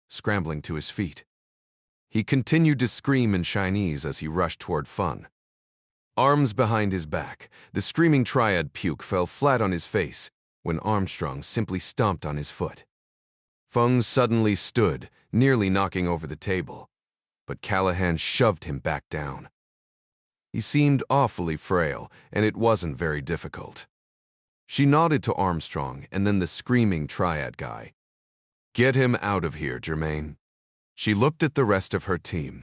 scrambling to his feet. He continued to scream in Chinese as he rushed toward Feng. Arms behind his back, the screaming triad puke fell flat on his face when Armstrong simply stomped on his foot. Feng suddenly stood, nearly knocking over the table, but Callahan shoved him back down. He seemed awfully frail, and it wasn't very difficult. She nodded to Armstrong and then the screaming triad guy. "Get him out of here, Jermaine." She looked at the rest of her team.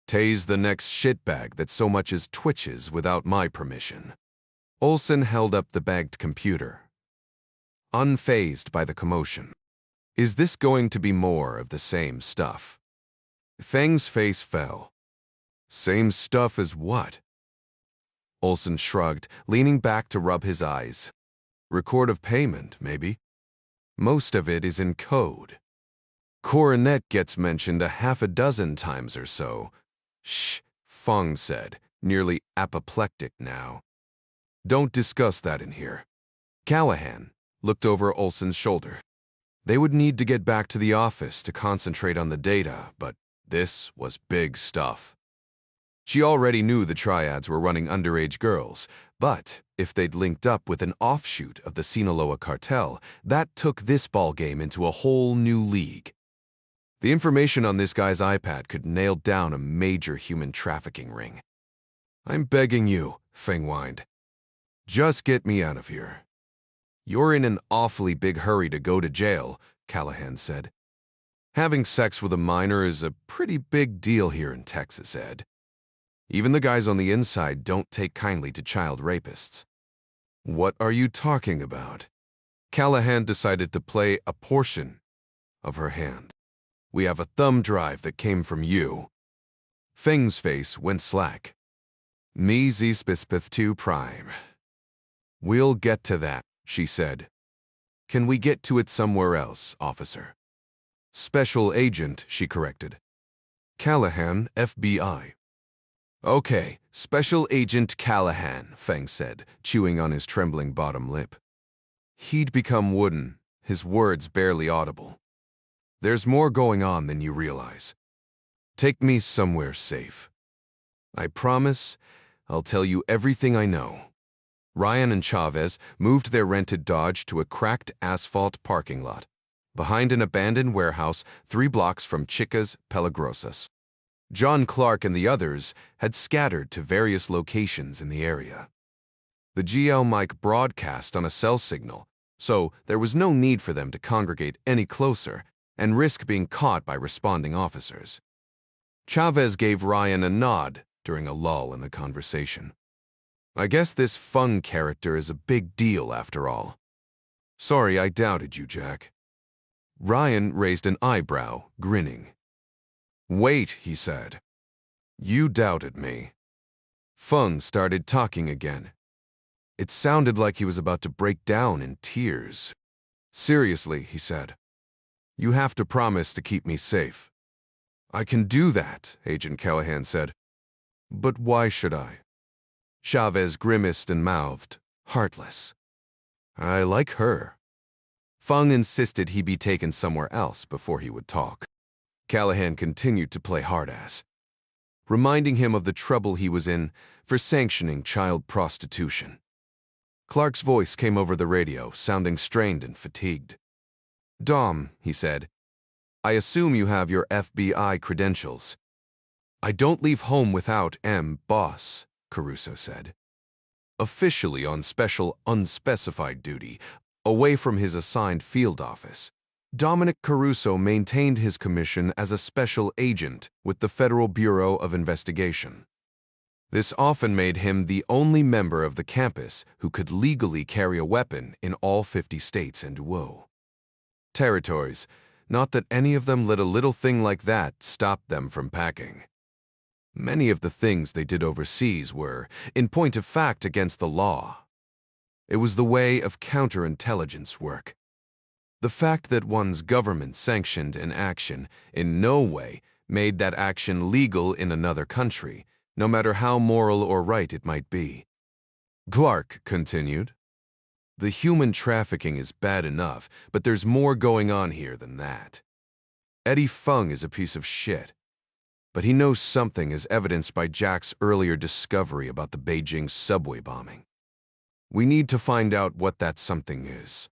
"Tase the next shitbag that so much as twitches without my permission." Olsen held up the bagged computer, unfazed by the commotion. "Is this going to be more of the same stuff?" Feng's face fell. "Same stuff as what?" Olsen shrugged, leaning back to rub his eyes. "Record of payment, maybe. Most of it is in code. Coronet gets mentioned a half a dozen times or so." "Shh," Feng said, nearly apoplectic now. "Don't discuss that in here." Callahan looked over Olsen's shoulder. They would need to get back to the office to concentrate on the data, but this was big stuff. She already knew the triads were running underage girls, but if they'd linked up with an offshoot of the Sinaloa cartel, that took this ballgame into a whole new league. The information on this guy's iPad could nail down a major human trafficking ring. "I'm begging you," Feng whined. "Just get me out of here." "You're in an awfully big hurry to go to jail," Callahan said. "Having sex with a minor is a pretty big deal here in Texas, Ed. Even the guys on the inside don't take kindly to child rapists." "What are you talking about?" Callahan decided to play a portion of her hand. "We have a thumb drive that came from you." Feng's face went slack. "Me Z-Spispith 2 Prime." "We'll get to that," she said. "Can we get to it somewhere else, officer?" "Special agent," she corrected. "Callahan, FBI." "Okay, Special Agent Callahan," Feng said, chewing on his trembling bottom lip. He'd become wooden, his words barely audible. "There's more going on than you realize. Take me somewhere safe. I promise I'll tell you everything I know." Ryan and Chavez moved their rented Dodge to a cracked asphalt parking lot, behind an abandoned warehouse 3 blocks from Chicas Peligrosas. John Clark and the others had scattered to various locations in the area. The GL mic broadcast on a cell signal, so there was no need for them to congregate any closer and risk being caught by responding officers. Chavez gave Ryan a nod during a lull in the conversation. "I guess this Feng character is a big deal after all." "Sorry I doubted you, Jack." Ryan raised an eyebrow, grinning. "Wait," he said. "You doubted me." Feng started talking again. It sounded like he was about to break down in tears. "Seriously," he said. "You have to promise to keep me safe." "I can do that," Agent Callahan said. "But why should I?" Chavez grimaced and mouthed, "Heartless." "I like her." Feng insisted he be taken somewhere else before he would talk. Callahan continued to play hard-ass, reminding him of the trouble he was in for sanctioning child prostitution. Clark's voice came over the radio, sounding strained and fatigued. "Dom," he said, "I assume you have your FBI credentials." "I don't leave home without boss," Caruso said. Officially on special unspecified duty, away from his assigned field office, Dominic Caruso maintained his commission as a special agent with the Federal Bureau of Investigation. This often made him the only member of the campus who could legally carry a weapon in all 50 states and territories. Not that any of them let a little thing like that stop them from packing. Many of the things they did overseas were, in point of fact, against the law. It was the way of counterintelligence work. The fact that one's government sanctioned an action in no way made that action legal in another country, no matter how moral or right it might be. Clark continued, "The human trafficking is bad enough, but there's more going on here than that. Eddie Fung is a piece of shit, but he knows something as evidenced by Jack's earlier discovery about the Beijing subway bombing. We need to find out what that something is.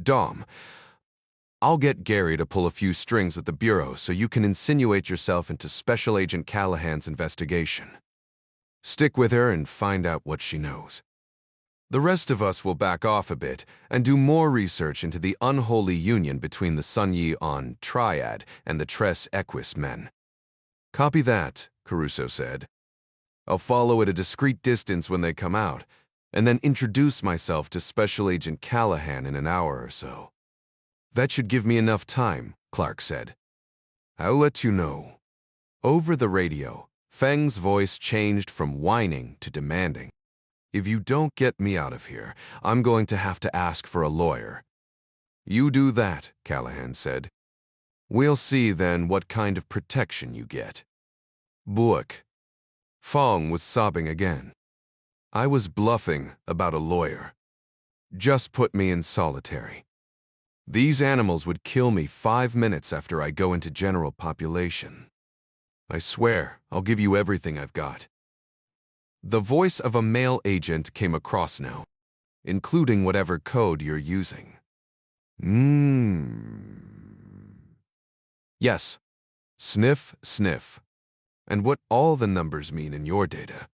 Dom, I'll get Gary to pull a few strings with the Bureau so you can insinuate yourself into Special Agent Callahan's investigation. Stick with her and find out what she knows. The rest of us will back off a bit and do more research into the unholy union between the Sun Yi-On Triad and the Tres Equus men." "Copy that," Caruso said. "I'll follow at a discreet distance when they come out, and then introduce myself to Special Agent Callahan in an hour or so." "That should give me enough time," Clark said. "I'll let you know." Over the radio, Feng's voice changed from whining to demanding. "If you don't get me out of here, I'm going to have to ask for a lawyer." "You do that," Callahan said. "We'll see then what kind of protection you get." "Book." Fong was sobbing again. "I was bluffing about a lawyer. Just put me in solitary. These animals would kill me 5 minutes after I go into general population. I swear, I'll give you everything I've got." The voice of a male agent came across now, including whatever code you're using. "Yes. Sniff, sniff. And what all the numbers mean in your data."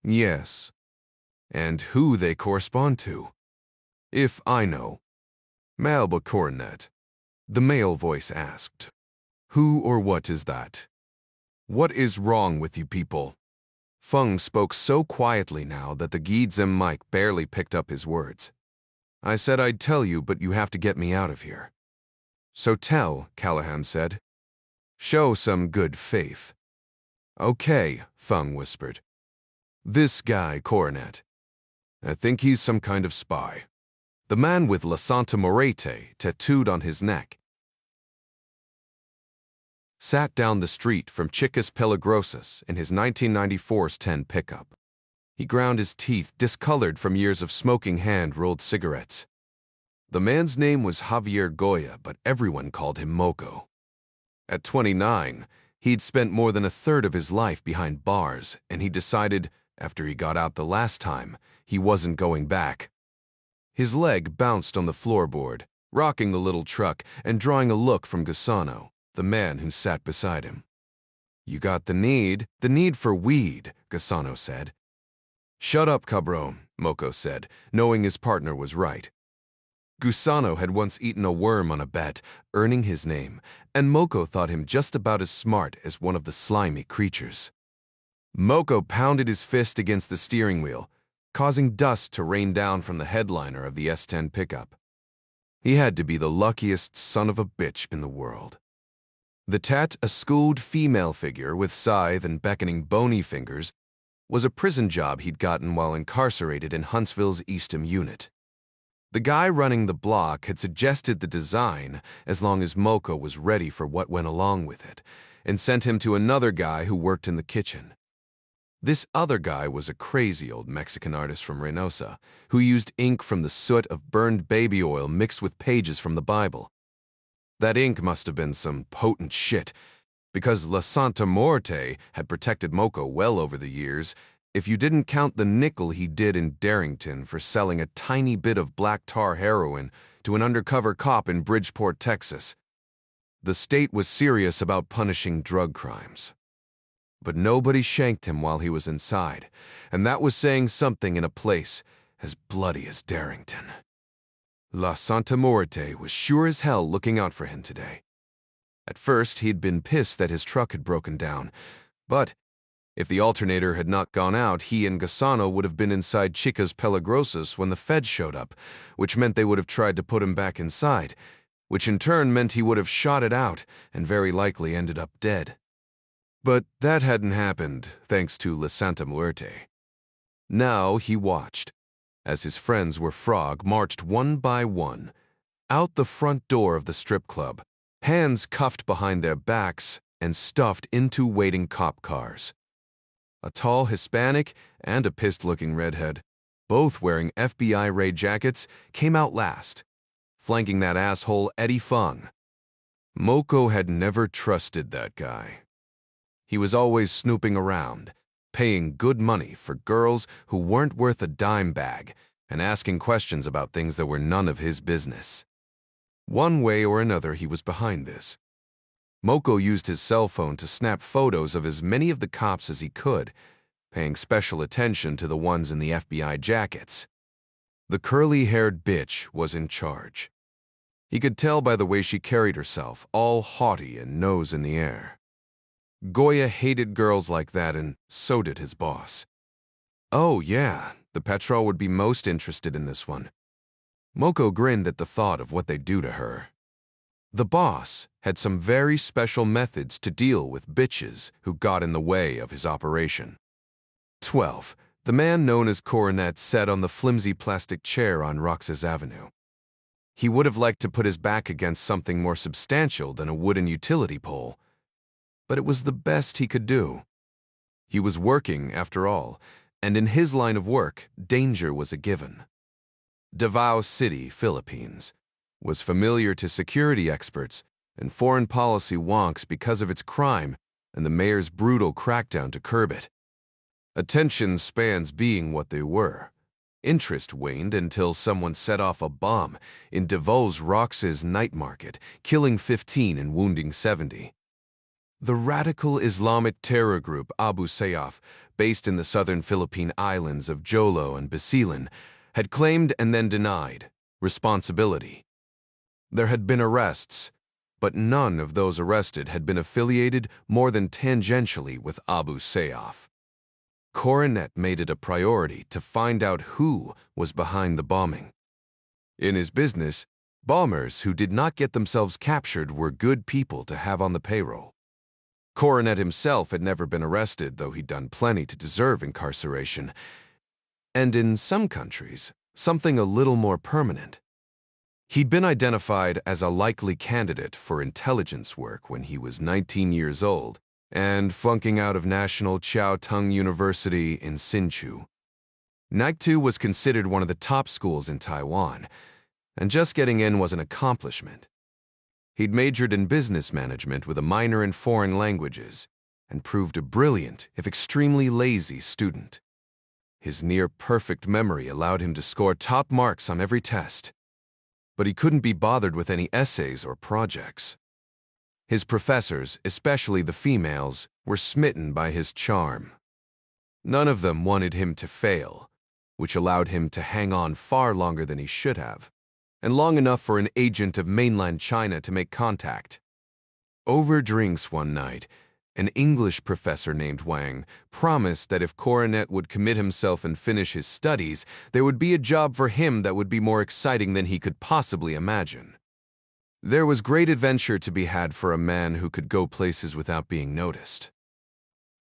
"Yes. And who they correspond to." "If I know." "Malba Coronet," the male voice asked. "Who or what is that? What is wrong with you people?" Feng spoke so quietly now that the Giedzem mic barely picked up his words. "I said I'd tell you, but you have to get me out of here." "So tell," Callahan said. "Show some good faith." "Okay," Feng whispered. "This guy, Coronet. I think he's some kind of spy. The man with La Santa Morete tattooed on his neck. Sat down the street from Chicas Peligrosas in his 1994's 10 pickup. He ground his teeth, discolored from years of smoking hand-rolled cigarettes. The man's name was Javier Goya, but everyone called him Moco. At 29, he'd spent more than a third of his life behind bars, and he decided, after he got out the last time, he wasn't going back. His leg bounced on the floorboard, rocking the little truck and drawing a look from Gusano, the man who sat beside him. "You got the need for weed," Gusano said. "Shut up, cabron," Moco said, knowing his partner was right. Gusano had once eaten a worm on a bet, earning his name, and Moco thought him just about as smart as one of the slimy creatures. Moco pounded his fist against the steering wheel, causing dust to rain down from the headliner of the S10 pickup. He had to be the luckiest son of a bitch in the world. The tat, a schooled female figure with scythe and beckoning bony fingers, was a prison job he'd gotten while incarcerated in Huntsville's Eastham unit. The guy running the block had suggested the design as long as Moco was ready for what went along with it, and sent him to another guy who worked in the kitchen. This other guy was a crazy old Mexican artist from Reynosa, who used ink from the soot of burned baby oil mixed with pages from the Bible. That ink must have been some potent shit, because La Santa Muerte had protected Moco well over the years, if you didn't count the nickel he did in Darrington for selling a tiny bit of black tar heroin to an undercover cop in Bridgeport, Texas. The state was serious about punishing drug crimes. But nobody shanked him while he was inside, and that was saying something in a place as bloody as Darrington. La Santa Muerte was sure as hell looking out for him today. At first, he'd been pissed that his truck had broken down, but If the alternator had not gone out, he and Gassano would have been inside Chica's Pelagrosos when the feds showed up, which meant they would have tried to put him back inside, which in turn meant he would have shot it out and very likely ended up dead. But that hadn't happened, thanks to La Santa Muerte. Now he watched, as his friends were frog marched one by one, out the front door of the strip club, hands cuffed behind their backs and stuffed into waiting cop cars. A tall Hispanic and a pissed-looking redhead, both wearing FBI raid jackets, came out last, flanking that asshole Eddie Fung. Moko had never trusted that guy. He was always snooping around, paying good money for girls who weren't worth a dime bag and asking questions about things that were none of his business. One way or another, he was behind this. Moko used his cell phone to snap photos of as many of the cops as he could, paying special attention to the ones in the FBI jackets. The curly-haired bitch was in charge. He could tell by the way she carried herself, all haughty and nose in the air. Goya hated girls like that, and so did his boss. Oh yeah, the Petrol would be most interested in this one. Moko grinned at the thought of what they'd do to her. The boss had some very special methods to deal with bitches who got in the way of his operation. 12. The man known as Coronet sat on the flimsy plastic chair on Roxas Avenue. He would have liked to put his back against something more substantial than a wooden utility pole, but it was the best he could do. He was working, after all, and in his line of work, danger was a given. Davao City, Philippines, was familiar to security experts and foreign policy wonks because of its crime and the mayor's brutal crackdown to curb it. Attention spans being what they were, interest waned until someone set off a bomb in Davos Roxas night market, killing 15 and wounding 70. The radical Islamic terror group Abu Sayyaf, based in the southern Philippine islands of Jolo and Basilan, had claimed and then denied responsibility. There had been arrests, but none of those arrested had been affiliated more than tangentially with Abu Sayyaf. Coronet made it a priority to find out who was behind the bombing. In his business, bombers who did not get themselves captured were good people to have on the payroll. Coronet himself had never been arrested, though he'd done plenty to deserve incarceration, and in some countries, something a little more permanent. He'd been identified as a likely candidate for intelligence work when he was 19 years old and flunking out of National Chiao Tung University in Hsinchu. NAGTU was considered one of the top schools in Taiwan, and just getting in was an accomplishment. He'd majored in business management with a minor in foreign languages and proved a brilliant, if extremely lazy, student. His near-perfect memory allowed him to score top marks on every test, but he couldn't be bothered with any essays or projects. His professors, especially the females, were smitten by his charm. None of them wanted him to fail, which allowed him to hang on far longer than he should have, and long enough for an agent of mainland China to make contact. Over drinks one night, an English professor named Wang promised that if Coronet would commit himself and finish his studies, there would be a job for him that would be more exciting than he could possibly imagine. There was great adventure to be had for a man who could go places without being noticed.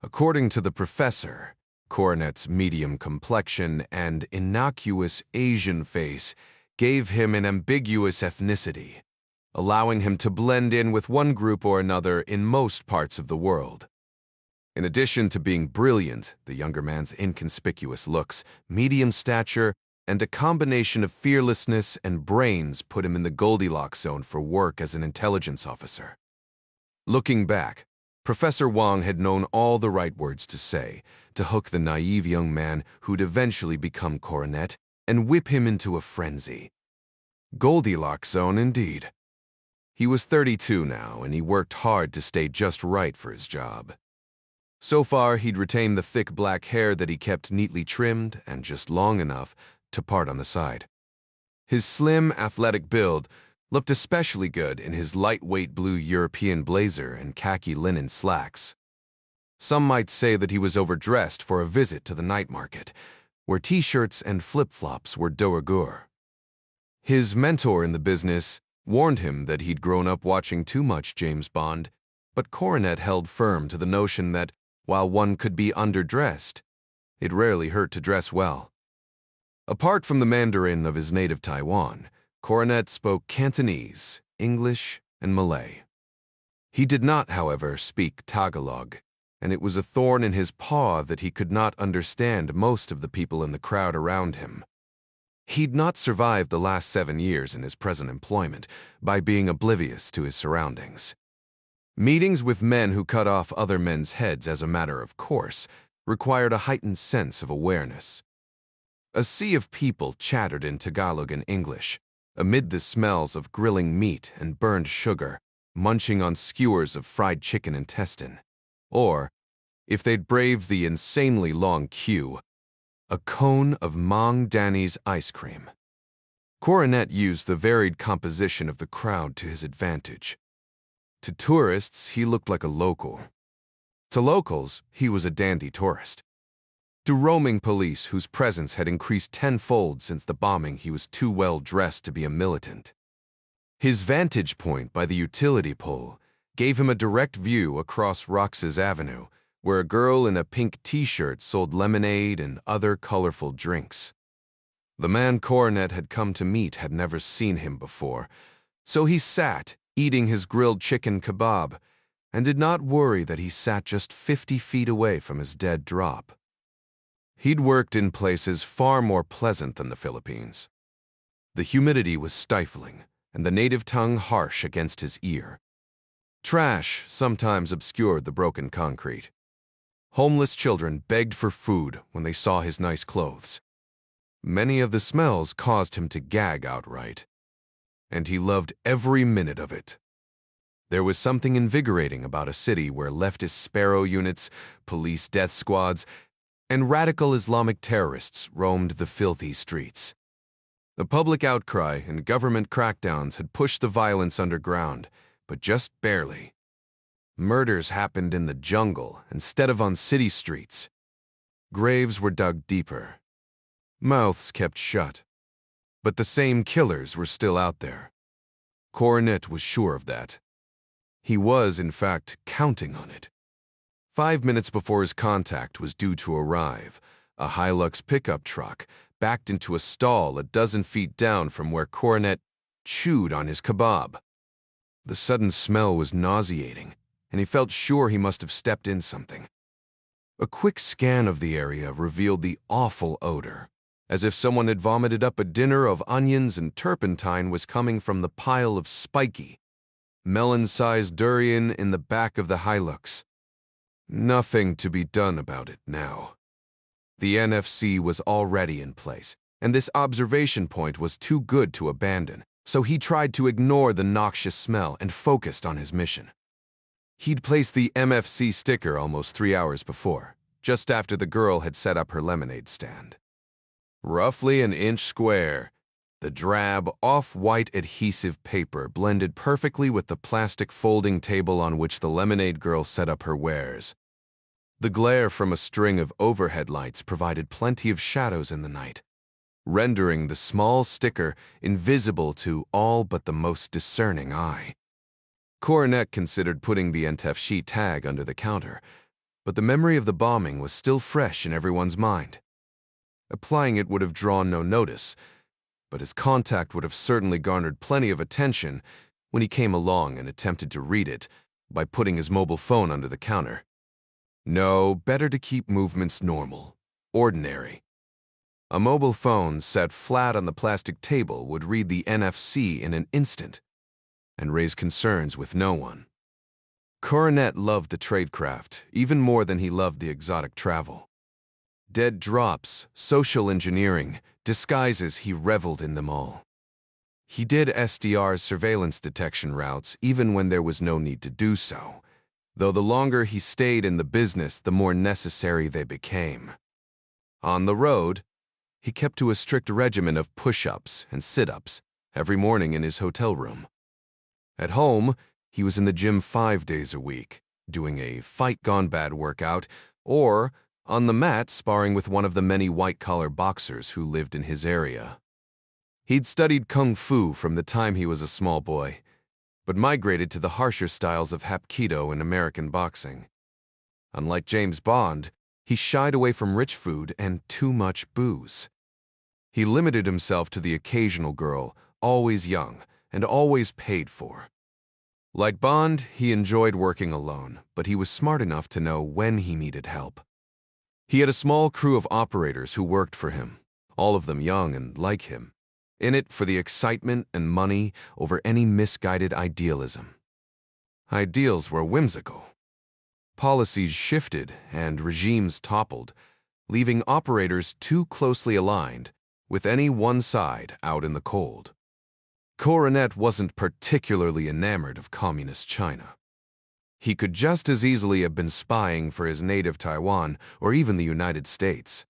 According to the professor, Coronet's medium complexion and innocuous Asian face gave him an ambiguous ethnicity, allowing him to blend in with one group or another in most parts of the world. In addition to being brilliant, the younger man's inconspicuous looks, medium stature, and a combination of fearlessness and brains put him in the Goldilocks zone for work as an intelligence officer. Looking back, Professor Wang had known all the right words to say to hook the naive young man who'd eventually become Coronet and whip him into a frenzy. Goldilocks zone indeed. He was 32 now, and he worked hard to stay just right for his job. So far, he'd retained the thick black hair that he kept neatly trimmed and just long enough to part on the side. His slim, athletic build looked especially good in his lightweight blue European blazer and khaki linen slacks. Some might say that he was overdressed for a visit to the night market, where t-shirts and flip-flops were de rigueur. His mentor in the business warned him that he'd grown up watching too much James Bond, but Coronet held firm to the notion that, while one could be underdressed, it rarely hurt to dress well. Apart from the Mandarin of his native Taiwan, Coronet spoke Cantonese, English, and Malay. He did not, however, speak Tagalog, and it was a thorn in his paw that he could not understand most of the people in the crowd around him. He'd not survived the last 7 years in his present employment by being oblivious to his surroundings. Meetings with men who cut off other men's heads as a matter of course required a heightened sense of awareness. A sea of people chattered in Tagalog and English, amid the smells of grilling meat and burned sugar, munching on skewers of fried chicken intestine, or, if they'd braved the insanely long queue, a cone of Mang Danny's ice cream. Coronet used the varied composition of the crowd to his advantage. To tourists, he looked like a local. To locals, he was a dandy tourist. To roaming police whose presence had increased tenfold since the bombing, he was too well dressed to be a militant. His vantage point by the utility pole gave him a direct view across Roxas Avenue, where a girl in a pink t-shirt sold lemonade and other colorful drinks. The man Coronet had come to meet had never seen him before, so he sat, eating his grilled chicken kebab, and did not worry that he sat just 50 feet away from his dead drop. He'd worked in places far more pleasant than the Philippines. The humidity was stifling, and the native tongue harsh against his ear. Trash sometimes obscured the broken concrete. Homeless children begged for food when they saw his nice clothes. Many of the smells caused him to gag outright, and he loved every minute of it. There was something invigorating about a city where leftist Sparrow units, police death squads, and radical Islamic terrorists roamed the filthy streets. The public outcry and government crackdowns had pushed the violence underground, but just barely. Murders happened in the jungle instead of on city streets. Graves were dug deeper. Mouths kept shut. But the same killers were still out there. Coronet was sure of that. He was, in fact, counting on it. 5 minutes before his contact was due to arrive, a Hilux pickup truck backed into a stall a dozen feet down from where Coronet chewed on his kebab. The sudden smell was nauseating, and he felt sure he must have stepped in something. A quick scan of the area revealed the awful odor, as if someone had vomited up a dinner of onions and turpentine was coming from the pile of spiky, melon-sized durian in the back of the Hilux. Nothing to be done about it now. The NFC was already in place, and this observation point was too good to abandon, so he tried to ignore the noxious smell and focused on his mission. He'd placed the MFC sticker almost 3 hours before, just after the girl had set up her lemonade stand. Roughly an inch square, the drab, off-white adhesive paper blended perfectly with the plastic folding table on which the lemonade girl set up her wares. The glare from a string of overhead lights provided plenty of shadows in the night, rendering the small sticker invisible to all but the most discerning eye. Coronet considered putting the NTFC tag under the counter, but the memory of the bombing was still fresh in everyone's mind. Applying it would have drawn no notice, but his contact would have certainly garnered plenty of attention when he came along and attempted to read it by putting his mobile phone under the counter. No, better to keep movements normal, ordinary. A mobile phone set flat on the plastic table would read the NFC in an instant and raise concerns with no one. Coronet loved the tradecraft even more than he loved the exotic travel. Dead drops, social engineering, disguises, he reveled in them all. He did SDR's surveillance detection routes even when there was no need to do so, though the longer he stayed in the business, the more necessary they became. On the road, he kept to a strict regimen of push-ups and sit-ups every morning in his hotel room. At home, he was in the gym 5 days a week, doing a fight-gone-bad workout, or on the mat sparring with one of the many white-collar boxers who lived in his area. He'd studied kung fu from the time he was a small boy, but migrated to the harsher styles of hapkido and American boxing. Unlike James Bond, he shied away from rich food and too much booze. He limited himself to the occasional girl, always young and always paid for. Like Bond, he enjoyed working alone, but he was smart enough to know when he needed help. He had a small crew of operators who worked for him, all of them young and like him, in it for the excitement and money over any misguided idealism. Ideals were whimsical. Policies shifted and regimes toppled, leaving operators too closely aligned, with any one side out in the cold. Coronet wasn't particularly enamored of communist China. He could just as easily have been spying for his native Taiwan or even the United States.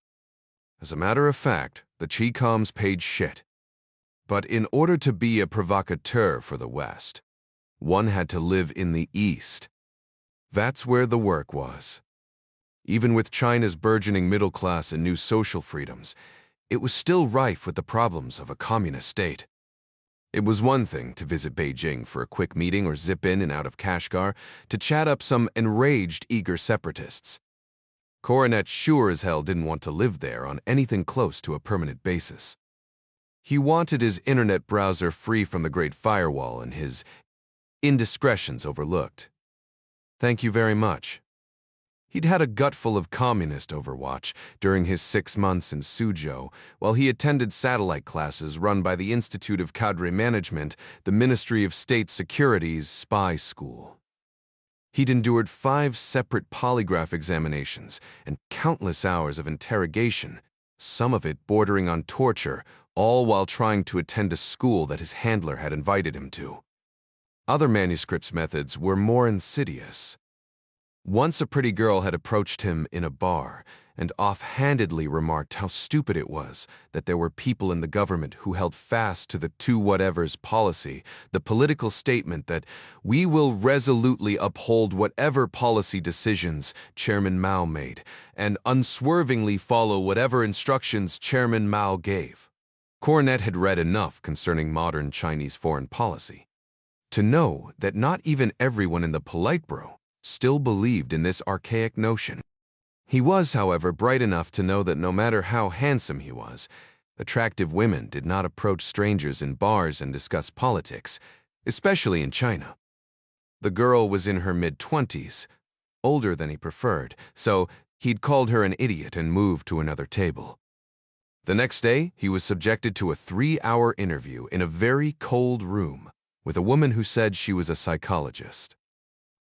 As a matter of fact, the Chi-Coms paid shit. But in order to be a provocateur for the West, one had to live in the East. That's where the work was. Even with China's burgeoning middle class and new social freedoms, it was still rife with the problems of a communist state. It was one thing to visit Beijing for a quick meeting or zip in and out of Kashgar to chat up some enraged, eager separatists. Coronet sure as hell didn't want to live there on anything close to a permanent basis. He wanted his internet browser free from the Great Firewall and his indiscretions overlooked. Thank you very much. He'd had a gutful of communist overwatch during his 6 months in Suzhou, while he attended satellite classes run by the Institute of Cadre Management, the Ministry of State Security's spy school. He'd endured 5 separate polygraph examinations and countless hours of interrogation, some of it bordering on torture, all while trying to attend a school that his handler had invited him to. Other manuscripts methods were more insidious. Once a pretty girl had approached him in a bar and offhandedly remarked how stupid it was that there were people in the government who held fast to the two whatevers policy, the political statement that we will resolutely uphold whatever policy decisions Chairman Mao made and unswervingly follow whatever instructions Chairman Mao gave. Coronet had read enough concerning modern Chinese foreign policy to know that not even everyone in the Politburo still believed in this archaic notion. He was, however, bright enough to know that no matter how handsome he was, attractive women did not approach strangers in bars and discuss politics, especially in China. The girl was in her mid-20s, older than he preferred, so he'd called her an idiot and moved to another table. The next day, he was subjected to a 3-hour interview in a very cold room with a woman who said she was a psychologist.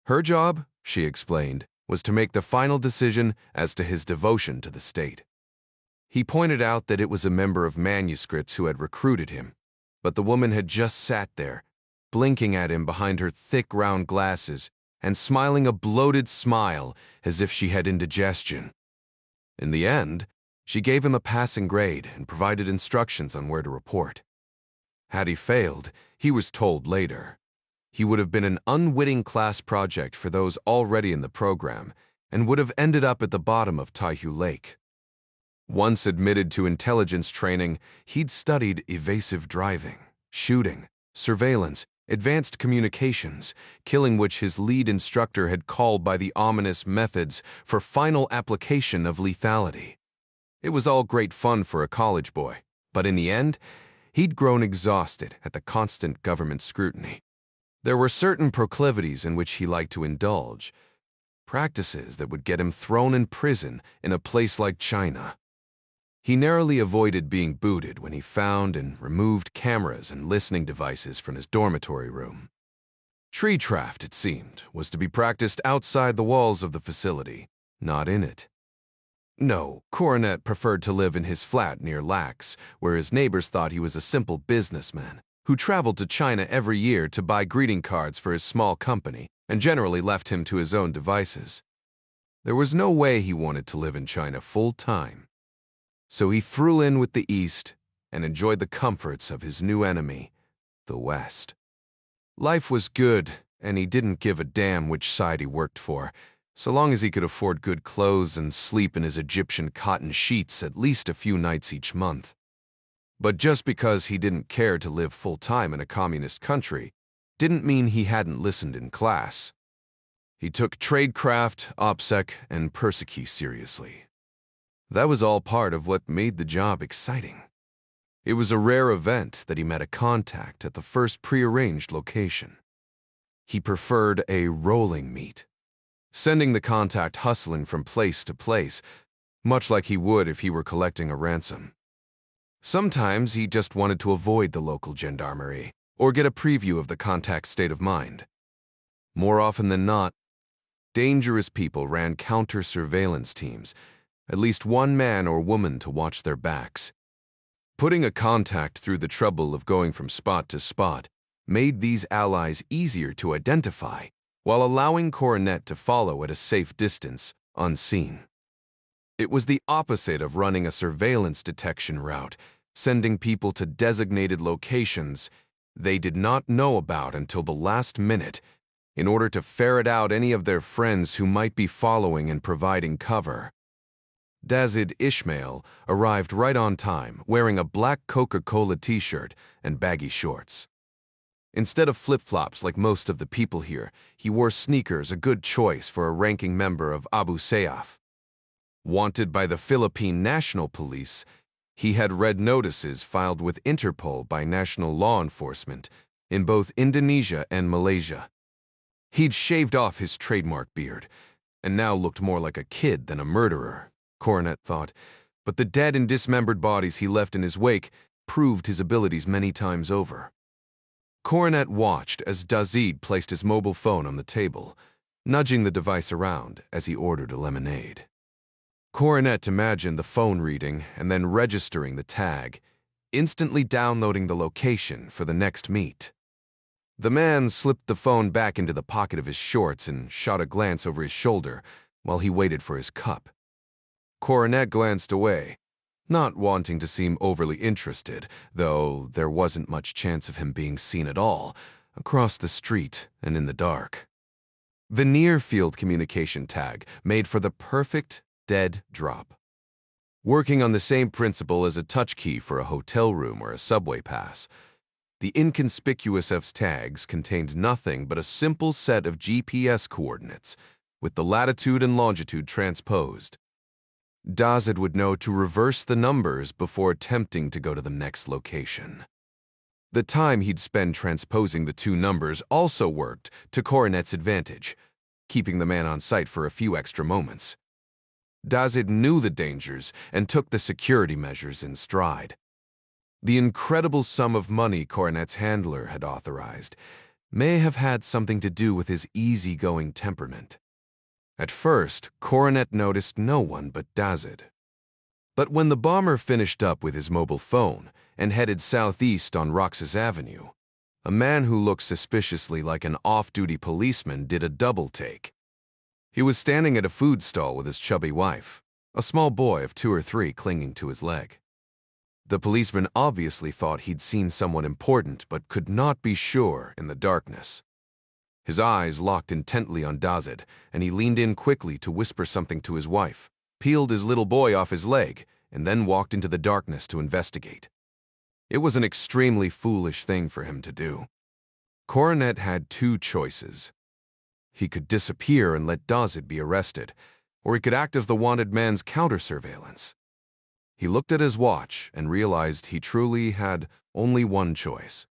Her job, she explained, was to make the final decision as to his devotion to the state. He pointed out that it was a member of manuscripts who had recruited him, but the woman had just sat there, blinking at him behind her thick round glasses and smiling a bloated smile as if she had indigestion. In the end, she gave him a passing grade and provided instructions on where to report. Had he failed, he was told later, he would have been an unwitting class project for those already in the program and would have ended up at the bottom of Taihu Lake. Once admitted to intelligence training, he'd studied evasive driving, shooting, surveillance, advanced communications, killing which his lead instructor had called by the ominous methods for final application of lethality. It was all great fun for a college boy, but in the end, he'd grown exhausted at the constant government scrutiny. There were certain proclivities in which he liked to indulge, practices that would get him thrown in prison in a place like China. He narrowly avoided being booted when he found and removed cameras and listening devices from his dormitory room. Treecraft, it seemed, was to be practiced outside the walls of the facility, not in it. No, Coronet preferred to live in his flat near Lax, where his neighbors thought he was a simple businessman who traveled to China every year to buy greeting cards for his small company and generally left him to his own devices. There was no way he wanted to live in China full-time. So he threw in with the East and enjoyed the comforts of his new enemy, the West. Life was good and he didn't give a damn which side he worked for, so long as he could afford good clothes and sleep in his Egyptian cotton sheets at least a few nights each month. But just because he didn't care to live full-time in a communist country didn't mean he hadn't listened in class. He took tradecraft, OPSEC, and Persecute seriously. That was all part of what made the job exciting. It was a rare event that he met a contact at the first prearranged location. He preferred a rolling meet, sending the contact hustling from place to place, much like he would if he were collecting a ransom. Sometimes he just wanted to avoid the local gendarmerie or get a preview of the contact's state of mind. More often than not, dangerous people ran counter-surveillance teams, at least one man or woman to watch their backs. Putting a contact through the trouble of going from spot to spot made these allies easier to identify, while allowing Coronet to follow at a safe distance, unseen. It was the opposite of running a surveillance detection route, sending people to designated locations they did not know about until the last minute, in order to ferret out any of their friends who might be following and providing cover. Dazid Ishmael arrived right on time, wearing a black Coca-Cola t-shirt and baggy shorts. Instead of flip-flops like most of the people here, he wore sneakers, a good choice for a ranking member of Abu Sayyaf. Wanted by the Philippine National Police, he had red notices filed with Interpol by national law enforcement in both Indonesia and Malaysia. He'd shaved off his trademark beard, and now looked more like a kid than a murderer, Coronet thought, but the dead and dismembered bodies he left in his wake proved his abilities many times over. Coronet watched as Dazid placed his mobile phone on the table, nudging the device around as he ordered a lemonade. Coronet imagined the phone reading and then registering the tag, instantly downloading the location for the next meet. The man slipped the phone back into the pocket of his shorts and shot a glance over his shoulder while he waited for his cup. Coronet glanced away, not wanting to seem overly interested, though there wasn't much chance of him being seen at all, across the street and in the dark. The near-field communication tag made for the perfect dead drop. Working on the same principle as a touch key for a hotel room or a subway pass, the inconspicuous F's tags contained nothing but a simple set of GPS coordinates, with the latitude and longitude transposed. Dazid would know to reverse the numbers before attempting to go to the next location. The time he'd spend transposing the two numbers also worked to Coronet's advantage, keeping the man on site for a few extra moments. Dazid knew the dangers and took the security measures in stride. The incredible sum of money Coronet's handler had authorized may have had something to do with his easygoing temperament. At first, Coronet noticed no one but Dazid. But when the bomber finished up with his mobile phone and headed southeast on Roxas Avenue, a man who looked suspiciously like an off-duty policeman did a double-take. He was standing at a food stall with his chubby wife, a small boy of 2 or 3 clinging to his leg. The policeman obviously thought he'd seen someone important but could not be sure in the darkness. His eyes locked intently on Dazid, and he leaned in quickly to whisper something to his wife, peeled his little boy off his leg, and then walked into the darkness to investigate. It was an extremely foolish thing for him to do. Coronet had 2 choices. He could disappear and let Dazid be arrested, or he could act as the wanted man's counter-surveillance. He looked at his watch and realized he truly had only one choice.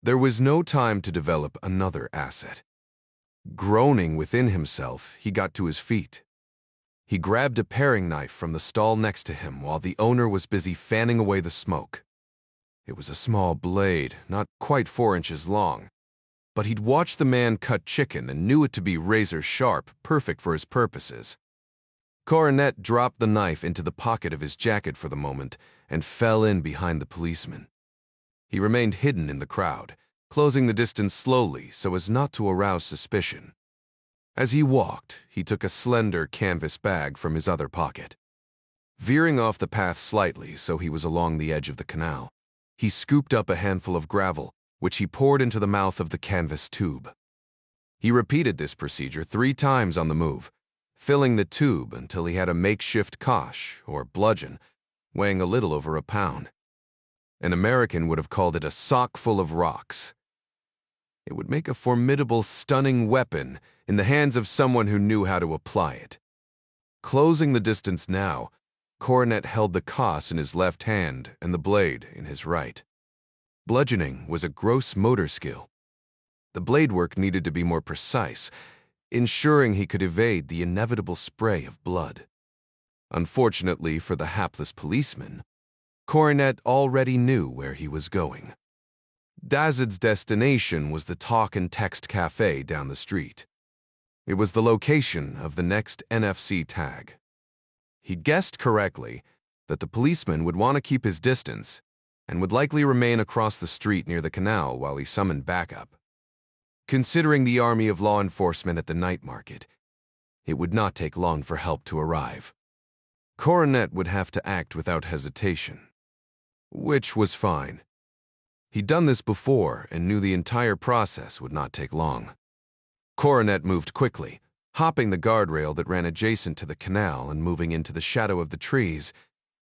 There was no time to develop another asset. Groaning within himself, he got to his feet. He grabbed a paring knife from the stall next to him while the owner was busy fanning away the smoke. It was a small blade, not quite 4 inches long, but he'd watched the man cut chicken and knew it to be razor-sharp, perfect for his purposes. Coronet dropped the knife into the pocket of his jacket for the moment and fell in behind the policeman. He remained hidden in the crowd, closing the distance slowly so as not to arouse suspicion. As he walked, he took a slender canvas bag from his other pocket. Veering off the path slightly so he was along the edge of the canal, he scooped up a handful of gravel, which he poured into the mouth of the canvas tube. He repeated this procedure 3 times on the move, filling the tube until he had a makeshift kosh, or bludgeon, weighing a little over a pound. An American would have called it a sock full of rocks. It would make a formidable, stunning weapon in the hands of someone who knew how to apply it. Closing the distance now, Coronet held the kosh in his left hand and the blade in his right. Bludgeoning was a gross motor skill. The blade work needed to be more precise, ensuring he could evade the inevitable spray of blood. Unfortunately for the hapless policeman, Coronet already knew where he was going. Dazid's destination was the Talk and Text Cafe down the street. It was the location of the next NFC tag. He guessed correctly that the policeman would want to keep his distance and would likely remain across the street near the canal while he summoned backup. Considering the army of law enforcement at the night market, it would not take long for help to arrive. Coronet would have to act without hesitation, which was fine. He'd done this before and knew the entire process would not take long. Coronet moved quickly, hopping the guardrail that ran adjacent to the canal and moving into the shadow of the trees.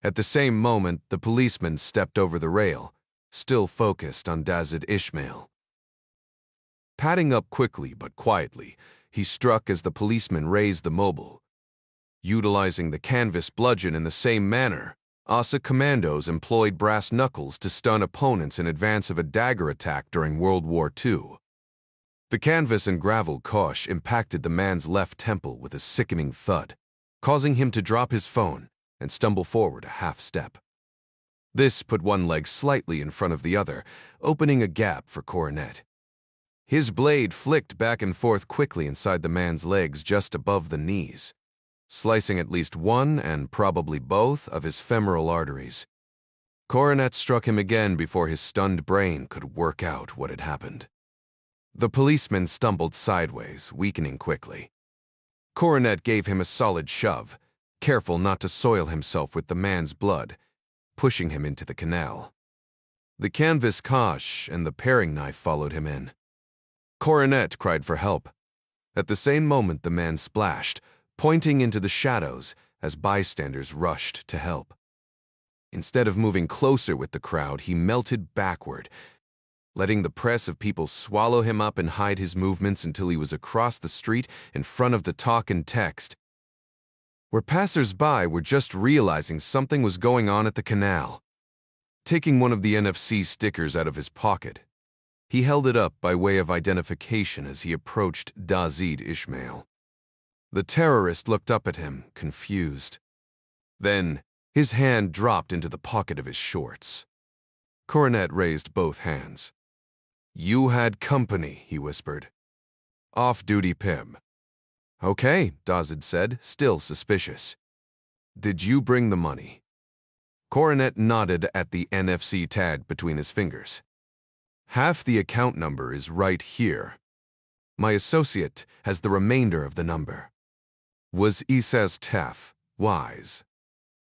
At the same moment, the policeman stepped over the rail, still focused on Dazid Ishmael. Padding up quickly but quietly, he struck as the policeman raised the mobile. Utilizing the canvas bludgeon in the same manner, Asa commandos employed brass knuckles to stun opponents in advance of a dagger attack during World War II. The canvas and gravel kosh impacted the man's left temple with a sickening thud, causing him to drop his phone and stumble forward a half step. This put one leg slightly in front of the other, opening a gap for Coronet. His blade flicked back and forth quickly inside the man's legs just above the knees, slicing at least one and probably both of his femoral arteries. Coronet struck him again before his stunned brain could work out what had happened. The policeman stumbled sideways, weakening quickly. Coronet gave him a solid shove, careful not to soil himself with the man's blood, pushing him into the canal. The canvas kosh and the paring knife followed him in. Coronet cried for help. At the same moment, the man splashed, pointing into the shadows as bystanders rushed to help. Instead of moving closer with the crowd, he melted backward, letting the press of people swallow him up and hide his movements until he was across the street in front of the Talk and Text, where passers-by were just realizing something was going on at the canal. Taking one of the NFC stickers out of his pocket, he held it up by way of identification as he approached Dazid Ishmael. The terrorist looked up at him, confused. Then, his hand dropped into the pocket of his shorts. Coronet raised both hands. "You had company," he whispered. "Off-duty Pim." "Okay," Dazid said, still suspicious. "Did you bring the money?" Coronet nodded at the NFC tag between his fingers. "Half the account number is right here. My associate has the remainder of the number." Was Issa's Tef wise?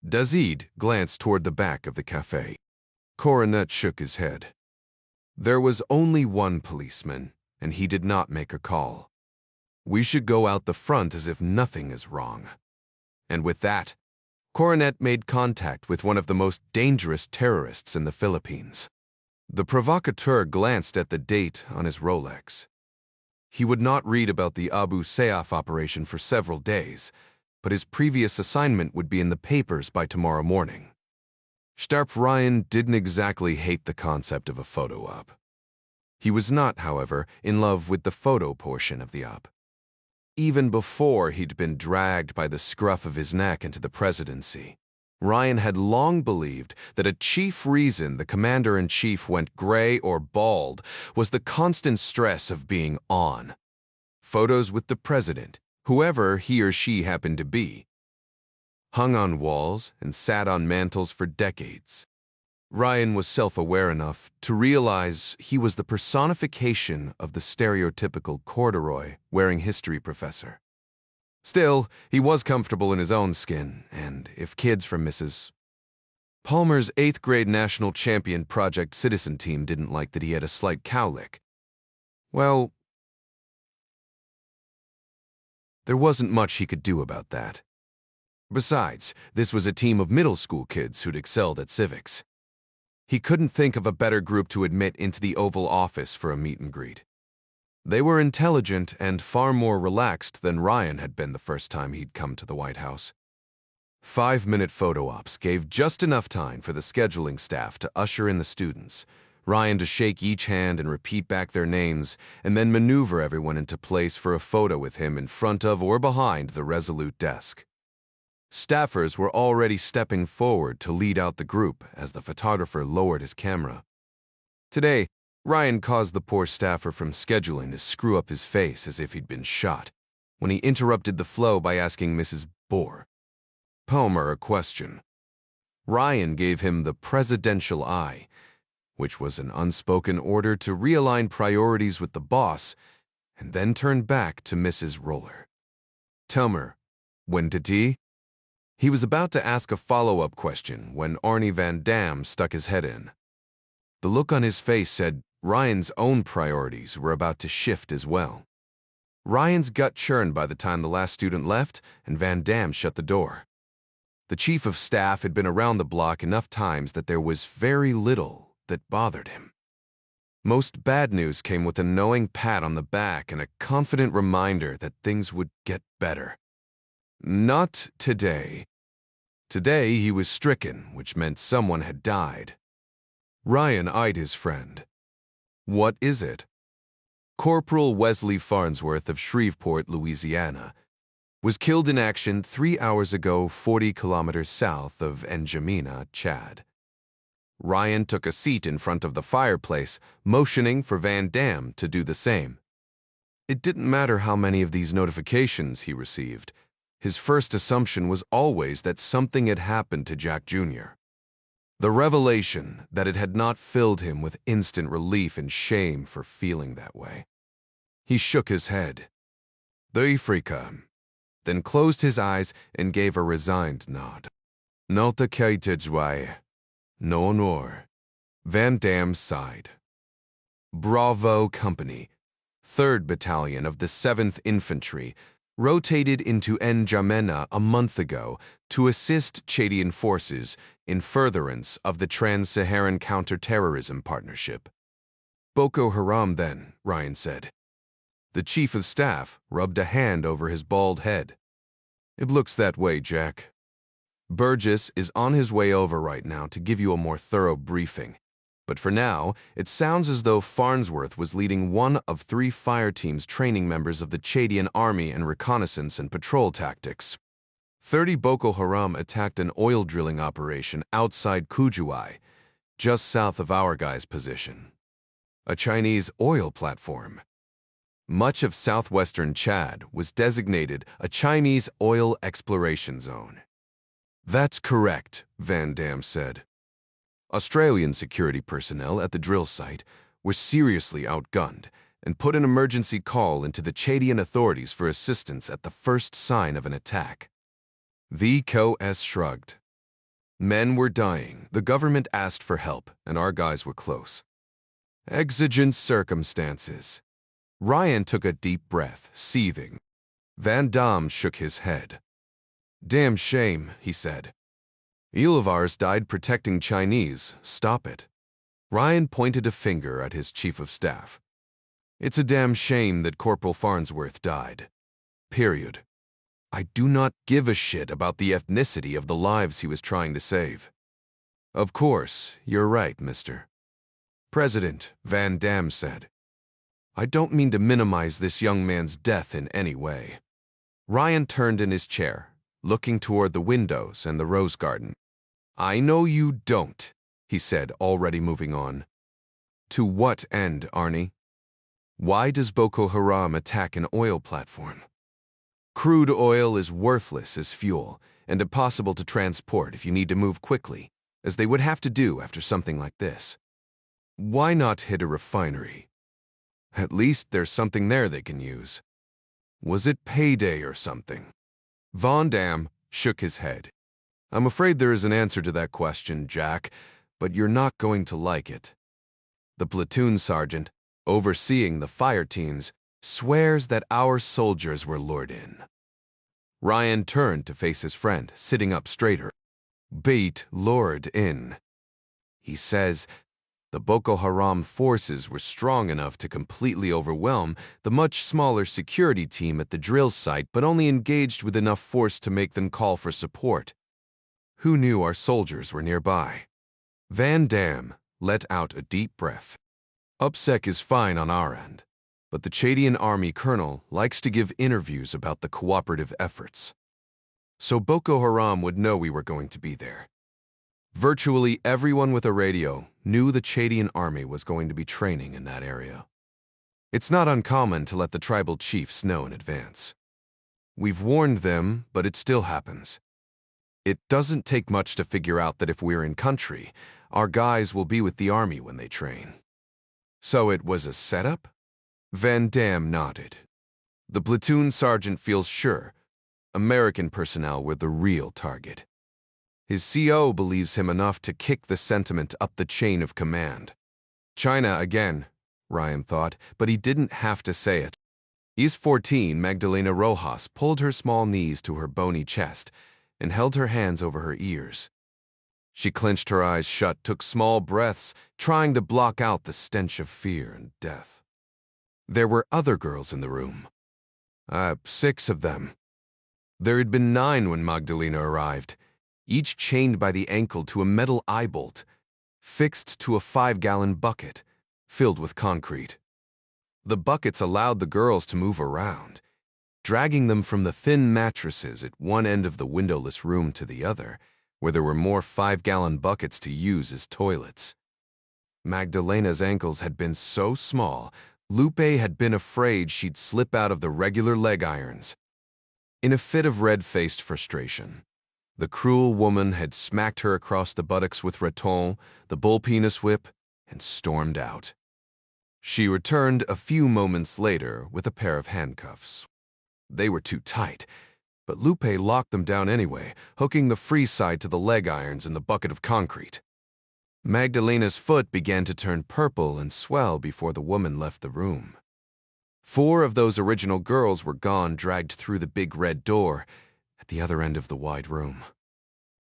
Dazid glanced toward the back of the cafe. Coronet shook his head. There was only one policeman, and he did not make a call. We should go out the front as if nothing is wrong. And with that, Coronet made contact with one of the most dangerous terrorists in the Philippines. The provocateur glanced at the date on his Rolex. He would not read about the Abu Sayyaf operation for several days, but his previous assignment would be in the papers by tomorrow morning. Starp Ryan didn't exactly hate the concept of a photo op. He was not, however, in love with the photo portion of the op. Even before he'd been dragged by the scruff of his neck into the presidency, Ryan had long believed that a chief reason the commander-in-chief went gray or bald was the constant stress of being on. Photos with the president, whoever he or she happened to be, hung on walls and sat on mantels for decades. Ryan was self-aware enough to realize he was the personification of the stereotypical corduroy-wearing history professor. Still, he was comfortable in his own skin, and if kids from Mrs. Palmer's 8th-grade national champion Project Citizen team didn't like that he had a slight cowlick, well, There wasn't much he could do about that. Besides, this was a team of middle school kids who'd excelled at civics. He couldn't think of a better group to admit into the Oval Office for a meet and greet. They were intelligent and far more relaxed than Ryan had been the first time he'd come to the White House. 5-minute photo ops gave just enough time for the scheduling staff to usher in the students, Ryan to shake each hand and repeat back their names, and then maneuver everyone into place for a photo with him in front of or behind the resolute desk. Staffers were already stepping forward to lead out the group as the photographer lowered his camera. Today, Ryan caused the poor staffer from scheduling to screw up his face as if he'd been shot, when he interrupted the flow by asking Mrs. Palmer a question. Ryan gave him the presidential eye, which was an unspoken order to realign priorities with the boss, and then turned back to Mrs. Roller. Palmer, when did he? He was about to ask a follow-up question when Arnie Van Dam stuck his head in. The look on his face said Ryan's own priorities were about to shift as well. Ryan's gut churned by the time the last student left and Van Dam shut the door. The chief of staff had been around the block enough times that there was very little that bothered him. Most bad news came with a knowing pat on the back and a confident reminder that things would get better. Not today. Today he was stricken, which meant someone had died. Ryan eyed his friend. What is it? Corporal Wesley Farnsworth of Shreveport, Louisiana, was killed in action 3 hours ago 40 kilometers south of N'Djamena, Chad. Ryan took a seat in front of the fireplace, motioning for Van Dam to do the same. It didn't matter how many of these notifications he received. His first assumption was always that something had happened to Jack Jr. The revelation that it had not filled him with instant relief and shame for feeling that way. He shook his head. The Africa, then closed his eyes and gave a resigned nod. Not the Kaitijwai. No honor. Van Dam sighed. Bravo Company, 3rd Battalion of the 7th Infantry, rotated into N'Djamena a month ago to assist Chadian forces in furtherance of the Trans-Saharan Counterterrorism Partnership. Boko Haram then, Ryan said. The chief of staff rubbed a hand over his bald head. It looks that way, Jack. Burgess is on his way over right now to give you a more thorough briefing. But for now, it sounds as though Farnsworth was leading one of 3 fire teams training members of the Chadian Army in reconnaissance and patrol tactics. 30 Boko Haram attacked an oil drilling operation outside Kujuai, just south of our guy's position. A Chinese oil platform. Much of southwestern Chad was designated a Chinese oil exploration zone. That's correct, Van Dam said. Australian security personnel at the drill site were seriously outgunned and put an emergency call into the Chadian authorities for assistance at the first sign of an attack. The Co-S shrugged. Men were dying, the government asked for help, and our guys were close. Exigent circumstances. Ryan took a deep breath, seething. Van Dam shook his head. Damn shame, he said. Ilivars died protecting Chinese. Stop it. Ryan pointed a finger at his chief of staff. It's a damn shame that Corporal Farnsworth died. Period. I do not give a shit about the ethnicity of the lives he was trying to save. Of course, you're right, Mr. President, Van Dam said. I don't mean to minimize this young man's death in any way. Ryan turned in his chair, looking toward the windows and the rose garden. I know you don't, he said, already moving on. To what end, Arnie? Why does Boko Haram attack an oil platform? Crude oil is worthless as fuel and impossible to transport if you need to move quickly, as they would have to do after something like this. Why not hit a refinery? At least there's something there they can use. Was it payday or something? Van Dam shook his head. I'm afraid there is an answer to that question, Jack, but you're not going to like it. The platoon sergeant, overseeing the fire teams, swears that our soldiers were lured in. Ryan turned to face his friend, sitting up straighter. Beat lured in. He says the Boko Haram forces were strong enough to completely overwhelm the much smaller security team at the drill site, but only engaged with enough force to make them call for support. Who knew our soldiers were nearby? Van Dam let out a deep breath. UPSEC is fine on our end, but the Chadian army colonel likes to give interviews about the cooperative efforts. So Boko Haram would know we were going to be there. Virtually everyone with a radio knew the Chadian army was going to be training in that area. It's not uncommon to let the tribal chiefs know in advance. We've warned them, but it still happens. It doesn't take much to figure out that if we're in country, our guys will be with the army when they train. So it was a setup? Van Dam nodded. The platoon sergeant feels sure American personnel were the real target. His CO believes him enough to kick the sentiment up the chain of command. China again, Ryan thought, but he didn't have to say it. East 14, Magdalena Rojas pulled her small knees to her bony chest and held her hands over her ears. She clenched her eyes shut, took small breaths, trying to block out the stench of fear and death. There were other girls in the room. 6 of them. There had been 9 when Magdalena arrived, each chained by the ankle to a metal eye bolt, fixed to a 5-gallon bucket filled with concrete. The buckets allowed the girls to move around, dragging them from the thin mattresses at one end of the windowless room to the other, where there were more 5-gallon buckets to use as toilets. Magdalena's ankles had been so small, Lupe had been afraid she'd slip out of the regular leg irons. In a fit of red-faced frustration, the cruel woman had smacked her across the buttocks with raton, the bull penis whip, and stormed out. She returned a few moments later with a pair of handcuffs. They were too tight, but Lupe locked them down anyway, hooking the free side to the leg irons in the bucket of concrete. Magdalena's foot began to turn purple and swell before the woman left the room. 4 of those original girls were gone, dragged through the big red door at the other end of the wide room.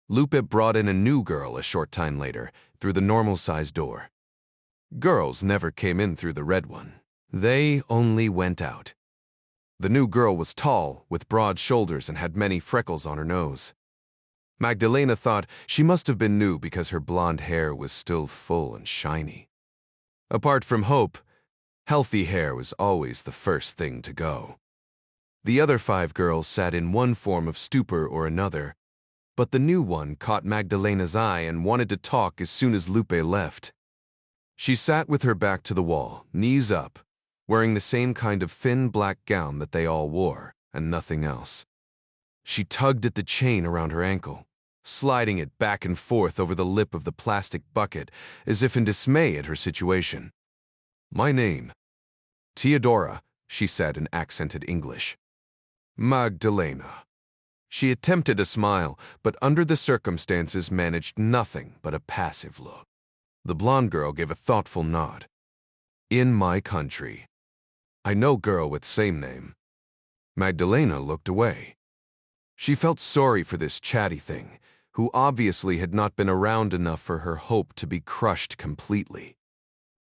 Lupe brought in a new girl a short time later, through the normal-sized door. Girls never came in through the red one. They only went out. The new girl was tall, with broad shoulders, and had many freckles on her nose. Magdalena thought she must have been new because her blonde hair was still full and shiny. Apart from hope, healthy hair was always the first thing to go. The other 5 girls sat in one form of stupor or another, but the new one caught Magdalena's eye and wanted to talk as soon as Lupe left. She sat with her back to the wall, knees up, wearing the same kind of thin black gown that they all wore, and nothing else. She tugged at the chain around her ankle, sliding it back and forth over the lip of the plastic bucket, as if in dismay at her situation. "My name." "Teodora," she said in accented English. "Magdalena." She attempted a smile, but under the circumstances managed nothing but a passive look. The blonde girl gave a thoughtful nod. "In my country. I know girl with same name." Magdalena looked away. She felt sorry for this chatty thing, who obviously had not been around enough for her hope to be crushed completely.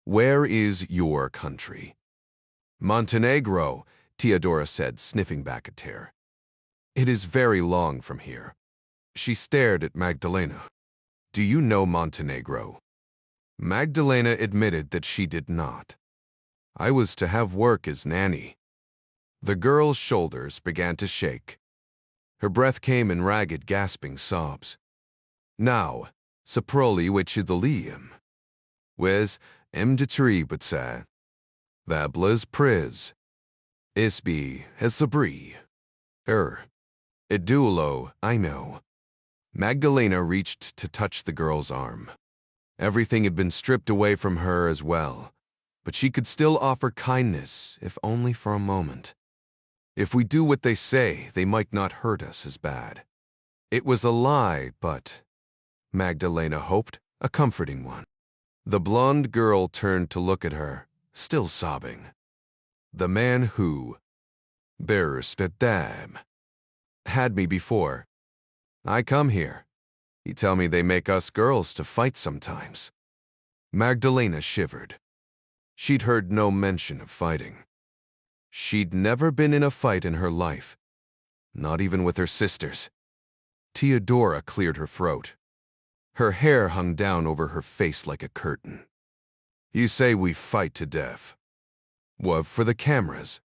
"Where is your country?" "Montenegro," Teodora said, sniffing back at her. "It is very long from here." She stared at Magdalena. "Do you know Montenegro?" Magdalena admitted that she did not. "I was to have work as nanny." The girl's shoulders began to shake. Her breath came in ragged, gasping sobs. "Now, saproli wechidalium. Wes de tributsa. Vablas priz. Isbi hesabri. Idulo, I know." Magdalena reached to touch the girl's arm. Everything had been stripped away from her as well, but she could still offer kindness, if only for a moment. If we do what they say, they might not hurt us as bad. It was a lie, but, Magdalena hoped, a comforting one. The blonde girl turned to look at her, still sobbing. "The man who burst at dam." Had me before. I come here. He tell me they make us girls to fight sometimes. Magdalena shivered. She'd heard no mention of fighting. She'd never been in a fight in her life, not even with her sisters. Theodora cleared her throat. Her hair hung down over her face like a curtain. You say we fight to death. What for the cameras?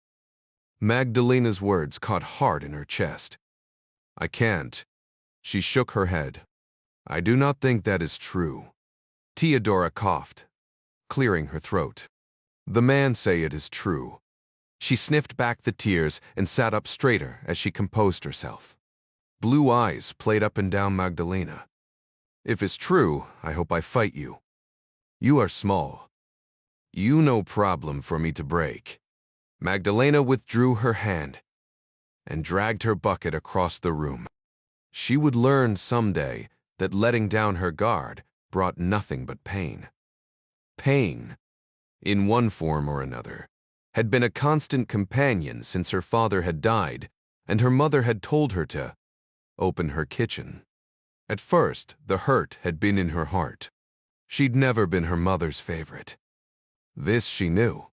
Magdalena's words caught hard in her chest. I can't. She shook her head. I do not think that is true. Theodora coughed, clearing her throat. The man say it is true. She sniffed back the tears and sat up straighter as she composed herself. Blue eyes played up and down Magdalena. If it's true, I hope I fight you. You are small. You no problem for me to break. Magdalena withdrew her hand and dragged her bucket across the room. She would learn someday that letting down her guard brought nothing but pain. Pain, in one form or another, had been a constant companion since her father had died and her mother had told her to open her kitchen. At first, the hurt had been in her heart. She'd never been her mother's favorite. This she knew.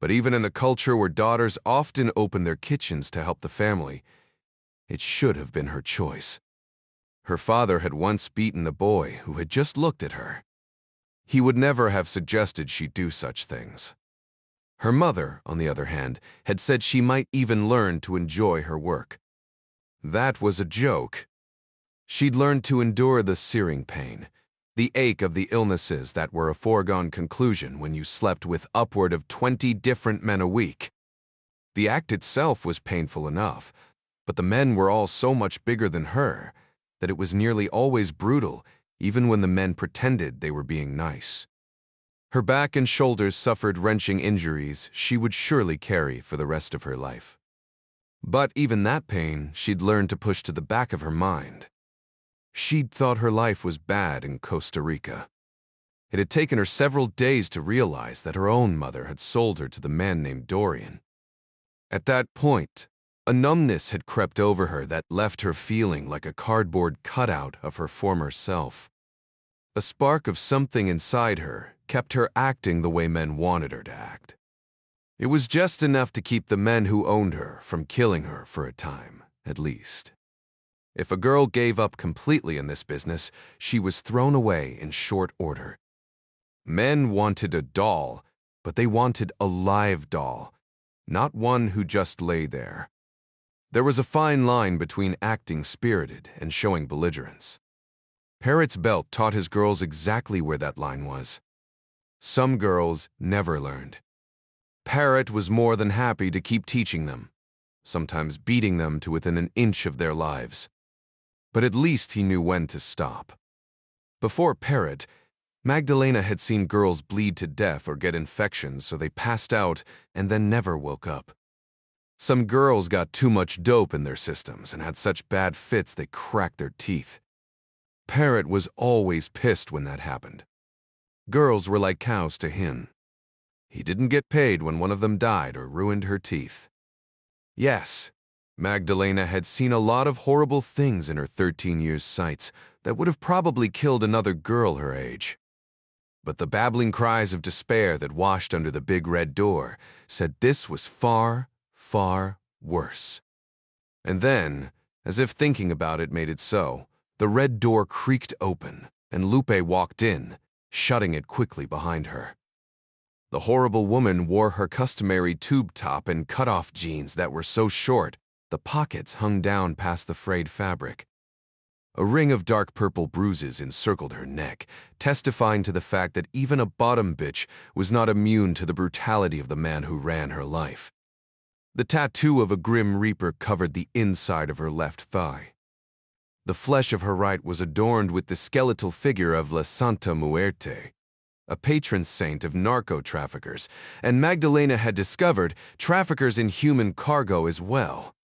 But even in a culture where daughters often open their kitchens to help the family, it should have been her choice. Her father had once beaten a boy who had just looked at her. He would never have suggested she do such things. Her mother, on the other hand, had said she might even learn to enjoy her work. That was a joke. She'd learned to endure the searing pain, the ache of the illnesses that were a foregone conclusion when you slept with upward of 20 different men a week. The act itself was painful enough, but the men were all so much bigger than her that it was nearly always brutal, even when the men pretended they were being nice. Her back and shoulders suffered wrenching injuries she would surely carry for the rest of her life. But even that pain she'd learned to push to the back of her mind. She'd thought her life was bad in Costa Rica. It had taken her several days to realize that her own mother had sold her to the man named Dorian. At that point, a numbness had crept over her that left her feeling like a cardboard cutout of her former self. A spark of something inside her kept her acting the way men wanted her to act. It was just enough to keep the men who owned her from killing her for a time, at least. If a girl gave up completely in this business, she was thrown away in short order. Men wanted a doll, but they wanted a live doll, not one who just lay there. There was a fine line between acting spirited and showing belligerence. Parrot's belt taught his girls exactly where that line was. Some girls never learned. Parrot was more than happy to keep teaching them, sometimes beating them to within an inch of their lives. But at least he knew when to stop. Before Parrot, Magdalena had seen girls bleed to death or get infections so they passed out and then never woke up. Some girls got too much dope in their systems and had such bad fits they cracked their teeth. Parrot was always pissed when that happened. Girls were like cows to him. He didn't get paid when one of them died or ruined her teeth. Yes, Magdalena had seen a lot of horrible things in her 13 years' sights that would have probably killed another girl her age. But the babbling cries of despair that washed under the big red door said this was far, far worse. And then, as if thinking about it made it so, the red door creaked open, and Lupe walked in, shutting it quickly behind her. The horrible woman wore her customary tube top and cut-off jeans that were so short the pockets hung down past the frayed fabric. A ring of dark purple bruises encircled her neck, testifying to the fact that even a bottom bitch was not immune to the brutality of the man who ran her life. The tattoo of a grim reaper covered the inside of her left thigh. The flesh of her right was adorned with the skeletal figure of La Santa Muerte, a patron saint of narco-traffickers, and Magdalena had discovered traffickers in human cargo as well.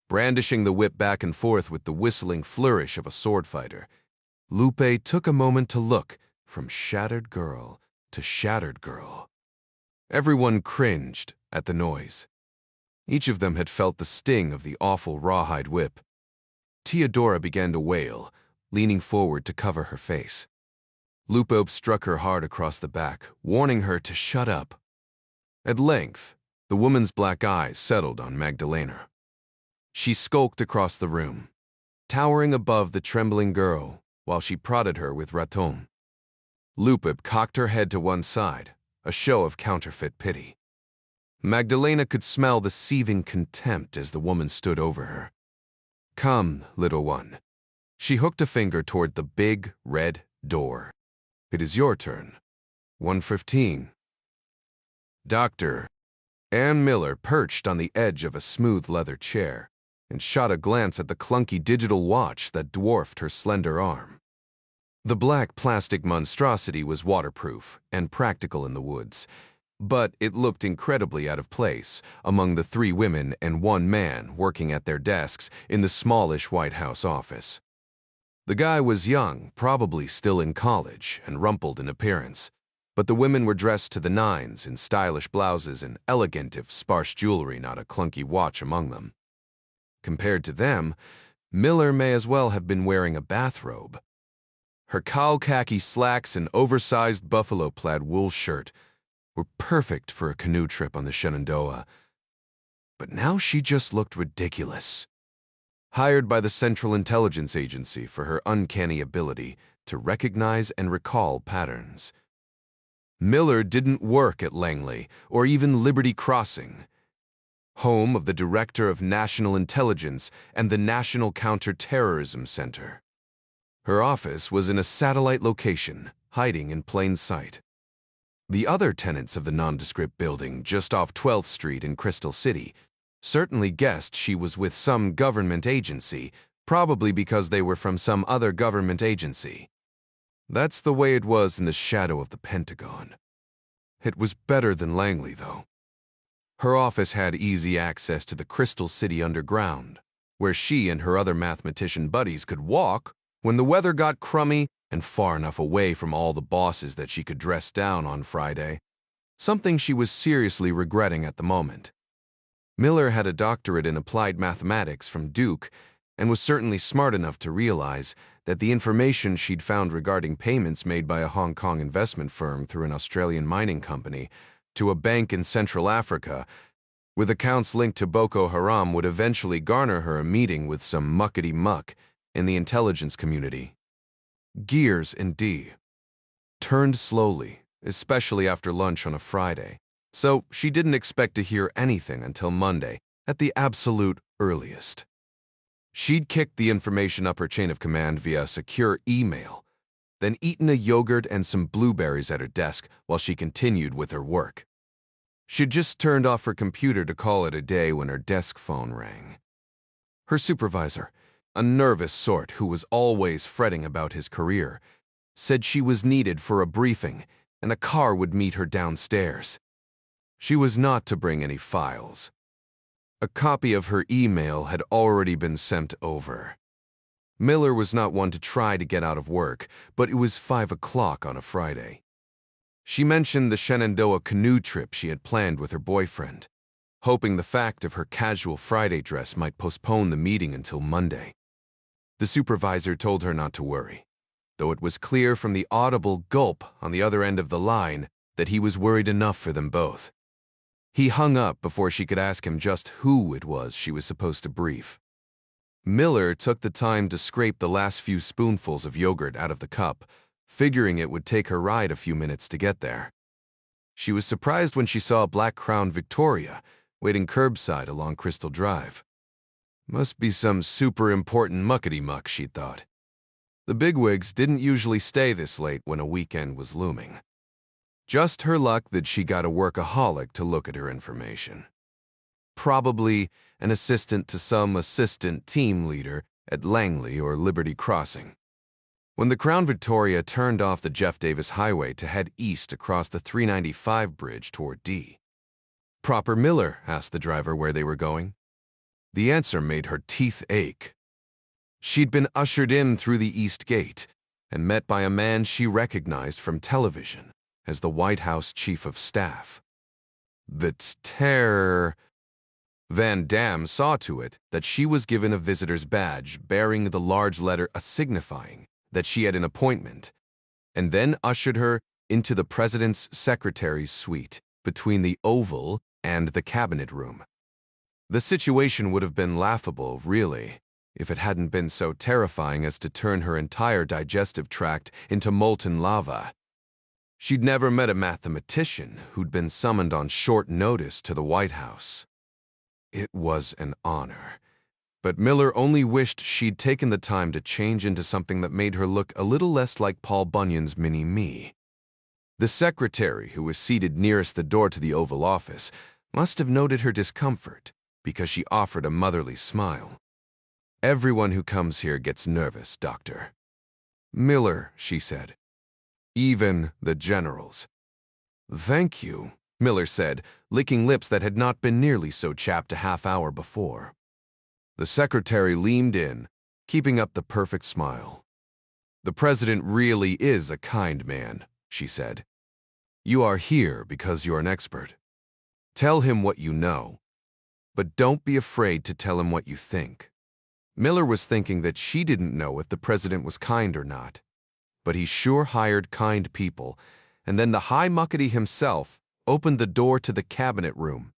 Brandishing the whip back and forth with the whistling flourish of a sword fighter, Lupe took a moment to look from shattered girl to shattered girl. Everyone cringed at the noise. Each of them had felt the sting of the awful rawhide whip. Theodora began to wail, leaning forward to cover her face. Lupo struck her hard across the back, warning her to shut up. At length, the woman's black eyes settled on Magdalena. She skulked across the room, towering above the trembling girl while she prodded her with raton. Lupib cocked her head to one side, a show of counterfeit pity. Magdalena could smell the seething contempt as the woman stood over her. "Come, little one." She hooked a finger toward the big, red door. "It is your turn. 115. Doctor. Ann Miller perched on the edge of a smooth leather chair and shot a glance at the clunky digital watch that dwarfed her slender arm. The black plastic monstrosity was waterproof and practical in the woods, but it looked incredibly out of place among the 3 women and 1 man working at their desks in the smallish White House office. The guy was young, probably still in college, and rumpled in appearance, but the women were dressed to the nines in stylish blouses and elegant if sparse jewelry, not a clunky watch among them. Compared to them, Miller may as well have been wearing a bathrobe. Her cowl khaki slacks and oversized buffalo-plaid wool shirt were perfect for a canoe trip on the Shenandoah. But now she just looked ridiculous. Hired by the Central Intelligence Agency for her uncanny ability to recognize and recall patterns. Miller didn't work at Langley or even Liberty Crossing, home of the Director of National Intelligence and the National Counterterrorism Center. Her office was in a satellite location, hiding in plain sight. The other tenants of the nondescript building just off 12th Street in Crystal City certainly guessed she was with some government agency, probably because they were from some other government agency. That's the way it was in the shadow of the Pentagon. It was better than Langley, though. Her office had easy access to the Crystal City underground, where she and her other mathematician buddies could walk when the weather got crummy and far enough away from all the bosses that she could dress down on Friday, something she was seriously regretting at the moment. Miller had a doctorate in applied mathematics from Duke and was certainly smart enough to realize that the information she'd found regarding payments made by a Hong Kong investment firm through an Australian mining company to a bank in Central Africa with accounts linked to Boko Haram would eventually garner her a meeting with some muckety-muck in the intelligence community. Gears, indeed. Turned slowly, especially after lunch on a Friday, so she didn't expect to hear anything until Monday, at the absolute earliest. She'd kicked the information up her chain of command via a secure email, then eaten a yogurt and some blueberries at her desk while she continued with her work. She'd just turned off her computer to call it a day when her desk phone rang. Her supervisor, a nervous sort who was always fretting about his career, said she was needed for a briefing and a car would meet her downstairs. She was not to bring any files. A copy of her email had already been sent over. Miller was not one to try to get out of work, but it was 5 o'clock on a Friday. She mentioned the Shenandoah canoe trip she had planned with her boyfriend, hoping the fact of her casual Friday dress might postpone the meeting until Monday. The supervisor told her not to worry, though it was clear from the audible gulp on the other end of the line that he was worried enough for them both. He hung up before she could ask him just who it was she was supposed to brief. Miller took the time to scrape the last few spoonfuls of yogurt out of the cup, figuring it would take her ride a few minutes to get there. She was surprised when she saw a black Crown Victoria waiting curbside along Crystal Drive. Must be some super important muckety-muck, she thought. The bigwigs didn't usually stay this late when a weekend was looming. Just her luck that she got a workaholic to look at her information. Probably an assistant to some assistant team leader at Langley or Liberty Crossing. When the Crown Victoria turned off the Jeff Davis Highway to head east across the 395 bridge toward D. Proper Miller asked the driver where they were going. The answer made her teeth ache. She'd been ushered in through the East Gate and met by a man she recognized from television as the White House Chief of Staff. The terror Van Dam saw to it that she was given a visitor's badge bearing the large letter A signifying that she had an appointment, and then ushered her into the president's secretary's suite between the Oval and the cabinet room. The situation would have been laughable, really, if it hadn't been so terrifying as to turn her entire digestive tract into molten lava. She'd never met a mathematician who'd been summoned on short notice to the White House. It was an honor, but Miller only wished she'd taken the time to change into something that made her look a little less like Paul Bunyan's mini-me. The secretary, who was seated nearest the door to the Oval Office, must have noted her discomfort, because she offered a motherly smile. "Everyone who comes here gets nervous, Doctor." "Miller," she said. "Even the generals." "Thank you," Miller said, licking lips that had not been nearly so chapped a half-hour before. The secretary leaned in, keeping up the perfect smile. "The president really is a kind man," she said. "You are here because you're an expert. Tell him what you know, but don't be afraid to tell him what you think." Miller was thinking that she didn't know if the president was kind or not, but he sure hired kind people, and then the high muckety himself opened the door to the cabinet room.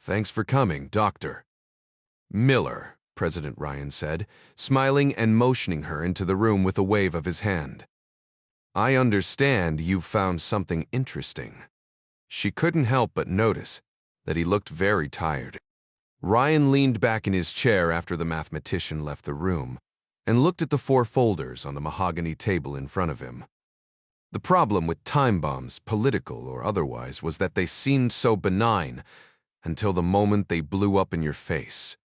"Thanks for coming, Doctor." "Miller," President Ryan said, smiling and motioning her into the room with a wave of his hand. "I understand you've found something interesting." She couldn't help but notice that he looked very tired. Ryan leaned back in his chair after the mathematician left the room and looked at the 4 folders on the mahogany table in front of him. The problem with time bombs, political or otherwise, was that they seemed so benign until the moment they blew up in your face.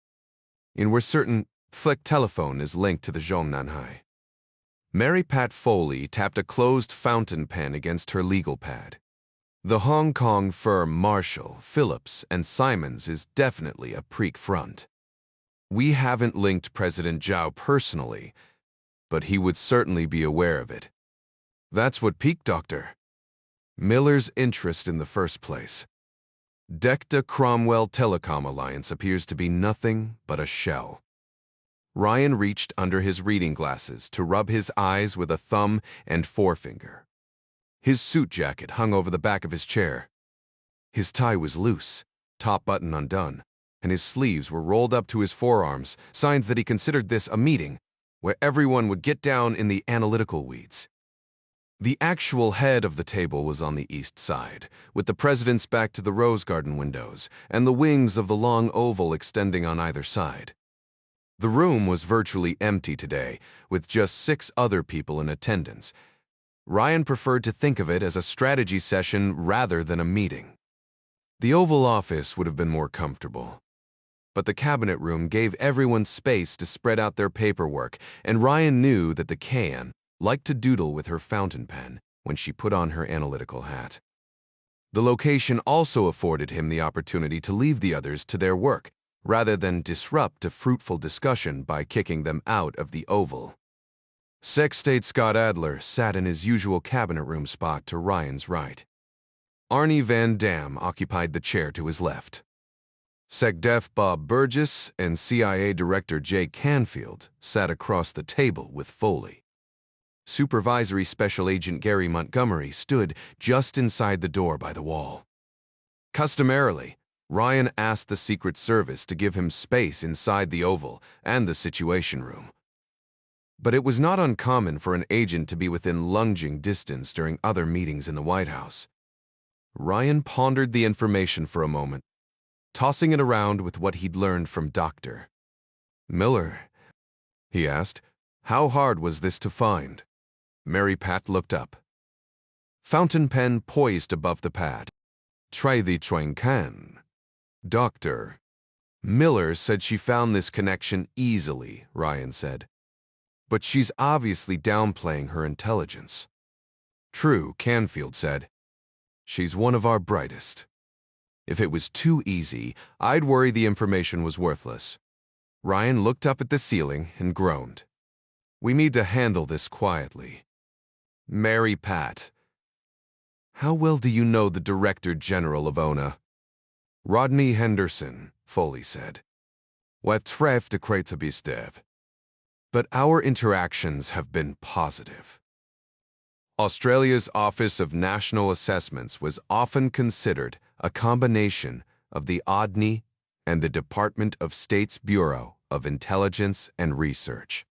And we're certain Flick telephone is linked to the Zhongnanhai. Mary Pat Foley tapped a closed fountain pen against her legal pad. "The Hong Kong firm Marshall, Phillips, and Simons is definitely a Preak front. We haven't linked President Zhao personally, but he would certainly be aware of it. That's what piqued Dr. Miller's interest in the first place. Decta Cromwell Telecom Alliance appears to be nothing but a shell." Ryan reached under his reading glasses to rub his eyes with a thumb and forefinger. His suit jacket hung over the back of his chair. His tie was loose, top button undone, and his sleeves were rolled up to his forearms, signs that he considered this a meeting where everyone would get down in the analytical weeds. The actual head of the table was on the east side, with the president's back to the rose garden windows and the wings of the long oval extending on either side. The room was virtually empty today, with just 6 other people in attendance. Ryan preferred to think of it as a strategy session rather than a meeting. The Oval Office would have been more comfortable, but the cabinet room gave everyone space to spread out their paperwork, and Ryan knew that the Can liked to doodle with her fountain pen when she put on her analytical hat. The location also afforded him the opportunity to leave the others to their work, rather than disrupt a fruitful discussion by kicking them out of the Oval. Sec-State Scott Adler sat in his usual cabinet room spot to Ryan's right. Arnie Van Dam occupied the chair to his left. SecDef Bob Burgess and CIA Director Jay Canfield sat across the table with Foley. Supervisory Special Agent Gary Montgomery stood just inside the door by the wall. Customarily, Ryan asked the Secret Service to give him space inside the Oval and the Situation Room. But it was not uncommon for an agent to be within lunging distance during other meetings in the White House. Ryan pondered the information for a moment, tossing it around with what he'd learned from Dr. Miller. He asked, "How hard was this to find?" Mary Pat looked up. Fountain pen poised above the pad. "Try the Chuang Can." Dr. Miller said she found this connection easily, Ryan said. "But she's obviously downplaying her intelligence." "True," Canfield said. "She's one of our brightest. If it was too easy, I'd worry the information was worthless." Ryan looked up at the ceiling and groaned. "We need to handle this quietly." Mary Pat. "How well do you know the Director General of ONA?" "Rodney Henderson," Foley said. "What tref de kretabistev." But our interactions have been positive. Australia's Office of National Assessments was often considered a combination of the ODNI and the Department of State's Bureau of Intelligence and Research.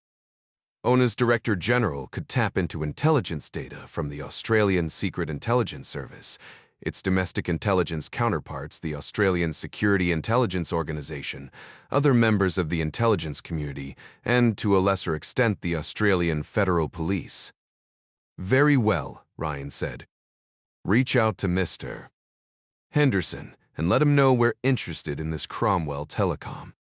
ONA's Director General could tap into intelligence data from the Australian Secret Intelligence Service, its domestic intelligence counterparts, the Australian Security Intelligence Organisation, other members of the intelligence community, and, to a lesser extent, the Australian Federal Police. "Very well," Ryan said. "Reach out to Mr. Henderson and let him know we're interested in this Cromwell telecom."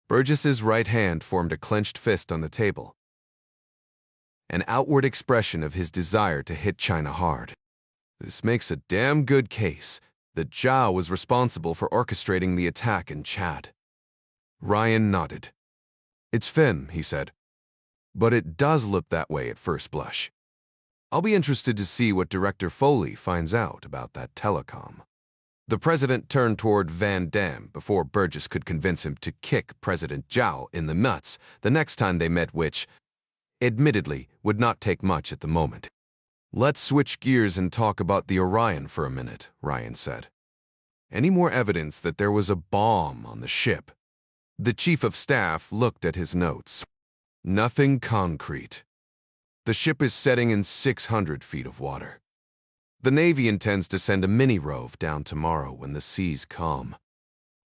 Burgess's right hand formed a clenched fist on the table, an outward expression of his desire to hit China hard. "This makes a damn good case that Zhao was responsible for orchestrating the attack in Chad." Ryan nodded. "It's Finn," he said. "But it does look that way at first blush. I'll be interested to see what Director Foley finds out about that telecom." The president turned toward Van Damme before Burgess could convince him to kick President Zhao in the nuts the next time they met, which, admittedly, would not take much at the moment. "Let's switch gears and talk about the Orion for a minute," Ryan said. "Any more evidence that there was a bomb on the ship?" The chief of staff looked at his notes. "Nothing concrete. The ship is setting in 600 feet of water. The Navy intends to send a mini-rove down tomorrow when the seas calm.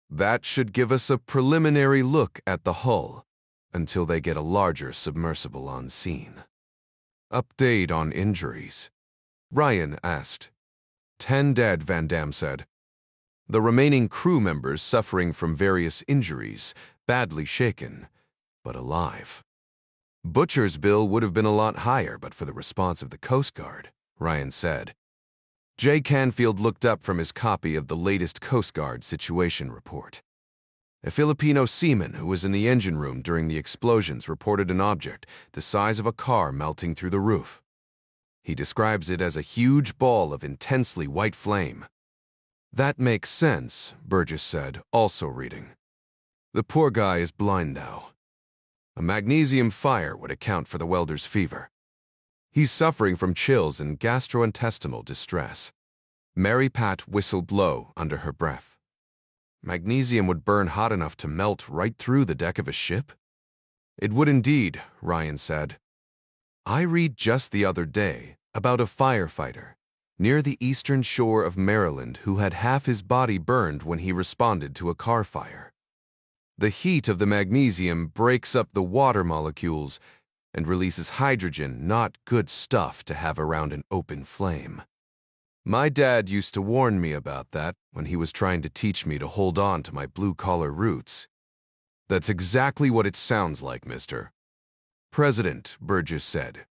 That should give us a preliminary look at the hull until they get a larger submersible on scene." "Update on injuries?" Ryan asked. 10 dead, Van Damme said. "The remaining crew members suffering from various injuries, badly shaken, but alive." "Butcher's bill would have been a lot higher but for the response of the Coast Guard," Ryan said. Jay Canfield looked up from his copy of the latest Coast Guard situation report. A Filipino seaman who was in the engine room during the explosions reported an object the size of a car melting through the roof. He describes it as a huge ball of intensely white flame. "That makes sense," Burgess said, also reading. "The poor guy is blind now. A magnesium fire would account for the welder's fever. He's suffering from chills and gastrointestinal distress." Mary Pat whistled low under her breath. "Magnesium would burn hot enough to melt right through the deck of a ship?" "It would indeed," Ryan said. "I read just the other day about a firefighter near the eastern shore of Maryland who had half his body burned when he responded to a car fire. The heat of the magnesium breaks up the water molecules and releases hydrogen, not good stuff to have around an open flame. My dad used to warn me about that when he was trying to teach me to hold on to my blue-collar roots." "That's exactly what it sounds like, Mr. President," Burgess said.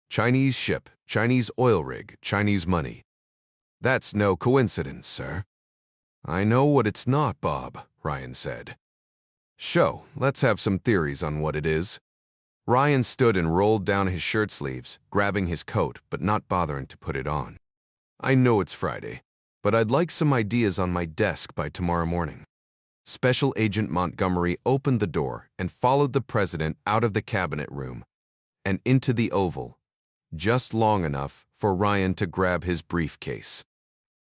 "Chinese ship, Chinese oil rig, Chinese money. That's no coincidence, sir." "I know what it's not, Bob," Ryan said. Let's have some theories on what it is." Ryan stood and rolled down his shirt sleeves, grabbing his coat but not bothering to put it on. "I know it's Friday, but I'd like some ideas on my desk by tomorrow morning." Special Agent Montgomery opened the door and followed the president out of the cabinet room and into the Oval, just long enough for Ryan to grab his briefcase.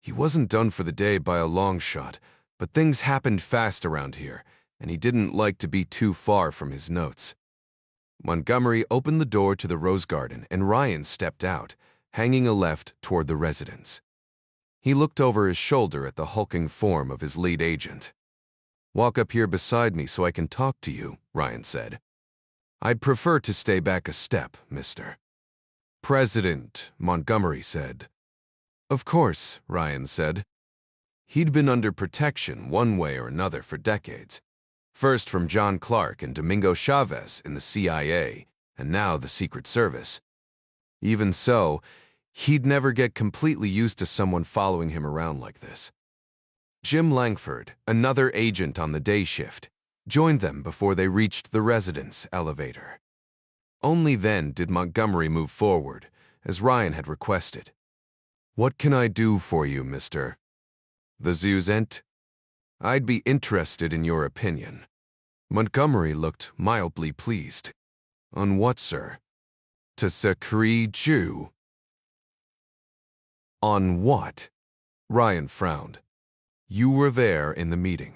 He wasn't done for the day by a long shot, but things happened fast around here, and he didn't like to be too far from his notes. Montgomery opened the door to the Rose Garden, and Ryan stepped out, hanging a left toward the residence. He looked over his shoulder at the hulking form of his lead agent. "Walk up here beside me so I can talk to you," Ryan said. "I'd prefer to stay back a step, Mr. President," Montgomery said. "Of course," Ryan said. He'd been under protection one way or another for decades. First from John Clark and Domingo Chavez in the CIA, and now the Secret Service. Even so, he'd never get completely used to someone following him around like this. Jim Langford, another agent on the day shift, joined them before they reached the residence elevator. Only then did Montgomery move forward, as Ryan had requested. "What can I do for you, Mr. the Zuzent?" I'd be interested in your opinion. Montgomery looked mildly pleased. On what, sir? To secree Jew. On what? Ryan frowned. You were there in the meeting.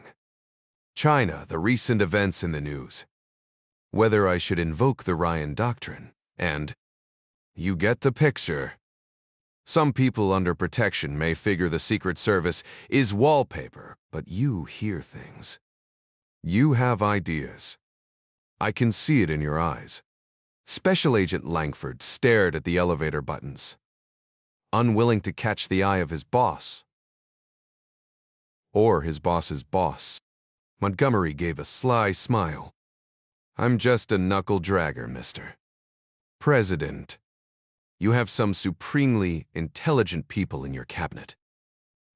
China, the recent events in the news. Whether I should invoke the Ryan Doctrine, and you get the picture. Some people under protection may figure the Secret Service is wallpaper, but you hear things. You have ideas. I can see it in your eyes. Special Agent Langford stared at the elevator buttons, unwilling to catch the eye of his boss. Or his boss's boss. Montgomery gave a sly smile. I'm just a knuckle-dragger, Mr. President. You have some supremely intelligent people in your cabinet.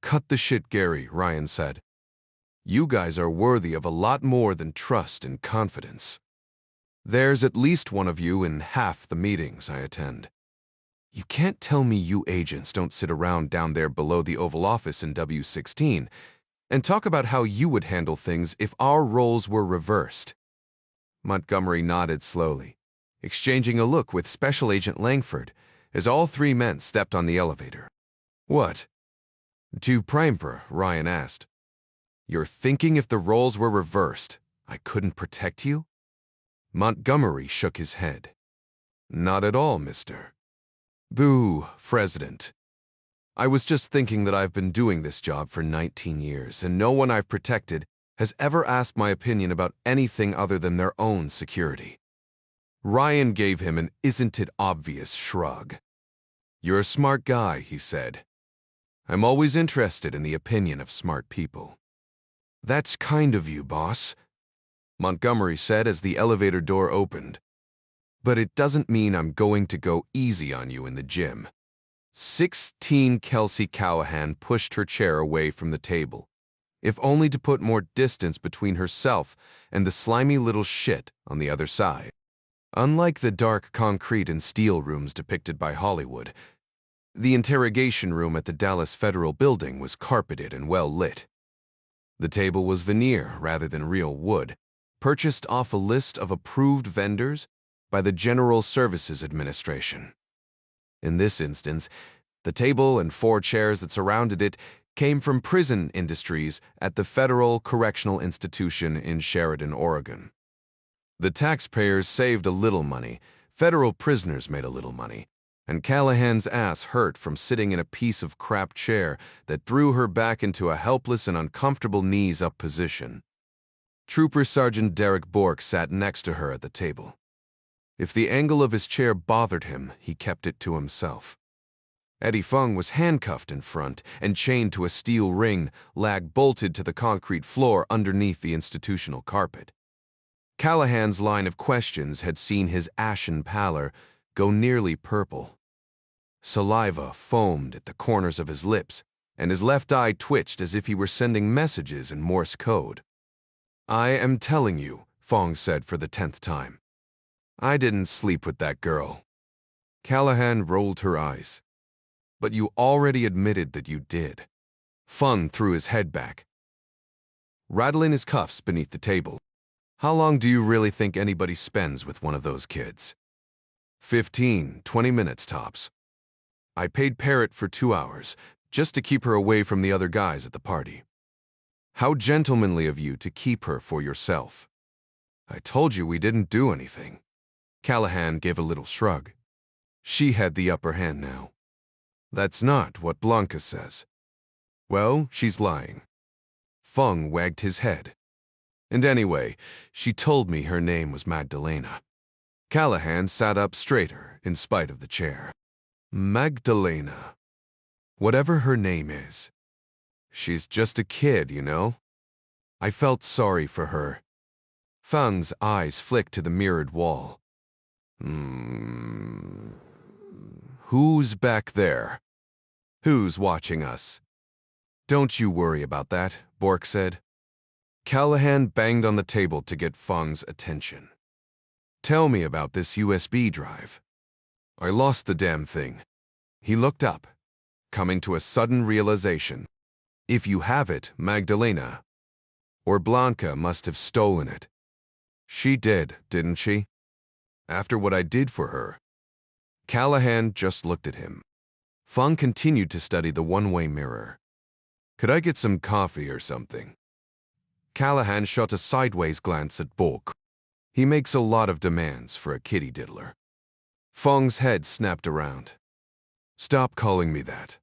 Cut the shit, Gary, Ryan said. You guys are worthy of a lot more than trust and confidence. There's at least one of you in half the meetings I attend. You can't tell me you agents don't sit around down there below the Oval Office in W16 and talk about how you would handle things if our roles were reversed. Montgomery nodded slowly, exchanging a look with Special Agent Langford as all three men stepped on the elevator. What? To Primer, Ryan asked. You're thinking if the roles were reversed, I couldn't protect you? Montgomery shook his head. Not at all, mister. Boo, President. I was just thinking that I've been doing this job for 19 years, and no one I've protected has ever asked my opinion about anything other than their own security. Ryan gave him an isn't-it-obvious shrug. You're a smart guy, he said. I'm always interested in the opinion of smart people. That's kind of you, boss, Montgomery said as the elevator door opened. But it doesn't mean I'm going to go easy on you in the gym. 16 Kelsey Callahan pushed her chair away from the table, if only to put more distance between herself and the slimy little shit on the other side. Unlike the dark concrete and steel rooms depicted by Hollywood, the interrogation room at the Dallas Federal Building was carpeted and well lit. The table was veneer rather than real wood, purchased off a list of approved vendors by the General Services Administration. In this instance, the table and 4 chairs that surrounded it came from prison industries at the Federal Correctional Institution in Sheridan, Oregon. The taxpayers saved a little money, federal prisoners made a little money, and Callahan's ass hurt from sitting in a piece of crap chair that threw her back into a helpless and uncomfortable knees-up position. Trooper Sergeant Derek Bork sat next to her at the table. If the angle of his chair bothered him, he kept it to himself. Eddie Fung was handcuffed in front and chained to a steel ring, lag bolted to the concrete floor underneath the institutional carpet. Callahan's line of questions had seen his ashen pallor go nearly purple. Saliva foamed at the corners of his lips, and his left eye twitched as if he were sending messages in Morse code. I am telling you, Fong said for the 10th time. I didn't sleep with that girl. Callahan rolled her eyes. But you already admitted that you did. Fung threw his head back, rattling his cuffs beneath the table. How long do you really think anybody spends with one of those kids? 15, 20 minutes tops. I paid Parrott for 2 hours, just to keep her away from the other guys at the party. How gentlemanly of you to keep her for yourself. I told you we didn't do anything. Callahan gave a little shrug. She had the upper hand now. That's not what Blanca says. Well, she's lying. Fung wagged his head. And anyway, she told me her name was Magdalena. Callahan sat up straighter in spite of the chair. Magdalena. Whatever her name is. She's just a kid, you know? I felt sorry for her. Fung's eyes flicked to the mirrored wall. Who's back there? Who's watching us? Don't you worry about that, Bork said. Callahan banged on the table to get Fung's attention. Tell me about this USB drive. I lost the damn thing. He looked up, coming to a sudden realization. If you have it, Magdalena, Or Blanca must have stolen it. She did, didn't she? After what I did for her. Callahan just looked at him. Fung continued to study the one-way mirror. Could I get some coffee or something? Callahan shot a sideways glance at Bork. He makes a lot of demands for a kitty diddler. Fung's head snapped around. Stop calling me that.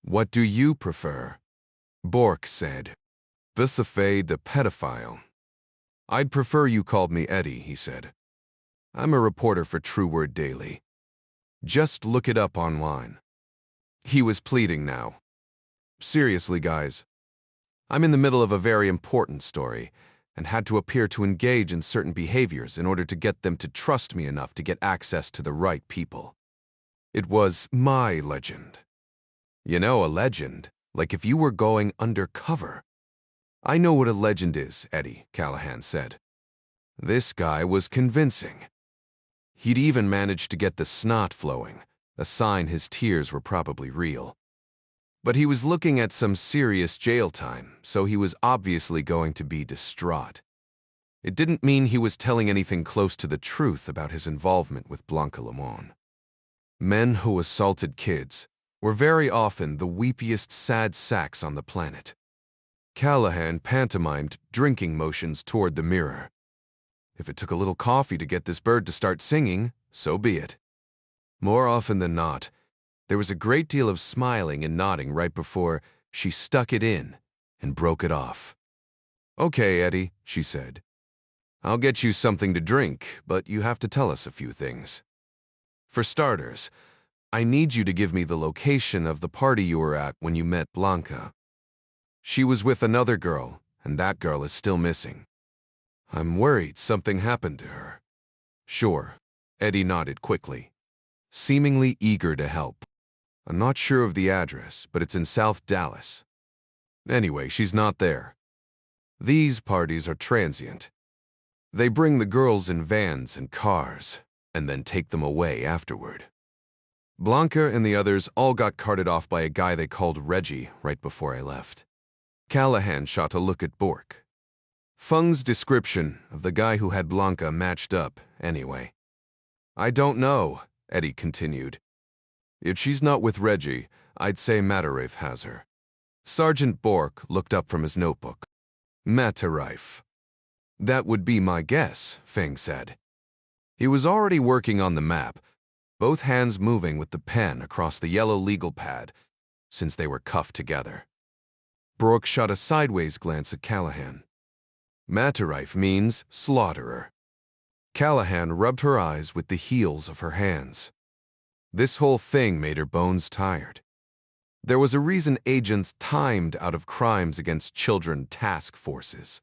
What do you prefer? Bork said. Visifade the pedophile. I'd prefer you called me Eddie, he said. I'm a reporter for True Word Daily. Just look it up online. He was pleading now. Seriously, guys. I'm in the middle of a very important story and had to appear to engage in certain behaviors in order to get them to trust me enough to get access to the right people. It was my legend. You know, a legend, like if you were going undercover. I know what a legend is, Eddie, Callahan said. This guy was convincing. He'd even managed to get the snot flowing, a sign his tears were probably real. But he was looking at some serious jail time, so he was obviously going to be distraught. It didn't mean he was telling anything close to the truth about his involvement with Blanca Limon. Men who assaulted kids were very often the weepiest sad sacks on the planet. Callahan pantomimed drinking motions toward the mirror. If it took a little coffee to get this bird to start singing, so be it. More often than not, there was a great deal of smiling and nodding right before she stuck it in and broke it off. Okay, Eddie, she said. I'll get you something to drink, but you have to tell us a few things. For starters, I need you to give me the location of the party you were at when you met Blanca. She was with another girl, and that girl is still missing. I'm worried something happened to her. Sure, Eddie nodded quickly, seemingly eager to help. I'm not sure of the address, but it's in South Dallas. Anyway, she's not there. These parties are transient. They bring the girls in vans and cars, and then take them away afterward. Blanca and the others all got carted off by a guy they called Reggie right before I left. Callahan shot a look at Bork. Fung's description of the guy who had Blanca matched up, anyway. I don't know, Eddie continued. If she's not with Reggie, I'd say Matarife has her. Sergeant Bork looked up from his notebook. Matarife. That would be my guess, Feng said. He was already working on the map, both hands moving with the pen across the yellow legal pad, since they were cuffed together. Bork shot a sideways glance at Callahan. Matarife means slaughterer. Callahan rubbed her eyes with the heels of her hands. This whole thing made her bones tired. There was a reason agents timed out of crimes against children task forces.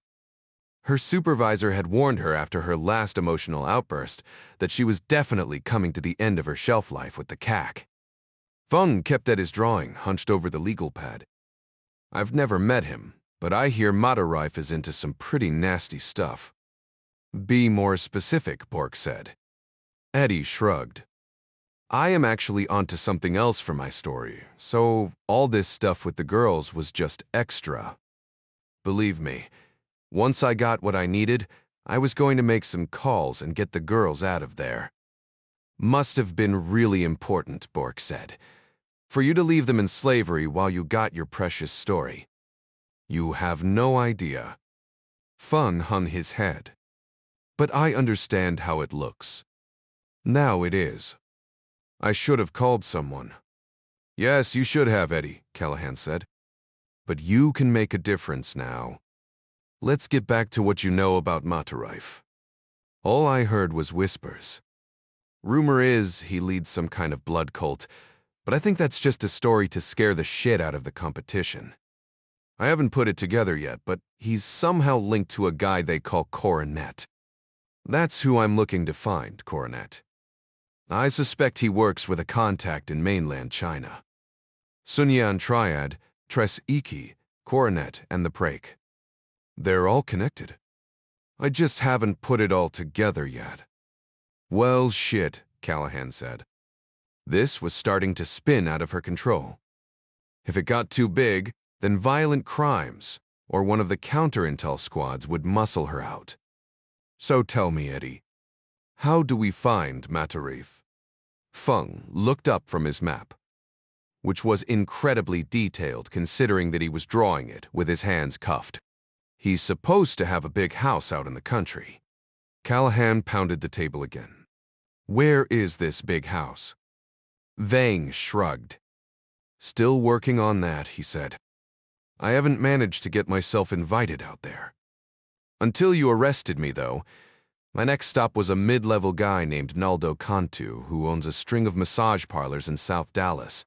Her supervisor had warned her after her last emotional outburst that she was definitely coming to the end of her shelf life with the CAC. Fung kept at his drawing, hunched over the legal pad. I've never met him, but I hear Matarife is into some pretty nasty stuff. Be more specific, Bork said. Eddie shrugged. I am actually onto something else for my story, so all this stuff with the girls was just extra. Believe me, once I got what I needed, I was going to make some calls and get the girls out of there. Must have been really important, Bork said, for you to leave them in slavery while you got your precious story. You have no idea. Fung hung his head. But I understand how it looks. Now it is. I should have called someone. Yes, you should have, Eddie, Callahan said. But you can make a difference now. Let's get back to what you know about Matarife. All I heard was whispers. Rumor is he leads some kind of blood cult, but I think that's just a story to scare the shit out of the competition. I haven't put it together yet, but he's somehow linked to a guy they call Coronet. That's who I'm looking to find, Coronet. I suspect he works with a contact in mainland China. Sunyan Triad, Tres Iki, Coronet, and the Prake. They're all connected. I just haven't put it all together yet. Well, shit, Callahan said. This was starting to spin out of her control. If it got too big, then violent crimes, or one of the counter-intel squads would muscle her out. So tell me, Eddie, how do we find Matarif? Feng looked up from his map, which was incredibly detailed considering that he was drawing it with his hands cuffed. He's supposed to have a big house out in the country. Callahan pounded the table again. Where is this big house? Vang shrugged. Still working on that, he said. I haven't managed to get myself invited out there. Until you arrested me, though, my next stop was a mid-level guy named Naldo Cantu, who owns a string of massage parlors in South Dallas.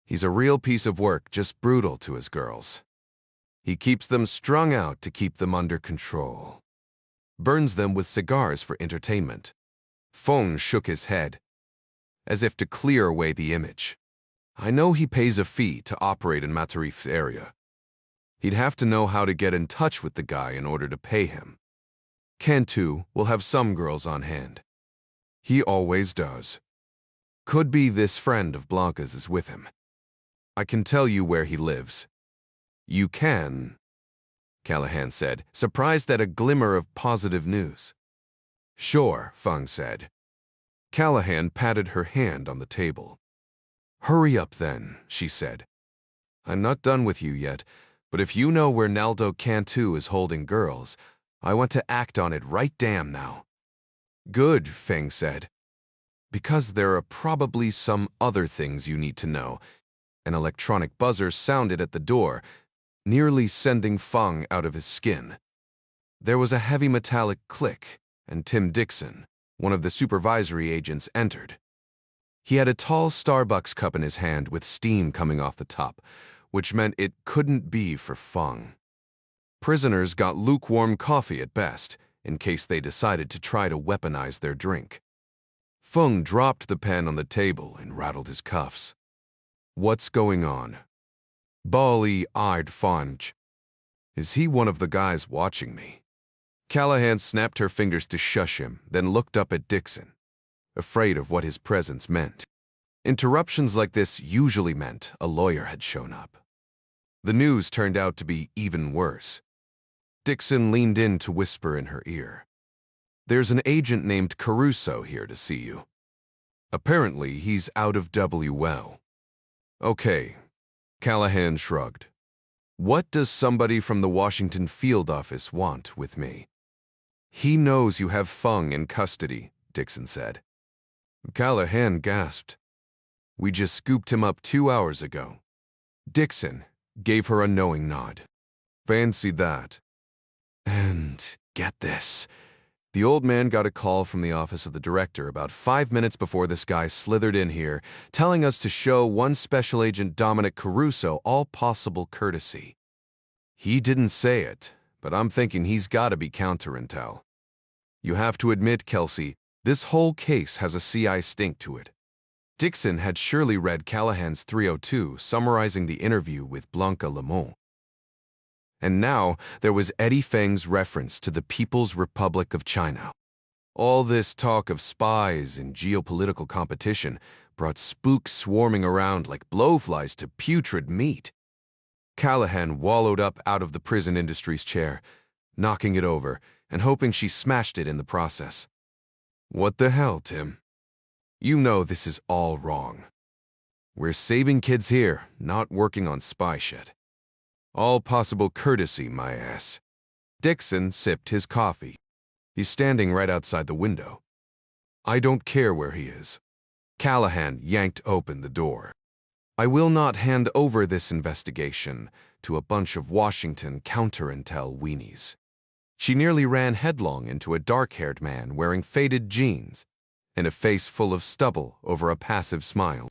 He's a real piece of work, just brutal to his girls. He keeps them strung out to keep them under control. Burns them with cigars for entertainment. Feng shook his head, as if to clear away the image. I know he pays a fee to operate in Matarif's area. He'd have to know how to get in touch with the guy in order to pay him. Cantu will have some girls on hand. He always does. Could be this friend of Blanca's is with him. I can tell you where he lives. You can, Callahan said, surprised at a glimmer of positive news. Sure, Feng said. Callahan patted her hand on the table. Hurry up then, she said. I'm not done with you yet, but if you know where Naldo Cantu is holding girls, I want to act on it right damn now. Good, Feng said. Because there are probably some other things you need to know. An electronic buzzer sounded at the door, nearly sending Feng out of his skin. There was a heavy metallic click, and Tim Dixon, one of the supervisory agents, entered. He had a tall Starbucks cup in his hand with steam coming off the top, which meant it couldn't be for Feng. Prisoners got lukewarm coffee at best, in case they decided to try to weaponize their drink. Feng dropped the pen on the table and rattled his cuffs. What's going on? Bali eyed Fonge. Is he one of the guys watching me? Callahan snapped her fingers to shush him, then looked up at Dixon, afraid of what his presence meant. Interruptions like this usually meant a lawyer had shown up. The news turned out to be even worse. Dixon leaned in to whisper in her ear. There's an agent named Caruso here to see you. Apparently, he's out of WL. Okay, Callahan shrugged. What does somebody from the Washington field office want with me? He knows you have Feng in custody, Dixon said. Callahan gasped. We just scooped him up 2 hours ago. Dixon gave her a knowing nod. Fancy that. And get this. The old man got a call from the office of the director about 5 minutes before this guy slithered in here, telling us to show one Special Agent Dominic Caruso all possible courtesy. He didn't say it, but I'm thinking he's got to be counterintel. You have to admit, Kelsey, this whole case has a CI stink to it. Dixon had surely read Callahan's 302 summarizing the interview with Blanca Lamont. And now there was Eddie Feng's reference to the People's Republic of China. All this talk of spies and geopolitical competition brought spooks swarming around like blowflies to putrid meat. Callahan wallowed up out of the prison industry's chair, knocking it over and hoping she smashed it in the process. What the hell, Tim? You know this is all wrong. We're saving kids here, not working on spy shit. All possible courtesy, my ass. Dixon sipped his coffee. He's standing right outside the window. I don't care where he is. Callahan yanked open the door. I will not hand over this investigation to a bunch of Washington counterintel weenies. She nearly ran headlong into a dark-haired man wearing faded jeans and a face full of stubble over a passive smile.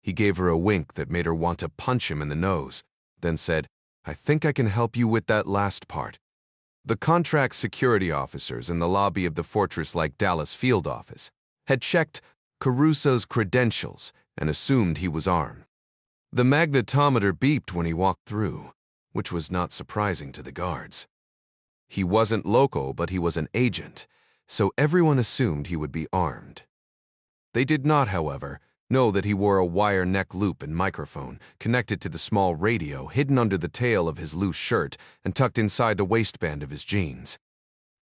He gave her a wink that made her want to punch him in the nose, then said, I think I can help you with that last part. The contract security officers in the lobby of the fortress-like Dallas field office had checked Caruso's credentials and assumed he was armed. The magnetometer beeped when he walked through, which was not surprising to the guards. He wasn't local, but he was an agent, so everyone assumed he would be armed. They did not, however, Know that he wore a wire neck loop and microphone connected to the small radio hidden under the tail of his loose shirt and tucked inside the waistband of his jeans.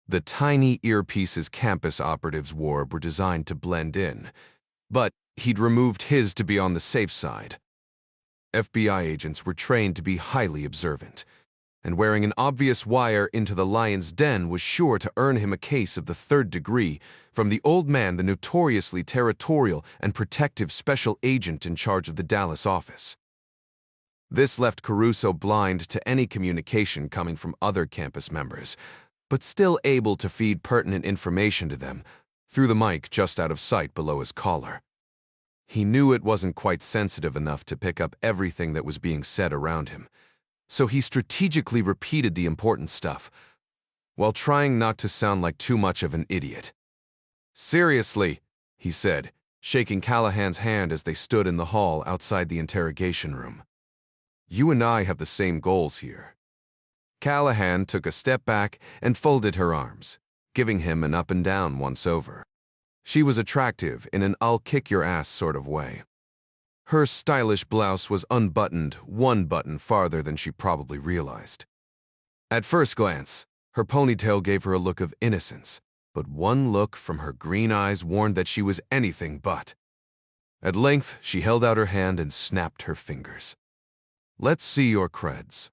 The tiny earpieces campus operatives wore were designed to blend in, but he'd removed his to be on the safe side. FBI agents were trained to be highly observant, and wearing an obvious wire into the lion's den was sure to earn him a case of the third degree from the old man, the notoriously territorial and protective special agent in charge of the Dallas office. This left Caruso blind to any communication coming from other campus members, but still able to feed pertinent information to them through the mic just out of sight below his collar. He knew it wasn't quite sensitive enough to pick up everything that was being said around him, so he strategically repeated the important stuff, while trying not to sound like too much of an idiot. "Seriously," he said, shaking Callahan's hand as they stood in the hall outside the interrogation room. "You and I have the same goals here." Callahan took a step back and folded her arms, giving him an up and down once over. She was attractive in an I'll-kick-your-ass sort of way. Her stylish blouse was unbuttoned one button farther than she probably realized. At first glance, her ponytail gave her a look of innocence, but one look from her green eyes warned that she was anything but. At length, she held out her hand and snapped her fingers. "Let's see your creds."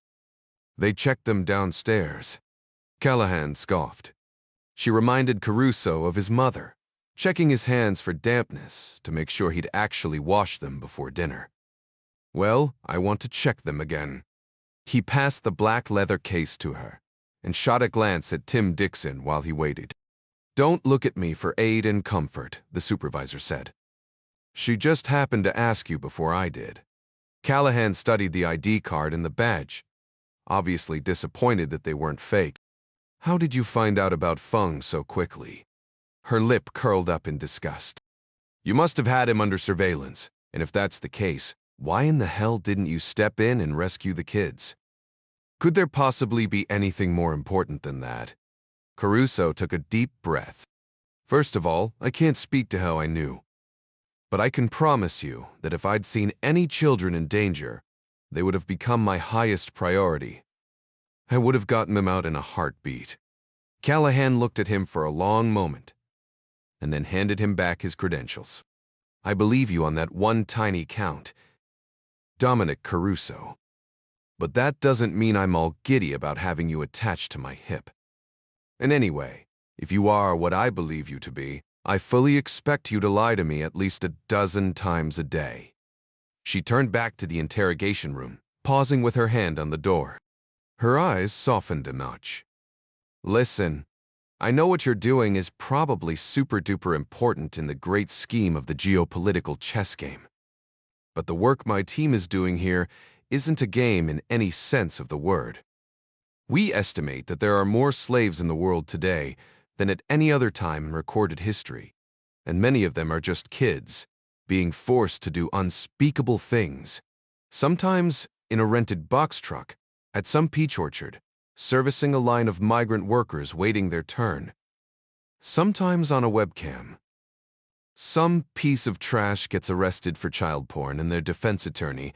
"They checked them downstairs." Callahan scoffed. She reminded Caruso of his mother, checking his hands for dampness to make sure he'd actually washed them before dinner. "Well, I want to check them again." He passed the black leather case to her and shot a glance at Tim Dixon while he waited. "Don't look at me for aid and comfort," the supervisor said. "She just happened to ask you before I did." Callahan studied the ID card and the badge, obviously disappointed that they weren't fake. "How did you find out about Feng so quickly?" Her lip curled up in disgust. "You must have had him under surveillance, and if that's the case, why in the hell didn't you step in and rescue the kids? Could there possibly be anything more important than that?" Caruso took a deep breath. "First of all, I can't speak to how I knew. But I can promise you that if I'd seen any children in danger, they would have become my highest priority. I would have gotten them out in a heartbeat." Callahan looked at him for a long moment, and then handed him back his credentials. "I believe you on that one tiny count, Dominic Caruso. But that doesn't mean I'm all giddy about having you attached to my hip. And anyway, if you are what I believe you to be, I fully expect you to lie to me at least a dozen times a day." She turned back to the interrogation room, pausing with her hand on the door. Her eyes softened a notch. "Listen, I know what you're doing is probably super-duper important in the great scheme of the geopolitical chess game. But the work my team is doing here isn't a game in any sense of the word. We estimate that there are more slaves in the world today than at any other time in recorded history, and many of them are just kids, being forced to do unspeakable things, sometimes in a rented box truck, at some peach orchard, servicing a line of migrant workers waiting their turn, sometimes on a webcam. Some piece of trash gets arrested for child porn and their defense attorney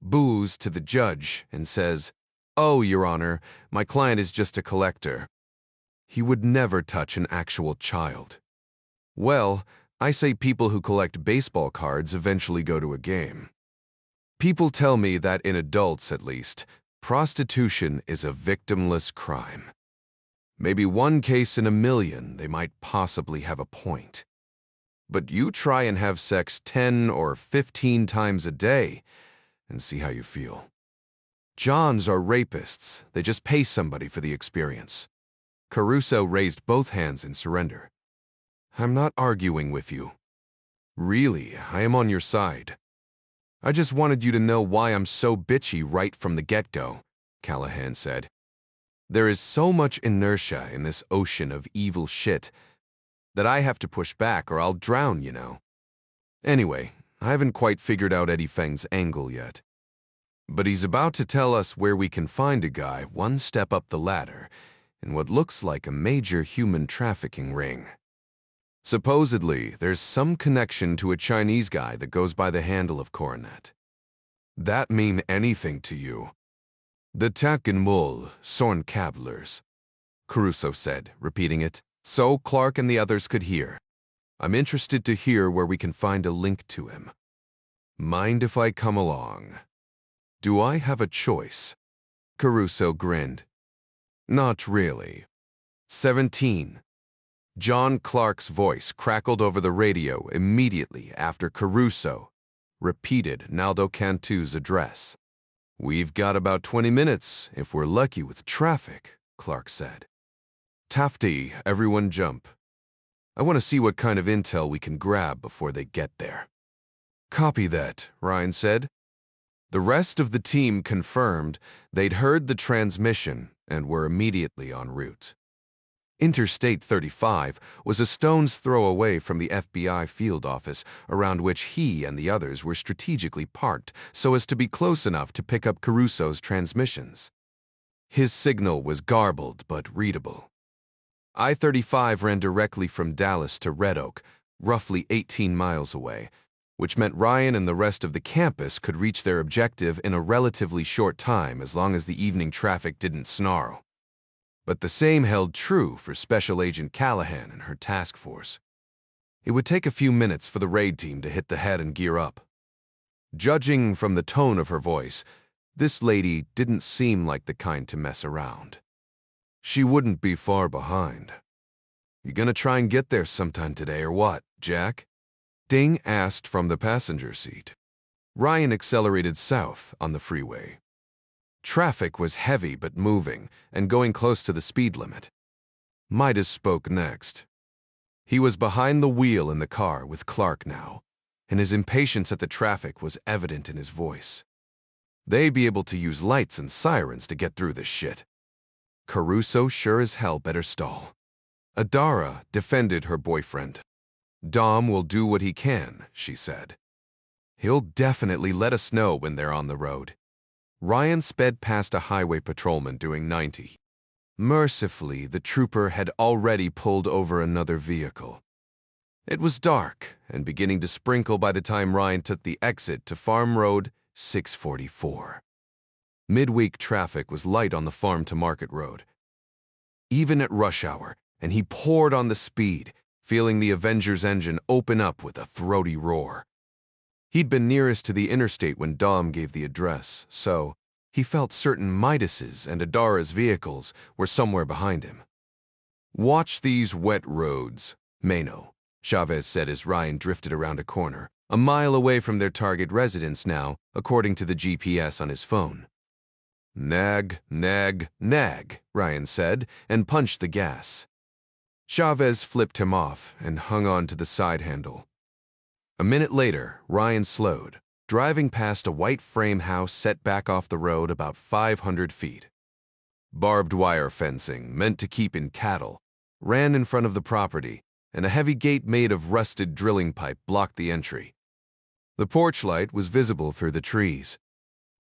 boos to the judge and says, "Oh, Your Honor, my client is just a collector. He would never touch an actual child." Well, I say people who collect baseball cards eventually go to a game. People tell me that in adults, at least, prostitution is a victimless crime. Maybe one case in a million they might possibly have a point. But you try and have sex 10 or 15 times a day and see how you feel. Johns are rapists. They just pay somebody for the experience. Caruso raised both hands in surrender. "I'm not arguing with you. Really, I am on your side. I just wanted you to know why I'm so bitchy right from the get-go," Callahan said. "There is so much inertia in this ocean of evil shit that I have to push back or I'll drown, you know. Anyway, I haven't quite figured out Eddie Feng's angle yet. But he's about to tell us where we can find a guy one step up the ladder in what looks like a major human trafficking ring. Supposedly, there's some connection to a Chinese guy that goes by the handle of Coronet. That mean anything to you? The Takenmul Sorn Cavaliers, Caruso said, repeating it, so Clark and the others could hear. I'm interested to hear where we can find a link to him. Mind if I come along? Do I have a choice? Caruso grinned. Not really. 17. John Clark's voice crackled over the radio immediately after Caruso repeated Naldo Cantu's address. We've got about 20 minutes, if we're lucky with traffic, Clark said. Tafty, everyone jump. I want to see what kind of intel we can grab before they get there. Copy that, Ryan said. The rest of the team confirmed they'd heard the transmission and were immediately en route. Interstate 35 was a stone's throw away from the FBI field office, around which he and the others were strategically parked so as to be close enough to pick up Caruso's transmissions. His signal was garbled but readable. I-35 ran directly from Dallas to Red Oak, roughly 18 miles away, which meant Ryan and the rest of the campus could reach their objective in a relatively short time as long as the evening traffic didn't snarl. But the same held true for Special Agent Callahan and her task force. It would take a few minutes for the raid team to hit the head and gear up. Judging from the tone of her voice, this lady didn't seem like the kind to mess around. She wouldn't be far behind. You gonna try and get there sometime today or what, Jack? Ding asked from the passenger seat. Ryan accelerated south on the freeway. Traffic was heavy but moving and going close to the speed limit. Midas spoke next. He was behind the wheel in the car with Clark now, and his impatience at the traffic was evident in his voice. They'd be able to use lights and sirens to get through this shit. Caruso sure as hell better stall. Adara defended her boyfriend. Dom will do what he can, she said. He'll definitely let us know when they're on the road. Ryan sped past a highway patrolman doing 90. Mercifully, the trooper had already pulled over another vehicle. It was dark and beginning to sprinkle by the time Ryan took the exit to Farm Road 644. Midweek traffic was light on the Farm to Market Road, even at rush hour, and he poured on the speed, feeling the Avenger's engine open up with a throaty roar. He'd been nearest to the interstate when Dom gave the address, so he felt certain Midas's and Adara's vehicles were somewhere behind him. Watch these wet roads, Mano, Chavez said as Ryan drifted around a corner, a mile away from their target residence now, according to the GPS on his phone. Nag, nag, nag, Ryan said, and punched the gas. Chavez flipped him off and hung on to the side handle. A minute later, Ryan slowed, driving past a white frame house set back off the road about 500 feet. Barbed wire fencing, meant to keep in cattle, ran in front of the property, and a heavy gate made of rusted drilling pipe blocked the entry. The porch light was visible through the trees.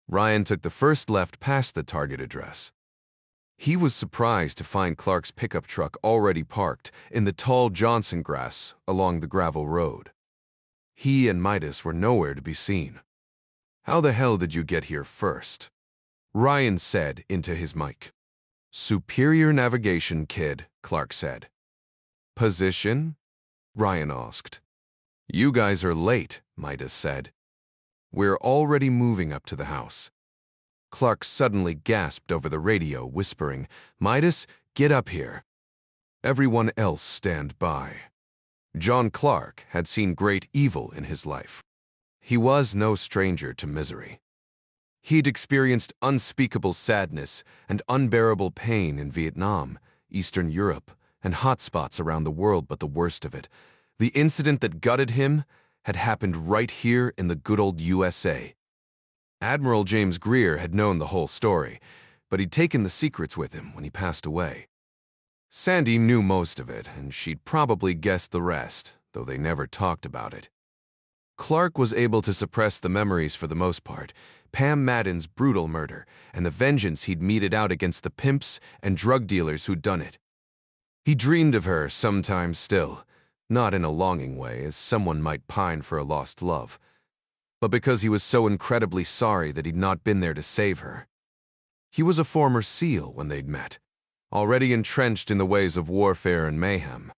Ryan took the first left past the target address. He was surprised to find Clark's pickup truck already parked in the tall Johnson grass along the gravel road. He and Midas were nowhere to be seen. How the hell did you get here first? Ryan said into his mic. Superior navigation, kid, Clark said. Position? Ryan asked. You guys are late, Midas said. We're already moving up to the house. Clark suddenly gasped over the radio, whispering, Midas, get up here. Everyone else stand by. John Clark had seen great evil in his life. He was no stranger to misery. He'd experienced unspeakable sadness and unbearable pain in Vietnam, Eastern Europe, and hot spots around the world, but the worst of it, the incident that gutted him, had happened right here in the good old USA. Admiral James Greer had known the whole story, but he'd taken the secrets with him when he passed away. Sandy knew most of it, and she'd probably guessed the rest, though they never talked about it. Clark was able to suppress the memories for the most part, Pam Madden's brutal murder, and the vengeance he'd meted out against the pimps and drug dealers who'd done it. He dreamed of her sometimes still, not in a longing way, as someone might pine for a lost love, but because he was so incredibly sorry that he'd not been there to save her. He was a former SEAL when they'd met, already entrenched in the ways of warfare and mayhem,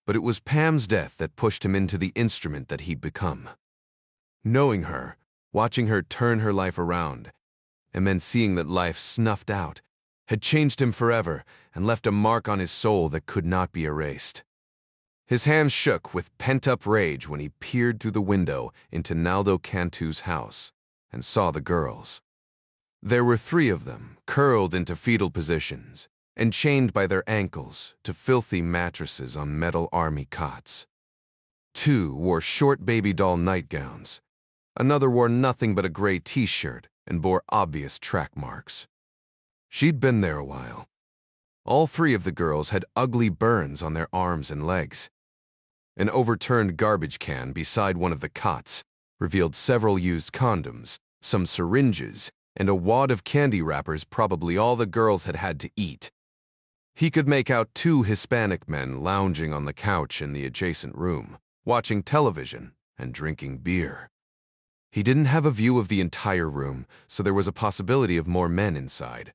but it was Pam's death that pushed him into the instrument that he'd become. Knowing her, watching her turn her life around, and then seeing that life snuffed out, had changed him forever and left a mark on his soul that could not be erased. His hands shook with pent-up rage when he peered through the window into Naldo Cantu's house and saw the girls. There were 3 of them, curled into fetal positions and chained by their ankles to filthy mattresses on metal army cots. 2 wore short baby doll nightgowns. Another wore nothing but a gray t-shirt and bore obvious track marks. She'd been there a while. All 3 of the girls had ugly burns on their arms and legs. An overturned garbage can beside one of the cots revealed several used condoms, some syringes, and a wad of candy wrappers, probably all the girls had had to eat. He could make out 2 Hispanic men lounging on the couch in the adjacent room, watching television and drinking beer. He didn't have a view of the entire room, so there was a possibility of more men inside.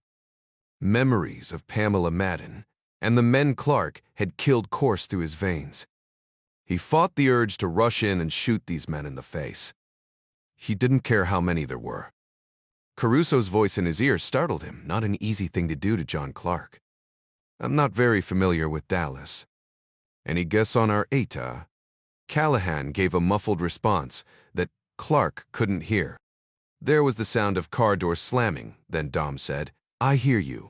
Memories of Pamela Madden and the men Clark had killed course through his veins. He fought the urge to rush in and shoot these men in the face. He didn't care how many there were. Caruso's voice in his ear startled him, not an easy thing to do to John Clark. "I'm not very familiar with Dallas. Any guess on our ETA?" Callahan gave a muffled response that Clark couldn't hear. There was the sound of car doors slamming, then Dom said, "I hear you.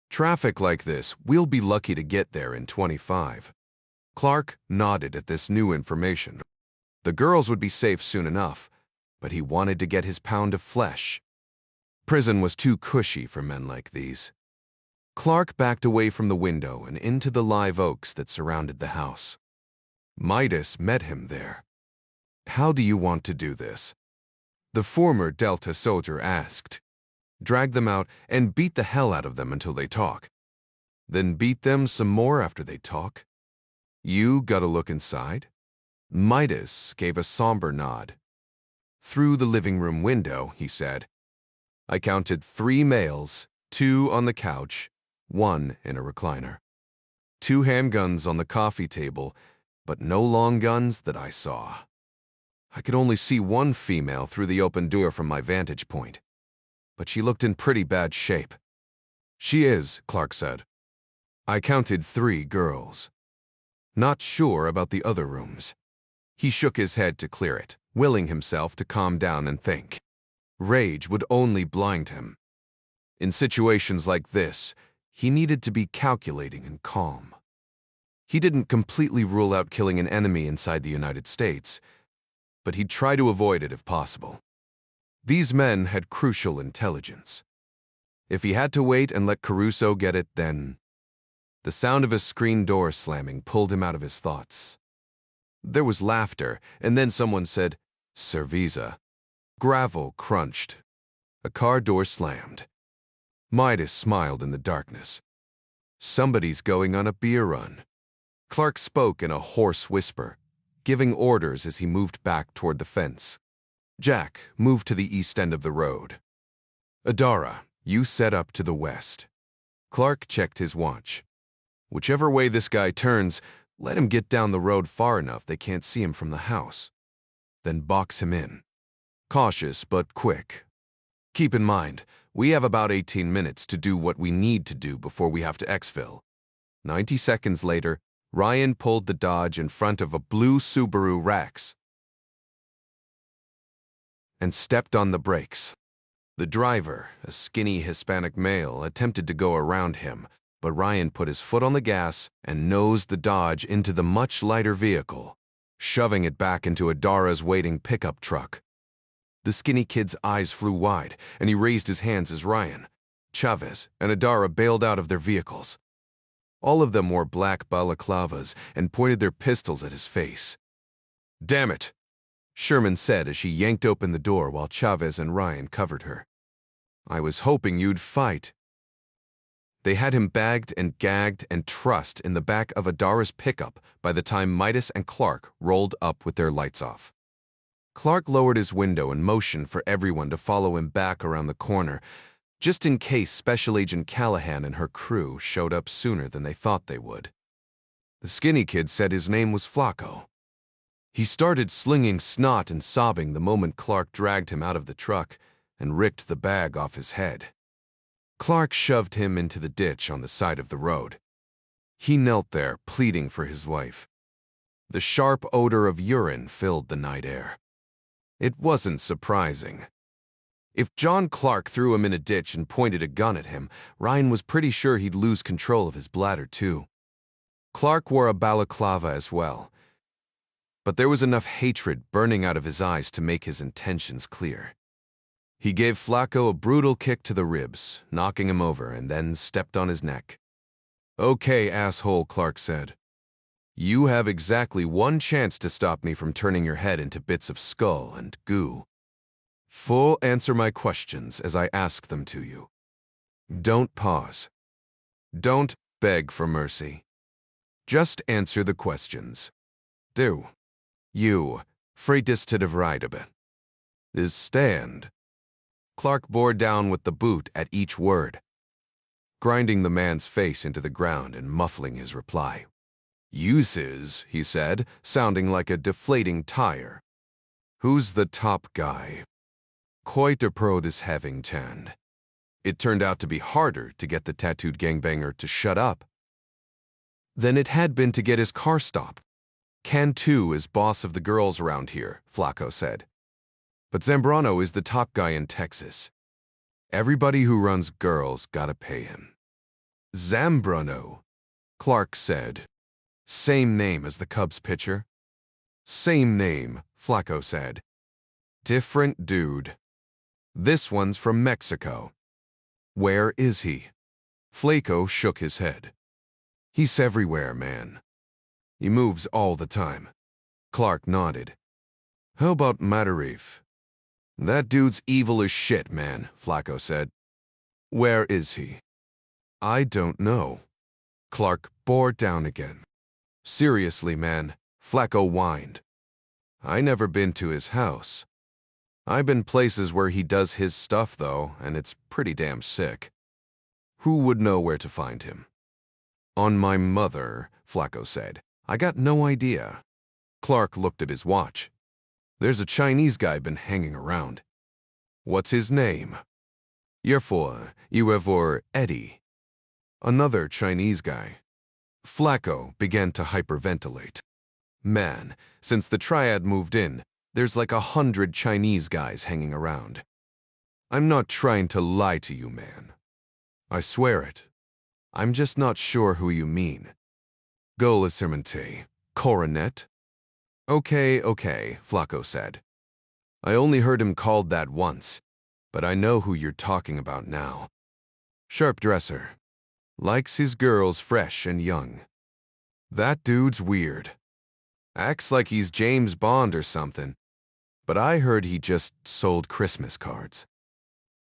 Traffic like this, we'll be lucky to get there in 25. Clark nodded at this new information. The girls would be safe soon enough, but he wanted to get his pound of flesh. Prison was too cushy for men like these. Clark backed away from the window and into the live oaks that surrounded the house. Midas met him there. "How do you want to do this?" the former Delta soldier asked. "Drag them out and beat the hell out of them until they talk. Then beat them some more after they talk? You gotta look inside?" Midas gave a somber nod. "Through the living room window," he said. "I counted 3 males, 2 on the couch, 1 in a recliner. 2 handguns on the coffee table, but no long guns that I saw. I could only see 1 female through the open door from my vantage point, but she looked in pretty bad shape." "She is," Clark said. "I counted 3 girls. Not sure about the other rooms." He shook his head to clear it, willing himself to calm down and think. Rage would only blind him. In situations like this, he needed to be calculating and calm. He didn't completely rule out killing an enemy inside the United States, but he'd try to avoid it if possible. These men had crucial intelligence. If he had to wait and let Caruso get it, then... The sound of a screen door slamming pulled him out of his thoughts. There was laughter, and then someone said, "Cerveza." Gravel crunched. A car door slammed. Midas smiled in the darkness. "Somebody's going on a beer run." Clark spoke in a hoarse whisper, giving orders as he moved back toward the fence. "Jack, move to the east end of the road. Adara, you set up to the west." Clark checked his watch. "Whichever way this guy turns, let him get down the road far enough they can't see him from the house. Then box him in. Cautious but quick. Keep in mind, we have about 18 minutes to do what we need to do before we have to exfil." 90 seconds later, Ryan pulled the Dodge in front of a blue Subaru Rex and stepped on the brakes. The driver, a skinny Hispanic male, attempted to go around him, but Ryan put his foot on the gas and nosed the Dodge into the much lighter vehicle, shoving it back into Adara's waiting pickup truck. The skinny kid's eyes flew wide, and he raised his hands as Ryan, Chavez, and Adara bailed out of their vehicles. All of them wore black balaclavas and pointed their pistols at his face. "Damn it," Sherman said as she yanked open the door while Chavez and Ryan covered her. "I was hoping you'd fight." They had him bagged and gagged and trussed in the back of Adara's pickup by the time Midas and Clark rolled up with their lights off. Clark lowered his window and motioned for everyone to follow him back around the corner, just in case Special Agent Callahan and her crew showed up sooner than they thought they would. The skinny kid said his name was Flacco. He started slinging snot and sobbing the moment Clark dragged him out of the truck and ripped the bag off his head. Clark shoved him into the ditch on the side of the road. He knelt there, pleading for his wife. The sharp odor of urine filled the night air. It wasn't surprising. If John Clark threw him in a ditch and pointed a gun at him, Ryan was pretty sure he'd lose control of his bladder too. Clark wore a balaclava as well, but there was enough hatred burning out of his eyes to make his intentions clear. He gave Flacco a brutal kick to the ribs, knocking him over, and then stepped on his neck. "Okay, asshole," Clark said. "You have exactly one chance to stop me from turning your head into bits of skull and goo. Full answer my questions as I ask them to you. Don't pause. Don't beg for mercy. Just answer the questions. Do you freitested of Ridabe is stand?" Clark bore down with the boot at each word, grinding the man's face into the ground and muffling his reply. "Uses," he said, sounding like a deflating tire. "Who's the top guy?" "Quite a pro this having tanned." It turned out to be harder to get the tattooed gangbanger to shut up than it had been to get his car stopped. "Cantu is boss of the girls around here," Flacco said. "But Zambrano is the top guy in Texas. Everybody who runs girls gotta pay him." "Zambrano," Clark said. "Same name as the Cubs pitcher?" "Same name," Flacco said. "Different dude. This one's from Mexico." "Where is he?" Flacco shook his head. "He's everywhere, man. He moves all the time." Clark nodded. "How about Matarif?" "That dude's evil as shit, man," Flacco said. "Where is he?" "I don't know." Clark bore down again. "Seriously, man," Flacco whined. "I never been to his house. I've been places where he does his stuff, though, and it's pretty damn sick. Who would know where to find him?" "On my mother," Flacco said. "I got no idea." Clark looked at his watch. "There's a Chinese guy been hanging around." "What's his name?" Ivor Eddie." "Another Chinese guy." Flacco began to hyperventilate. "Man, since the triad moved in, there's like 100 Chinese guys hanging around. I'm not trying to lie to you, man. I swear it. I'm just not sure who you mean." "Golisirmente, Coronet?" Okay, Flacco said. "I only heard him called that once, but I know who you're talking about now. Sharp dresser. Likes his girls fresh and young. That dude's weird. Acts like he's James Bond or something, but I heard he just sold Christmas cards.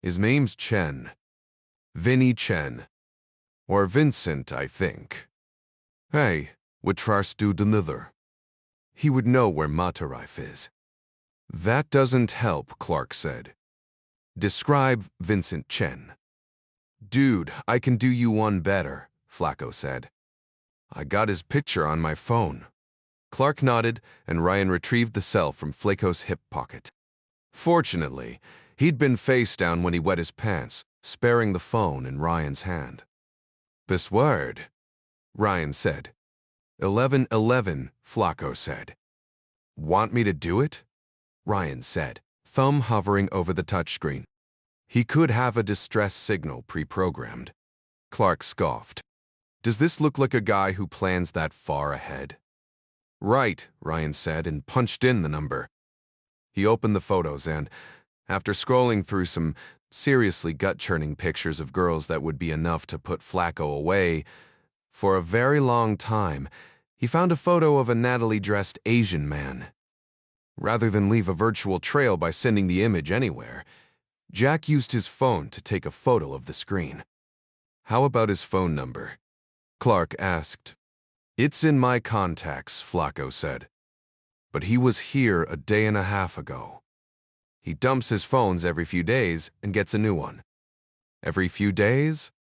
His name's Chen. Vinny Chen. Or Vincent, I think. Hey, what trust do another? He would know where Matarif is." "That doesn't help," Clark said. "Describe Vincent Chen." "Dude, I can do you one better," Flacco said. "I got his picture on my phone." Clark nodded, and Ryan retrieved the cell from Flacco's hip pocket. Fortunately, he'd been face down when he wet his pants, sparing the phone in Ryan's hand. "Password," Ryan said. 1111, Flacco said. "Want me to do it?" Ryan said, thumb hovering over the touchscreen. He could have a distress signal pre-programmed. Clark scoffed. "Does this look like a guy who plans that far ahead?" "Right," Ryan said, and punched in the number. He opened the photos and, after scrolling through some seriously gut-churning pictures of girls that would be enough to put Flacco away for a very long time, he found a photo of a Natalie-dressed Asian man. Rather than leave a virtual trail by sending the image anywhere, Jack used his phone to take a photo of the screen. How about his phone number? Clark asked. It's in my contacts, Flacco said. But he was here a day and a half ago. He dumps his phones every few days and gets a new one. Every few days?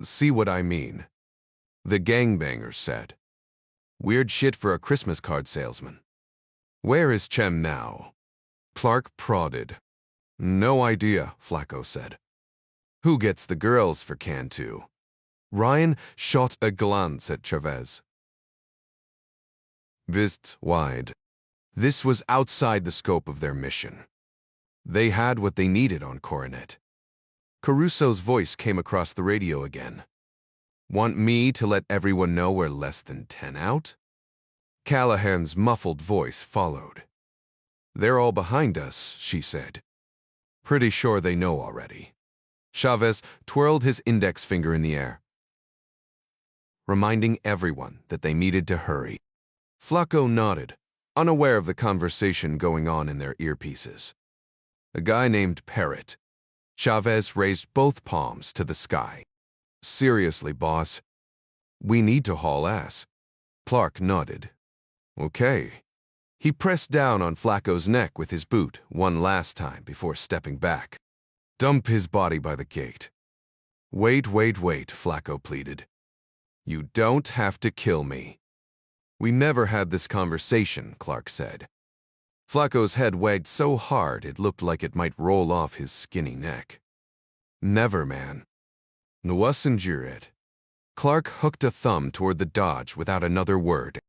See what I mean? The gangbangers said. Weird shit for a Christmas card salesman. Where is Chem now? Clark prodded. No idea, Flacco said. Who gets the girls for Cantu? Ryan shot a glance at Chavez. Vist wide. This was outside the scope of their mission. They had what they needed on Coronet. Caruso's voice came across the radio again. Want me to let everyone know we're less than 10 out? Callahan's muffled voice followed. They're all behind us, she said. Pretty sure they know already. Chavez twirled his index finger in the air, reminding everyone that they needed to hurry. Flacco nodded, unaware of the conversation going on in their earpieces. A guy named Parrott. Chavez raised both palms to the sky. Seriously, boss. We need to haul ass. Clark nodded. Okay. He pressed down on Flacco's neck with his boot one last time before stepping back. Dump his body by the gate. Wait, Flacco pleaded. You don't have to kill me. We never had this conversation, Clark said. Flacco's head wagged so hard it looked like it might roll off his skinny neck. Never, man. Wasn't it? Clark hooked a thumb toward the Dodge without another word.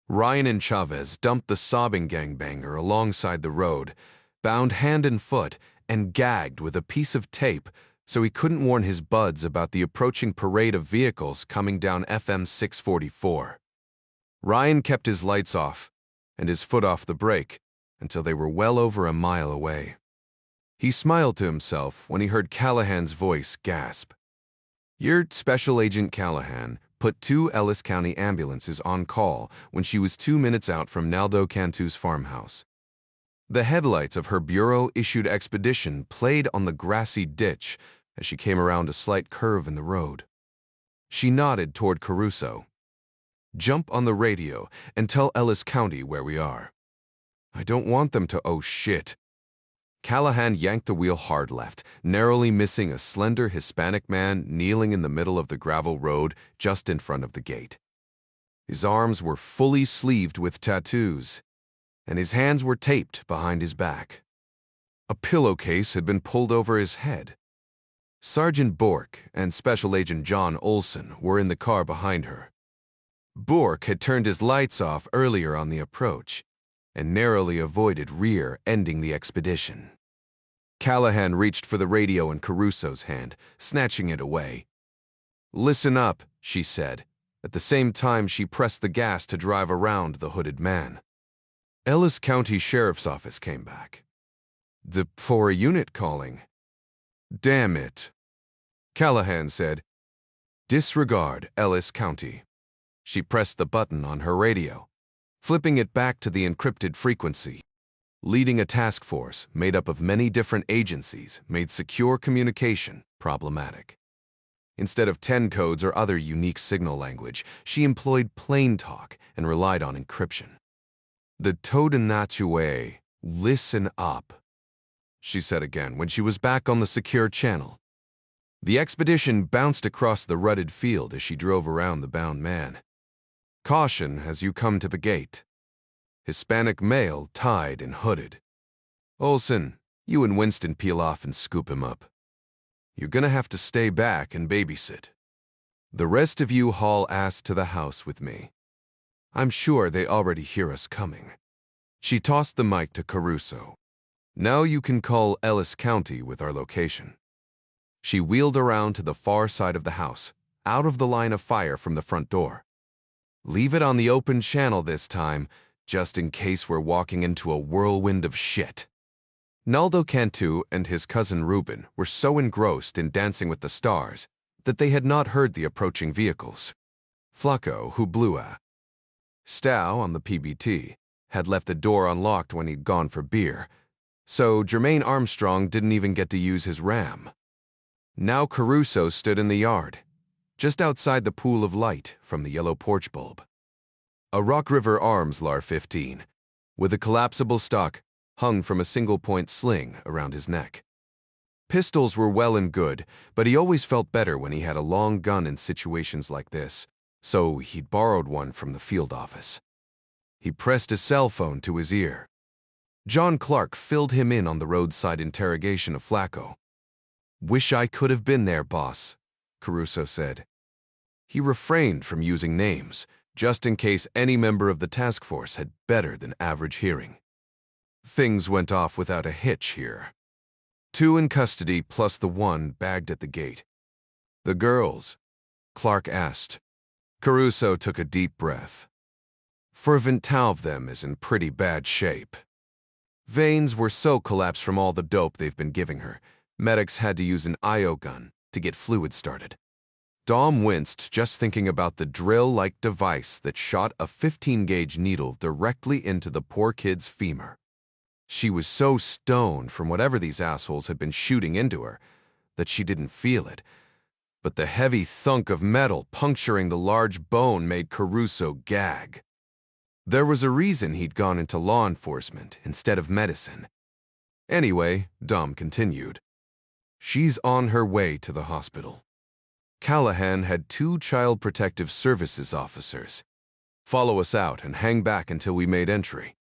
Ryan and Chavez dumped the sobbing gangbanger alongside the road, bound hand and foot, and gagged with a piece of tape so he couldn't warn his buds about the approaching parade of vehicles coming down FM 644. Ryan kept his lights off and his foot off the brake until they were well over a mile away. He smiled to himself when he heard Callahan's voice gasp. Your Special Agent Callahan put 2 Ellis County ambulances on call when she was 2 minutes out from Naldo Cantu's farmhouse. The headlights of her bureau-issued expedition played on the grassy ditch as she came around a slight curve in the road. She nodded toward Caruso. Jump on the radio and tell Ellis County where we are. I don't want them to oh shit. Callahan yanked the wheel hard left, narrowly missing a slender Hispanic man kneeling in the middle of the gravel road just in front of the gate. His arms were fully sleeved with tattoos, and his hands were taped behind his back. A pillowcase had been pulled over his head. Sergeant Bork and Special Agent John Olson were in the car behind her. Bork had turned his lights off earlier on the approach and narrowly avoided rear-ending the expedition. Callahan reached for the radio in Caruso's hand, snatching it away. Listen up, she said. At the same time, she pressed the gas to drive around the hooded man. Ellis County Sheriff's Office came back. The for a unit calling. Damn it. Callahan said, disregard Ellis County. She pressed the button on her radio, flipping it back to the encrypted frequency. Leading a task force made up of many different agencies made secure communication problematic. Instead of 10 codes or other unique signal language, she employed plain talk and relied on encryption. The Todenatue, listen up, she said again when she was back on the secure channel. The expedition bounced across the rutted field as she drove around the bound man. Caution as you come to the gate. Hispanic male, tied and hooded. Olson, you and Winston peel off and scoop him up. You're gonna have to stay back and babysit. The rest of you haul ass to the house with me. I'm sure they already hear us coming. She tossed the mic to Caruso. Now you can call Ellis County with our location. She wheeled around to the far side of the house, out of the line of fire from the front door. Leave it on the open channel this time, just in case we're walking into a whirlwind of shit. Naldo Cantu and his cousin Reuben were so engrossed in Dancing with the Stars that they had not heard the approaching vehicles. Flacco, who blew a Stow on the PBT, had left the door unlocked when he'd gone for beer, so Jermaine Armstrong didn't even get to use his ram. Now Caruso stood in the yard, just outside the pool of light from the yellow porch bulb. A Rock River Arms LAR-15, with a collapsible stock, hung from a single-point sling around his neck. Pistols were well and good, but he always felt better when he had a long gun in situations like this, so he'd borrowed one from the field office. He pressed his cell phone to his ear. John Clark filled him in on the roadside interrogation of Flacco. "Wish I could have been there, boss," Caruso said. He refrained from using names, just in case any member of the task force had better than average hearing. Things went off without a hitch here. 2 in custody plus the 1 bagged at the gate. "The girls?" Clark asked. Caruso took a deep breath. "Fervent Tao of them is in pretty bad shape. Veins were so collapsed from all the dope they've been giving her, medics had to use an IO gun to get fluid started." Dom winced just thinking about the drill-like device that shot a 15-gauge needle directly into the poor kid's femur. She was so stoned from whatever these assholes had been shooting into her that she didn't feel it, but the heavy thunk of metal puncturing the large bone made Caruso gag. There was a reason he'd gone into law enforcement instead of medicine. Anyway, Dom continued, "She's on her way to the hospital. Callahan had 2 Child Protective Services officers follow us out and hang back until we made entry.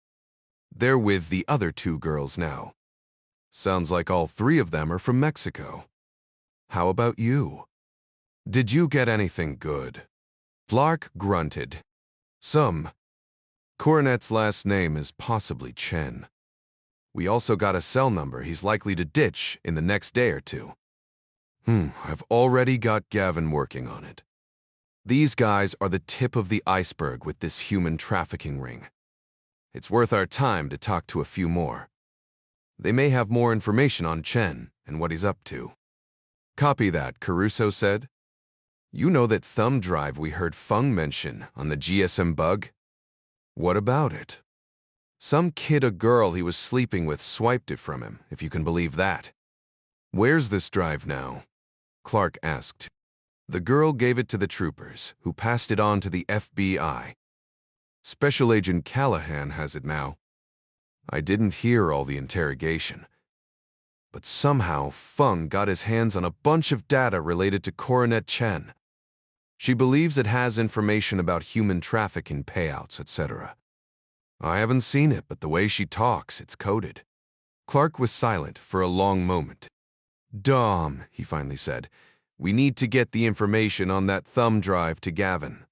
They're with the other 2 girls now. Sounds like all 3 of them are from Mexico. How about you? Did you get anything good?" Clark grunted. "Some. Coronet's last name is possibly Chen. We also got a cell number he's likely to ditch in the next day or 2. I've already got Gavin working on it. These guys are the tip of the iceberg with this human trafficking ring. It's worth our time to talk to a few more. They may have more information on Chen and what he's up to." "Copy that," Caruso said. "You know that thumb drive we heard Fung mention on the GSM bug? What about it?" "Some kid or girl he was sleeping with swiped it from him, if you can believe that." "Where's this drive now?" Clark asked. The girl gave it to the troopers, who passed it on to the FBI. "Special Agent Callahan has it now." I didn't hear all the interrogation, but somehow Fung got his hands on a bunch of data related to Coronet Chen. She believes it has information about human trafficking payouts, etc. I haven't seen it, but the way she talks, it's coded." Clark was silent for a long moment. "Dom," he finally said, "we need to get the information on that thumb drive to Gavin."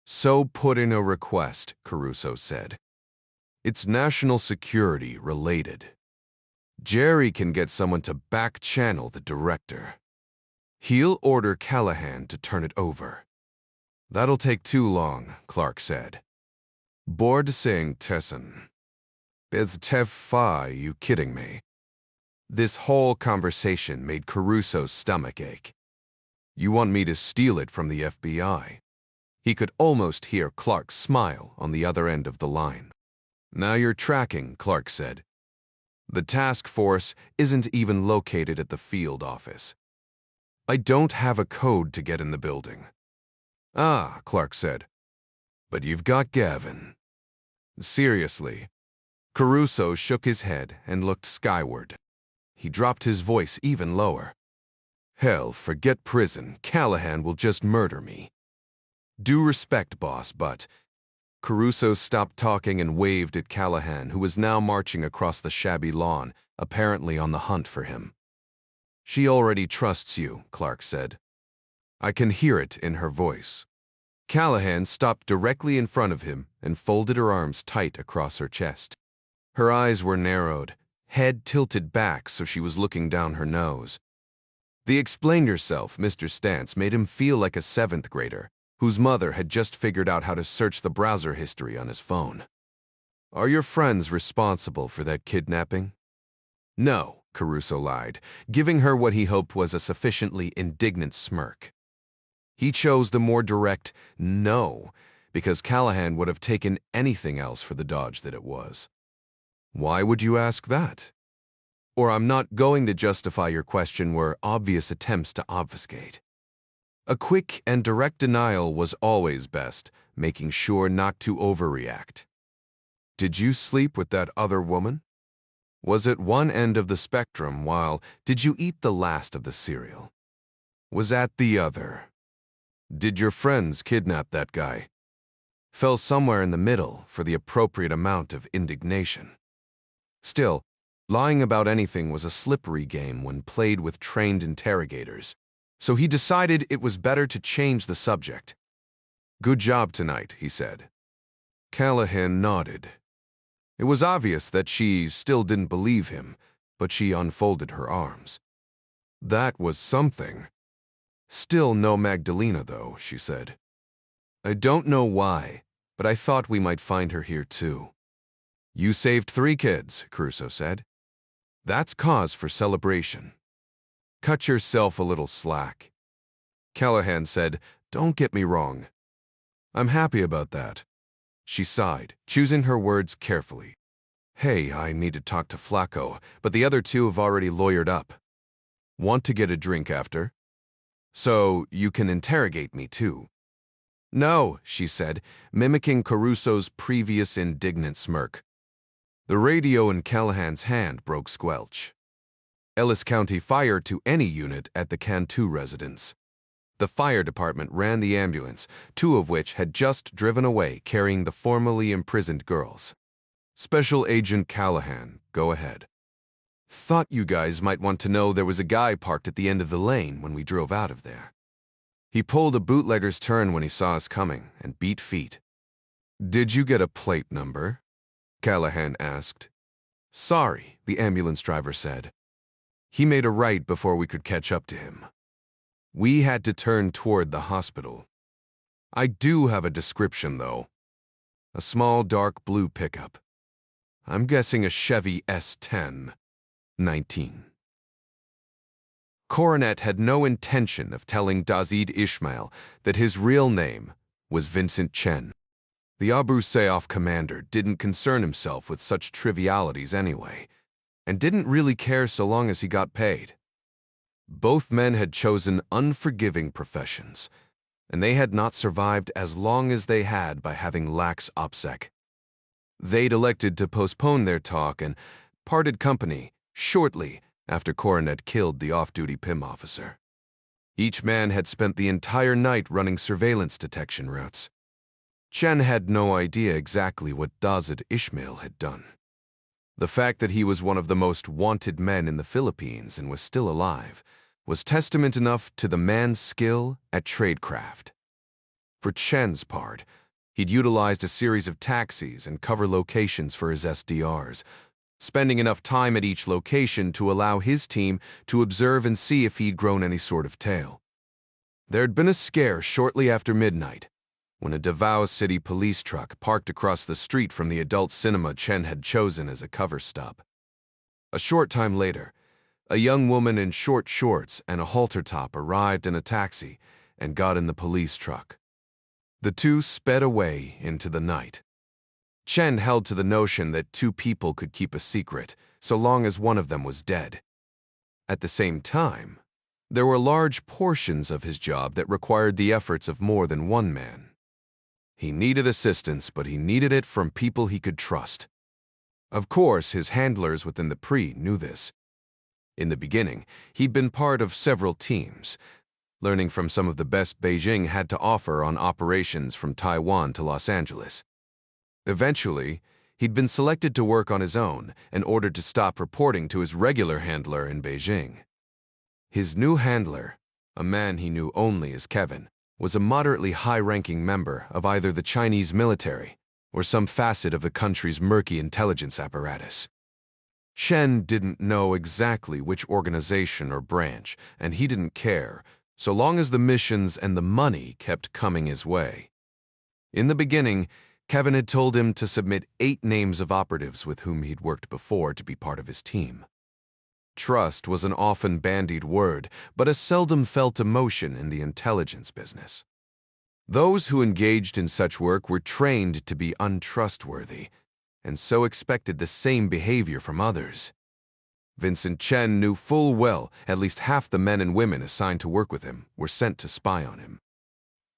"So put in a request," Caruso said. "It's national security related. Jerry can get someone to back-channel the director. He'll order Callahan to turn it over." "That'll take too long," Clark said. "Bored saying Tesson. Bez Tev Fa, you kidding me?" This whole conversation made Caruso's stomach ache. "You want me to steal it from the FBI?" He could almost hear Clark's smile on the other end of the line. "Now you're tracking," Clark said. "The task force isn't even located at the field office. I don't have a code to get in the building." "Ah," Clark said. "But you've got Gavin." "Seriously." Caruso shook his head and looked skyward. He dropped his voice even lower. "Hell, forget prison. Callahan will just murder me." "Due respect, boss, but—" Caruso stopped talking and waved at Callahan, who was now marching across the shabby lawn, apparently on the hunt for him. "She already trusts you," Clark said. "I can hear it in her voice." Callahan stopped directly in front of him and folded her arms tight across her chest. Her eyes were narrowed, head tilted back so she was looking down her nose. The explain yourself, Mr. Stance, made him feel like a 7th grader whose mother had just figured out how to search the browser history on his phone. "Are your friends responsible for that kidnapping?" "No," Caruso lied, giving her what he hoped was a sufficiently indignant smirk. He chose the more direct no, because Callahan would have taken anything else for the dodge that it was. "Why would you ask that?" or I'm not going to justify your question were obvious attempts to obfuscate. A quick and direct denial was always best, making sure not to overreact. Did you sleep with that other woman? Was at one end of the spectrum while did you eat the last of the cereal? Was at the other. Did your friends kidnap that guy? Fell somewhere in the middle for the appropriate amount of indignation. Still, lying about anything was a slippery game when played with trained interrogators, so he decided it was better to change the subject. Good job tonight, he said. Callahan nodded. It was obvious that she still didn't believe him, but she unfolded her arms. That was something. Still no Magdalena, though, she said. I don't know why, but I thought we might find her here, too. You saved 3 kids, Crusoe said. That's cause for celebration. Cut yourself a little slack. Callahan said, Don't get me wrong. I'm happy about that. She sighed, choosing her words carefully. Hey, I need to talk to Flacco, but the other 2 have already lawyered up. Want to get a drink after? So you can interrogate me, too. No, she said, mimicking Caruso's previous indignant smirk. The radio in Callahan's hand broke squelch. Ellis County Fire to any unit at the Cantu residence. The fire department ran the ambulance, 2 of which had just driven away carrying the formerly imprisoned girls. Special Agent Callahan, go ahead. Thought you guys might want to know there was a guy parked at the end of the lane when we drove out of there. He pulled a bootlegger's turn when he saw us coming and beat feet. Did you get a plate number? Callahan asked. Sorry, the ambulance driver said. He made a right before we could catch up to him. We had to turn toward the hospital. I do have a description, though. A small dark blue pickup. I'm guessing a Chevy S10. 19. Coronet had no intention of telling Dazid Ishmael that his real name was Vincent Chen. The Abu Sayyaf commander didn't concern himself with such trivialities anyway, and didn't really care so long as he got paid. Both men had chosen unforgiving professions, and they had not survived as long as they had by having lax OPSEC. They'd elected to postpone their talk and parted company shortly after Coronet killed the off-duty PIM officer. Each man had spent the entire night running surveillance detection routes. Chen had no idea exactly what Dazid Ishmael had done. The fact that he was one of the most wanted men in the Philippines and was still alive was testament enough to the man's skill at tradecraft. For Chen's part, he'd utilized a series of taxis and cover locations for his SDRs, spending enough time at each location to allow his team to observe and see if he'd grown any sort of tail. There'd been a scare shortly after midnight, when a Davao City police truck parked across the street from the adult cinema Chen had chosen as a cover stop. A short time later, a young woman in short shorts and a halter top arrived in a taxi and got in the police truck. The 2 sped away into the night. Chen held to the notion that 2 people could keep a secret so long as one of them was dead. At the same time, there were large portions of his job that required the efforts of more than one man. He needed assistance, but he needed it from people he could trust. Of course, his handlers within the PRE knew this. In the beginning, he'd been part of several teams, learning from some of the best Beijing had to offer on operations from Taiwan to Los Angeles. Eventually, he'd been selected to work on his own and ordered to stop reporting to his regular handler in Beijing. His new handler, a man he knew only as Kevin, was a moderately high-ranking member of either the Chinese military or some facet of the country's murky intelligence apparatus. Chen didn't know exactly which organization or branch, and he didn't care, so long as the missions and the money kept coming his way. In the beginning, Kevin had told him to submit 8 names of operatives with whom he'd worked before to be part of his team. Trust was an often bandied word, but a seldom felt emotion in the intelligence business. Those who engaged in such work were trained to be untrustworthy, and so expected the same behavior from others. Vincent Chen knew full well at least half the men and women assigned to work with him were sent to spy on him.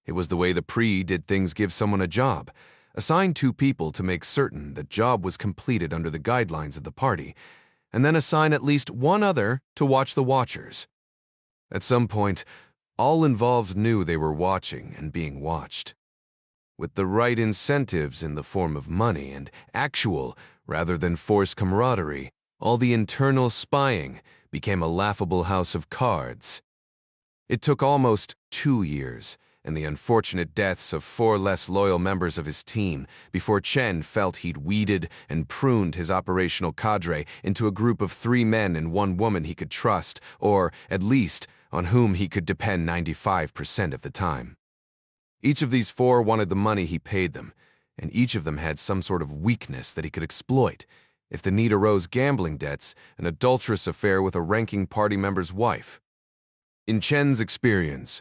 It was the way the Pre did things. Give someone a job, assign 2 people to make certain the job was completed under the guidelines of the party, and then assign at least 1 other to watch the watchers. At some point, all involved knew they were watching and being watched. With the right incentives in the form of money and actual, rather than forced camaraderie, all the internal spying became a laughable house of cards. It took almost 2 years, and the unfortunate deaths of 4 less loyal members of his team before Chen felt he'd weeded and pruned his operational cadre into a group of 3 men and 1 woman he could trust, or, at least, on whom he could depend 95% of the time. Each of these 4 wanted the money he paid them, and each of them had some sort of weakness that he could exploit if the need arose: gambling debts, an adulterous affair with a ranking party member's wife. In Chen's experience,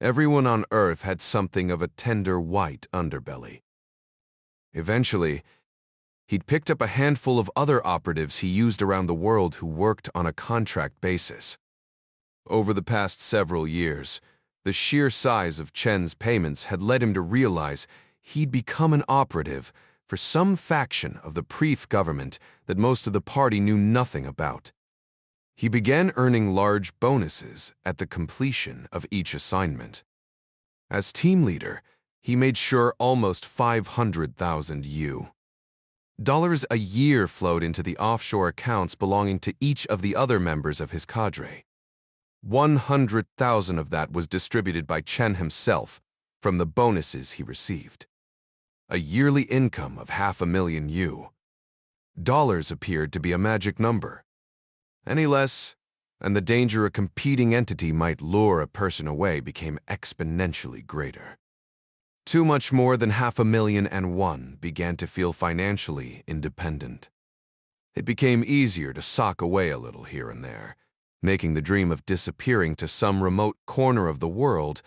everyone on Earth had something of a tender white underbelly. Eventually, he'd picked up a handful of other operatives he used around the world who worked on a contract basis. Over the past several years, the sheer size of Chen's payments had led him to realize he'd become an operative for some faction of the Preef government that most of the party knew nothing about. He began earning large bonuses at the completion of each assignment. As team leader, he made sure almost 500,000 dollars a year flowed into the offshore accounts belonging to each of the other members of his cadre. 100,000 of that was distributed by Chen himself from the bonuses he received. A yearly income of $500,000 dollars appeared to be a magic number. Any less, and the danger a competing entity might lure a person away became exponentially greater. Too much more than $500,001 began to feel financially independent. It became easier to sock away a little here and there, making the dream of disappearing to some remote corner of the world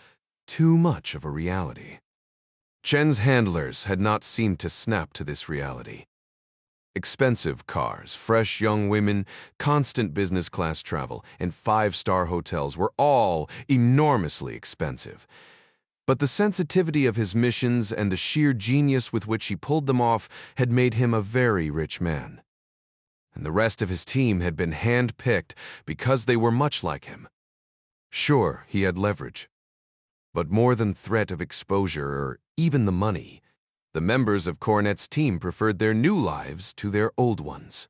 too much of a reality. Chen's handlers had not seemed to snap to this reality. Expensive cars, fresh young women, constant business class travel, and 5-star hotels were all enormously expensive. But the sensitivity of his missions and the sheer genius with which he pulled them off had made him a very rich man. And the rest of his team had been hand-picked because they were much like him. Sure, he had leverage, but more than threat of exposure or even the money, the members of Coronet's team preferred their new lives to their old ones.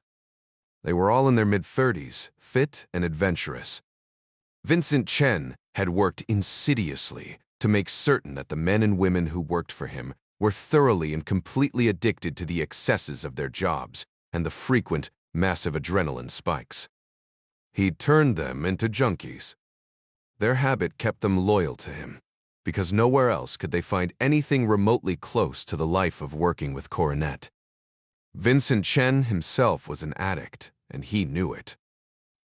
They were all in their mid-30s, fit and adventurous. Vincent Chen had worked insidiously to make certain that the men and women who worked for him were thoroughly and completely addicted to the excesses of their jobs and the frequent, massive adrenaline spikes. He'd turned them into junkies. Their habit kept them loyal to him, because nowhere else could they find anything remotely close to the life of working with Coronet. Vincent Chen himself was an addict, and he knew it.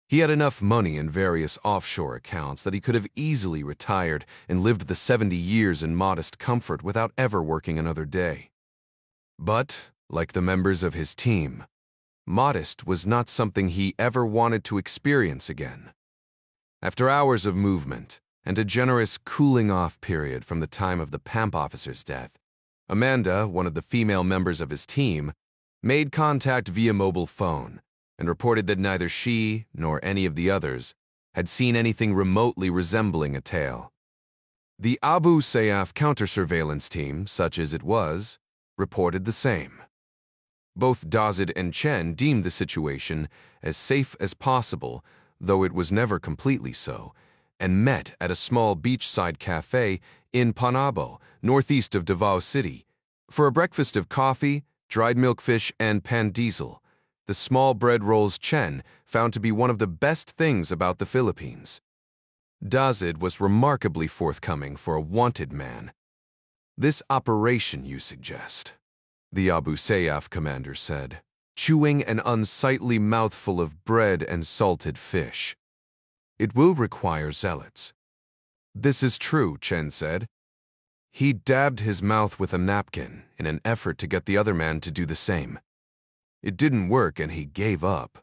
He had enough money in various offshore accounts that he could have easily retired and lived the 70 years in modest comfort without ever working another day. But, like the members of his team, modest was not something he ever wanted to experience again. After hours of movement and a generous cooling-off period from the time of the PAMP officer's death, Amanda, one of the female members of his team, made contact via mobile phone and reported that neither she nor any of the others had seen anything remotely resembling a tail. The Abu Sayyaf counter-surveillance team, such as it was, reported the same. Both Dazid and Chen deemed the situation as safe as possible, though it was never completely so, and met at a small beachside cafe in Panabo, northeast of Davao City, for a breakfast of coffee, dried milkfish, and pan diesel, the small bread rolls Chen found to be one of the best things about the Philippines. Dazid was remarkably forthcoming for a wanted man. "This operation, you suggest?" the Abu Sayyaf commander said, chewing an unsightly mouthful of bread and salted fish. "It will require zealots." "This is true," Chen said. He dabbed his mouth with a napkin in an effort to get the other man to do the same. It didn't work and he gave up.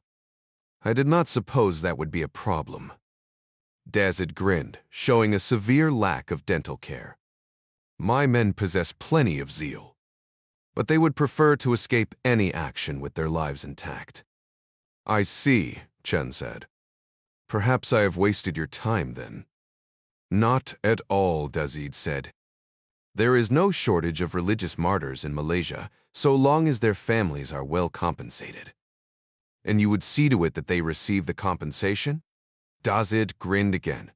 I did not suppose that would be a problem. Dazid grinned, showing a severe lack of dental care. My men possess plenty of zeal, but they would prefer to escape any action with their lives intact. I see, Chen said. Perhaps I have wasted your time then. Not at all, Dazid said. There is no shortage of religious martyrs in Malaysia, so long as their families are well compensated. And you would see to it that they receive the compensation? Dazid grinned again,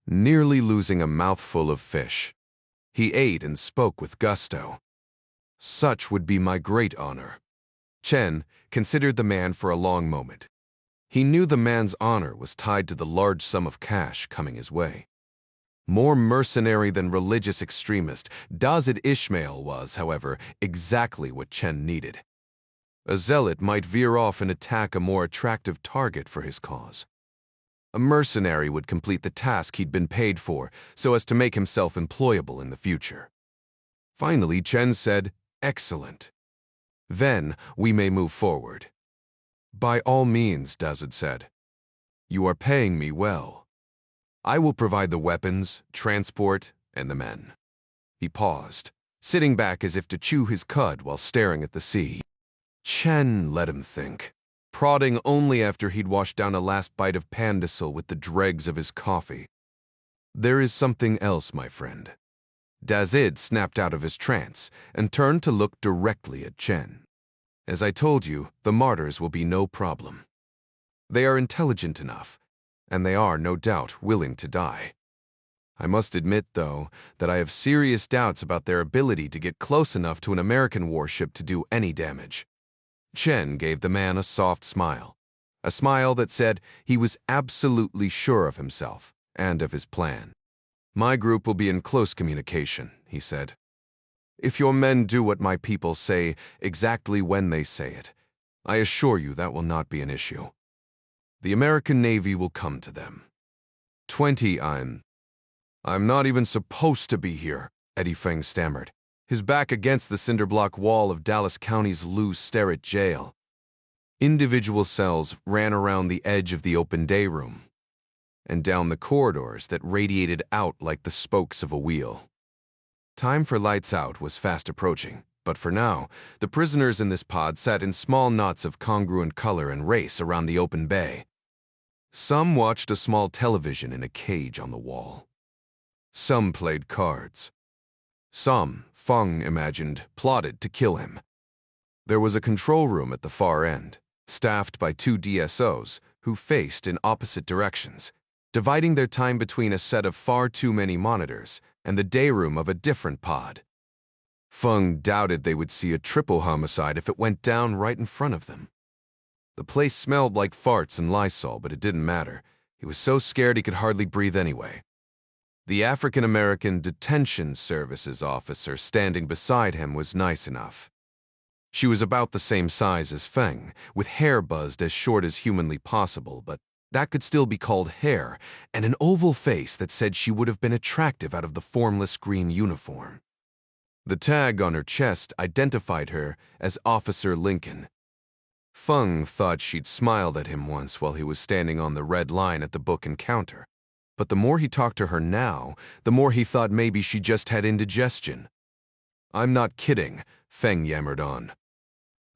nearly losing a mouthful of fish. He ate and spoke with gusto. Such would be my great honor. Chen considered the man for a long moment. He knew the man's honor was tied to the large sum of cash coming his way. More mercenary than religious extremist, Dazid Ishmael was, however, exactly what Chen needed. A zealot might veer off and attack a more attractive target for his cause. A mercenary would complete the task he'd been paid for, so as to make himself employable in the future. Finally, Chen said, "Excellent. Then we may move forward." "By all means," Dazid said. "You are paying me well. I will provide the weapons, transport, and the men." He paused, sitting back as if to chew his cud while staring at the sea. Chen let him think, prodding only after he'd washed down a last bite of pandesal with the dregs of his coffee. "There is something else, my friend." Dazid snapped out of his trance and turned to look directly at Chen. "As I told you, the martyrs will be no problem. They are intelligent enough, and they are, no doubt, willing to die. I must admit, though, that I have serious doubts about their ability to get close enough to an American warship to do any damage." Chen gave the man a soft smile, a smile that said he was absolutely sure of himself and of his plan. "My group will be in close communication," he said. "If your men do what my people say exactly when they say it, I assure you that will not be an issue. The American Navy will come to them. 20 I'm not even supposed to be here," Eddie Feng stammered, his back against the cinder-block wall of Dallas County's Lou Sterrett jail. Individual cells ran around the edge of the open day room and down the corridors that radiated out like the spokes of a wheel. Time for lights out was fast approaching, but for now, the prisoners in this pod sat in small knots of congruent color and race around the open bay. Some watched a small television in a cage on the wall. Some played cards. Some, Feng imagined, plotted to kill him. There was a control room at the far end, staffed by 2 DSOs who faced in opposite directions, dividing their time between a set of far too many monitors and the day room of a different pod. Feng doubted they would see a triple homicide if it went down right in front of them. The place smelled like farts and Lysol, but it didn't matter. He was so scared he could hardly breathe anyway. The African-American Detention Services officer standing beside him was nice enough. She was about the same size as Feng, with hair buzzed as short as humanly possible, but that could still be called hair, and an oval face that said she would have been attractive out of the formless green uniform. The tag on her chest identified her as Officer Lincoln. Feng thought she'd smiled at him once while he was standing on the red line at the book and counter. But the more he talked to her now, the more he thought maybe she just had indigestion. "I'm not kidding," Feng yammered on.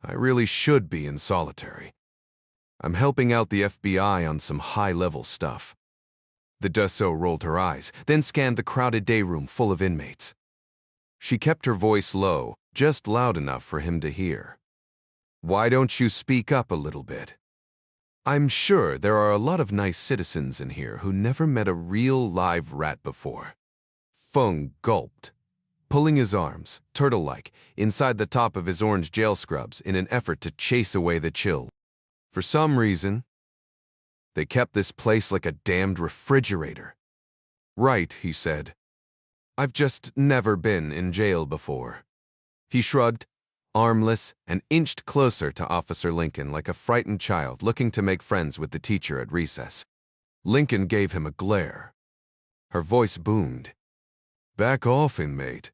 "I really should be in solitary. I'm helping out the FBI on some high-level stuff." The Dassault rolled her eyes, then scanned the crowded day room full of inmates. She kept her voice low, just loud enough for him to hear. "Why don't you speak up a little bit? I'm sure there are a lot of nice citizens in here who never met a real live rat before." Feng gulped, pulling his arms, turtle-like, inside the top of his orange jail scrubs in an effort to chase away the chill. For some reason, they kept this place like a damned refrigerator. "Right," he said. "I've just never been in jail before." He shrugged, armless, and inched closer to Officer Lincoln like a frightened child looking to make friends with the teacher at recess. Lincoln gave him a glare. Her voice boomed. "Back off, inmate."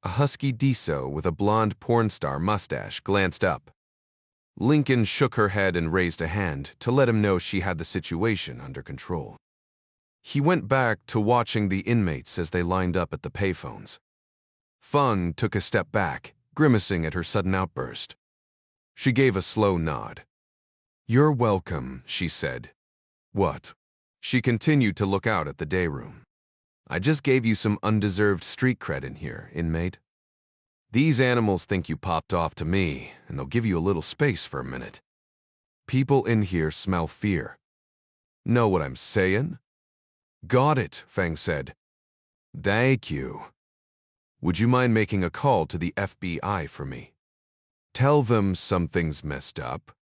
A husky DSO with a blonde porn star mustache glanced up. Lincoln shook her head and raised a hand to let him know she had the situation under control. He went back to watching the inmates as they lined up at the payphones. Fung took a step back, grimacing at her sudden outburst. She gave a slow nod. "You're welcome," she said. "What?" She continued to look out at the day room. "I just gave you some undeserved street cred in here, inmate. These animals think you popped off to me, and they'll give you a little space for a minute. People in here smell fear. Know what I'm saying?" "Got it," Fang said. "Thank you. Would you mind making a call to the FBI for me? Tell them something's messed up."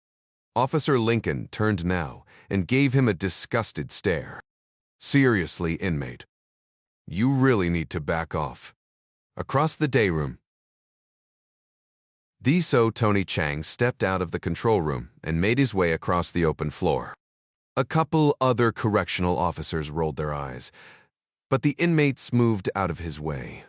Officer Lincoln turned now and gave him a disgusted stare. "Seriously, inmate. You really need to back off." Across the day room, DSO Tony Chang stepped out of the control room and made his way across the open floor. A couple other correctional officers rolled their eyes, but the inmates moved out of his way.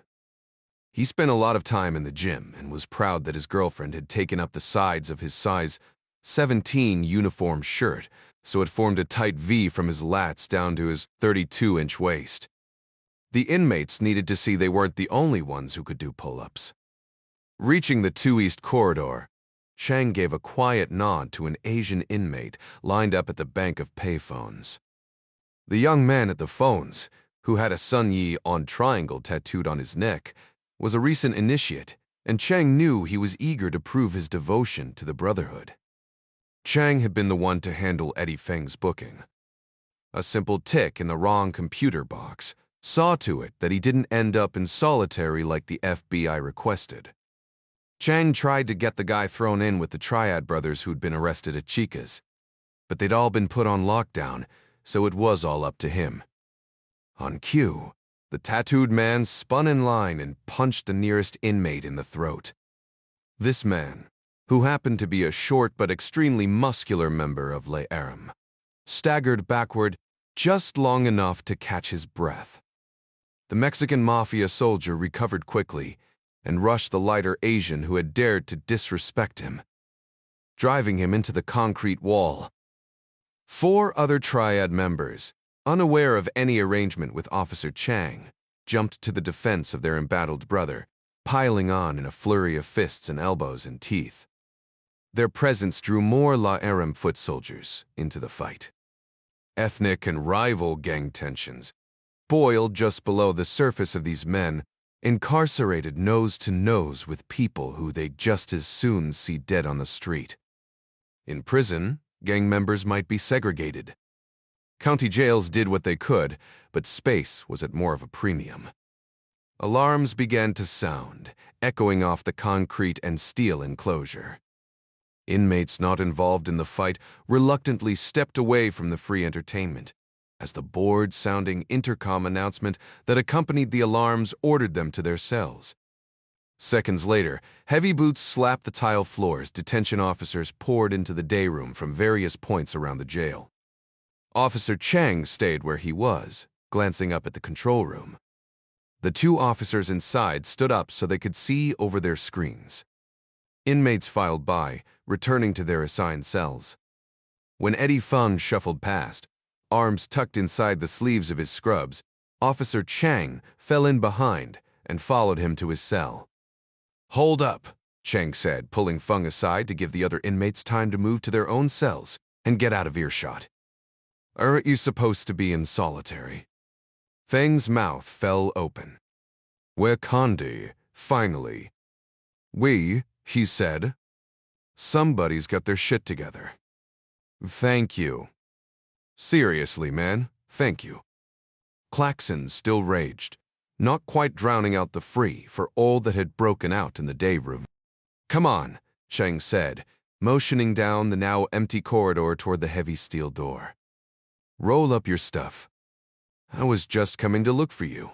He spent a lot of time in the gym and was proud that his girlfriend had taken up the sides of his size 17 uniform shirt, so it formed a tight V from his lats down to his 32-inch waist. The inmates needed to see they weren't the only ones who could do pull-ups. Reaching the 2 East corridor, Chang gave a quiet nod to an Asian inmate lined up at the bank of payphones. The young man at the phones, who had a Sun Yi on triangle tattooed on his neck, was a recent initiate, and Chang knew he was eager to prove his devotion to the Brotherhood. Chang had been the one to handle Eddie Feng's booking. A simple tick in the wrong computer box saw to it that he didn't end up in solitary like the FBI requested. Chang tried to get the guy thrown in with the Triad brothers who'd been arrested at Chica's, but they'd all been put on lockdown, so it was all up to him. On cue, the tattooed man spun in line and punched the nearest inmate in the throat. This man, who happened to be a short but extremely muscular member of Le Aram, staggered backward just long enough to catch his breath. The Mexican mafia soldier recovered quickly and rushed the lighter Asian who had dared to disrespect him, driving him into the concrete wall. 4 other Triad members, unaware of any arrangement with Officer Chang, jumped to the defense of their embattled brother, piling on in a flurry of fists and elbows and teeth. Their presence drew more La Aram foot soldiers into the fight. Ethnic and rival gang tensions boiled just below the surface of these men, incarcerated nose to nose with people who they'd just as soon see dead on the street. In prison, gang members might be segregated. County jails did what they could, but space was at more of a premium. Alarms began to sound, echoing off the concrete and steel enclosure. Inmates not involved in the fight reluctantly stepped away from the free entertainment, as the bored-sounding intercom announcement that accompanied the alarms ordered them to their cells. Seconds later, heavy boots slapped the tile floors. Detention officers poured into the day room from various points around the jail. Officer Chang stayed where he was, glancing up at the control room. The 2 officers inside stood up so they could see over their screens. Inmates filed by, returning to their assigned cells. When Eddie Feng shuffled past, arms tucked inside the sleeves of his scrubs, Officer Chang fell in behind and followed him to his cell. "Hold up," Chang said, pulling Feng aside to give the other inmates time to move to their own cells and get out of earshot. "Aren't you supposed to be in solitary?" Feng's mouth fell open. "Where Condi, finally." "We," he said. "Somebody's got their shit together." "Thank you." "Seriously, man, thank you." Klaxons still raged, not quite drowning out the free for all that had broken out in the day room. "Come on," Chang said, motioning down the now empty corridor toward the heavy steel door. "Roll up your stuff. I was just coming to look for you."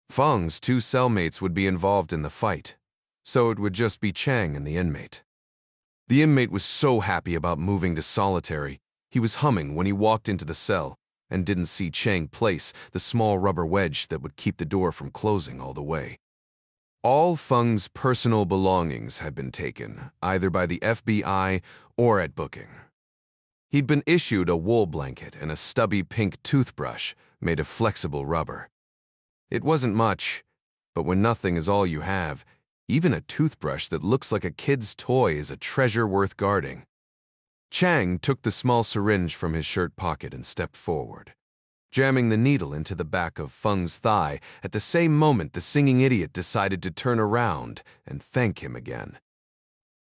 Feng's 2 cellmates would be involved in the fight, so it would just be Chang and the inmate. The inmate was so happy about moving to solitary, he was humming when he walked into the cell and didn't see Chang place the small rubber wedge that would keep the door from closing all the way. All Feng's personal belongings had been taken, either by the FBI or at booking. He'd been issued a wool blanket and a stubby pink toothbrush made of flexible rubber. It wasn't much, but when nothing is all you have, even a toothbrush that looks like a kid's toy is a treasure worth guarding. Chang took the small syringe from his shirt pocket and stepped forward, jamming the needle into the back of Feng's thigh. At the same moment, the singing idiot decided to turn around and thank him again.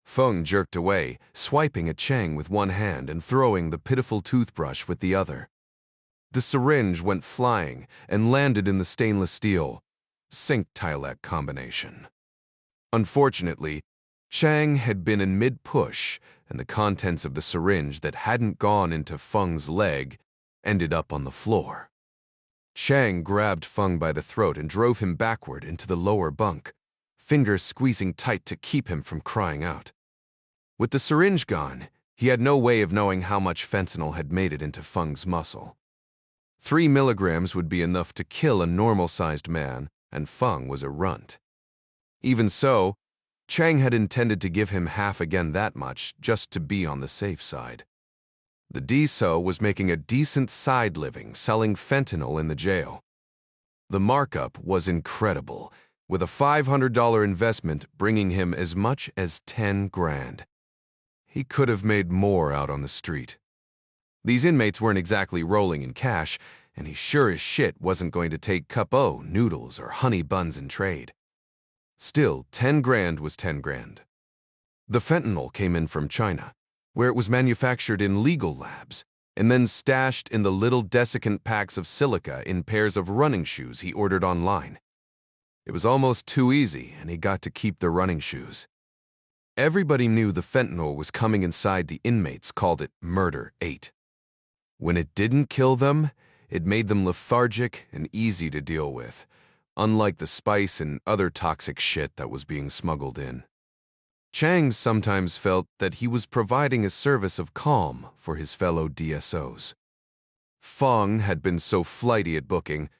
Feng jerked away, swiping at Chang with one hand and throwing the pitiful toothbrush with the other. The syringe went flying and landed in the stainless steel sink-tilet combination. Unfortunately, Chang had been in mid-push, and the contents of the syringe that hadn't gone into Feng's leg ended up on the floor. Chang grabbed Feng by the throat and drove him backward into the lower bunk, fingers squeezing tight to keep him from crying out. With the syringe gone, he had no way of knowing how much fentanyl had made it into Feng's muscle. 3 milligrams would be enough to kill a normal-sized man, and Feng was a runt. Even so, Chang had intended to give him half again that much just to be on the safe side. The DSO was making a decent side living selling fentanyl in the jail. The markup was incredible, with a $500 investment bringing him as much as 10 grand. He could have made more out on the street. These inmates weren't exactly rolling in cash, and he sure as shit wasn't going to take cup-o, noodles, or honey buns in trade. Still, 10 grand was 10 grand. The fentanyl came in from China, where it was manufactured in legal labs, and then stashed in the little desiccant packs of silica in pairs of running shoes he ordered online. It was almost too easy, and he got to keep the running shoes. Everybody knew the fentanyl was coming inside. The inmates called it Murder 8. When it didn't kill them, it made them lethargic and easy to deal with, unlike the spice and other toxic shit that was being smuggled in. Chang sometimes felt that he was providing a service of calm for his fellow DSOs. Feng had been so flighty at booking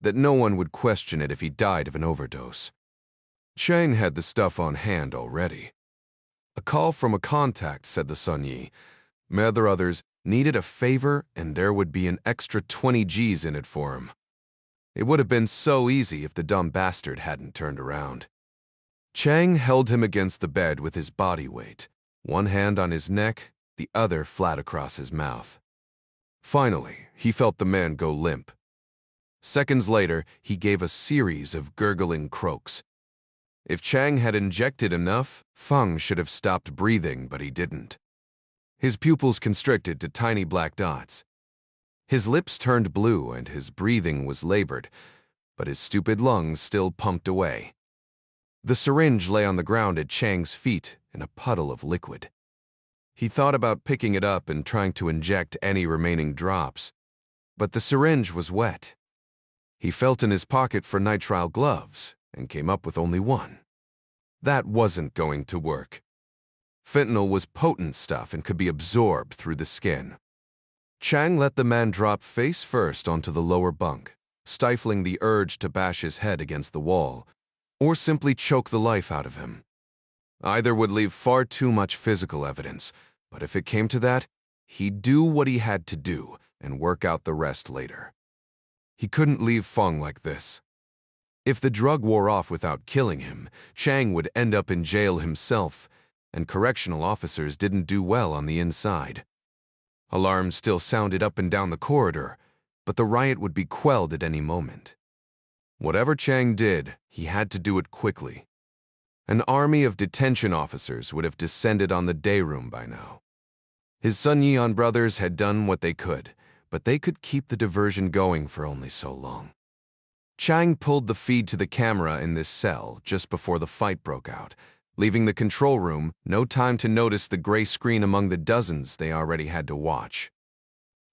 that no one would question it if he died of an overdose. Chang had the stuff on hand already. A call from a contact, said the Sun Yi. Mother others needed a favor, and there would be an extra 20 G's in it for him. It would have been so easy if the dumb bastard hadn't turned around. Chang held him against the bed with his body weight, one hand on his neck, the other flat across his mouth. Finally, he felt the man go limp. Seconds later, he gave a series of gurgling croaks. If Chang had injected enough, Feng should have stopped breathing, but he didn't. His pupils constricted to tiny black dots. His lips turned blue and his breathing was labored, but his stupid lungs still pumped away. The syringe lay on the ground at Chang's feet in a puddle of liquid. He thought about picking it up and trying to inject any remaining drops, but the syringe was wet. He felt in his pocket for nitrile gloves and came up with only one. That wasn't going to work. Fentanyl was potent stuff and could be absorbed through the skin. Chang let the man drop face first onto the lower bunk, stifling the urge to bash his head against the wall, or simply choke the life out of him. Either would leave far too much physical evidence, but if it came to that, he'd do what he had to do and work out the rest later. He couldn't leave Feng like this. If the drug wore off without killing him, Chang would end up in jail himself, and correctional officers didn't do well on the inside. Alarms still sounded up and down the corridor, but the riot would be quelled at any moment. Whatever Chang did, he had to do it quickly. An army of detention officers would have descended on the day room by now. His Sun Yi brothers had done what they could, but they could keep the diversion going for only so long. Chang pulled the feed to the camera in this cell just before the fight broke out, leaving the control room no time to notice the gray screen among the dozens they already had to watch.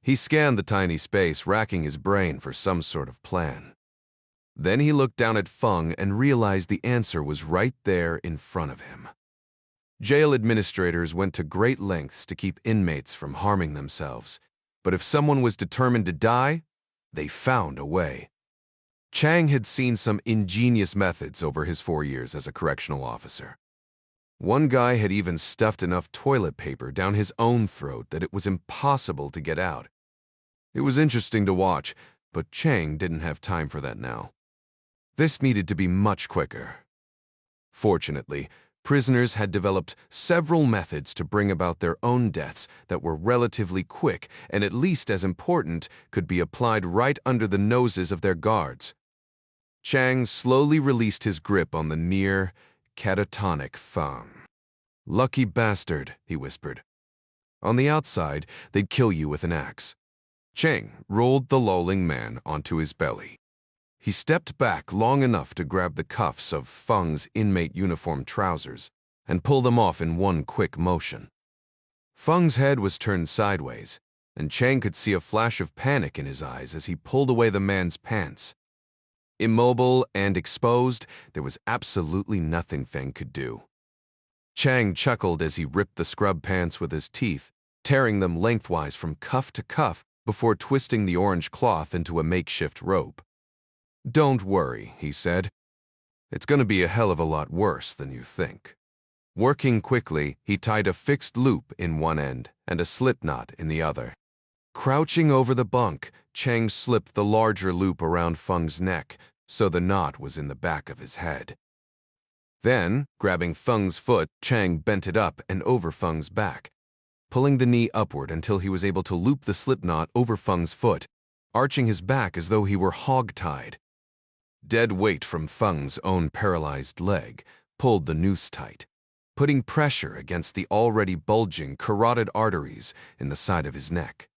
He scanned the tiny space, racking his brain for some sort of plan. Then he looked down at Feng and realized the answer was right there in front of him. Jail administrators went to great lengths to keep inmates from harming themselves, but if someone was determined to die, they found a way. Chang had seen some ingenious methods over his 4 years as a correctional officer. One guy had even stuffed enough toilet paper down his own throat that it was impossible to get out. It was interesting to watch, but Chang didn't have time for that now. This needed to be much quicker. Fortunately, prisoners had developed several methods to bring about their own deaths that were relatively quick and, at least as important, could be applied right under the noses of their guards. Chang slowly released his grip on the near, catatonic Feng. "Lucky bastard," he whispered. "On the outside, they'd kill you with an axe." Chang rolled the lolling man onto his belly. He stepped back long enough to grab the cuffs of Feng's inmate uniform trousers and pull them off in one quick motion. Feng's head was turned sideways, and Chang could see a flash of panic in his eyes as he pulled away the man's pants. Immobile and exposed, there was absolutely nothing Feng could do. Chang chuckled as he ripped the scrub pants with his teeth, tearing them lengthwise from cuff to cuff before twisting the orange cloth into a makeshift rope. "Don't worry," he said. "It's going to be a hell of a lot worse than you think." Working quickly, he tied a fixed loop in one end and a slip knot in the other. Crouching over the bunk, Chang slipped the larger loop around Feng's neck so the knot was in the back of his head. Then, grabbing Feng's foot, Chang bent it up and over Feng's back, pulling the knee upward until he was able to loop the slip knot over Feng's foot, arching his back as though he were hog-tied. Dead weight from Feng's own paralyzed leg pulled the noose tight, putting pressure against the already bulging carotid arteries in the side of his neck.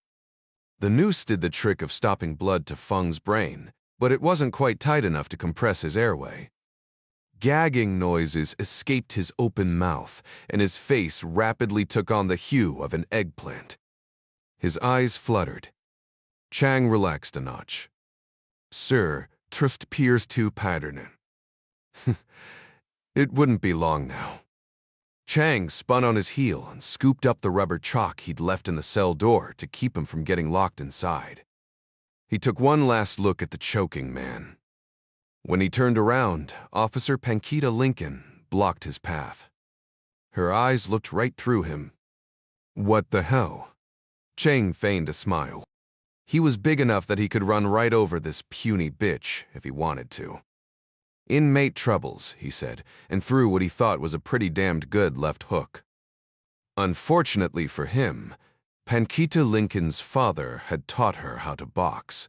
The noose did the trick of stopping blood to Feng's brain, but it wasn't quite tight enough to compress his airway. Gagging noises escaped his open mouth, and his face rapidly took on the hue of an eggplant. His eyes fluttered. Chang relaxed a notch. "Sir, trust peers to patternen." It wouldn't be long now. Chang spun on his heel and scooped up the rubber chalk he'd left in the cell door to keep him from getting locked inside. He took one last look at the choking man. When he turned around, Officer Pankita Lincoln blocked his path. Her eyes looked right through him. "What the hell?" Chang feigned a smile. He was big enough that he could run right over this puny bitch if he wanted to. "Inmate troubles," he said, and threw what he thought was a pretty damned good left hook. Unfortunately for him, Pankita Lincoln's father had taught her how to box.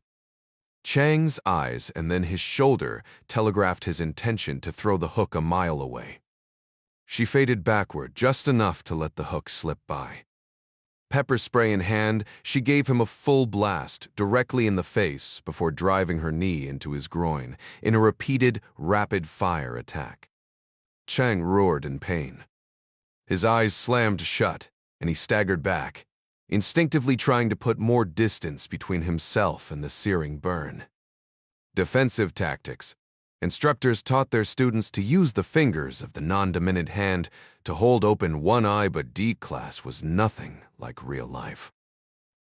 Chang's eyes and then his shoulder telegraphed his intention to throw the hook a mile away. She faded backward just enough to let the hook slip by. Pepper spray in hand, she gave him a full blast directly in the face before driving her knee into his groin in a repeated, rapid-fire attack. Chang roared in pain. His eyes slammed shut, and he staggered back, instinctively trying to put more distance between himself and the searing burn. Defensive tactics. Instructors taught their students to use the fingers of the non-dominant hand to hold open one eye, but D class was nothing like real life.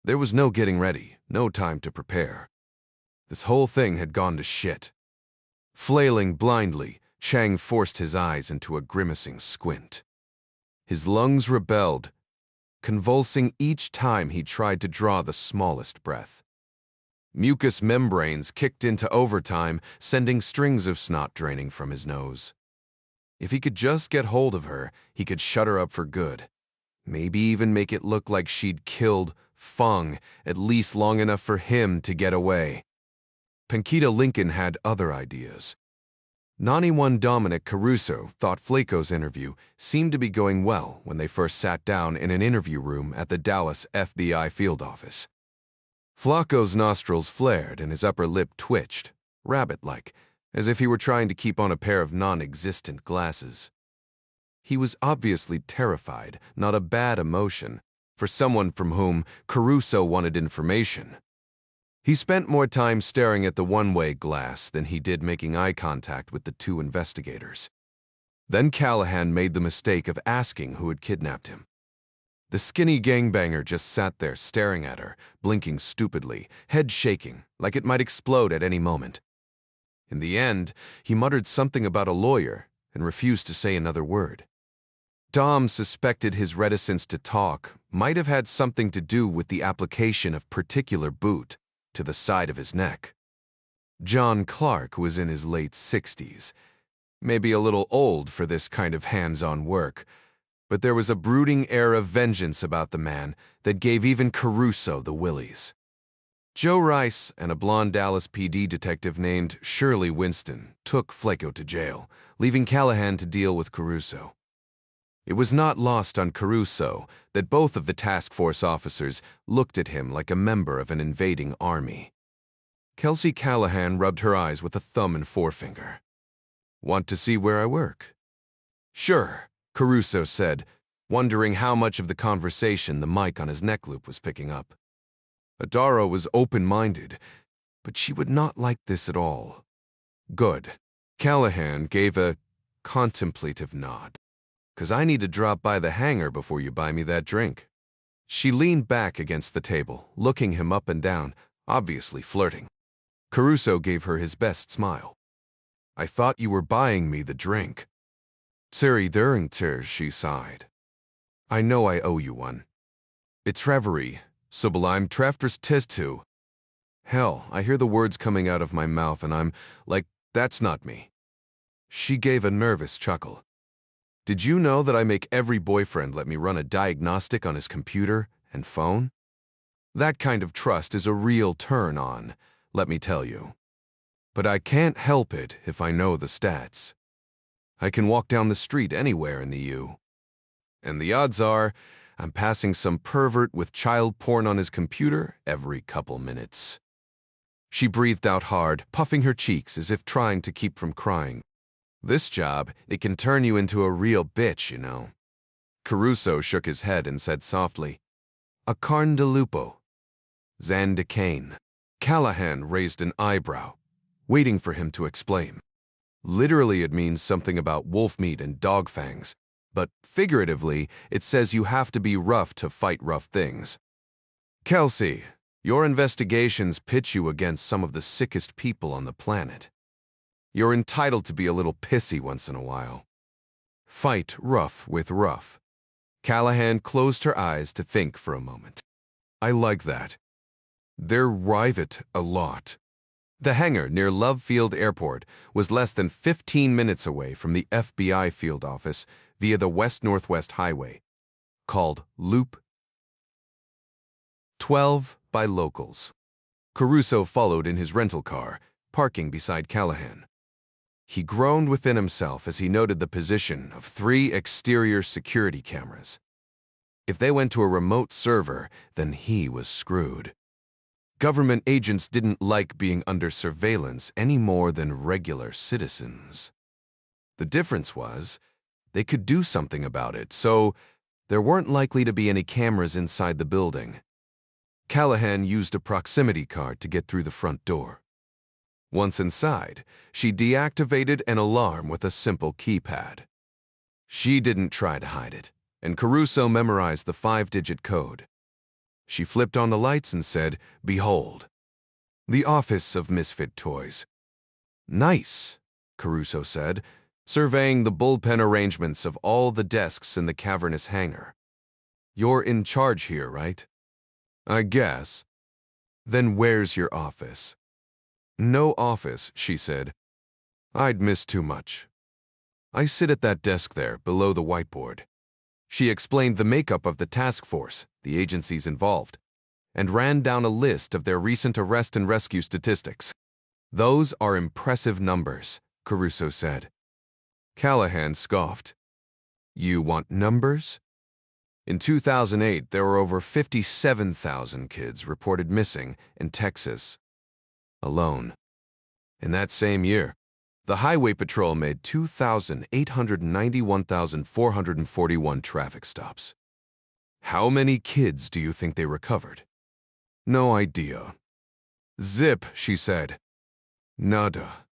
There was no getting ready, no time to prepare. This whole thing had gone to shit. Flailing blindly, Chang forced his eyes into a grimacing squint. His lungs rebelled, convulsing each time he tried to draw the smallest breath. Mucous membranes kicked into overtime, sending strings of snot draining from his nose. If he could just get hold of her, he could shut her up for good. Maybe even make it look like she'd killed Feng, at least long enough for him to get away. Pankita Lincoln had other ideas. Nani-1 Dominic Caruso thought Flaco's interview seemed to be going well when they first sat down in an interview room at the Dallas FBI field office. Flaco's nostrils flared and his upper lip twitched, rabbit-like, as if he were trying to keep on a pair of non-existent glasses. He was obviously terrified, not a bad emotion, for someone from whom Caruso wanted information. He spent more time staring at the one-way glass than he did making eye contact with the two investigators. Then Callahan made the mistake of asking who had kidnapped him. The skinny gangbanger just sat there staring at her, blinking stupidly, head shaking, like it might explode at any moment. In the end, he muttered something about a lawyer and refused to say another word. Dom suspected his reticence to talk might have had something to do with the application of particular boot to the side of his neck. John Clark was in his late 60s, maybe a little old for this kind of hands-on work, but there was a brooding air of vengeance about the man that gave even Caruso the willies. Joe Rice and a blonde Dallas PD detective named Shirley Winston took Flaco to jail, leaving Callahan to deal with Caruso. It was not lost on Caruso that both of the task force officers looked at him like a member of an invading army. Kelsey Callahan rubbed her eyes with a thumb and forefinger. "Want to see where I work?" "Sure," Caruso said, wondering how much of the conversation the mic on his neck loop was picking up. Adara was open-minded, but she would not like this at all. "Good." Callahan gave a contemplative nod. "'Cause I need to drop by the hangar before you buy me that drink." She leaned back against the table, looking him up and down, obviously flirting. Caruso gave her his best smile. "I thought you were buying me the drink." "Terry during tears," she sighed. "I know I owe you one. It's reverie, so I'm treftres tis too." Hell, I hear the words coming out of my mouth and I'm like, that's not me. She gave a nervous chuckle. "Did you know that I make every boyfriend let me run a diagnostic on his computer and phone? That kind of trust is a real turn-on, let me tell you. But I can't help it if I know the stats. I can walk down the street anywhere in the U. And the odds are, I'm passing some pervert with child porn on his computer every couple minutes." She breathed out hard, puffing her cheeks as if trying to keep from crying. "This job, it can turn you into a real bitch, you know." Caruso shook his head and said softly, "A carne de lupo. Zan de cane." Callahan raised an eyebrow, waiting for him to explain. Literally, it means something about wolf meat and dog fangs, but figuratively, it says you have to be rough to fight rough things. "Kelsey, your investigations pitch you against some of the sickest people on the planet. You're entitled to be a little pissy once in a while. Fight rough with rough." Callahan closed her eyes to think for a moment. "I like that. They're rivet a lot." The hangar near Love Field Airport was less than 15 minutes away from the FBI field office via the west-northwest highway, called Loop 12 by locals. Caruso followed in his rental car, parking beside Callahan. He groaned within himself as he noted the position of 3 exterior security cameras. If they went to a remote server, then he was screwed. Government agents didn't like being under surveillance any more than regular citizens. The difference was, they could do something about it, so there weren't likely to be any cameras inside the building. Callahan used a proximity card to get through the front door. Once inside, she deactivated an alarm with a simple keypad. She didn't try to hide it, and Caruso memorized the 5-digit code. She flipped on the lights and said, "Behold, the office of Misfit Toys." "Nice," Caruso said, surveying the bullpen arrangements of all the desks in the cavernous hangar. "You're in charge here, right?" "I guess." "Then where's your office?" "No office," she said. "I'd miss too much. I sit at that desk there, below the whiteboard." She explained the makeup of the task force, the agencies involved, and ran down a list of their recent arrest and rescue statistics. "Those are impressive numbers," Caruso said. Callahan scoffed. "You want numbers?" In 2008, there were over 57,000 kids reported missing in Texas alone. In that same year, the Highway Patrol made 2,891,441 traffic stops. How many kids do you think they recovered? "No idea." "Zip," she said. "Nada.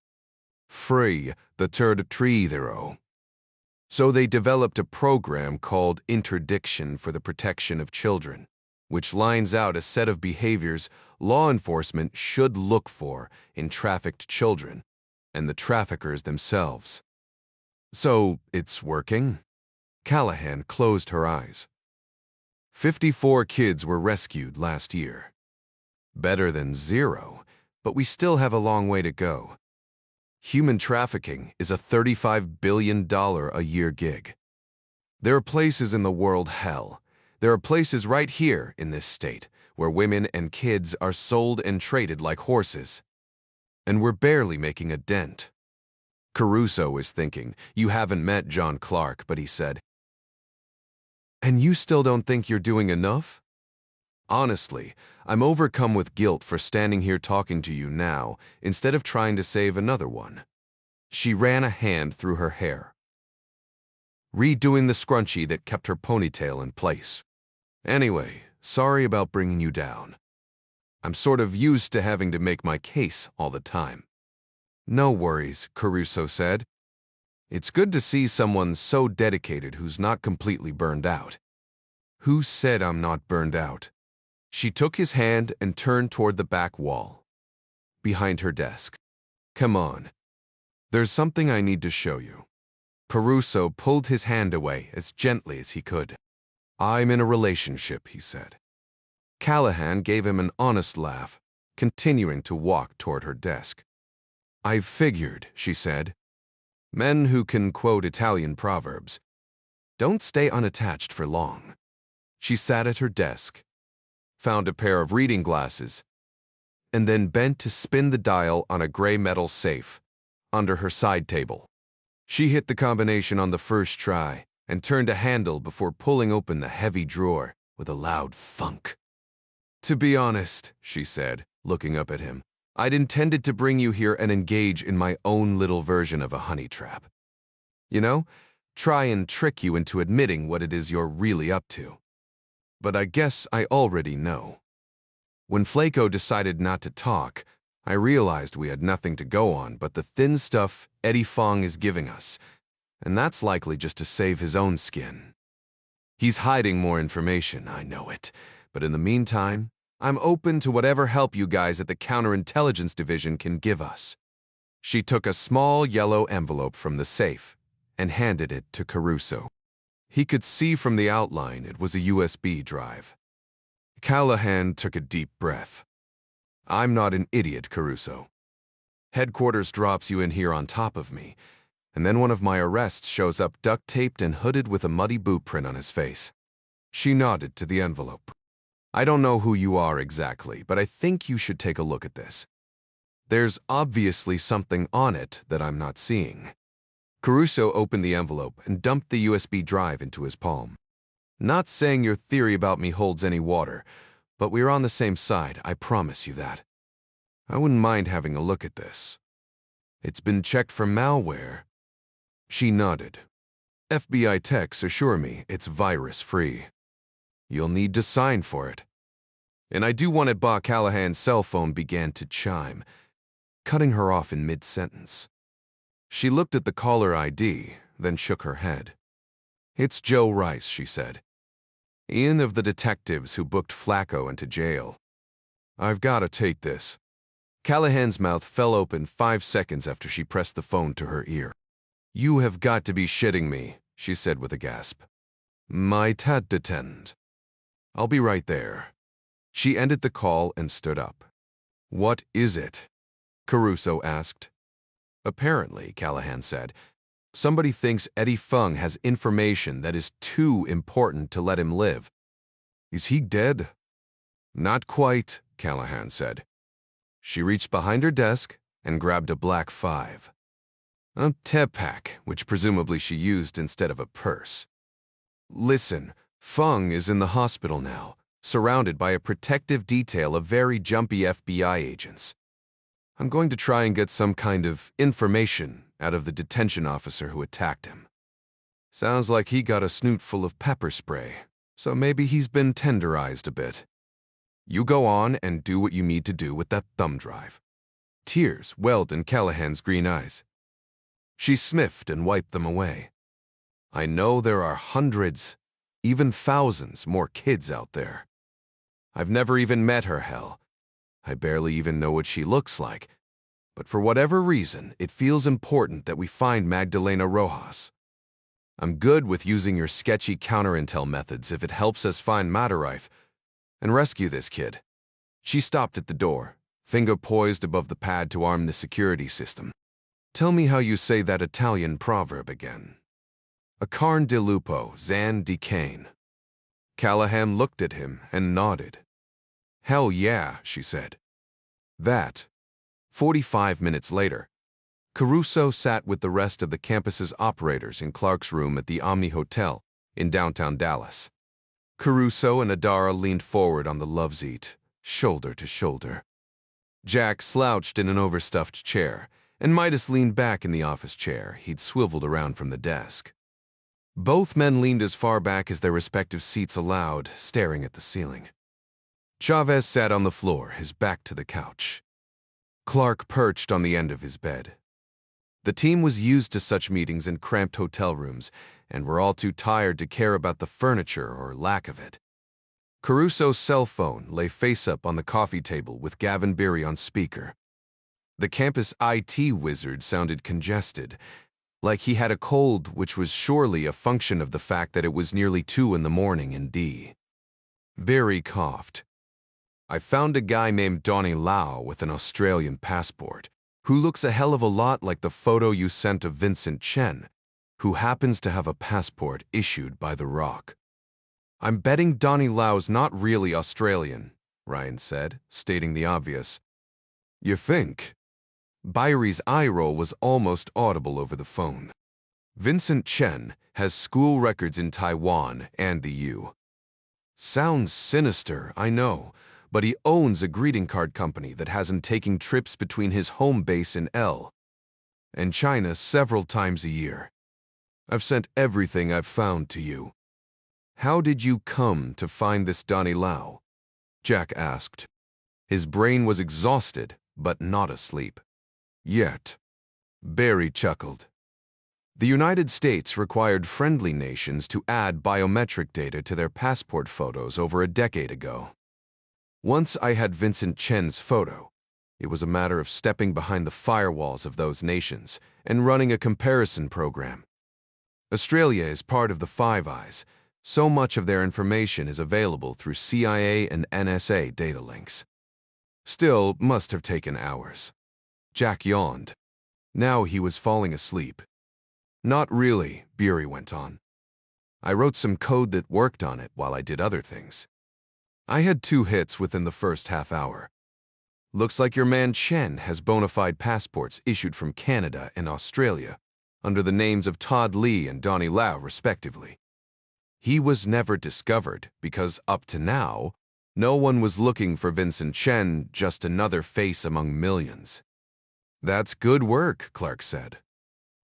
Free, the third tree thero." So they developed a program called Interdiction for the Protection of Children, which lines out a set of behaviors law enforcement should look for in trafficked children, and the traffickers themselves. So, it's working? Callahan closed her eyes. 54 kids were rescued last year. Better than 0, but we still have a long way to go. Human trafficking is a $35 billion a year gig. There are places in the world, hell, there are places right here in this state where women and kids are sold and traded like horses. And we're barely making a dent. Caruso was thinking, you haven't met John Clark, but he said, and you still don't think you're doing enough? Honestly, I'm overcome with guilt for standing here talking to you now instead of trying to save another one. She ran a hand through her hair, redoing the scrunchie that kept her ponytail in place. Anyway, sorry about bringing you down. I'm sort of used to having to make my case all the time. No worries, Caruso said. It's good to see someone so dedicated who's not completely burned out. Who said I'm not burned out? She took his hand and turned toward the back wall, behind her desk. Come on. There's something I need to show you. Caruso pulled his hand away as gently as he could. I'm in a relationship, he said. Callahan gave him an honest laugh, continuing to walk toward her desk. I've figured, she said. Men who can quote Italian proverbs don't stay unattached for long. She sat at her desk, found a pair of reading glasses, and then bent to spin the dial on a gray metal safe under her side table. She hit the combination on the first try and turned a handle before pulling open the heavy drawer with a loud thunk. To be honest, she said, looking up at him, I'd intended to bring you here and engage in my own little version of a honey trap. You know, try and trick you into admitting what it is you're really up to. But I guess I already know. When Flaco decided not to talk, I realized we had nothing to go on but the thin stuff Eddie Fong is giving us, and that's likely just to save his own skin. He's hiding more information, I know it, but in the meantime, I'm open to whatever help you guys at the Counterintelligence Division can give us. She took a small yellow envelope from the safe and handed it to Caruso. He could see from the outline it was a USB drive. Callahan took a deep breath. I'm not an idiot, Caruso. Headquarters drops you in here on top of me, and then one of my arrests shows up duct-taped and hooded with a muddy boot print on his face. She nodded to the envelope. I don't know who you are exactly, but I think you should take a look at this. There's obviously something on it that I'm not seeing. Caruso opened the envelope and dumped the USB drive into his palm. Not saying your theory about me holds any water, but we're on the same side, I promise you that. I wouldn't mind having a look at this. It's been checked for malware. She nodded. FBI techs assure me it's virus-free. You'll need to sign for it. And I do want it. Callahan's cell phone began to chime, cutting her off in mid-sentence. She looked at the caller ID, then shook her head. It's Joe Rice, she said. Ian of the detectives who booked Flacco into jail. I've got to take this. Callahan's mouth fell open 5 seconds after she pressed the phone to her ear. You have got to be shitting me, she said with a gasp. My tat detend. I'll be right there. She ended the call and stood up. What is it? Caruso asked. Apparently, Callahan said, somebody thinks Eddie Fung has information that is too important to let him live. Is he dead? Not quite, Callahan said. She reached behind her desk and grabbed a black 5. A tepak, which presumably she used instead of a purse. Listen, Fung is in the hospital now, surrounded by a protective detail of very jumpy FBI agents. I'm going to try and get some kind of information out of the detention officer who attacked him. Sounds like he got a snoot full of pepper spray, so maybe he's been tenderized a bit. You go on and do what you need to do with that thumb drive. Tears welled in Callahan's green eyes. She sniffed and wiped them away. I know there are hundreds, even thousands more kids out there. I've never even met her, hell. I barely even know what she looks like. But for whatever reason, it feels important that we find Magdalena Rojas. I'm good with using your sketchy counter-intel methods if it helps us find Madarife and rescue this kid. She stopped at the door, finger poised above the pad to arm the security system. Tell me how you say that Italian proverb again. A carne di lupo, zan di cane. Callahan looked at him and nodded. Hell yeah, she said. That. 45 minutes later, Caruso sat with the rest of the campus's operators in Clark's room at the Omni Hotel in downtown Dallas. Caruso and Adara leaned forward on the love seat, shoulder to shoulder. Jack slouched in an overstuffed chair, and Midas leaned back in the office chair he'd swiveled around from the desk. Both men leaned as far back as their respective seats allowed, staring at the ceiling. Chavez sat on the floor, his back to the couch. Clark perched on the end of his bed. The team was used to such meetings in cramped hotel rooms, and were all too tired to care about the furniture or lack of it. Caruso's cell phone lay face-up on the coffee table with Gavin Beery on speaker. The campus IT wizard sounded congested, like he had a cold, which was surely a function of the fact that it was nearly 2 in the morning in D. Beery coughed. I found a guy named Donnie Lau with an Australian passport, who looks a hell of a lot like the photo you sent of Vincent Chen, who happens to have a passport issued by The Rock. I'm betting Donnie Lau's not really Australian, Ryan said, stating the obvious. You think? Byri's eye roll was almost audible over the phone. Vincent Chen has school records in Taiwan and the U. Sounds sinister, I know, but he owns a greeting card company that has him taking trips between his home base in L and China several times a year. I've sent everything I've found to you. How did you come to find this Donnie Lau? Jack asked. His brain was exhausted, but not asleep. Yet. Barry chuckled. The United States required friendly nations to add biometric data to their passport photos over a decade ago. Once I had Vincent Chen's photo, it was a matter of stepping behind the firewalls of those nations and running a comparison program. Australia is part of the Five Eyes. So much of their information is available through CIA and NSA data links. Still, must have taken hours. Jack yawned. Now he was falling asleep. Not really, Beery went on. I wrote some code that worked on it while I did other things. I had 2 hits within the first half hour. Looks like your man Chen has bona fide passports issued from Canada and Australia, under the names of Todd Lee and Donnie Lau, respectively. He was never discovered because, up to now, no one was looking for Vincent Chen, just another face among millions. That's good work, Clark said.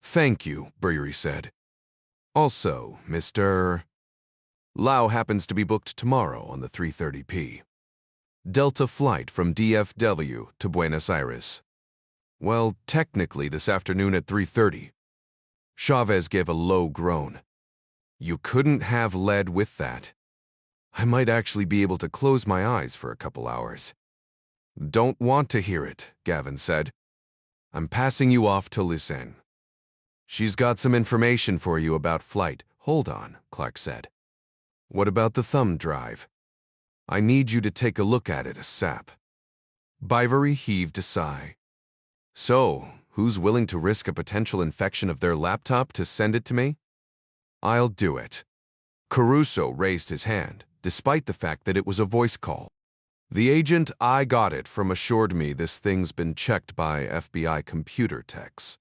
Thank you, Beery said. Also, Mr. Lau happens to be booked tomorrow on the 3:30 p. Delta flight from DFW to Buenos Aires. Well, technically this afternoon at 3:30. Chavez gave a low groan. You couldn't have led with that. I might actually be able to close my eyes for a couple hours. Don't want to hear it, Gavin said. I'm passing you off to Lucen. She's got some information for you about flight. Hold on, Clark said. What about the thumb drive? I need you to take a look at it ASAP. Bivory heaved a sigh. So, who's willing to risk a potential infection of their laptop to send it to me? I'll do it. Caruso raised his hand, despite the fact that it was a voice call. The agent I got it from assured me this thing's been checked by FBI computer techs.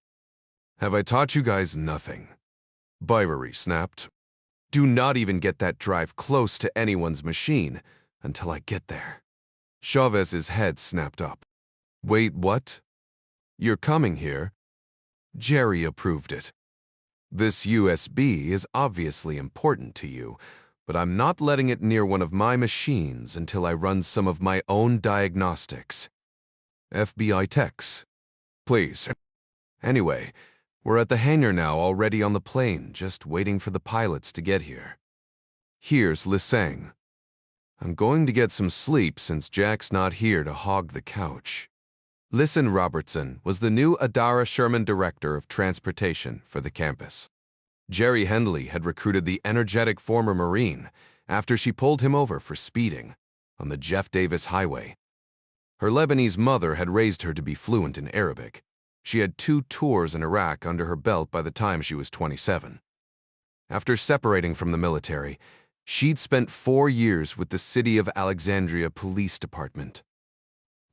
Have I taught you guys nothing? Bivory snapped. Do not even get that drive close to anyone's machine until I get there. Chavez's head snapped up. Wait, what? You're coming here? Jerry approved it. This USB is obviously important to you, but I'm not letting it near one of my machines until I run some of my own diagnostics. FBI techs. Please. Anyway, we're at the hangar now, already on the plane, just waiting for the pilots to get here. Here's Lisang. I'm going to get some sleep since Jack's not here to hog the couch. Listen Robertson was the new Adara Sherman Director of Transportation for the campus. Jerry Hendley had recruited the energetic former Marine after she pulled him over for speeding on the Jeff Davis Highway. Her Lebanese mother had raised her to be fluent in Arabic. She had 2 tours in Iraq under her belt by the time she was 27. After separating from the military, she'd spent 4 years with the City of Alexandria Police Department.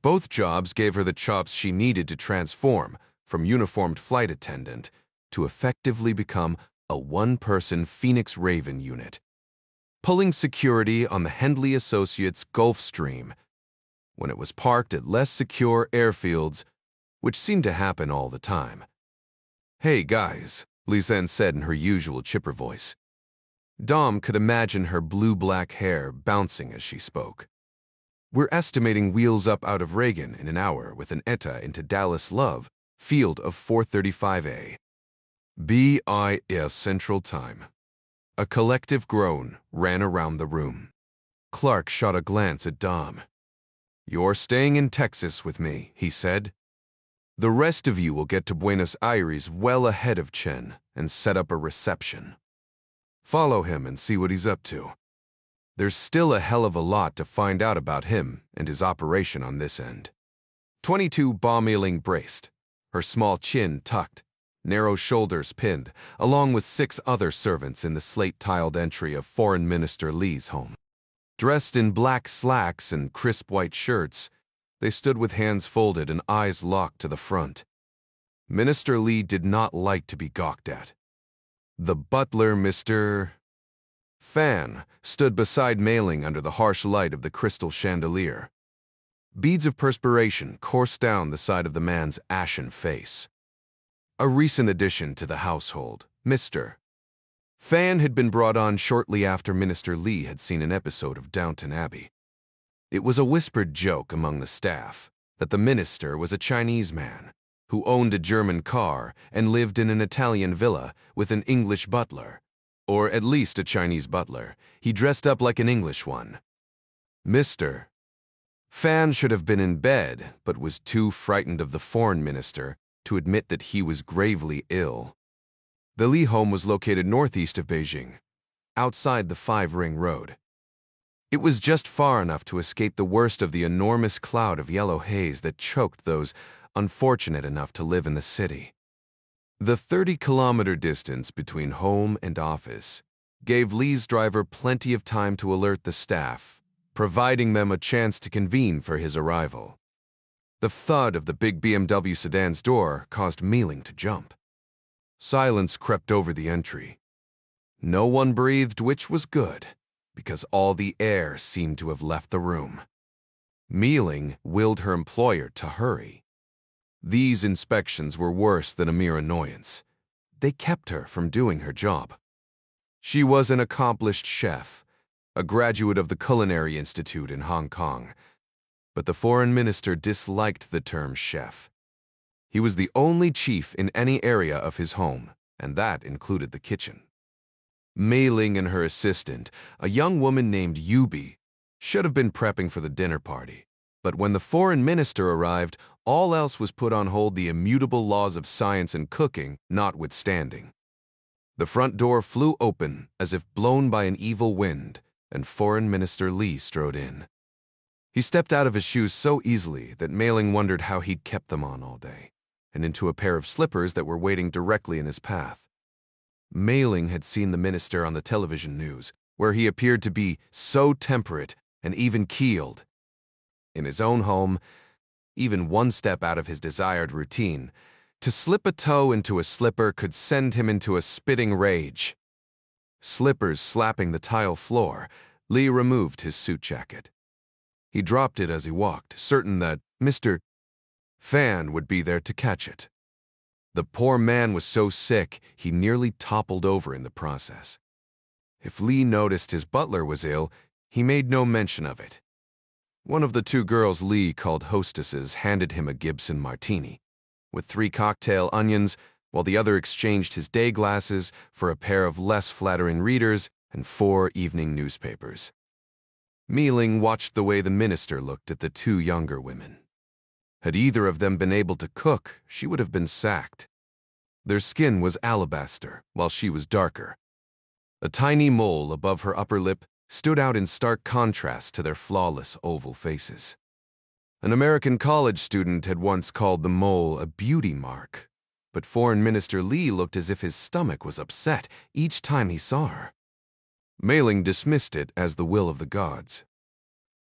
Both jobs gave her the chops she needed to transform from uniformed flight attendant to effectively become a one-person Phoenix Raven unit, pulling security on the Hendley Associates Gulfstream when it was parked at less secure airfields, which seemed to happen all the time. "Hey, guys," Lisanne said in her usual chipper voice. Dom could imagine her blue-black hair bouncing as she spoke. "We're estimating wheels up out of Reagan in an hour with an ETA into Dallas Love, field of 4:35 BIS Central Time." A collective groan ran around the room. Clark shot a glance at Dom. "You're staying in Texas with me," he said. "The rest of you will get to Buenos Aires well ahead of Chen and set up a reception. Follow him and see what he's up to. There's still a hell of a lot to find out about him and his operation on this end." 22 Ba-Meiling braced, her small chin tucked, narrow shoulders pinned, along with 6 other servants in the slate-tiled entry of Foreign Minister Lee's home. Dressed in black slacks and crisp white shirts, they stood with hands folded and eyes locked to the front. Minister Lee did not like to be gawked at. The butler, Mr. Fan, stood beside Meiling under the harsh light of the crystal chandelier. Beads of perspiration coursed down the side of the man's ashen face. A recent addition to the household, Mr. Fan had been brought on shortly after Minister Lee had seen an episode of Downton Abbey. It was a whispered joke among the staff that the minister was a Chinese man who owned a German car and lived in an Italian villa with an English butler, or at least a Chinese butler. He dressed up like an English one. Mr. Fan should have been in bed, but was too frightened of the foreign minister to admit that he was gravely ill. The Lee home was located northeast of Beijing, outside the 5-ring road. It was just far enough to escape the worst of the enormous cloud of yellow haze that choked those unfortunate enough to live in the city. The 30-kilometer distance between home and office gave Lee's driver plenty of time to alert the staff, providing them a chance to convene for his arrival. The thud of the big BMW sedan's door caused Meiling to jump. Silence crept over the entry. No one breathed, which was good, because all the air seemed to have left the room. Meiling willed her employer to hurry. These inspections were worse than a mere annoyance. They kept her from doing her job. She was an accomplished chef, a graduate of the Culinary Institute in Hong Kong, but the foreign minister disliked the term chef. He was the only chief in any area of his home, and that included the kitchen. Meiling and her assistant, a young woman named Yubi, should have been prepping for the dinner party, but when the foreign minister arrived, all else was put on hold, the immutable laws of science and cooking notwithstanding. The front door flew open as if blown by an evil wind, and Foreign Minister Lee strode in. He stepped out of his shoes so easily that Meiling wondered how he'd kept them on all day, and into a pair of slippers that were waiting directly in his path. Meiling had seen the minister on the television news, where he appeared to be so temperate and even-keeled. In his own home, even one step out of his desired routine, to slip a toe into a slipper could send him into a spitting rage. Slippers slapping the tile floor, Lee removed his suit jacket. He dropped it as he walked, certain that Mr. Fan would be there to catch it. The poor man was so sick, he nearly toppled over in the process. If Lee noticed his butler was ill, he made no mention of it. One of the 2 girls Lee called hostesses handed him a Gibson martini, with 3 cocktail onions, while the other exchanged his day glasses for a pair of less flattering readers and 4 evening newspapers. Meiling watched the way the minister looked at the 2 younger women. Had either of them been able to cook, she would have been sacked. Their skin was alabaster, while she was darker. A tiny mole above her upper lip stood out in stark contrast to their flawless oval faces. An American college student had once called the mole a beauty mark, but Foreign Minister Li looked as if his stomach was upset each time he saw her. Mei Ling dismissed it as the will of the gods.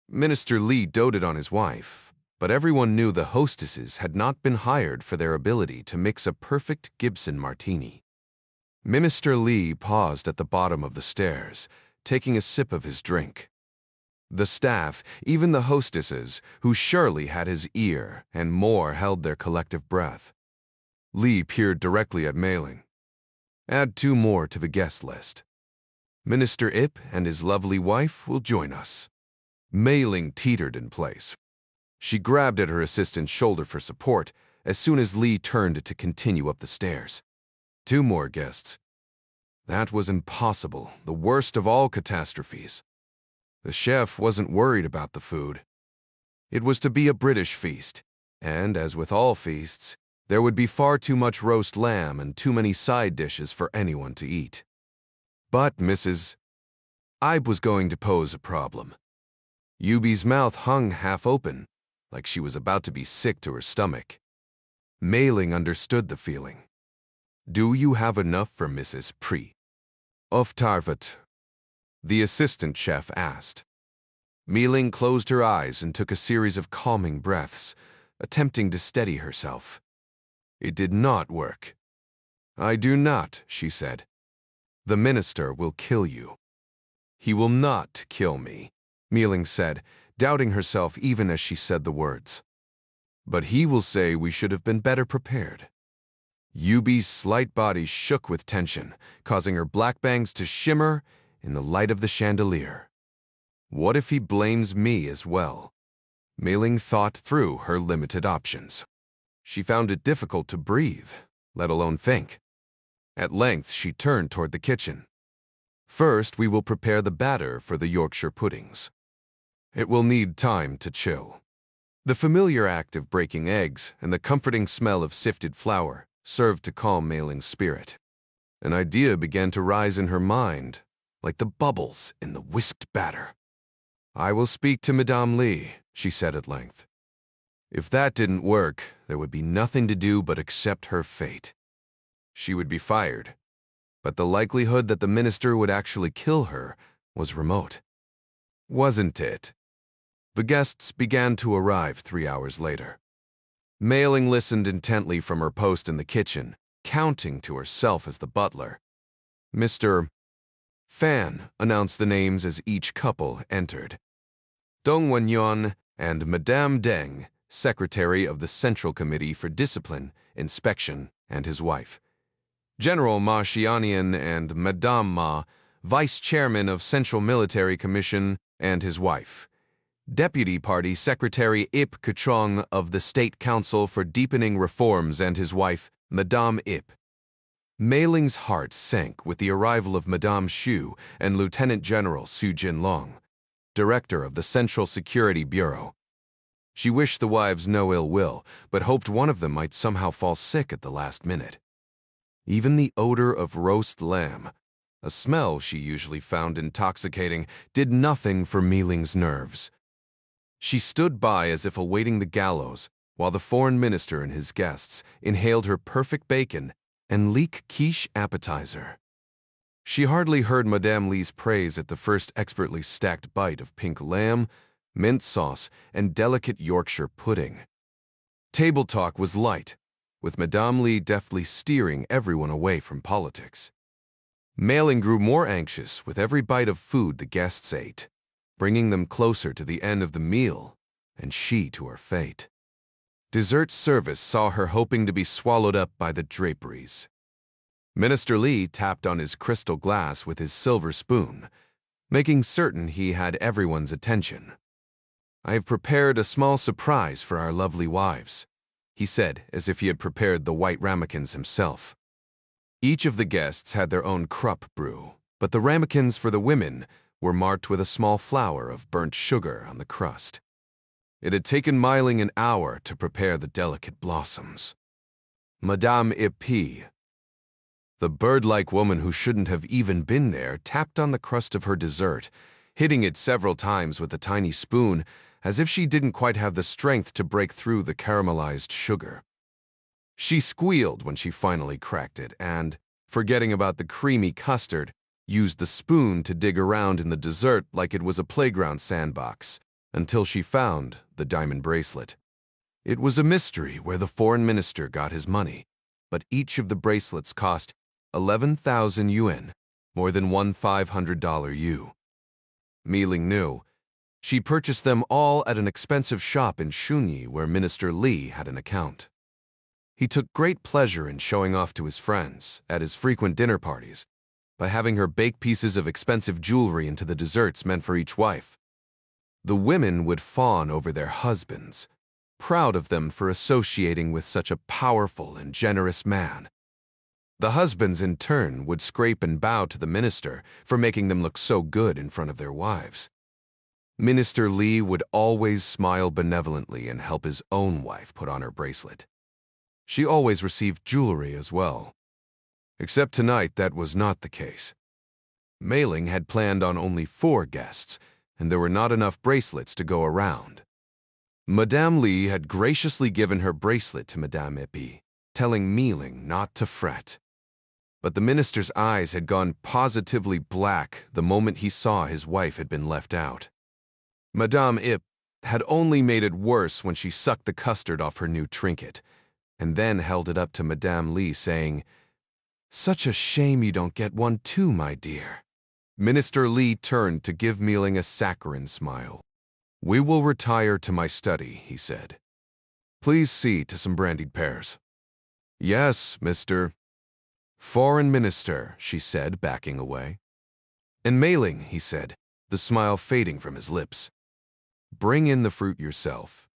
Minister Li doted on his wife, but everyone knew the hostesses had not been hired for their ability to mix a perfect Gibson martini. Minister Li paused at the bottom of the stairs, taking a sip of his drink. The staff, even the hostesses, who surely had his ear and more held their collective breath. Li peered directly at Mei Ling. Add 2 more to the guest list. Minister Ip and his lovely wife will join us. Mei Ling teetered in place. She grabbed at her assistant's shoulder for support as soon as Li turned to continue up the stairs. 2 more guests. That was impossible, the worst of all catastrophes. The chef wasn't worried about the food. It was to be a British feast, and as with all feasts, there would be far too much roast lamb and too many side dishes for anyone to eat. But Mrs. Ibe was going to pose a problem. Yubi's mouth hung half open, like she was about to be sick to her stomach. Mei Ling understood the feeling. Do you have enough for Mrs. Pri? Of Tarvat? The assistant chef asked. Mei Ling closed her eyes and took a series of calming breaths, attempting to steady herself. It did not work. I do not, she said. The minister will kill you. He will not kill me, Mei Ling said, doubting herself even as she said the words. But he will say we should have been better prepared. Yubi's slight body shook with tension, causing her black bangs to shimmer in the light of the chandelier. What if he blames me as well? Mei Ling thought through her limited options. She found it difficult to breathe, let alone think. At length, she turned toward the kitchen. First, we will prepare the batter for the Yorkshire puddings. It will need time to chill. The familiar act of breaking eggs and the comforting smell of sifted flour served to calm Mei Ling's spirit. An idea began to rise in her mind, like the bubbles in the whisked batter. I will speak to Madame Li, she said at length. If that didn't work, there would be nothing to do but accept her fate. She would be fired, but the likelihood that the minister would actually kill her was remote. Wasn't it? The guests began to arrive 3 hours later. Mei Ling listened intently from her post in the kitchen, counting to herself as the butler. Mr. Fan announced the names as each couple entered. Dong Wenyuan and Madame Deng, Secretary of the Central Committee for Discipline, Inspection, and his wife. General Ma Xianian and Madame Ma, Vice Chairman of Central Military Commission, and his wife. Deputy Party Secretary Ip Kachong of the State Council for Deepening Reforms and his wife, Madame Ip. Mei Ling's heart sank with the arrival of Madame Xu and Lieutenant General Su Jinlong, Director of the Central Security Bureau. She wished the wives no ill will, but hoped one of them might somehow fall sick at the last minute. Even the odor of roast lamb, a smell she usually found intoxicating, did nothing for Mei Ling's nerves. She stood by as if awaiting the gallows, while the foreign minister and his guests inhaled her perfect bacon and leek quiche appetizer. She hardly heard Madame Li's praise at the first expertly stacked bite of pink lamb, mint sauce, and delicate Yorkshire pudding. Table talk was light, with Madame Li deftly steering everyone away from politics. Mei Ling grew more anxious with every bite of food the guests ate, bringing them closer to the end of the meal, and she to her fate. Dessert service saw her hoping to be swallowed up by the draperies. Minister Li tapped on his crystal glass with his silver spoon, making certain he had everyone's attention. I have prepared a small surprise for our lovely wives, he said, as if he had prepared the white ramekins himself. Each of the guests had their own krupp brew, but the ramekins for the women were marked with a small flower of burnt sugar on the crust. It had taken Meiling an hour to prepare the delicate blossoms. Madame Ip, the bird-like woman who shouldn't have even been there, tapped on the crust of her dessert, hitting it several times with a tiny spoon, as if she didn't quite have the strength to break through the caramelized sugar. She squealed when she finally cracked it and, forgetting about the creamy custard, used the spoon to dig around in the dessert like it was a playground sandbox, until she found the diamond bracelet. It was a mystery where the foreign minister got his money, but each of the bracelets cost 11,000 yuan, more than $1,500. Meiling knew. She purchased them all at an expensive shop in Shunyi where Minister Li had an account. He took great pleasure in showing off to his friends, at his frequent dinner parties, by having her bake pieces of expensive jewelry into the desserts meant for each wife. The women would fawn over their husbands, proud of them for associating with such a powerful and generous man. The husbands, in turn, would scrape and bow to the minister for making them look so good in front of their wives. Minister Li would always smile benevolently and help his own wife put on her bracelet. She always received jewelry as well. Except tonight, that was not the case. Meiling had planned on only 4 guests, and there were not enough bracelets to go around. Madame Li had graciously given her bracelet to Madame Ip, telling Meiling not to fret. But the minister's eyes had gone positively black the moment he saw his wife had been left out. Madame Ip had only made it worse when she sucked the custard off her new trinket, and then held it up to Madame Li, saying, "Such a shame you don't get one too, my dear." Minister Li turned to give Meiling a saccharine smile. "We will retire to my study," he said. "Please see to some brandied pears." "Yes, Mr. Foreign Minister," she said, backing away. "And Meiling," he said, the smile fading from his lips, "bring in the fruit yourself."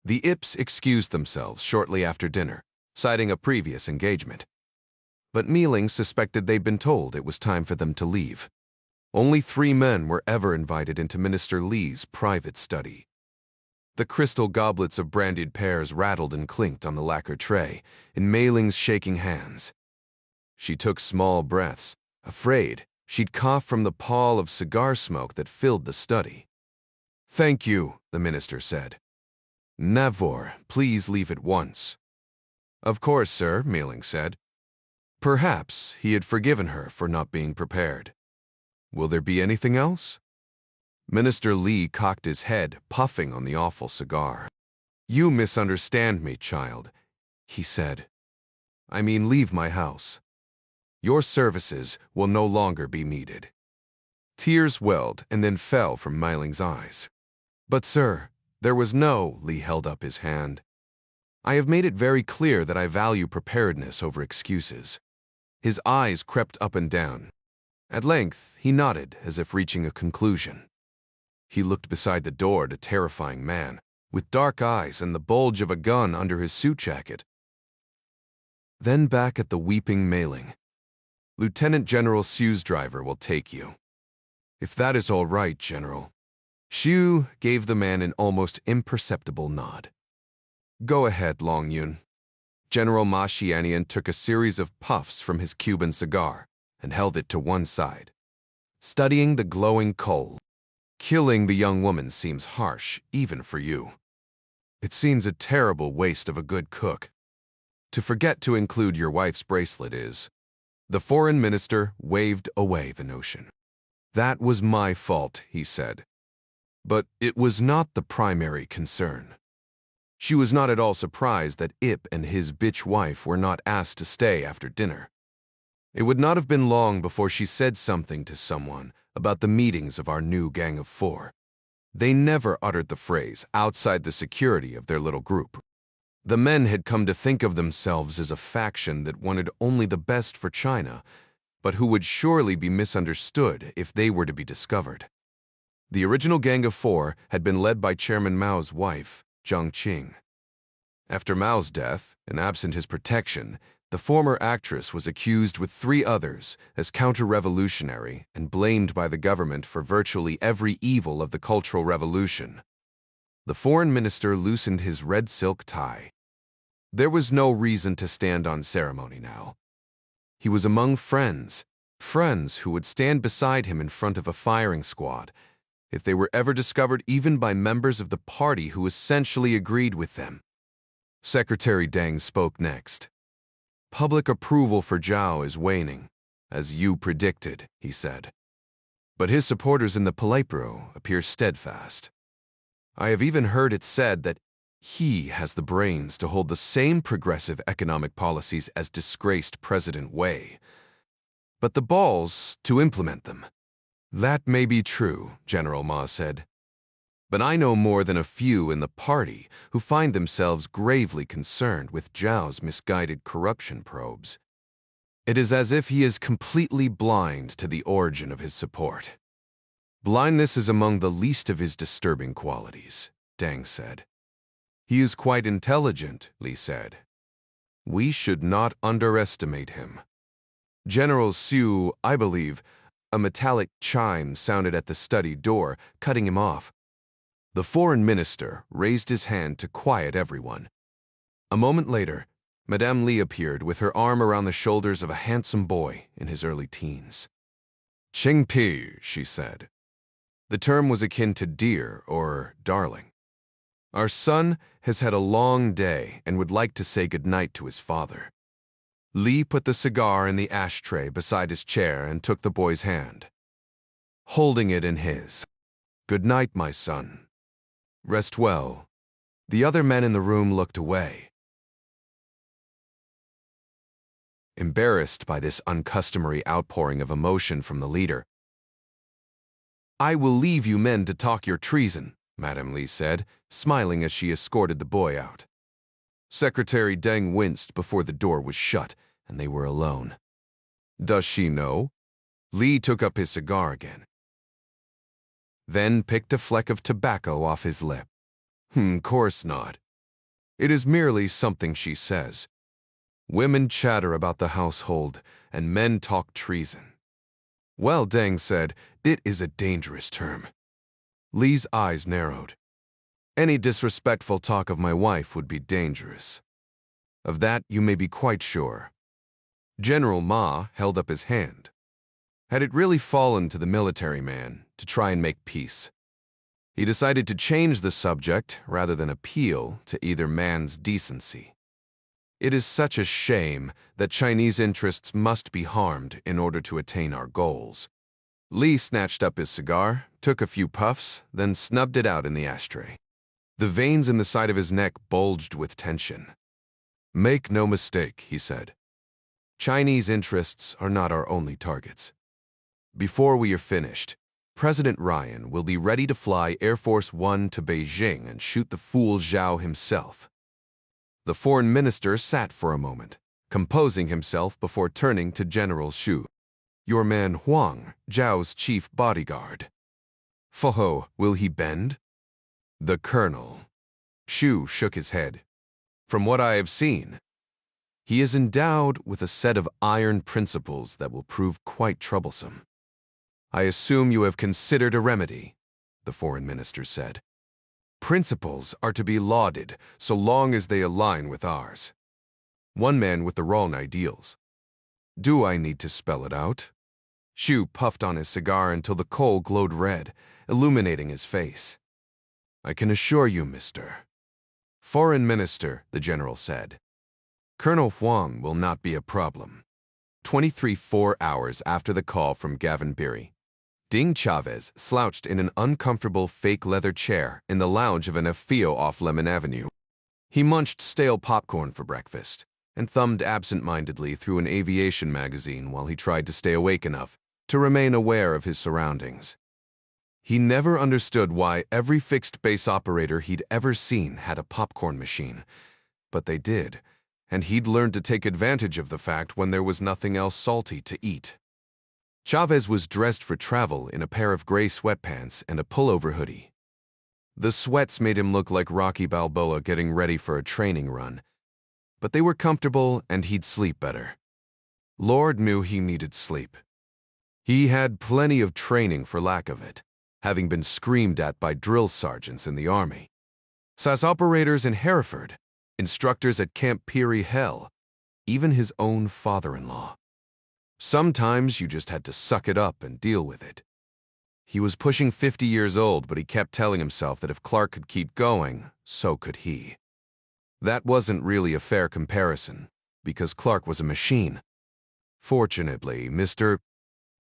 The Ips excused themselves shortly after dinner, citing a previous engagement. But Meiling suspected they'd been told it was time for them to leave. Only 3 men were ever invited into Minister Li's private study. The crystal goblets of brandied pears rattled and clinked on the lacquer tray, in Meiling's shaking hands. She took small breaths, afraid she'd cough from the pall of cigar smoke that filled the study. "Thank you," the minister said. "Navor, please leave at once." "Of course, sir," Meiling said. Perhaps he had forgiven her for not being prepared. "Will there be anything else?" Minister Li cocked his head, puffing on the awful cigar. "You misunderstand me, child," he said. "I mean, leave my house. Your services will no longer be needed." Tears welled and then fell from Meiling's eyes. "But, sir, there was no," Li held up his hand. "I have made it very clear that I value preparedness over excuses." His eyes crept up and down. At length, he nodded as if reaching a conclusion. He looked beside the door at a terrifying man, with dark eyes and the bulge of a gun under his suit jacket. Then back at the weeping Meiling. "Lieutenant General Xu's driver will take you." "If that is all right, General." Xu gave the man an almost imperceptible nod. "Go ahead, Long Yun." General Ma Xianian took a series of puffs from his Cuban cigar and held it to one side, studying the glowing coal. "Killing the young woman seems harsh, even for you. It seems a terrible waste of a good cook. To forget to include your wife's bracelet is—" The foreign minister waved away the notion. "That was my fault," he said. But it was not the primary concern. She was not at all surprised that Ip and his bitch wife were not asked to stay after dinner. It would not have been long before she said something to someone about the meetings of our new gang of 4. They never uttered the phrase outside the security of their little group. The men had come to think of themselves as a faction that wanted only the best for China, but who would surely be misunderstood if they were to be discovered. The original Gang of 4 had been led by Chairman Mao's wife, Zhang Qing. After Mao's death, and absent his protection, the former actress was accused with 3 others as counter-revolutionary and blamed by the government for virtually every evil of the Cultural Revolution. The foreign minister loosened his red silk tie. There was no reason to stand on ceremony now. He was among friends, friends who would stand beside him in front of a firing squad if they were ever discovered even by members of the party who essentially agreed with them. Secretary Deng spoke next. Public approval for Zhao is waning, as you predicted, he said. But his supporters in the Politburo appear steadfast. I have even heard it said that he has the brains to hold the same progressive economic policies as disgraced President Wei, but the balls to implement them. That may be true, General Ma said. But I know more than a few in the party who find themselves gravely concerned with Zhao's misguided corruption probes. It is as if he is completely blind to the origin of his support. Blindness is among the least of his disturbing qualities, Deng said. He is quite intelligent, Li said. We should not underestimate him. General Xu, I believe. A metallic chime sounded at the study door, cutting him off. The foreign minister raised his hand to quiet everyone. A moment later, Madame Li appeared with her arm around the shoulders of a handsome boy in his early teens. Qingpi, she said. The term was akin to dear or darling. Our son has had a long day and would like to say goodnight to his father. Li put the cigar in the ashtray beside his chair and took the boy's hand, holding it in his. Good night, my son. Rest well. The other men in the room looked away, embarrassed by this uncustomary outpouring of emotion from the leader. I will leave you men to talk your treason, Madame Li said, smiling as she escorted the boy out. Secretary Deng winced before the door was shut, and they were alone. Does she know? Li took up his cigar again, then picked a fleck of tobacco off his lip. Course not. It is merely something she says. Women chatter about the household, and men talk treason. Well, Deng said, it is a dangerous term. Li's eyes narrowed. Any disrespectful talk of my wife would be dangerous. Of that you may be quite sure. General Ma held up his hand. Had it really fallen to the military man to try and make peace? He decided to change the subject rather than appeal to either man's decency. It is such a shame that Chinese interests must be harmed in order to attain our goals. Li snatched up his cigar, took a few puffs, then snubbed it out in the ashtray. The veins in the side of his neck bulged with tension. Make no mistake, he said. Chinese interests are not our only targets. Before we are finished, President Ryan will be ready to fly Air Force One to Beijing and shoot the fool Zhao himself. The foreign minister sat for a moment, composing himself before turning to General Xu. Your man Huang, Zhao's chief bodyguard. Foho, will he bend? The colonel. Xu shook his head. From what I have seen, he is endowed with a set of iron principles that will prove quite troublesome. I assume you have considered a remedy, the foreign minister said. Principles are to be lauded so long as they align with ours. One man with the wrong ideals. Do I need to spell it out? Xu puffed on his cigar until the coal glowed red, illuminating his face. I can assure you, Mr. Foreign Minister, the general said. Colonel Huang will not be a problem. 4 hours after the call from Gavin Beery, Ding Chavez slouched in an uncomfortable fake leather chair in the lounge of an FIO off Lemon Avenue. He munched stale popcorn for breakfast and thumbed absent-mindedly through an aviation magazine while he tried to stay awake enough to remain aware of his surroundings. He never understood why every fixed-base operator he'd ever seen had a popcorn machine, but they did, and he'd learned to take advantage of the fact when there was nothing else salty to eat. Chavez was dressed for travel in a pair of gray sweatpants and a pullover hoodie. The sweats made him look like Rocky Balboa getting ready for a training run, but they were comfortable and he'd sleep better. Lord knew he needed sleep. He had plenty of training for lack of it, having been screamed at by drill sergeants in the army. SAS operators in Hereford, instructors at Camp Peary Hell, even his own father-in-law. Sometimes you just had to suck it up and deal with it. He was pushing 50 years old, but he kept telling himself that if Clark could keep going, so could he. That wasn't really a fair comparison, because Clark was a machine. Fortunately, Mr.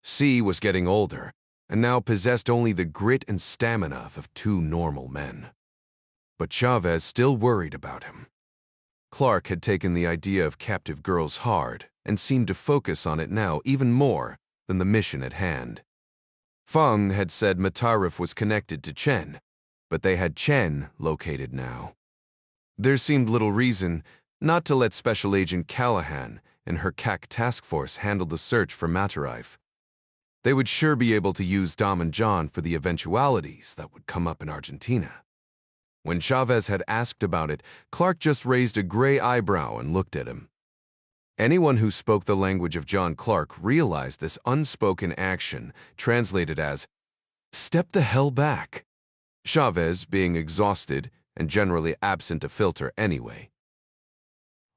C was getting older, and now possessed only the grit and stamina of two normal men. But Chavez still worried about him. Clark had taken the idea of captive girls hard, and seemed to focus on it now even more than the mission at hand. Feng had said Matarif was connected to Chen, but they had Chen located now. There seemed little reason not to let Special Agent Callahan and her CAC task force handle the search for Matarif. They would sure be able to use Dom and John for the eventualities that would come up in Argentina. When Chavez had asked about it, Clark just raised a gray eyebrow and looked at him. Anyone who spoke the language of John Clark realized this unspoken action translated as, "Step the hell back." Chavez, being exhausted and generally absent a filter anyway,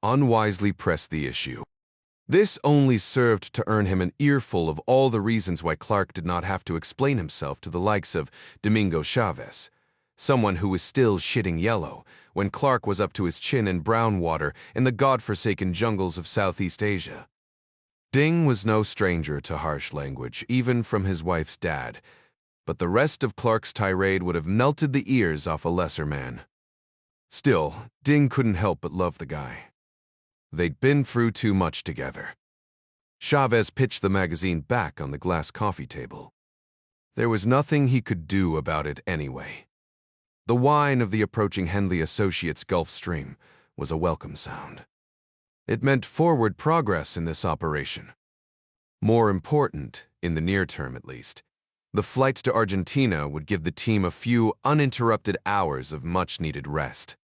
unwisely pressed the issue. This only served to earn him an earful of all the reasons why Clark did not have to explain himself to the likes of Domingo Chavez, someone who was still shitting yellow when Clark was up to his chin in brown water in the godforsaken jungles of Southeast Asia. Ding was no stranger to harsh language, even from his wife's dad, but the rest of Clark's tirade would have melted the ears off a lesser man. Still, Ding couldn't help but love the guy. They'd been through too much together. Chavez pitched the magazine back on the glass coffee table. There was nothing he could do about it anyway. The whine of the approaching Henley Associates Gulf Stream was a welcome sound. It meant forward progress in this operation. More important, in the near term at least, the flights to Argentina would give the team a few uninterrupted hours of much-needed rest.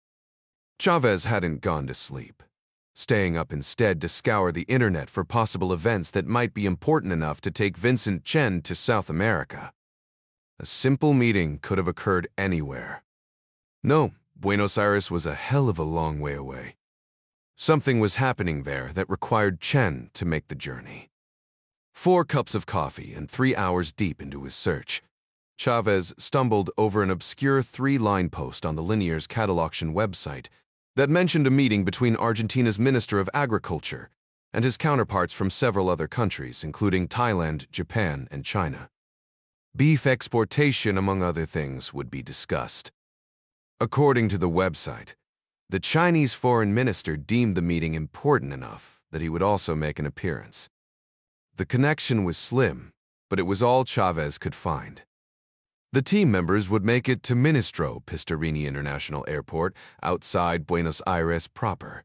Chavez hadn't gone to sleep, staying up instead to scour the internet for possible events that might be important enough to take Vincent Chen to South America. A simple meeting could have occurred anywhere. No, Buenos Aires was a hell of a long way away. Something was happening there that required Chen to make the journey. 4 cups of coffee and 3 hours deep into his search, Chavez stumbled over an obscure 3-line post on the Linier's Cataloction website that mentioned a meeting between Argentina's Minister of Agriculture and his counterparts from several other countries, including Thailand, Japan, and China. Beef exportation, among other things, would be discussed. According to the website, the Chinese foreign minister deemed the meeting important enough that he would also make an appearance. The connection was slim, but it was all Chavez could find. The team members would make it to Ministro Pistarini International Airport outside Buenos Aires proper,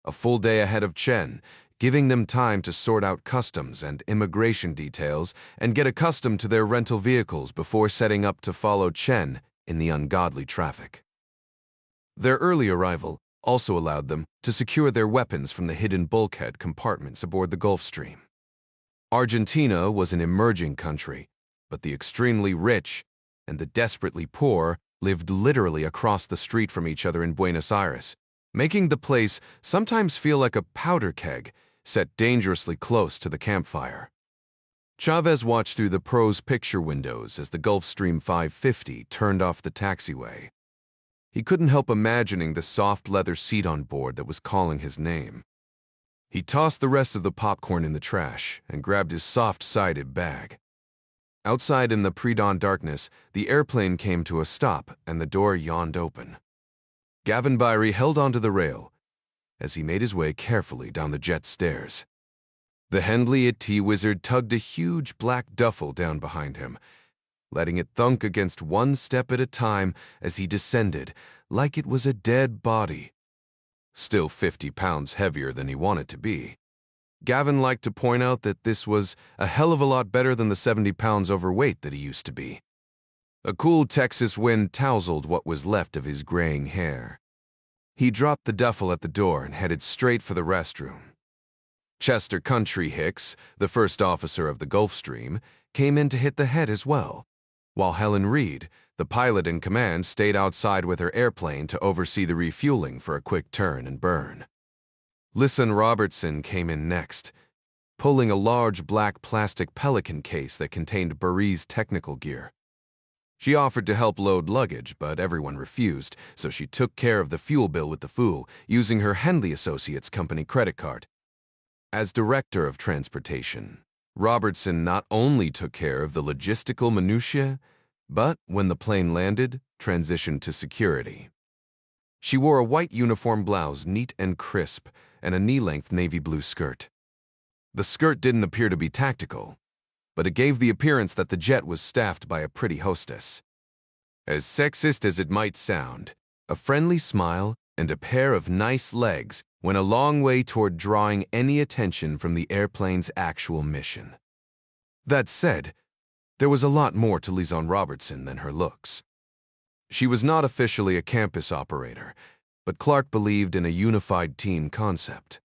a full day ahead of Chen, giving them time to sort out customs and immigration details and get accustomed to their rental vehicles before setting up to follow Chen in the ungodly traffic. Their early arrival also allowed them to secure their weapons from the hidden bulkhead compartments aboard the Gulf Stream. Argentina was an emerging country, but the extremely rich and the desperately poor lived literally across the street from each other in Buenos Aires, making the place sometimes feel like a powder keg set dangerously close to the campfire. Chavez watched through the pro's picture windows as the Gulfstream 550 turned off the taxiway. He couldn't help imagining the soft leather seat on board that was calling his name. He tossed the rest of the popcorn in the trash and grabbed his soft-sided bag. Outside in the pre-dawn darkness, the airplane came to a stop and the door yawned open. Gavin Byrie held onto the rail as he made his way carefully down the jet stairs. The Henley IT wizard tugged a huge black duffel down behind him, letting it thunk against one step at a time as he descended, like it was a dead body. Still 50 pounds heavier than he wanted to be. Gavin liked to point out that this was a hell of a lot better than the 70 pounds overweight that he used to be. A cool Texas wind tousled what was left of his graying hair. He dropped the duffel at the door and headed straight for the restroom. Chester Country Hicks, the first officer of the Gulfstream, came in to hit the head as well. while Helen Reed, the pilot in command, stayed outside with her airplane to oversee the refueling for a quick turn and burn. Listen Robertson came in next, pulling a large black plastic Pelican case that contained Barry's technical gear. She offered to help load luggage, but everyone refused, so she took care of the fuel bill with the fool, using her Henley Associates company credit card. As director of transportation, Robertson not only took care of the logistical minutiae, but, when the plane landed, transitioned to security. She wore a white uniform blouse, neat and crisp, and a knee-length navy blue skirt. The skirt didn't appear to be tactical, but it gave the appearance that the jet was staffed by a pretty hostess. As sexist as it might sound, a friendly smile and a pair of nice legs went a long way toward drawing any attention from the airplane's actual mission. That said, there was a lot more to Lisanne Robertson than her looks. She was not officially a campus operator, but Clark believed in a unified team concept.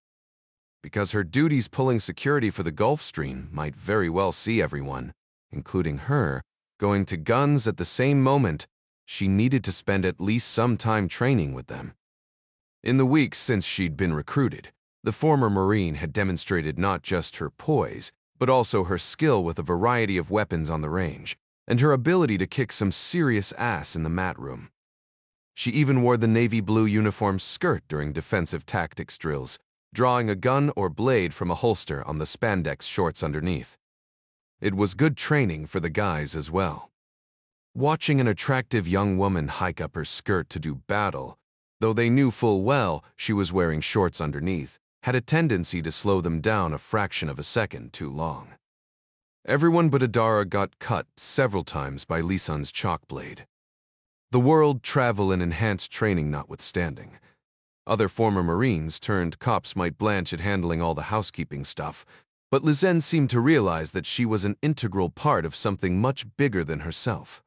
Because her duties pulling security for the Gulf Stream might very well see everyone, including her, going to guns at the same moment, she needed to spend at least some time training with them. In the weeks since she'd been recruited, the former Marine had demonstrated not just her poise, but also her skill with a variety of weapons on the range, and her ability to kick some serious ass in the mat room. She even wore the navy blue uniform skirt during defensive tactics drills, drawing a gun or blade from a holster on the spandex shorts underneath. It was good training for the guys as well. Watching an attractive young woman hike up her skirt to do battle, though they knew full well she was wearing shorts underneath, had a tendency to slow them down a fraction of a second too long. Everyone but Adara got cut several times by Lisanne's chalk blade. The world, travel, and enhanced training notwithstanding, other former Marines turned cops might blanch at handling all the housekeeping stuff, but Lisanne seemed to realize that she was an integral part of something much bigger than herself.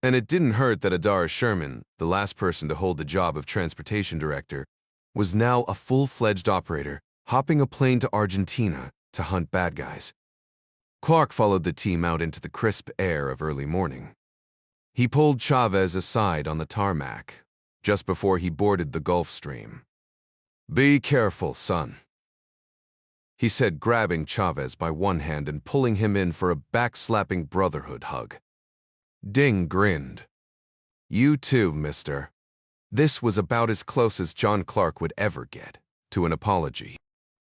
And it didn't hurt that Adara Sherman, the last person to hold the job of transportation director, was now a full-fledged operator, hopping a plane to Argentina to hunt bad guys. Clark followed the team out into the crisp air of early morning. He pulled Chavez aside on the tarmac, just before he boarded the Gulf Stream. "Be careful, son," he said, grabbing Chavez by one hand and pulling him in for a back-slapping brotherhood hug. Ding grinned. "You too, mister." This was about as close as John Clark would ever get to an apology.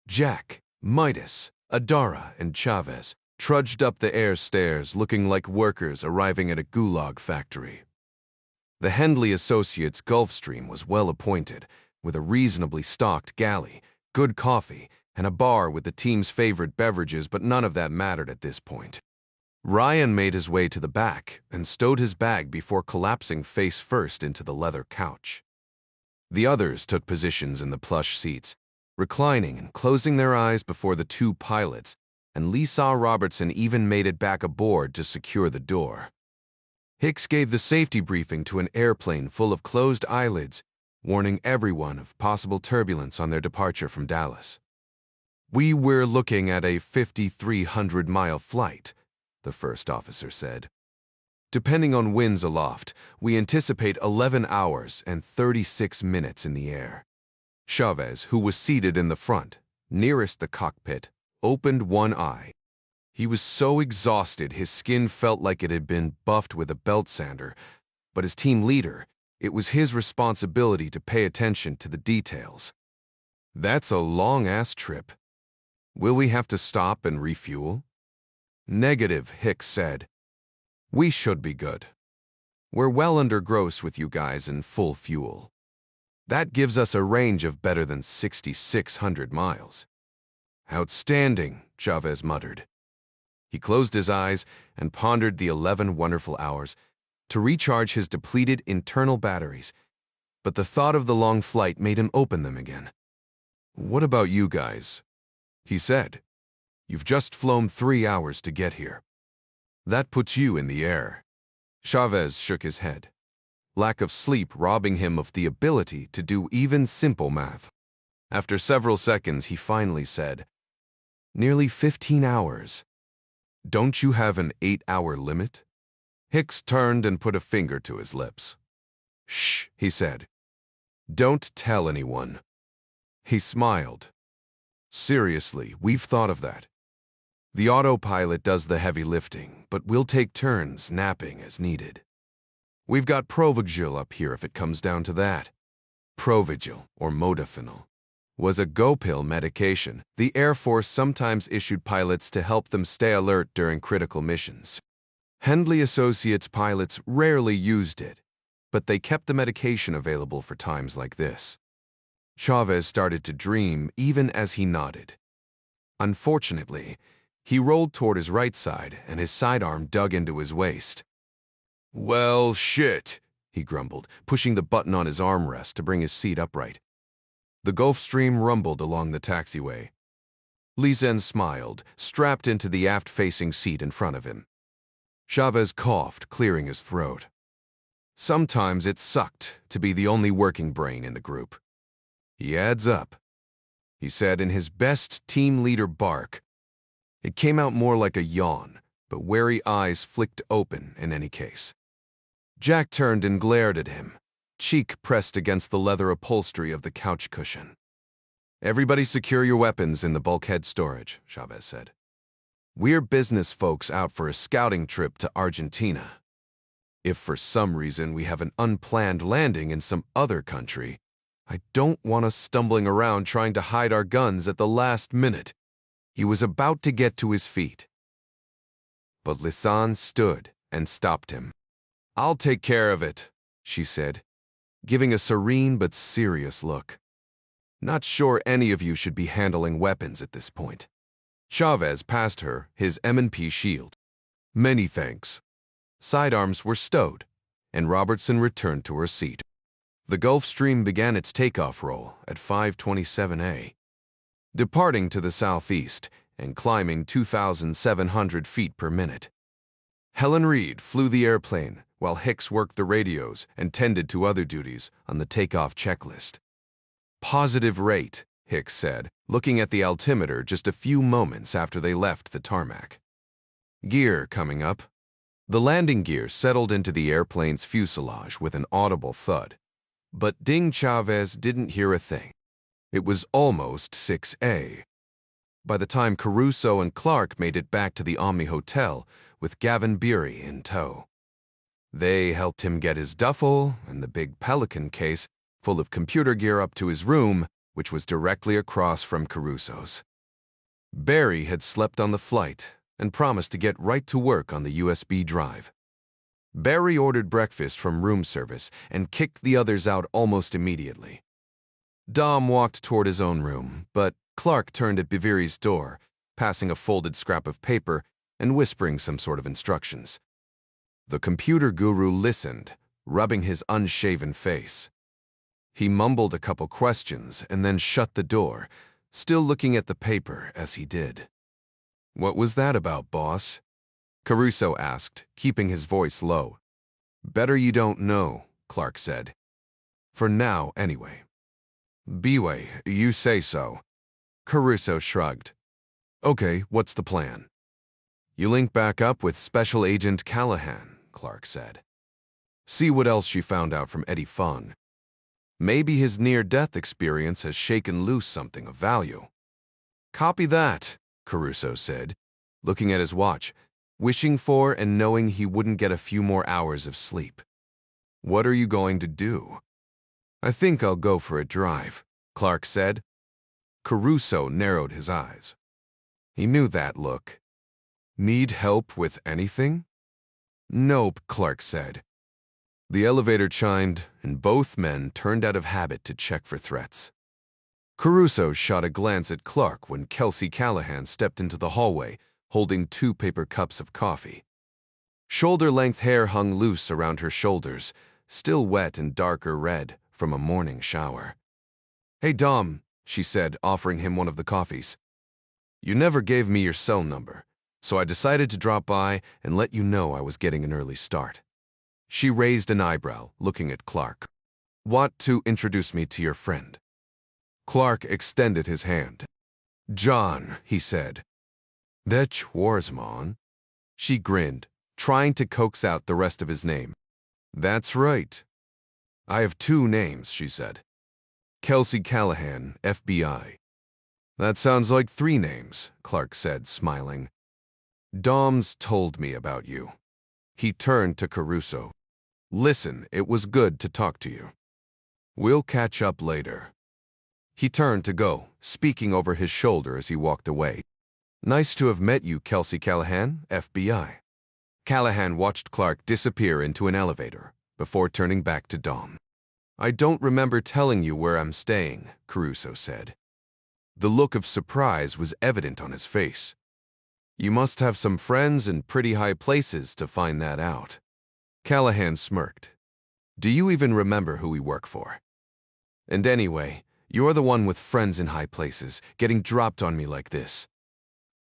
Jack, Midas, Adara, and Chavez trudged up the air stairs looking like workers arriving at a gulag factory. The Henley Associates Gulfstream was well appointed, with a reasonably stocked galley, good coffee, and a bar with the team's favorite beverages, but none of that mattered at this point. Ryan made his way to the back and stowed his bag before collapsing face first into the leather couch. The others took positions in the plush seats, reclining and closing their eyes before the two pilots, and Lisanne Robertson even made it back aboard to secure the door. Hicks gave the safety briefing to an airplane full of closed eyelids, warning everyone of possible turbulence on their departure from Dallas. "We're looking at a 5,300-mile flight," the first officer said. "Depending on winds aloft, we anticipate 11 hours and 36 minutes in the air." Chavez, who was seated in the front, nearest the cockpit, opened one eye. He was so exhausted his skin felt like it had been buffed with a belt sander, but as team leader, it was his responsibility to pay attention to the details. "That's a long-ass trip. Will we have to stop and refuel?" "Negative," Hicks said. "We should be good. We're well under gross with you guys and full fuel. That gives us a range of better than 6,600 miles. "Outstanding," Chavez muttered. He closed his eyes and pondered the 11 wonderful hours to recharge his depleted internal batteries, but the thought of the long flight made him open them again. "What about you guys?" he said. "You've just flown 3 hours to get here. That puts you in the air." Chavez shook his head, lack of sleep robbing him of the ability to do even simple math. After several seconds, he finally said, "Nearly 15 hours. Don't you have an 8-hour limit?" Hicks turned and put a finger to his lips. "Shh," he said. "Don't tell anyone." He smiled. "Seriously, we've thought of that. The autopilot does the heavy lifting, but we'll take turns napping as needed. We've got Provigil up here if it comes down to that." Provigil, or modafinil, was a go-pill medication the Air Force sometimes issued pilots to help them stay alert during critical missions. Hendley Associates pilots rarely used it, but they kept the medication available for times like this. Chavez started to dream even as he nodded. Unfortunately, he rolled toward his right side and his sidearm dug into his waist. "Well, shit," he grumbled, pushing the button on his armrest to bring his seat upright. The Gulfstream rumbled along the taxiway. Lizen smiled, strapped into the aft-facing seat in front of him. Chavez coughed, clearing his throat. Sometimes it sucked to be the only working brain in the group. "He adds up," he said in his best team leader bark. It came out more like a yawn, but wary eyes flicked open in any case. Jack turned and glared at him, cheek pressed against the leather upholstery of the couch cushion. "Everybody secure your weapons in the bulkhead storage," Chavez said. "We're business folks out for a scouting trip to Argentina. If for some reason we have an unplanned landing in some other country, I don't want us stumbling around trying to hide our guns at the last minute." He was about to get to his feet, but Lisan stood and stopped him. "I'll take care of it," she said, giving a serene but serious look. "Not sure any of you should be handling weapons at this point." Chavez passed her his M&P shield. "Many thanks." Sidearms were stowed, and Robertson returned to her seat. The Gulfstream began its takeoff roll at 5:27 departing to the southeast and climbing 2,700 feet per minute. Helen Reed flew the airplane while Hicks worked the radios and tended to other duties on the takeoff checklist. "Positive rate," Hicks said, looking at the altimeter just a few moments after they left the tarmac. "Gear coming up." The landing gear settled into the airplane's fuselage with an audible thud, but Ding Chavez didn't hear a thing. It was almost 6 by the time Caruso and Clark made it back to the Omni Hotel with Gavin Beery in tow. They helped him get his duffel and the big Pelican case full of computer gear up to his room, which was directly across from Caruso's. Barry had slept on the flight and promised to get right to work on the USB drive. Barry ordered breakfast from room service and kicked the others out almost immediately. Dom walked toward his own room, but Clark turned at Beveri's door, passing a folded scrap of paper and whispering some sort of instructions. The computer guru listened, rubbing his unshaven face. He mumbled a couple questions and then shut the door, still looking at the paper as he did. "What was that about, boss?" Caruso asked, keeping his voice low. "Better you don't know," Clark said. "For now, anyway." "Beway, you say so." Caruso shrugged. "Okay, what's the plan?" "You link back up with Special Agent Callahan," Clark said. "See what else she found out from Eddie Fung. Maybe his near-death experience has shaken loose something of value." "Copy that," Caruso said, looking at his watch, wishing for and knowing he wouldn't get a few more hours of sleep. "What are you going to do?" "I think I'll go for a drive," Clark said. Caruso narrowed his eyes. He knew that look. "Need help with anything?" "Nope," Clark said. The elevator chimed, and both men turned out of habit to check for threats. Caruso shot a glance at Clark when Kelsey Callahan stepped into the hallway, holding 2 paper cups of coffee. Shoulder-length hair hung loose around her shoulders, still wet and darker red from a morning shower. "Hey, Dom," she said, offering him one of the coffees. "You never gave me your cell number, so I decided to drop by and let you know I was getting an early start." She raised an eyebrow, looking at Clark. "Want to introduce me to your friend?" Clark extended his hand. "John," he said. "That Schwarzman?" She grinned. trying to coax out the rest of his name. "That's right. I have 2 names," she said. "Kelsey Callahan, FBI." "That sounds like 3 names," Clark said, smiling. "Dom's told me about you." He turned to Caruso. "Listen, it was good to talk to you. We'll catch up later." He turned to go, speaking over his shoulder as he walked away. "Nice to have met you, Kelsey Callahan, FBI." Callahan watched Clark disappear into an elevator before turning back to Dom. "I don't remember telling you where I'm staying," Caruso said. The look of surprise was evident on his face. "You must have some friends in pretty high places to find that out." Callahan smirked. "Do you even remember who we work for? And anyway, you're the one with friends in high places, getting dropped on me like this.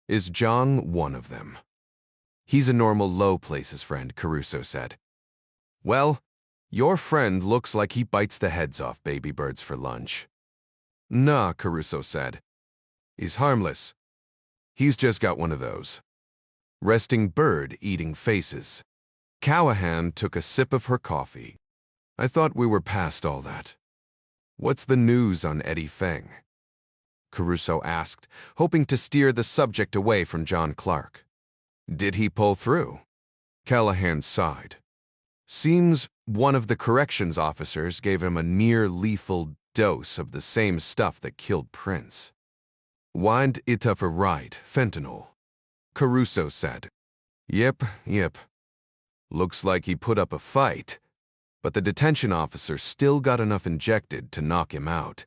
Is John one of them?" "He's a normal low places friend," Caruso said. "Well, your friend looks like he bites the heads off baby birds for lunch." "Nah," Caruso said. "He's harmless. He's just got one of those resting bird-eating faces." Callahan took a sip of her coffee. "I thought we were past all that. What's the news on Eddie Feng?" Caruso asked, hoping to steer the subject away from John Clark. "Did he pull through?" Callahan sighed. "Seems one of the corrections officers gave him a near-lethal dose of the same stuff that killed Prince. Wind it up for right, fentanyl," Caruso said. Yep. Looks like he put up a fight, but the detention officer still got enough injected to knock him out.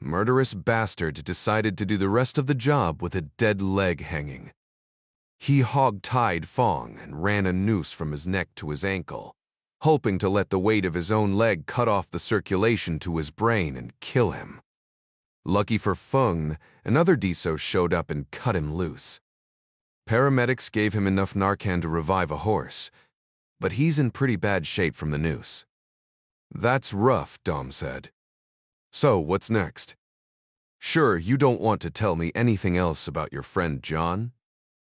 Murderous bastard decided to do the rest of the job with a dead leg hanging. He hog-tied Fong and ran a noose from his neck to his ankle, hoping to let the weight of his own leg cut off the circulation to his brain and kill him. Lucky for Feng, another DSO showed up and cut him loose. Paramedics gave him enough Narcan to revive a horse, but he's in pretty bad shape from the noose. "That's rough," Dom said. "So, what's next?" "Sure, you don't want to tell me anything else about your friend John?"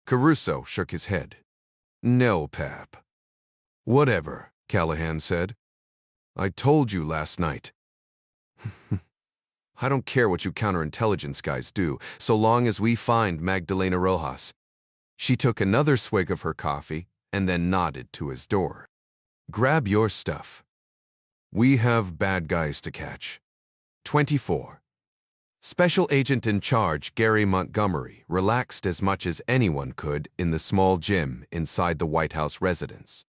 Caruso shook his head. "No, Pap." "Whatever," Callahan said. "I told you last night." "I don't care what you counterintelligence guys do, so long as we find Magdalena Rojas." She took another swig of her coffee and then nodded to his door. "Grab your stuff. We have bad guys to catch." 24. Special Agent in Charge Gary Montgomery relaxed as much as anyone could in the small gym inside the White House residence.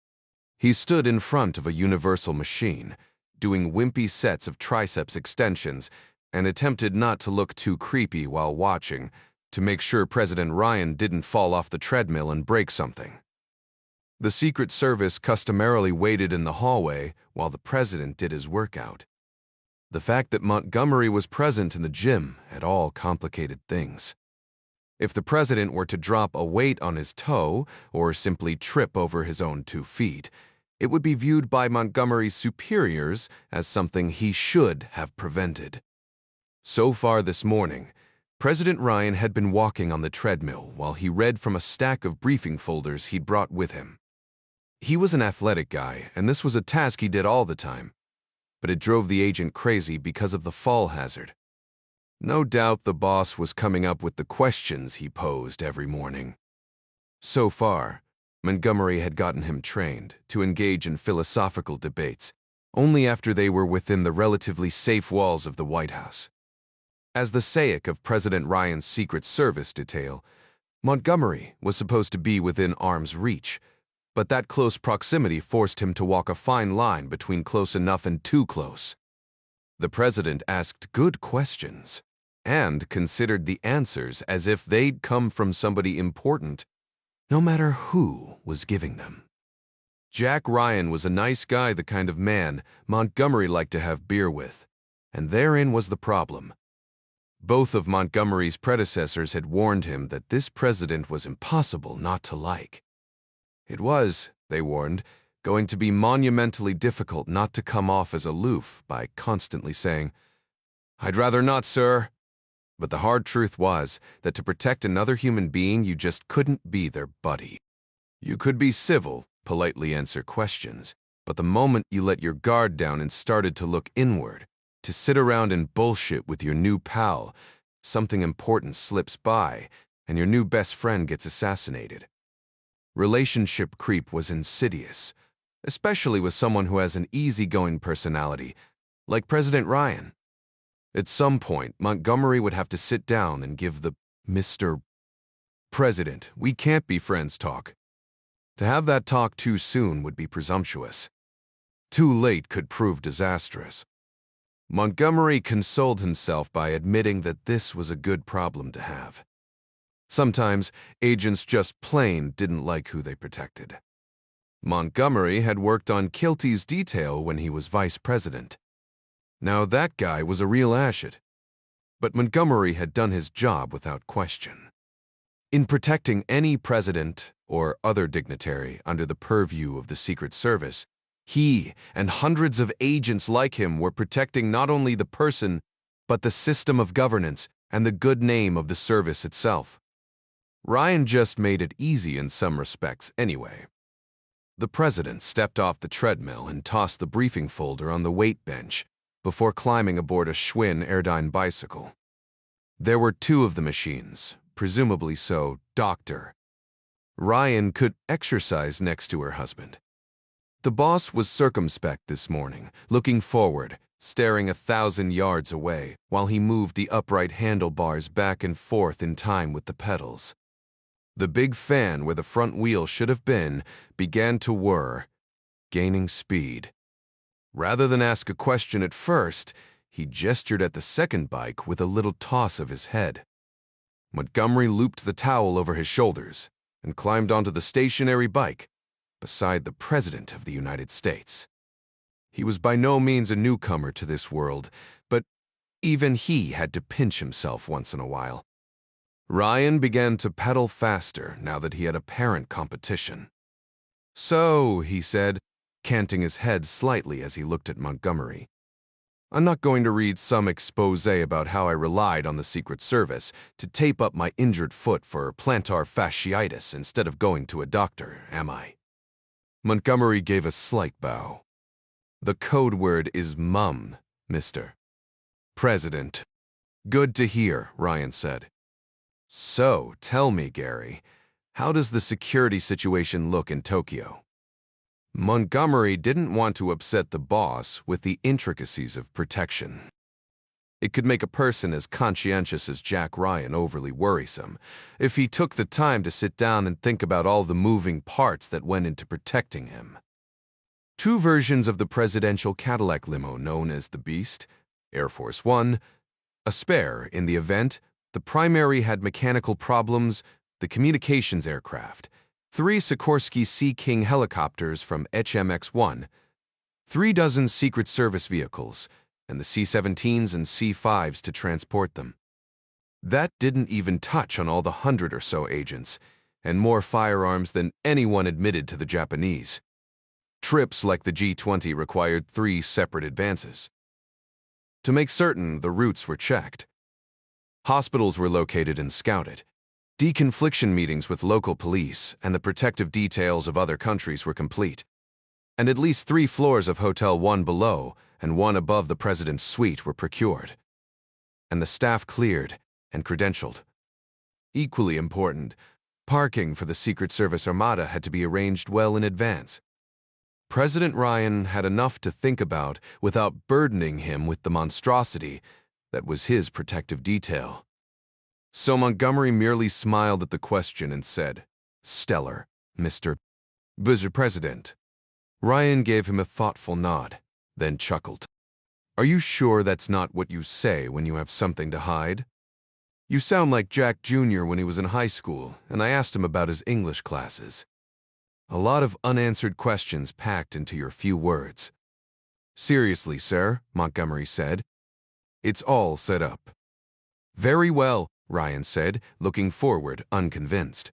He stood in front of a universal machine, doing wimpy sets of triceps extensions, and attempted not to look too creepy while watching, to make sure President Ryan didn't fall off the treadmill and break something. The Secret Service customarily waited in the hallway while the president did his workout. The fact that Montgomery was present in the gym had all complicated things. If the president were to drop a weight on his toe or simply trip over his own 2 feet, it would be viewed by Montgomery's superiors as something he should have prevented. So far this morning, President Ryan had been walking on the treadmill while he read from a stack of briefing folders he'd brought with him. He was an athletic guy, and this was a task he did all the time, but it drove the agent crazy because of the fall hazard. No doubt the boss was coming up with the questions he posed every morning. So far, Montgomery had gotten him trained to engage in philosophical debates only after they were within the relatively safe walls of the White House. As the SAIC of President Ryan's Secret Service detail, Montgomery was supposed to be within arm's reach, but that close proximity forced him to walk a fine line between close enough and too close. The president asked good questions and considered the answers as if they'd come from somebody important, no matter who was giving them. Jack Ryan was a nice guy, the kind of man Montgomery liked to have beer with, and therein was the problem. Both of Montgomery's predecessors had warned him that this president was impossible not to like. It was, they warned, going to be monumentally difficult not to come off as aloof by constantly saying, "I'd rather not, sir." But the hard truth was that to protect another human being, you just couldn't be their buddy. You could be civil, politely answer questions, but the moment you let your guard down and started to look inward, to sit around and bullshit with your new pal, something important slips by, and your new best friend gets assassinated. Relationship creep was insidious, especially with someone who has an easygoing personality, like President Ryan. At some point, Montgomery would have to sit down and give the Mr. President, we can't be friends talk. To have that talk too soon would be presumptuous. Too late could prove disastrous. Montgomery consoled himself by admitting that this was a good problem to have. Sometimes, agents just plain didn't like who they protected. Montgomery had worked on Kilty's detail when he was vice president. Now that guy was a real asset. But Montgomery had done his job without question. In protecting any president or other dignitary under the purview of the Secret Service, he and hundreds of agents like him were protecting not only the person, but the system of governance and the good name of the service itself. Ryan just made it easy in some respects anyway. The president stepped off the treadmill and tossed the briefing folder on the weight bench before climbing aboard a Schwinn Airdyne bicycle. There were two of the machines, presumably so, Dr. Ryan could exercise next to her husband. The boss was circumspect this morning, looking forward, staring 1,000 yards away, while he moved the upright handlebars back and forth in time with the pedals. The big fan where the front wheel should have been began to whir, gaining speed. Rather than ask a question at first, he gestured at the second bike with a little toss of his head. Montgomery looped the towel over his shoulders and climbed onto the stationary bike beside the President of the United States. He was by no means a newcomer to this world, but even he had to pinch himself once in a while. Ryan began to pedal faster now that he had apparent competition. So, he said, canting his head slightly as he looked at Montgomery, I'm not going to read some expose about how I relied on the Secret Service to tape up my injured foot for plantar fasciitis instead of going to a doctor, am I? Montgomery gave a slight bow. The code word is mum, Mr. President. Good to hear, Ryan said. So, tell me, Gary, how does the security situation look in Tokyo? Montgomery didn't want to upset the boss with the intricacies of protection. It could make a person as conscientious as Jack Ryan overly worrisome if he took the time to sit down and think about all the moving parts that went into protecting him. Two versions of the presidential Cadillac limo known as the Beast, Air Force One, a spare in the event, the primary had mechanical problems, the communications aircraft, 3 Sikorsky Sea King helicopters from HMX-1, 36 Secret Service vehicles, and the C-17s and C-5s to transport them. That didn't even touch on all the 100 or so agents, and more firearms than anyone admitted to the Japanese. Trips like the G-20 required 3 separate advances. To make certain the routes were checked, hospitals were located and scouted. Deconfliction meetings with local police and the protective details of other countries were complete. And at least 3 floors of Hotel 1 below and 1 above the president's suite were procured. And the staff cleared and credentialed. Equally important, parking for the Secret Service Armada had to be arranged well in advance. President Ryan had enough to think about without burdening him with the monstrosity that was his protective detail. So Montgomery merely smiled at the question and said, Stellar, Mr. President. Ryan gave him a thoughtful nod, then chuckled. Are you sure that's not what you say when you have something to hide? You sound like Jack Jr. when he was in high school, and I asked him about his English classes. A lot of unanswered questions packed into your few words. Seriously, sir, Montgomery said. It's all set up. Very well, Ryan said, looking forward, unconvinced.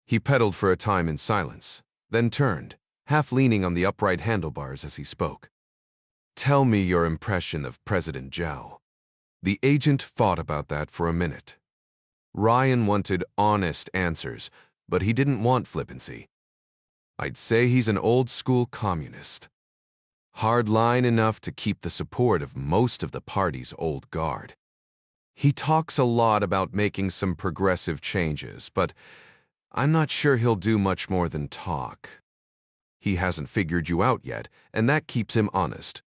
He pedaled for a time in silence, then turned, half leaning on the upright handlebars as he spoke. Tell me your impression of President Zhao. The agent thought about that for a minute. Ryan wanted honest answers, but he didn't want flippancy. I'd say he's an old-school communist. Hard-line enough to keep the support of most of the party's old guard. He talks a lot about making some progressive changes, but I'm not sure he'll do much more than talk. He hasn't figured you out yet, and that keeps him honest.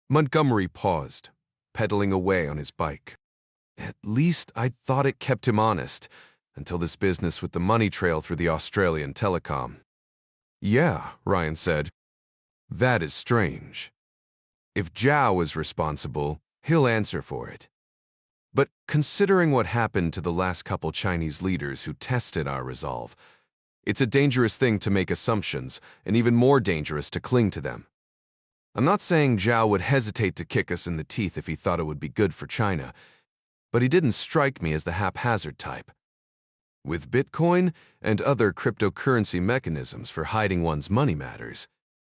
Montgomery paused, pedaling away on his bike. At least I thought it kept him honest, until this business with the money trail through the Australian telecom. Yeah, Ryan said. That is strange. If Zhao is responsible, he'll answer for it. But considering what happened to the last couple Chinese leaders who tested our resolve, it's a dangerous thing to make assumptions, and even more dangerous to cling to them. I'm not saying Zhao would hesitate to kick us in the teeth if he thought it would be good for China, but he didn't strike me as the haphazard type. With Bitcoin and other cryptocurrency mechanisms for hiding one's money matters,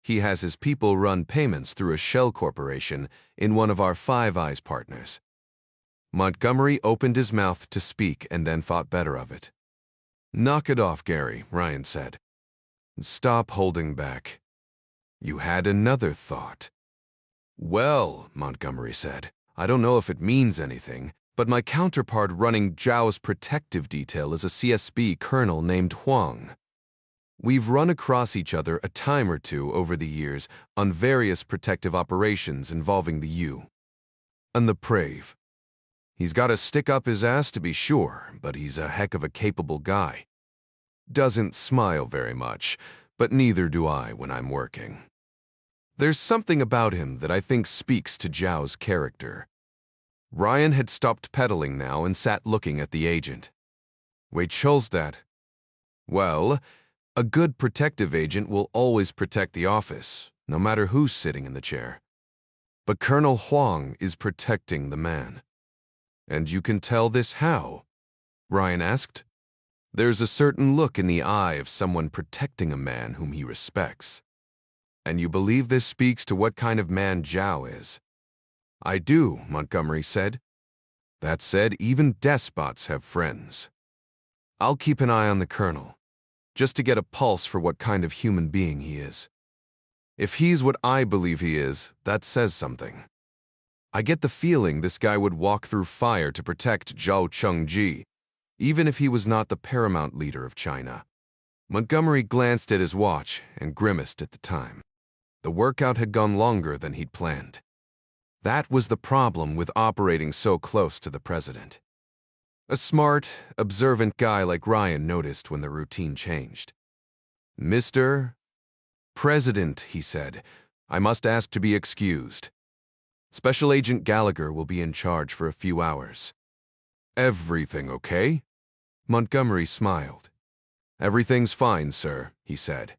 he has his people run payments through a shell corporation in one of our Five Eyes partners. Montgomery opened his mouth to speak and then thought better of it. Knock it off, Gary, Ryan said. Stop holding back. You had another thought. Well, Montgomery said, I don't know if it means anything, but my counterpart running Zhao's protective detail is a CSB colonel named Huang. We've run across each other a time or two over the years on various protective operations involving the U. And the Brave. He's got a stick up his ass to be sure, but he's a heck of a capable guy. Doesn't smile very much, but neither do I when I'm working. There's something about him that I think speaks to Zhao's character. Ryan had stopped pedaling now and sat looking at the agent. Wait, chose that? Well, a good protective agent will always protect the office, no matter who's sitting in the chair. But Colonel Huang is protecting the man. And you can tell this how? Ryan asked. There's a certain look in the eye of someone protecting a man whom he respects. And you believe this speaks to what kind of man Zhao is? I do, Montgomery said. That said, even despots have friends. I'll keep an eye on the colonel, just to get a pulse for what kind of human being he is. If he's what I believe he is, that says something. I get the feeling this guy would walk through fire to protect Zhao Chengji, even if he was not the paramount leader of China. Montgomery glanced at his watch and grimaced at the time. The workout had gone longer than he'd planned. That was the problem with operating so close to the president. A smart, observant guy like Ryan noticed when the routine changed. Mr. President, he said, I must ask to be excused. Special Agent Gallagher will be in charge for a few hours. Everything okay? Montgomery smiled. Everything's fine, sir, he said.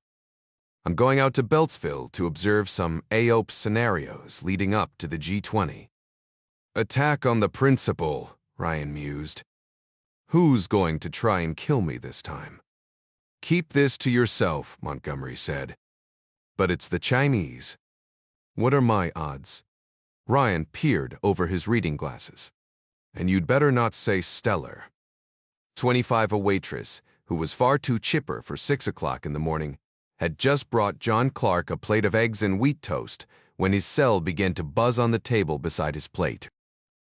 I'm going out to Beltsville to observe some AOP scenarios leading up to the G20. Attack on the principal, Ryan mused. Who's going to try and kill me this time? Keep this to yourself, Montgomery said. But it's the Chinese. What are my odds? Ryan peered over his reading glasses. And you'd better not say stellar. 25, a waitress, who was far too chipper for 6 o'clock in the morning, had just brought John Clark a plate of eggs and wheat toast when his cell began to buzz on the table beside his plate.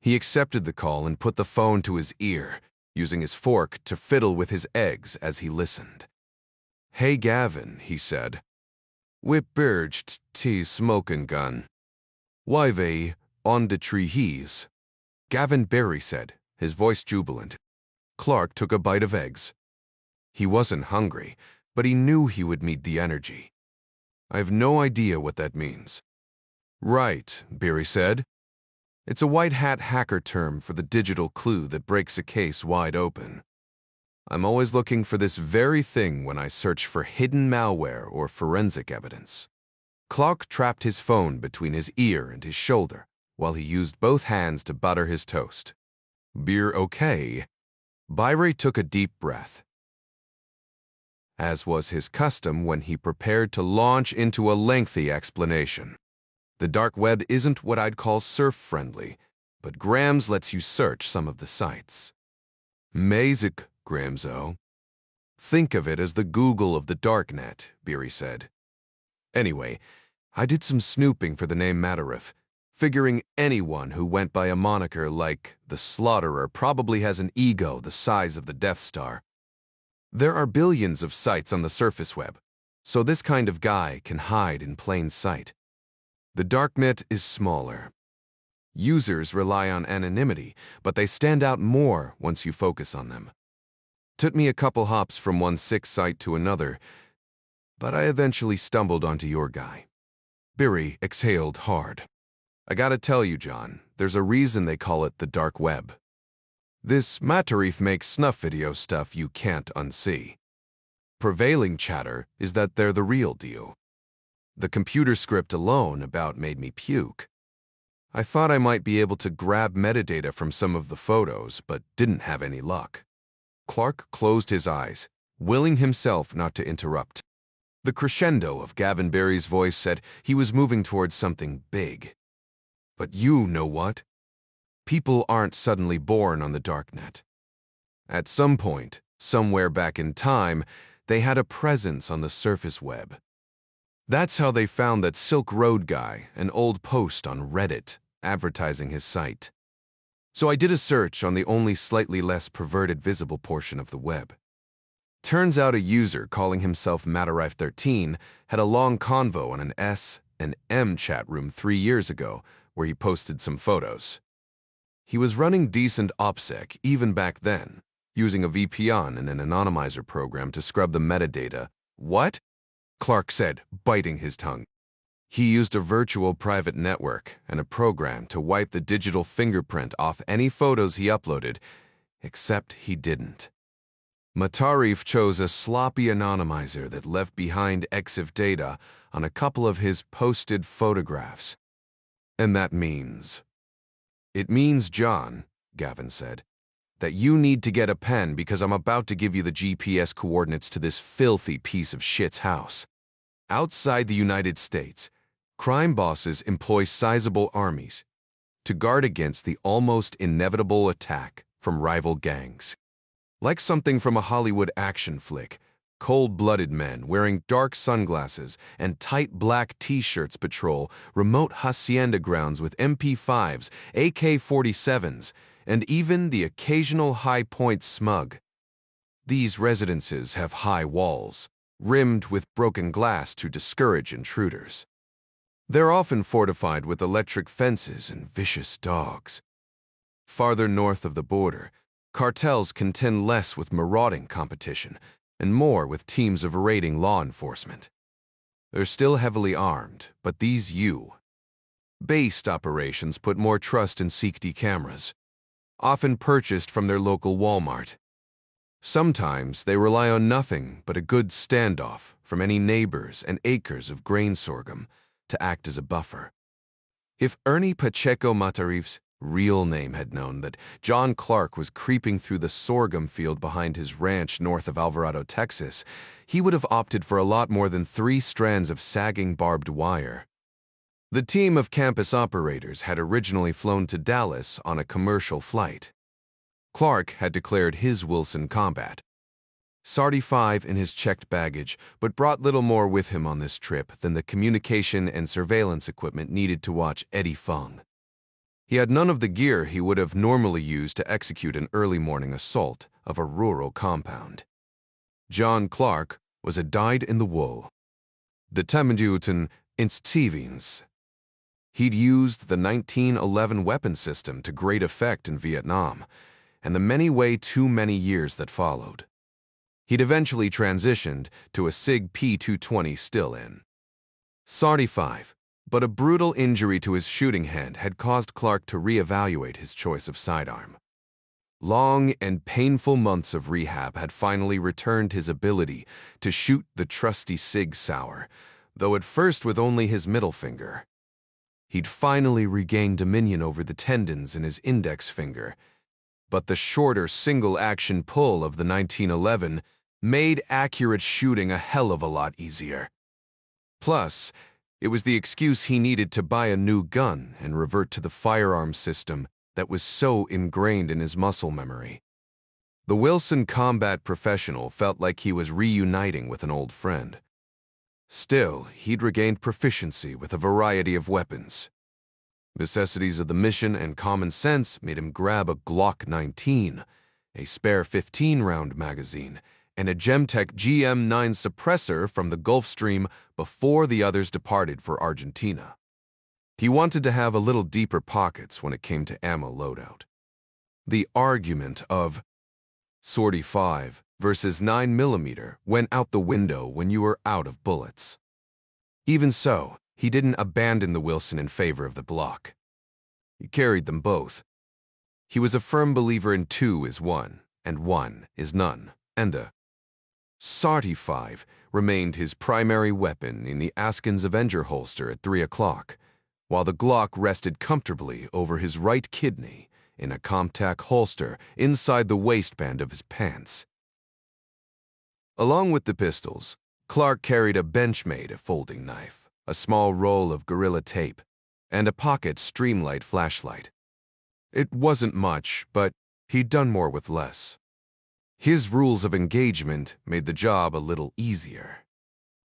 He accepted the call and put the phone to his ear, using his fork to fiddle with his eggs as he listened. Hey, Gavin, he said. Whip birged tea smoking gun. Why they on the tree he's. Gavin Berry said, his voice jubilant. Clark took a bite of eggs. He wasn't hungry, but he knew he would need the energy. I have no idea what that means. Right, Berry said. It's a white hat hacker term for the digital clue that breaks a case wide open. I'm always looking for this very thing when I search for hidden malware or forensic evidence. Clark trapped his phone between his ear and his shoulder while he used both hands to butter his toast. Beer okay? Byrie took a deep breath, as was his custom when he prepared to launch into a lengthy explanation. The dark web isn't what I'd call surf-friendly, but Grams lets you search some of the sites. Mazik, Gramzo. Think of it as the Google of the darknet, Beery said. Anyway, I did some snooping for the name Matarif, figuring anyone who went by a moniker like the Slaughterer probably has an ego the size of the Death Star. There are billions of sites on the surface web, so this kind of guy can hide in plain sight. The darknet is smaller. Users rely on anonymity, but they stand out more once you focus on them. Took me a couple hops from one sick site to another, but I eventually stumbled onto your guy. Beery exhaled hard. I gotta tell you, John, there's a reason they call it the dark web. This Matarif makes snuff video stuff you can't unsee. Prevailing chatter is that they're the real deal. The computer script alone about made me puke. I thought I might be able to grab metadata from some of the photos, but didn't have any luck. Clark closed his eyes, willing himself not to interrupt. The crescendo of Gavin Barry's voice said he was moving towards something big. But you know what? People aren't suddenly born on the darknet. At some point, somewhere back in time, they had a presence on the surface web. That's how they found that Silk Road guy, an old post on Reddit, advertising his site. So I did a search on the only slightly less perverted visible portion of the web. Turns out a user calling himself Matarife13 had a long convo on an S and M chat room 3 years ago where he posted some photos. He was running decent OPSEC even back then, using a VPN and an anonymizer program to scrub the metadata. What? Clark said, biting his tongue. He used a virtual private network and a program to wipe the digital fingerprint off any photos he uploaded, except he didn't. Matarif chose a sloppy anonymizer that left behind EXIF data on a couple of his posted photographs. And that means... It means, John, Gavin said, that you need to get a pen because I'm about to give you the GPS coordinates to this filthy piece of shit's house. Outside the United States, crime bosses employ sizable armies to guard against the almost inevitable attack from rival gangs. Like something from a Hollywood action flick, cold-blooded men wearing dark sunglasses and tight black t-shirts patrol remote hacienda grounds with MP5s, AK-47s, and even the occasional high-point smug. These residences have high walls, rimmed with broken glass to discourage intruders. They're often fortified with electric fences and vicious dogs. Farther north of the border, cartels contend less with marauding competition and more with teams of raiding law enforcement. They're still heavily armed, but these based operations put more trust in CCD cameras, often purchased from their local Walmart. Sometimes they rely on nothing but a good standoff from any neighbors and acres of grain sorghum to act as a buffer. If Ernie Pacheco Matarif's real name had known that John Clark was creeping through the sorghum field behind his ranch north of Alvarado, Texas, he would have opted for a lot more than 3 strands of sagging barbed wire. The team of campus operators had originally flown to Dallas on a commercial flight. Clark had declared his Wilson combat. Sardi-5 in his checked baggage, but brought little more with him on this trip than the communication and surveillance equipment needed to watch Eddie Fung. He had none of the gear he would have normally used to execute an early morning assault of a rural compound. John Clark was a dyed-in-the-wool. The Tamanduten Instivins. He'd used the 1911 weapon system to great effect in Vietnam, and the way too many years that followed. He'd eventually transitioned to a SIG P220 still in. Sardi-5. But a brutal injury to his shooting hand had caused Clark to reevaluate his choice of sidearm. Long and painful months of rehab had finally returned his ability to shoot the trusty Sig Sauer, though at first with only his middle finger. He'd finally regained dominion over the tendons in his index finger, but the shorter single-action pull of the 1911 made accurate shooting a hell of a lot easier. Plus, it was the excuse he needed to buy a new gun and revert to the firearm system that was so ingrained in his muscle memory. The Wilson combat professional felt like he was reuniting with an old friend. Still, he'd regained proficiency with a variety of weapons. Necessities of the mission and common sense made him grab a Glock 19, a spare 15-round magazine, and a Gemtech GM9 suppressor from the Gulf Stream before the others departed for Argentina. He wanted to have a little deeper pockets when it came to ammo loadout. The argument of Sortie 5 versus 9mm went out the window when you were out of bullets. Even so, he didn't abandon the Wilson in favor of the Glock. He carried them both. He was a firm believer in 2 is 1, and 1 is none, and a Sortie 5 remained his primary weapon in the Askins Avenger holster at 3 o'clock, while the Glock rested comfortably over his right kidney in a Comtac holster inside the waistband of his pants. Along with the pistols, Clark carried a Benchmade folding knife, a small roll of Gorilla Tape, and a pocket Streamlight flashlight. It wasn't much, but he'd done more with less. His rules of engagement made the job a little easier.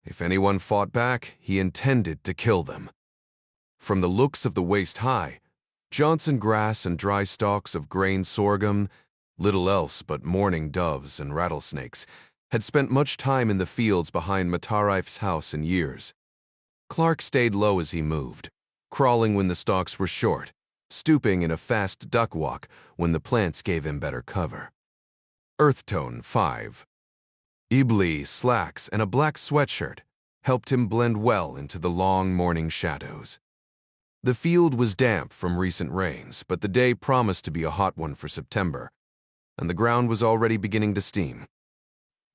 If anyone fought back, he intended to kill them. From the looks of the waist high, Johnson grass and dry stalks of grain sorghum, little else but mourning doves and rattlesnakes, had spent much time in the fields behind Matarife's house in years. Clark stayed low as he moved, crawling when the stalks were short, stooping in a fast duck walk when the plants gave him better cover. Earth tone 5. Iblis slacks and a black sweatshirt helped him blend well into the long morning shadows. The field was damp from recent rains, but the day promised to be a hot one for September, and the ground was already beginning to steam.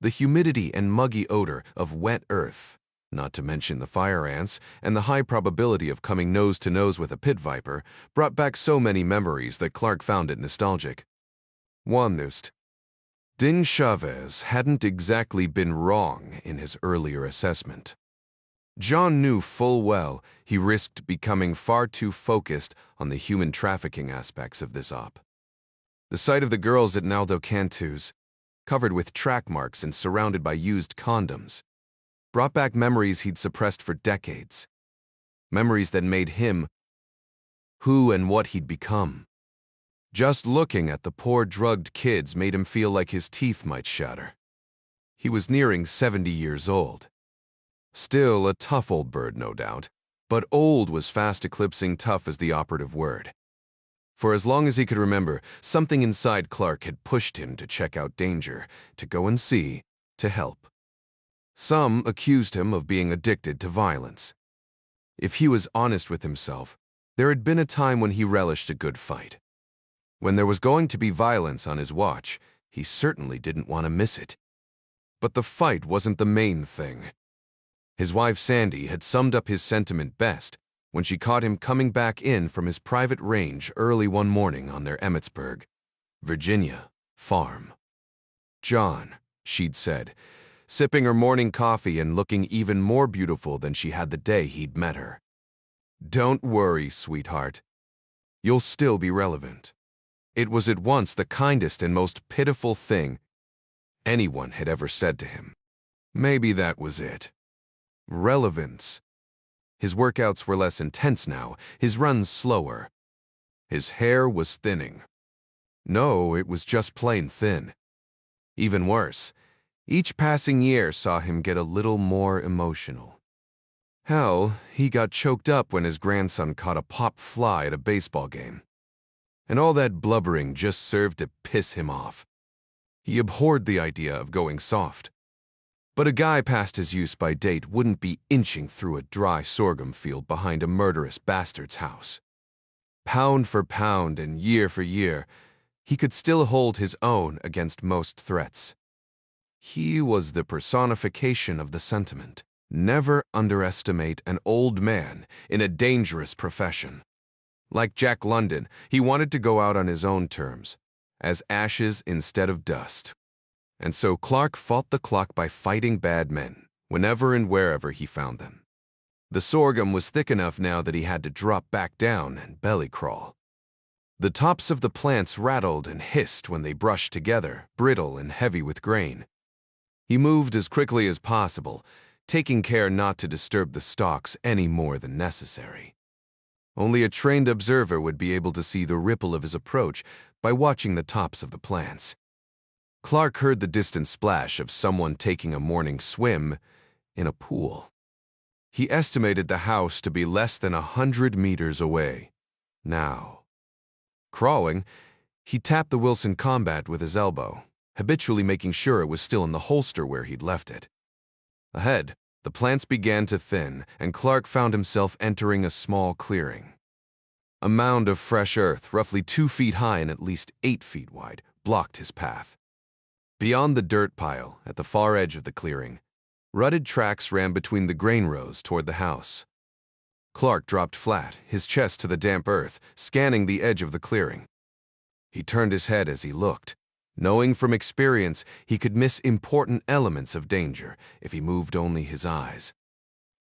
The humidity and muggy odor of wet earth, not to mention the fire ants and the high probability of coming nose to nose with a pit viper, brought back so many memories that Clark found it nostalgic. Juanust. Din Chavez hadn't exactly been wrong in his earlier assessment. John knew full well he risked becoming far too focused on the human trafficking aspects of this op. The sight of the girls at Naldo Cantu's, covered with track marks and surrounded by used condoms, brought back memories he'd suppressed for decades. Memories that made him who and what he'd become. Just looking at the poor drugged kids made him feel like his teeth might shatter. He was nearing 70 years old. Still a tough old bird, no doubt, but old was fast eclipsing tough as the operative word. For as long as he could remember, something inside Clark had pushed him to check out danger, to go and see, to help. Some accused him of being addicted to violence. If he was honest with himself, there had been a time when he relished a good fight. When there was going to be violence on his watch, he certainly didn't want to miss it. But the fight wasn't the main thing. His wife Sandy had summed up his sentiment best when she caught him coming back in from his private range early one morning on their Emmetsburg, Virginia, farm. "John," she'd said, sipping her morning coffee and looking even more beautiful than she had the day he'd met her. "Don't worry, sweetheart. You'll still be relevant." It was at once the kindest and most pitiful thing anyone had ever said to him. Maybe that was it. Relevance. His workouts were less intense now, his runs slower. His hair was thinning. No, it was just plain thin. Even worse, each passing year saw him get a little more emotional. Hell, he got choked up when his grandson caught a pop fly at a baseball game. And all that blubbering just served to piss him off. He abhorred the idea of going soft. But a guy past his use-by date wouldn't be inching through a dry sorghum field behind a murderous bastard's house. Pound for pound and year for year, he could still hold his own against most threats. He was the personification of the sentiment. Never underestimate an old man in a dangerous profession. Like Jack London, he wanted to go out on his own terms, as ashes instead of dust. And so Clark fought the clock by fighting bad men, whenever and wherever he found them. The sorghum was thick enough now that he had to drop back down and belly crawl. The tops of the plants rattled and hissed when they brushed together, brittle and heavy with grain. He moved as quickly as possible, taking care not to disturb the stalks any more than necessary. Only a trained observer would be able to see the ripple of his approach by watching the tops of the plants. Clark heard the distant splash of someone taking a morning swim in a pool. He estimated the house to be less than 100 meters away. Now, crawling, he tapped the Wilson Combat with his elbow, habitually making sure it was still in the holster where he'd left it. Ahead, the plants began to thin, and Clark found himself entering a small clearing. A mound of fresh earth, roughly 2 feet high and at least 8 feet wide, blocked his path. Beyond the dirt pile, at the far edge of the clearing, rutted tracks ran between the grain rows toward the house. Clark dropped flat, his chest to the damp earth, scanning the edge of the clearing. He turned his head as he looked, knowing from experience he could miss important elements of danger if he moved only his eyes.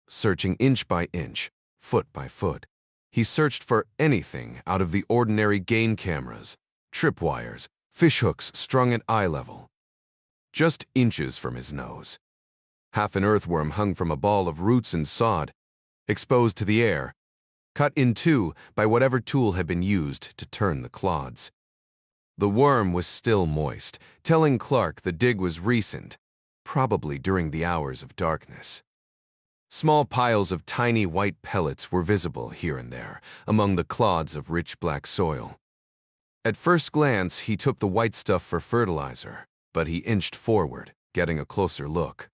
Searching inch by inch, foot by foot, he searched for anything out of the ordinary gain cameras, tripwires, fishhooks strung at eye level. Just inches from his nose. Half an earthworm hung from a ball of roots and sod, exposed to the air, cut in two by whatever tool had been used to turn the clods. The worm was still moist, telling Clark the dig was recent, probably during the hours of darkness. Small piles of tiny white pellets were visible here and there, among the clods of rich black soil. At first glance, he took the white stuff for fertilizer, but he inched forward, getting a closer look.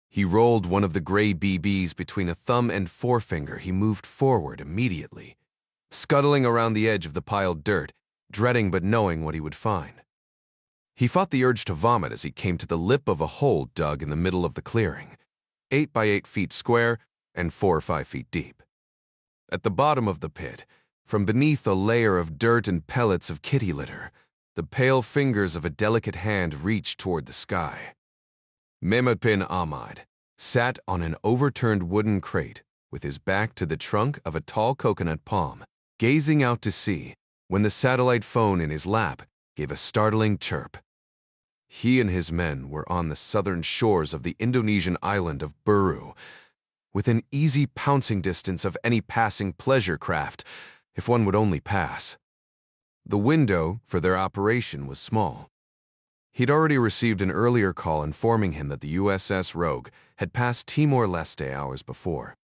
He rolled one of the gray BBs between a thumb and forefinger. He moved forward immediately, scuttling around the edge of the piled dirt, dreading but knowing what he would find. He fought the urge to vomit as he came to the lip of a hole dug in the middle of the clearing, 8 by 8 feet square and 4 or 5 feet deep. At the bottom of the pit, from beneath a layer of dirt and pellets of kitty litter, the pale fingers of a delicate hand reached toward the sky. Mehmet bin Ahmad sat on an overturned wooden crate with his back to the trunk of a tall coconut palm, gazing out to sea when the satellite phone in his lap gave a startling chirp. He and his men were on the southern shores of the Indonesian island of Buru, within easy pouncing distance of any passing pleasure craft, if one would only pass. The window for their operation was small. He'd already received an earlier call informing him that the USS Rogue had passed Timor-Leste hours before.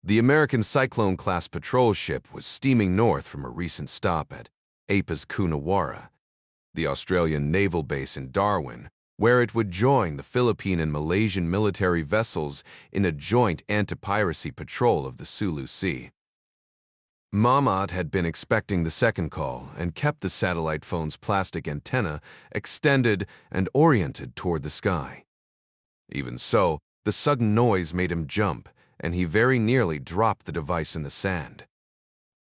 The American Cyclone-class patrol ship was steaming north from a recent stop at Apis Coonawarra, the Australian naval base in Darwin, where it would join the Philippine and Malaysian military vessels in a joint anti-piracy patrol of the Sulu Sea. Mahmud had been expecting the second call and kept the satellite phone's plastic antenna extended and oriented toward the sky. Even so, the sudden noise made him jump, and he very nearly dropped the device in the sand.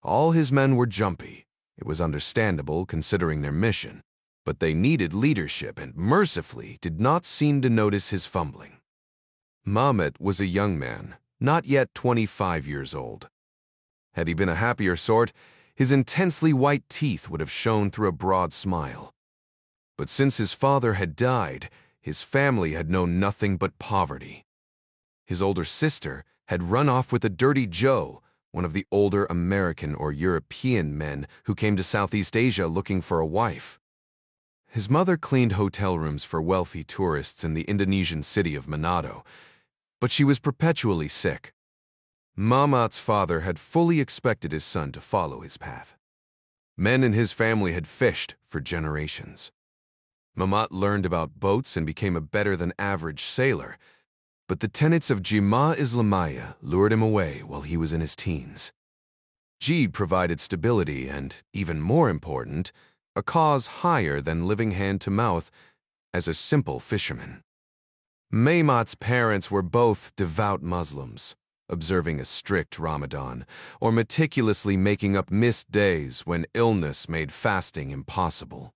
All his men were jumpy. It was understandable considering their mission, but they needed leadership and mercifully did not seem to notice his fumbling. Mahmud was a young man, not yet 25 years old. Had he been a happier sort, his intensely white teeth would have shone through a broad smile. But since his father had died, his family had known nothing but poverty. His older sister had run off with a dirty Joe, one of the older American or European men who came to Southeast Asia looking for a wife. His mother cleaned hotel rooms for wealthy tourists in the Indonesian city of Manado, but she was perpetually sick. Mahmud's father had fully expected his son to follow his path. Men in his family had fished for generations. Mahmud learned about boats and became a better-than-average sailor, but the tenets of Jemaah Islamiyah lured him away while he was in his teens. Jihad provided stability and, even more important, a cause higher than living hand-to-mouth as a simple fisherman. Mahmud's parents were both devout Muslims, observing a strict Ramadan, or meticulously making up missed days when illness made fasting impossible.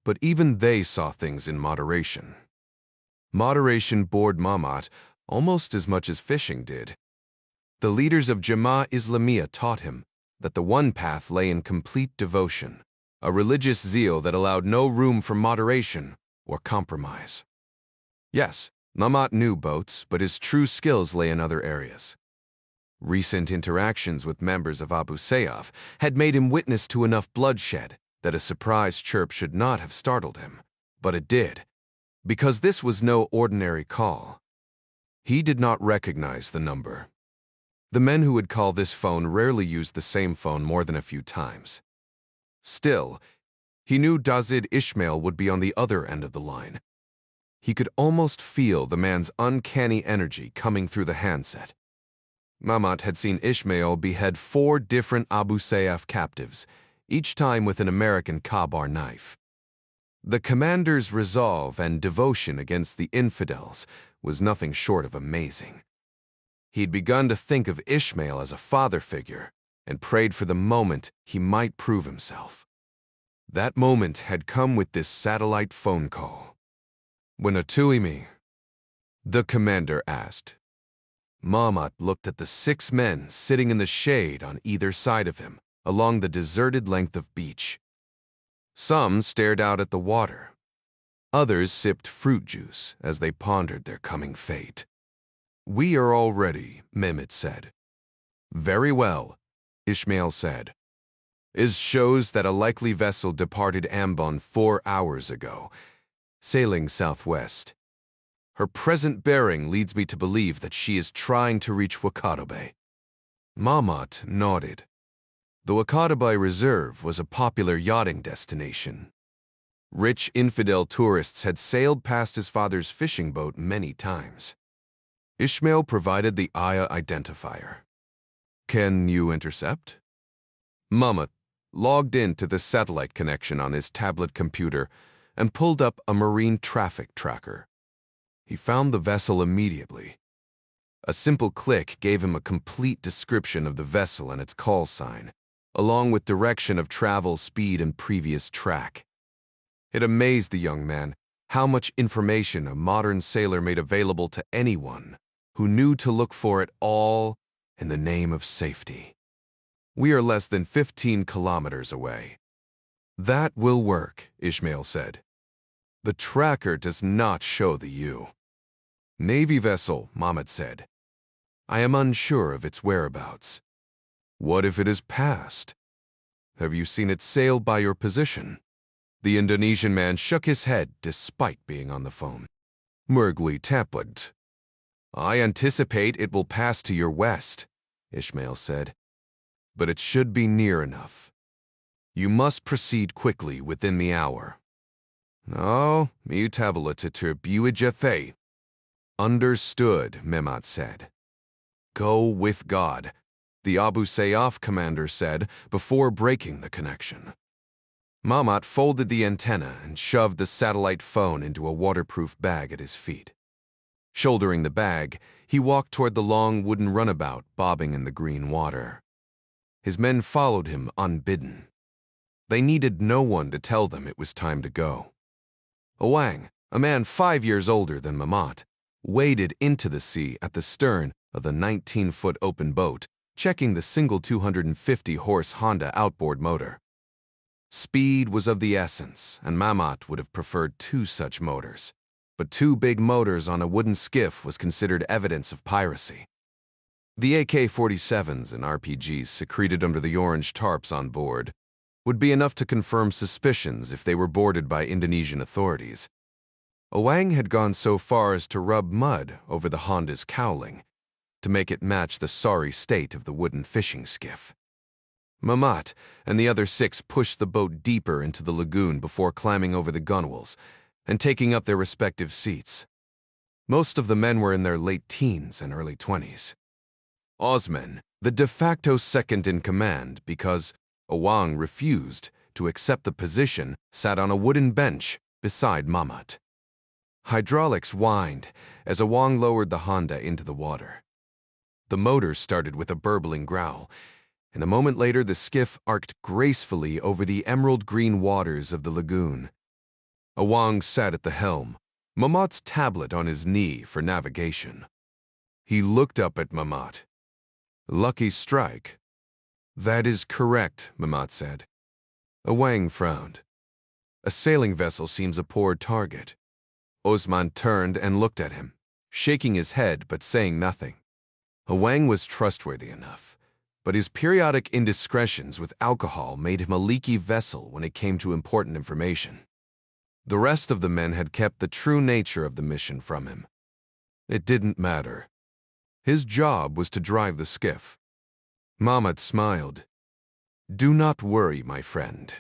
But even they saw things in moderation. Moderation bored Mahmud almost as much as fishing did. The leaders of Jemaah Islamiyah taught him, that the one path lay in complete devotion, a religious zeal that allowed no room for moderation or compromise. Yes, Mamat knew boats, but his true skills lay in other areas. Recent interactions with members of Abu Sayyaf had made him witness to enough bloodshed that a surprise chirp should not have startled him, but it did, because this was no ordinary call. He did not recognize the number. The men who would call this phone rarely used the same phone more than a few times. Still, he knew Dazid Ishmael would be on the other end of the line. He could almost feel the man's uncanny energy coming through the handset. Mamat had seen Ishmael behead 4 different Abu Sayyaf captives, each time with an American Kabar knife. The commander's resolve and devotion against the infidels was nothing short of amazing. He'd begun to think of Ishmael as a father figure and prayed for the moment he might prove himself. That moment had come with this satellite phone call. "Wenatuimi?" the commander asked. Mamat looked at the 6 men sitting in the shade on either side of him along the deserted length of beach. Some stared out at the water. Others sipped fruit juice as they pondered their coming fate. "We are all ready," Mehmet said. "Very well," Ishmael said. "It shows that a likely vessel departed Ambon 4 hours ago, sailing southwest. Her present bearing leads me to believe that she is trying to reach Wakatobe." Mamat nodded. The Wakatobe Reserve was a popular yachting destination. Rich infidel tourists had sailed past his father's fishing boat many times. Ishmael provided the Aya identifier. "Can you intercept?" Mamat logged into the satellite connection on his tablet computer and pulled up a marine traffic tracker. He found the vessel immediately. A simple click gave him a complete description of the vessel and its call sign, along with direction of travel, speed, and previous track. It amazed the young man how much information a modern sailor made available to anyone who knew to look for it, all in the name of safety. "We are less than 15 kilometers away." "That will work," Ishmael said. "The tracker does not show the U." "Navy vessel," Mamat said. "I am unsure of its whereabouts." "What if it is passed? Have you seen it sail by your position?" The Indonesian man shook his head despite being on the phone. "Mergli Taplet." "I anticipate it will pass to your west," Ishmael said. "But it should be near enough. You must proceed quickly within the hour." "No, mutabalatitur buijafe." "Understood," Mehmet said. "Go with God," the Abu Sayyaf commander said before breaking the connection. Mamat folded the antenna and shoved the satellite phone into a waterproof bag at his feet. Shouldering the bag, he walked toward the long wooden runabout bobbing in the green water. His men followed him unbidden. They needed no one to tell them it was time to go. Awang, a man 5 years older than Mamat, waded into the sea at the stern of the 19-foot open boat, checking the single 250-horse Honda outboard motor. Speed was of the essence, and Mamat would have preferred 2 such motors. But 2 big motors on a wooden skiff was considered evidence of piracy. The AK-47s and RPGs secreted under the orange tarps on board would be enough to confirm suspicions if they were boarded by Indonesian authorities. Awang had gone so far as to rub mud over the Honda's cowling to make it match the sorry state of the wooden fishing skiff. Mamat and the other 6 pushed the boat deeper into the lagoon before climbing over the gunwales and taking up their respective seats. Most of the men were in their late teens and early 20s. Osman, the de facto second in command because Awang refused to accept the position, sat on a wooden bench beside Mamat. Hydraulics whined as Awang lowered the Honda into the water. The motor started with a burbling growl, and a moment later the skiff arced gracefully over the emerald green waters of the lagoon. Awang sat at the helm, Mamat's tablet on his knee for navigation. He looked up at Mamat. "Lucky strike." That is correct, Mamat said. Awang frowned. A sailing vessel seems a poor target. Osman turned and looked at him, shaking his head but saying nothing. Awang was trustworthy enough, but his periodic indiscretions with alcohol made him a leaky vessel when it came to important information. The rest of the men had kept the true nature of the mission from him. It didn't matter. His job was to drive the skiff. Mamat smiled. Do not worry, my friend.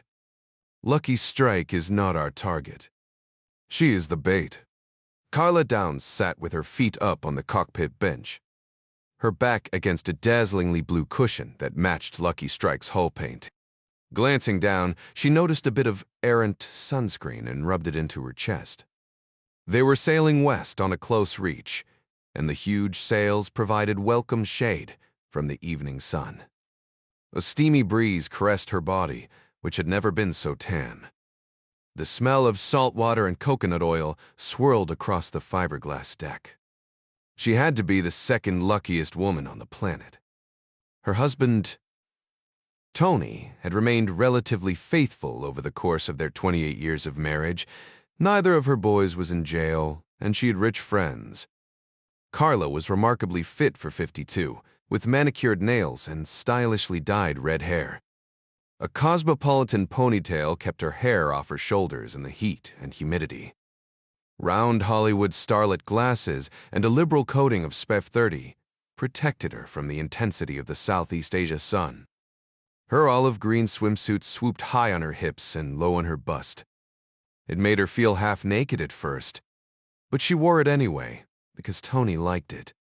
Lucky Strike is not our target. She is the bait. Carla Downs sat with her feet up on the cockpit bench, her back against a dazzlingly blue cushion that matched Lucky Strike's hull paint. Glancing down, she noticed a bit of errant sunscreen and rubbed it into her chest. They were sailing west on a close reach, and the huge sails provided welcome shade from the evening sun. A steamy breeze caressed her body, which had never been so tan. The smell of salt water and coconut oil swirled across the fiberglass deck. She had to be the second luckiest woman on the planet. Her husband, Tony, had remained relatively faithful over the course of their 28 years of marriage. Neither of her boys was in jail, and she had rich friends. Carla was remarkably fit for 52, with manicured nails and stylishly dyed red hair. A cosmopolitan ponytail kept her hair off her shoulders in the heat and humidity. Round Hollywood starlet glasses and a liberal coating of SPF 30 protected her from the intensity of the Southeast Asia sun. Her olive green swimsuit swooped high on her hips and low on her bust. It made her feel half naked at first, but she wore it anyway, because Tony liked it.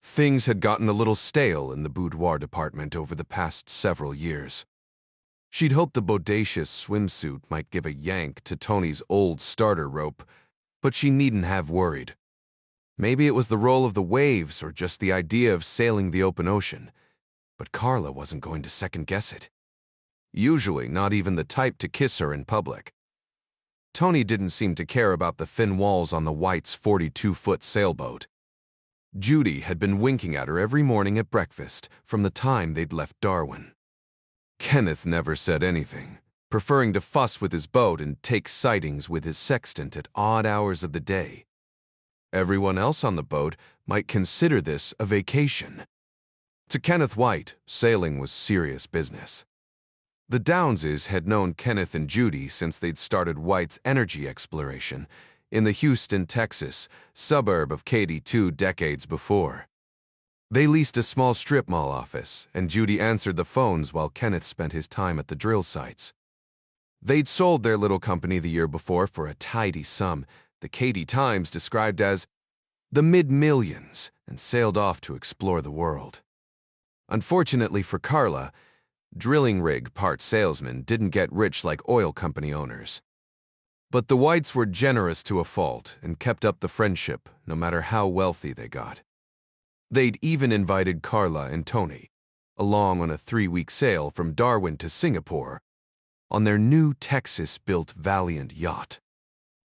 Things had gotten a little stale in the boudoir department over the past several years. She'd hoped the bodacious swimsuit might give a yank to Tony's old starter rope, but she needn't have worried. Maybe it was the roll of the waves or just the idea of sailing the open ocean, but Carla wasn't going to second-guess it. Usually not even the type to kiss her in public. Tony didn't seem to care about the thin walls on the White's 42-foot sailboat. Judy had been winking at her every morning at breakfast from the time they'd left Darwin. Kenneth never said anything, preferring to fuss with his boat and take sightings with his sextant at odd hours of the day. Everyone else on the boat might consider this a vacation. To Kenneth White, sailing was serious business. The Downses had known Kenneth and Judy since they'd started White's energy exploration in the Houston, Texas, suburb of Katy 2 decades before. They leased a small strip mall office, and Judy answered the phones while Kenneth spent his time at the drill sites. They'd sold their little company the year before for a tidy sum the Katy Times described as the mid-millions, and sailed off to explore the world. Unfortunately for Carla, drilling rig part salesmen didn't get rich like oil company owners. But the Whites were generous to a fault and kept up the friendship no matter how wealthy they got. They'd even invited Carla and Tony along on a 3-week sail from Darwin to Singapore on their new Texas-built Valiant yacht.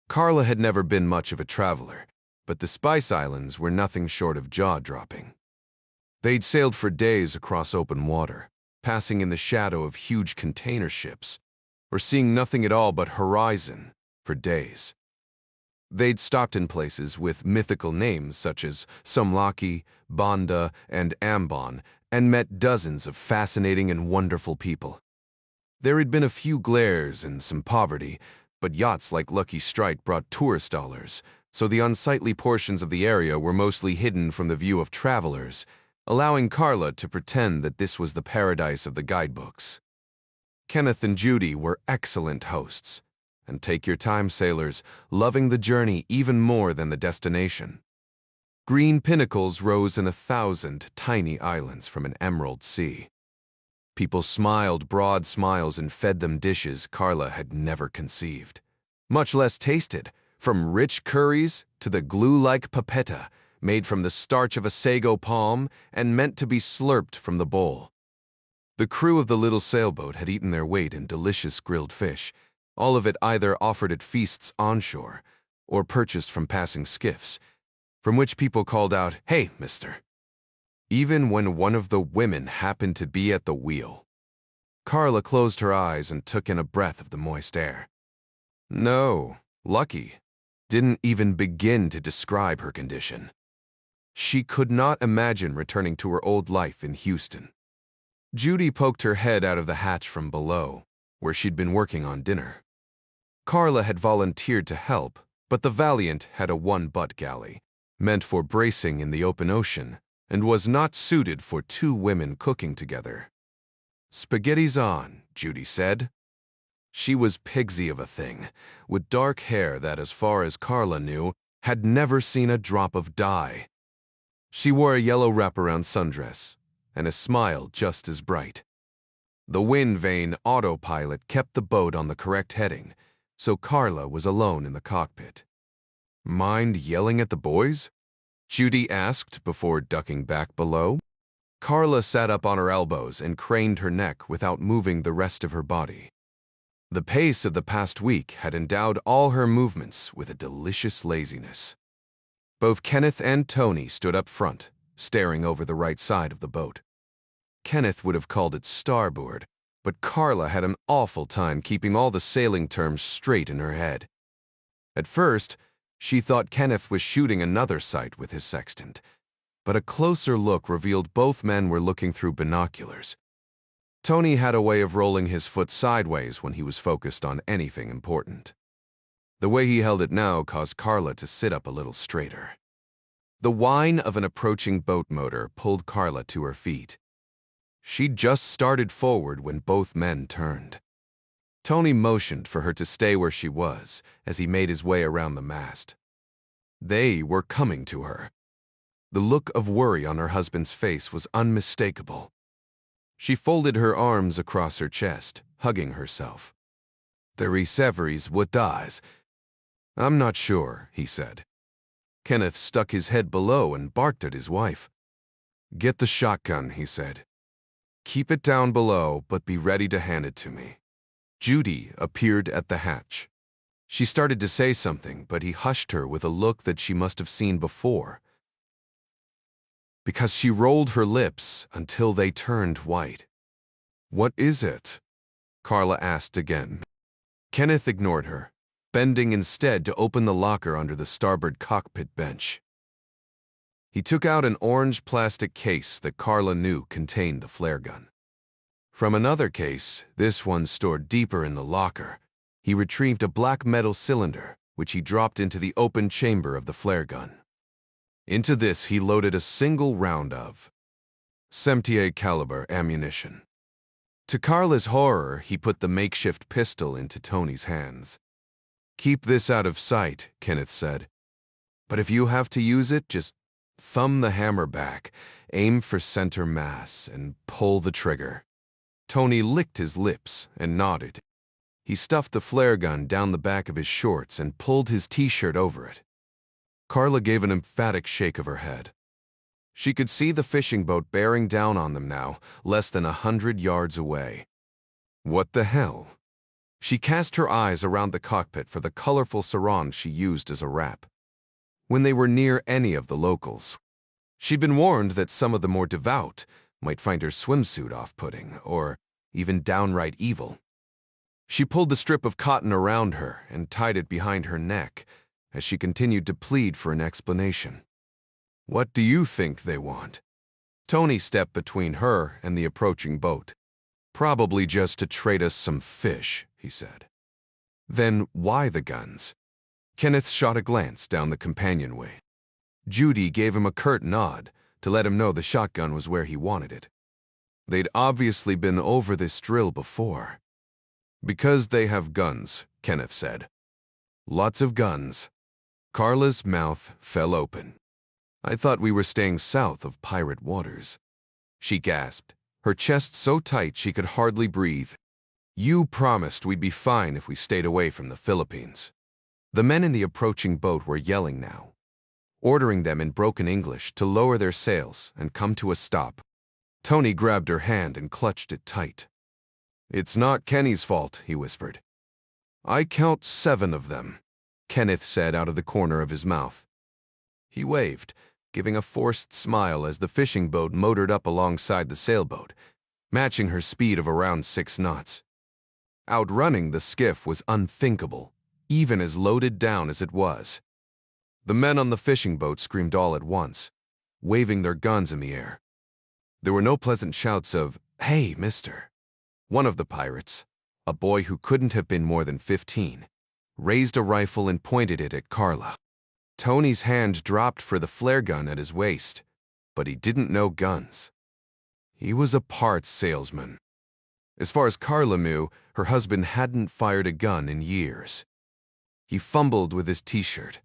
Carla had never been much of a traveler, but the Spice Islands were nothing short of jaw-dropping. They'd sailed for days across open water, passing in the shadow of huge container ships, or seeing nothing at all but horizon for days. They'd stopped in places with mythical names such as Somlaki, Banda, and Ambon, and met dozens of fascinating and wonderful people. There had been a few glares and some poverty, but yachts like Lucky Strike brought tourist dollars, so the unsightly portions of the area were mostly hidden from the view of travelers, allowing Carla to pretend that this was the paradise of the guidebooks. Kenneth and Judy were excellent hosts, and take your time, sailors, loving the journey even more than the destination. Green pinnacles rose in 1,000 tiny islands from an emerald sea. People smiled broad smiles and fed them dishes Carla had never conceived, much less tasted, from rich curries to the glue-like papetta, made from the starch of a sago palm and meant to be slurped from the bowl. The crew of the little sailboat had eaten their weight in delicious grilled fish, all of it either offered at feasts onshore or purchased from passing skiffs, from which people called out, "Hey, mister." even when one of the women happened to be at the wheel. Carla closed her eyes and took in a breath of the moist air. No, lucky didn't even begin to describe her condition. She could not imagine returning to her old life in Houston. Judy poked her head out of the hatch from below, where she'd been working on dinner. Carla had volunteered to help, but the Valiant had a one-butt galley, meant for bracing in the open ocean, and was not suited for two women cooking together. "Spaghetti's on," Judy said. She was pigsy of a thing, with dark hair that, as far as Carla knew, had never seen a drop of dye. She wore a yellow wraparound sundress, and a smile just as bright. The wind vane autopilot kept the boat on the correct heading, so Carla was alone in the cockpit. "Mind yelling at the boys?" Judy asked before ducking back below. Carla sat up on her elbows and craned her neck without moving the rest of her body. The pace of the past week had endowed all her movements with a delicious laziness. Both Kenneth and Tony stood up front, staring over the right side of the boat. Kenneth would have called it starboard, but Carla had an awful time keeping all the sailing terms straight in her head. At first, she thought Kenneth was shooting another sight with his sextant, but a closer look revealed both men were looking through binoculars. Tony had a way of rolling his foot sideways when he was focused on anything important. The way he held it now caused Carla to sit up a little straighter. The whine of an approaching boat motor pulled Carla to her feet. She'd just started forward when both men turned. Tony motioned for her to stay where she was as he made his way around the mast. They were coming to her. The look of worry on her husband's face was unmistakable. She folded her arms across her chest, hugging herself. "The Reseveries would dies." "I'm not sure," he said. Kenneth stuck his head below and barked at his wife. "Get the shotgun," he said. "Keep it down below, but be ready to hand it to me." Judy appeared at the hatch. She started to say something, but he hushed her with a look that she must have seen before, because she rolled her lips until they turned white. "What is it?" Carla asked again. Kenneth ignored her, bending instead to open the locker under the starboard cockpit bench. He took out an orange plastic case that Carla knew contained the flare gun. From another case, this one stored deeper in the locker, he retrieved a black metal cylinder, which he dropped into the open chamber of the flare gun. Into this he loaded a single round of .78 caliber ammunition. To Carla's horror, he put the makeshift pistol into Tony's hands. "Keep this out of sight," Kenneth said. "But if you have to use it, just thumb the hammer back, aim for center mass, and pull the trigger." Tony licked his lips and nodded. He stuffed the flare gun down the back of his shorts and pulled his t-shirt over it. Carla gave an emphatic shake of her head. She could see the fishing boat bearing down on them now, less than 100 yards away. What the hell? She cast her eyes around the cockpit for the colorful sarong she used as a wrap. When they were near any of the locals, she'd been warned that some of the more devout might find her swimsuit off-putting, or even downright evil. She pulled the strip of cotton around her and tied it behind her neck as she continued to plead for an explanation. "What do you think they want?" Tony stepped between her and the approaching boat. "Probably just to trade us some fish," he said. "Then why the guns?" Kenneth shot a glance down the companionway. Judy gave him a curt nod to let him know the shotgun was where he wanted it. They'd obviously been over this drill before. "Because they have guns," Kenneth said. "Lots of guns." Carla's mouth fell open. "I thought we were staying south of pirate waters." She gasped, her chest so tight she could hardly breathe. "You promised we'd be fine if we stayed away from the Philippines." The men in the approaching boat were yelling now, ordering them in broken English to lower their sails and come to a stop. Tony grabbed her hand and clutched it tight. "It's not Kenny's fault," he whispered. "I count 7 of them," Kenneth said out of the corner of his mouth. He waved, giving a forced smile as the fishing boat motored up alongside the sailboat, matching her speed of around 6 knots. Outrunning the skiff was unthinkable, even as loaded down as it was. The men on the fishing boat screamed all at once, waving their guns in the air. There were no pleasant shouts of, "Hey, mister." One of the pirates, a boy who couldn't have been more than 15, raised a rifle and pointed it at Carla. Tony's hand dropped for the flare gun at his waist, but he didn't know guns. He was a parts salesman. As far as Carla knew, her husband hadn't fired a gun in years. He fumbled with his t-shirt,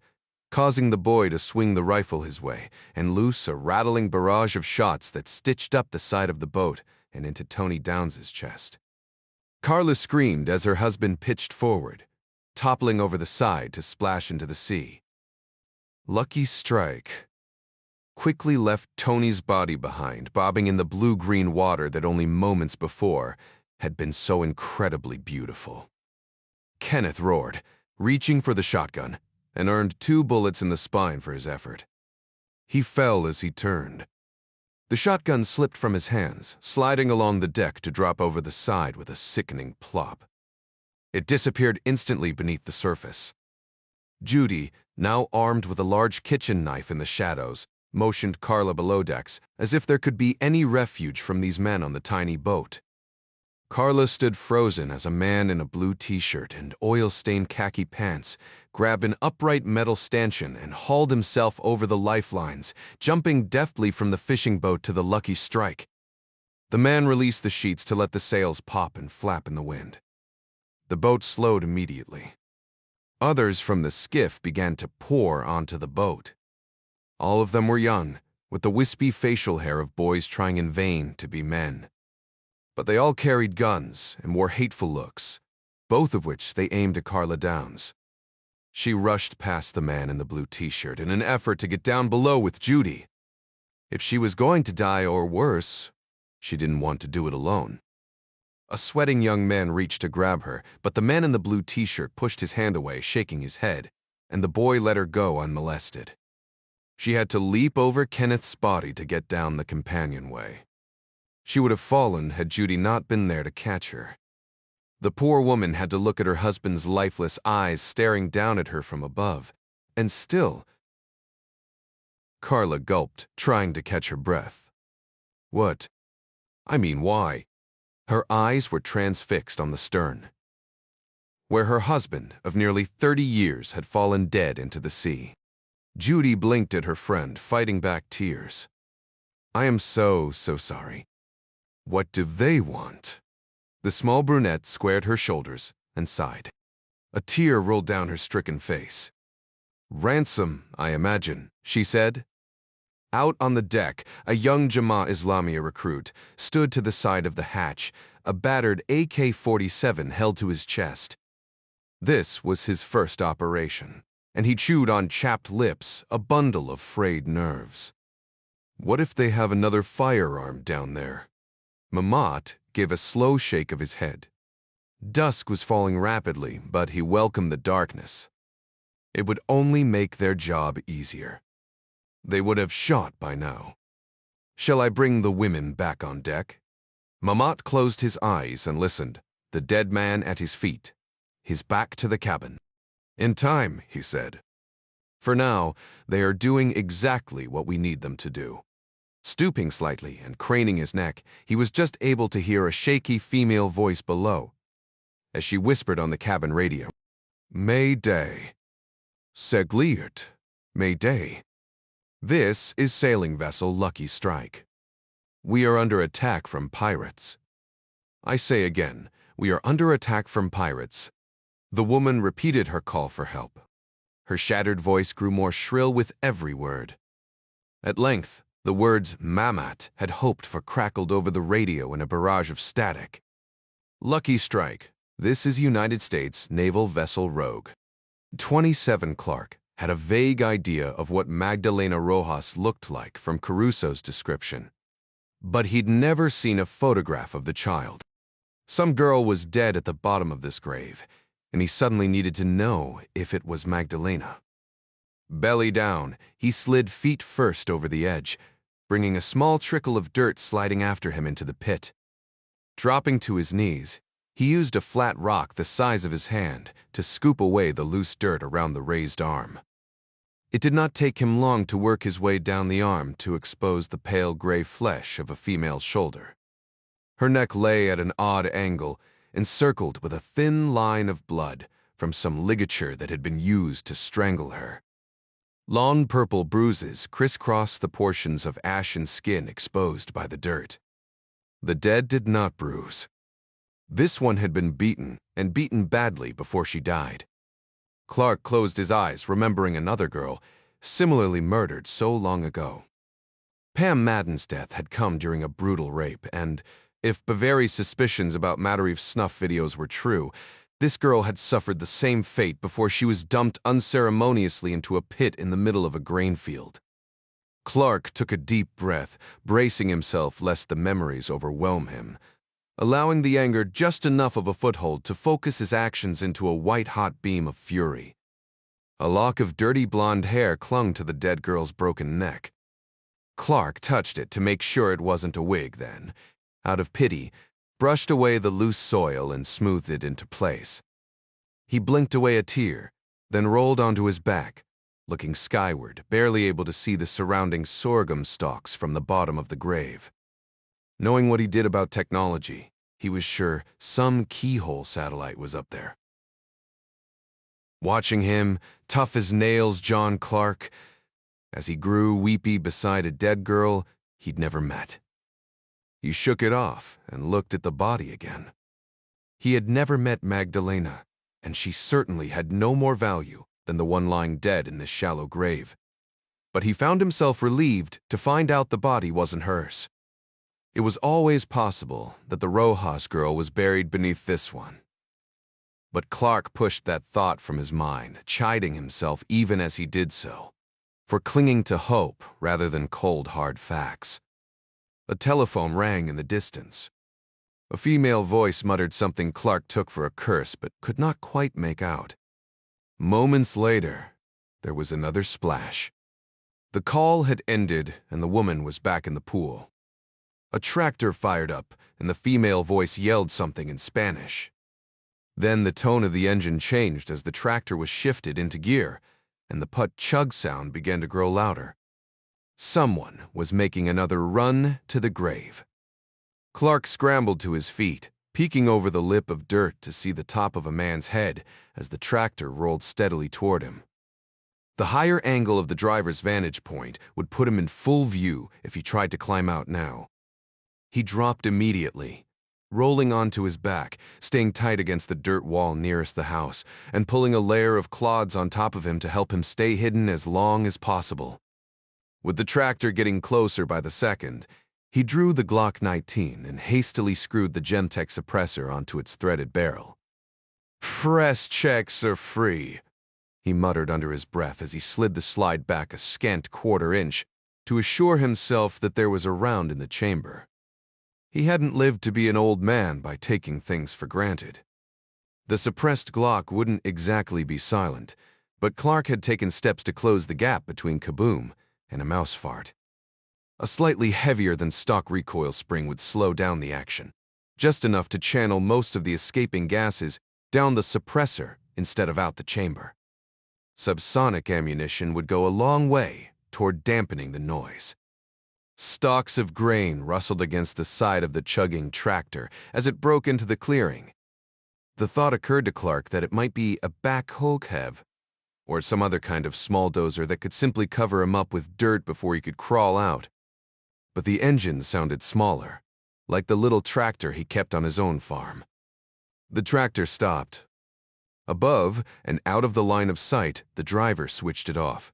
causing the boy to swing the rifle his way and loose a rattling barrage of shots that stitched up the side of the boat and into Tony Downes's chest. Carla screamed as her husband pitched forward, toppling over the side to splash into the sea. Lucky Strike quickly left Tony's body behind, bobbing in the blue-green water that only moments before had been so incredibly beautiful. Kenneth roared, reaching for the shotgun, and earned 2 bullets in the spine for his effort. He fell as he turned. The shotgun slipped from his hands, sliding along the deck to drop over the side with a sickening plop. It disappeared instantly beneath the surface. Judy, now armed with a large kitchen knife in the shadows, motioned Carla below decks as if there could be any refuge from these men on the tiny boat. Carla stood frozen as a man in a blue t-shirt and oil-stained khaki pants grabbed an upright metal stanchion and hauled himself over the lifelines, jumping deftly from the fishing boat to the Lucky Strike. The man released the sheets to let the sails pop and flap in the wind. The boat slowed immediately. Others from the skiff began to pour onto the boat. All of them were young, with the wispy facial hair of boys trying in vain to be men. But they all carried guns and wore hateful looks, both of which they aimed at Carla Downes. She rushed past the man in the blue t-shirt in an effort to get down below with Judy. If she was going to die or worse, she didn't want to do it alone. A sweating young man reached to grab her, but the man in the blue t-shirt pushed his hand away, shaking his head, and the boy let her go unmolested. She had to leap over Kenneth's body to get down the companionway. She would have fallen had Judy not been there to catch her. The poor woman had to look at her husband's lifeless eyes staring down at her from above, and still. Carla gulped, trying to catch her breath. What? I mean, why? Her eyes were transfixed on the stern, where her husband of nearly 30 years had fallen dead into the sea. Judy blinked at her friend, fighting back tears. I am so sorry. What do they want? The small brunette squared her shoulders and sighed. A tear rolled down her stricken face. Ransom, I imagine, she said. Out on the deck, a young Jamaat Islamiyah recruit stood to the side of the hatch, a battered AK-47 held to his chest. This was his first operation, and he chewed on chapped lips, a bundle of frayed nerves. What if they have another firearm down there? Mamat gave a slow shake of his head. Dusk was falling rapidly, but he welcomed the darkness. It would only make their job easier. They would have shot by now. Shall I bring the women back on deck? Mamat closed his eyes and listened, the dead man at his feet, his back to the cabin. In time, he said. For now, they are doing exactly what we need them to do. Stooping slightly and craning his neck, he was just able to hear a shaky female voice below, as she whispered on the cabin radio. Mayday. Segliert. Mayday. This is sailing vessel Lucky Strike. We are under attack from pirates. I say again, we are under attack from pirates. The woman repeated her call for help. Her shattered voice grew more shrill with every word. At length, the words Mamat had hoped for crackled over the radio in a barrage of static. Lucky Strike. This is United States Naval Vessel Rogue. 27 Clark had a vague idea of what Magdalena Rojas looked like from Caruso's description, but he'd never seen a photograph of the child. Some girl was dead at the bottom of this grave, and he suddenly needed to know if it was Magdalena. Belly down, he slid feet first over the edge, bringing a small trickle of dirt sliding after him into the pit. Dropping to his knees, he used a flat rock the size of his hand to scoop away the loose dirt around the raised arm. It did not take him long to work his way down the arm to expose the pale gray flesh of a female's shoulder. Her neck lay at an odd angle, encircled with a thin line of blood from some ligature that had been used to strangle her. Long purple bruises crisscrossed the portions of ashen skin exposed by the dirt. The dead did not bruise. This one had been beaten, and beaten badly before she died. Clark closed his eyes, remembering another girl, similarly murdered so long ago. Pam Madden's death had come during a brutal rape, and if Bavari's suspicions about Matterie's snuff videos were true, this girl had suffered the same fate before she was dumped unceremoniously into a pit in the middle of a grain field. Clark took a deep breath, bracing himself lest the memories overwhelm him, allowing the anger just enough of a foothold to focus his actions into a white-hot beam of fury. A lock of dirty blonde hair clung to the dead girl's broken neck. Clark touched it to make sure it wasn't a wig, then, out of pity, brushed away the loose soil and smoothed it into place. He blinked away a tear, then rolled onto his back, looking skyward, barely able to see the surrounding sorghum stalks from the bottom of the grave. Knowing what he did about technology, he was sure some keyhole satellite was up there. Watching him, tough as nails John Clark, as he grew weepy beside a dead girl he'd never met. He shook it off and looked at the body again. He had never met Magdalena, and she certainly had no more value than the one lying dead in this shallow grave. But he found himself relieved to find out the body wasn't hers. It was always possible that the Rojas girl was buried beneath this one. But Clark pushed that thought from his mind, chiding himself even as he did so, for clinging to hope rather than cold, hard facts. A telephone rang in the distance. A female voice muttered something Clark took for a curse but could not quite make out. Moments later, there was another splash. The call had ended and the woman was back in the pool. A tractor fired up and the female voice yelled something in Spanish. Then the tone of the engine changed as the tractor was shifted into gear and the put-chug sound began to grow louder. Someone was making another run to the grave. Clark scrambled to his feet, peeking over the lip of dirt to see the top of a man's head as the tractor rolled steadily toward him. The higher angle of the driver's vantage point would put him in full view if he tried to climb out now. He dropped immediately, rolling onto his back, staying tight against the dirt wall nearest the house, and pulling a layer of clods on top of him to help him stay hidden as long as possible. With the tractor getting closer by the second, he drew the Glock 19 and hastily screwed the Gemtech suppressor onto its threaded barrel. "Press checks are free," he muttered under his breath as he slid the slide back a scant quarter-inch to assure himself that there was a round in the chamber. He hadn't lived to be an old man by taking things for granted. The suppressed Glock wouldn't exactly be silent, but Clark had taken steps to close the gap between kaboom and a mouse fart. A slightly heavier than stock recoil spring would slow down the action, just enough to channel most of the escaping gases down the suppressor instead of out the chamber. Subsonic ammunition would go a long way toward dampening the noise. Stalks of grain rustled against the side of the chugging tractor as it broke into the clearing. The thought occurred to Clark that it might be a backhoe cab, or some other kind of small dozer that could simply cover him up with dirt before he could crawl out. But the engine sounded smaller, like the little tractor he kept on his own farm. The tractor stopped. Above and out of the line of sight, the driver switched it off.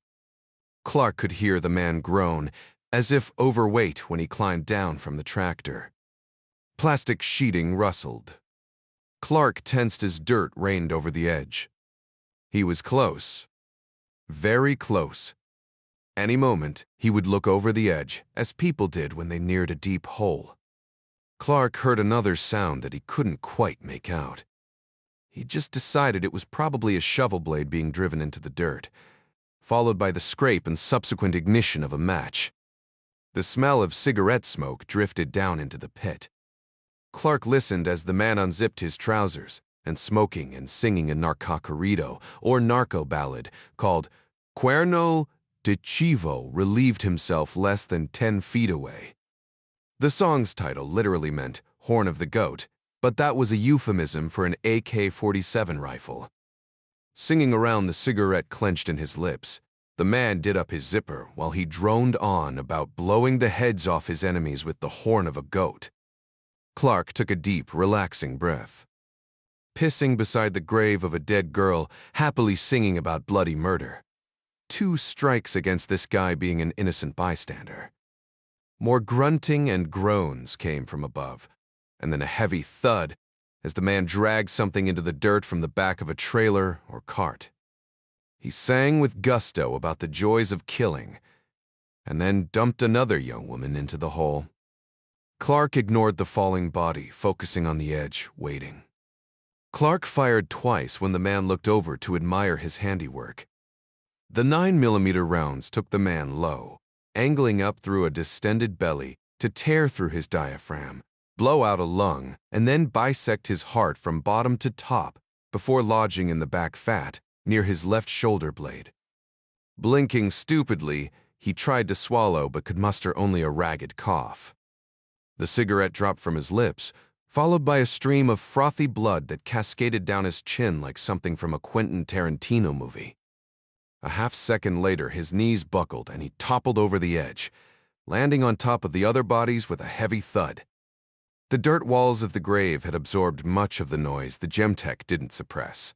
Clark could hear the man groan, as if overweight when he climbed down from the tractor. Plastic sheeting rustled. Clark tensed as dirt rained over the edge. He was close. Very close. Any moment, he would look over the edge, as people did when they neared a deep hole. Clark heard another sound that he couldn't quite make out. He just decided it was probably a shovel blade being driven into the dirt. followed by the scrape and subsequent ignition of a match. The smell of cigarette smoke drifted down into the pit. Clark listened as the man unzipped his trousers and, smoking and singing a narco corrido or narco ballad called Cuerno de Chivo, relieved himself less than 10 feet away. The song's title literally meant Horn of the Goat, but that was a euphemism for an AK-47 rifle. Singing around, the cigarette clenched in his lips, the man did up his zipper while he droned on about blowing the heads off his enemies with the horn of a goat. Clark took a deep, relaxing breath. Pissing beside the grave of a dead girl, happily singing about bloody murder. 2 strikes against this guy being an innocent bystander. More grunting and groans came from above, and then a heavy thud as the man dragged something into the dirt from the back of a trailer or cart. He sang with gusto about the joys of killing, and then dumped another young woman into the hole. Clark ignored the falling body, focusing on the edge, waiting. Clark fired twice when the man looked over to admire his handiwork. The 9mm rounds took the man low, angling up through a distended belly to tear through his diaphragm, blow out a lung, and then bisect his heart from bottom to top before lodging in the back fat near his left shoulder blade. Blinking stupidly, he tried to swallow but could muster only a ragged cough. The cigarette dropped from his lips, followed by a stream of frothy blood that cascaded down his chin like something from a Quentin Tarantino movie. A half-second later, his knees buckled and he toppled over the edge, landing on top of the other bodies with a heavy thud. The dirt walls of the grave had absorbed much of the noise the Gemtech didn't suppress.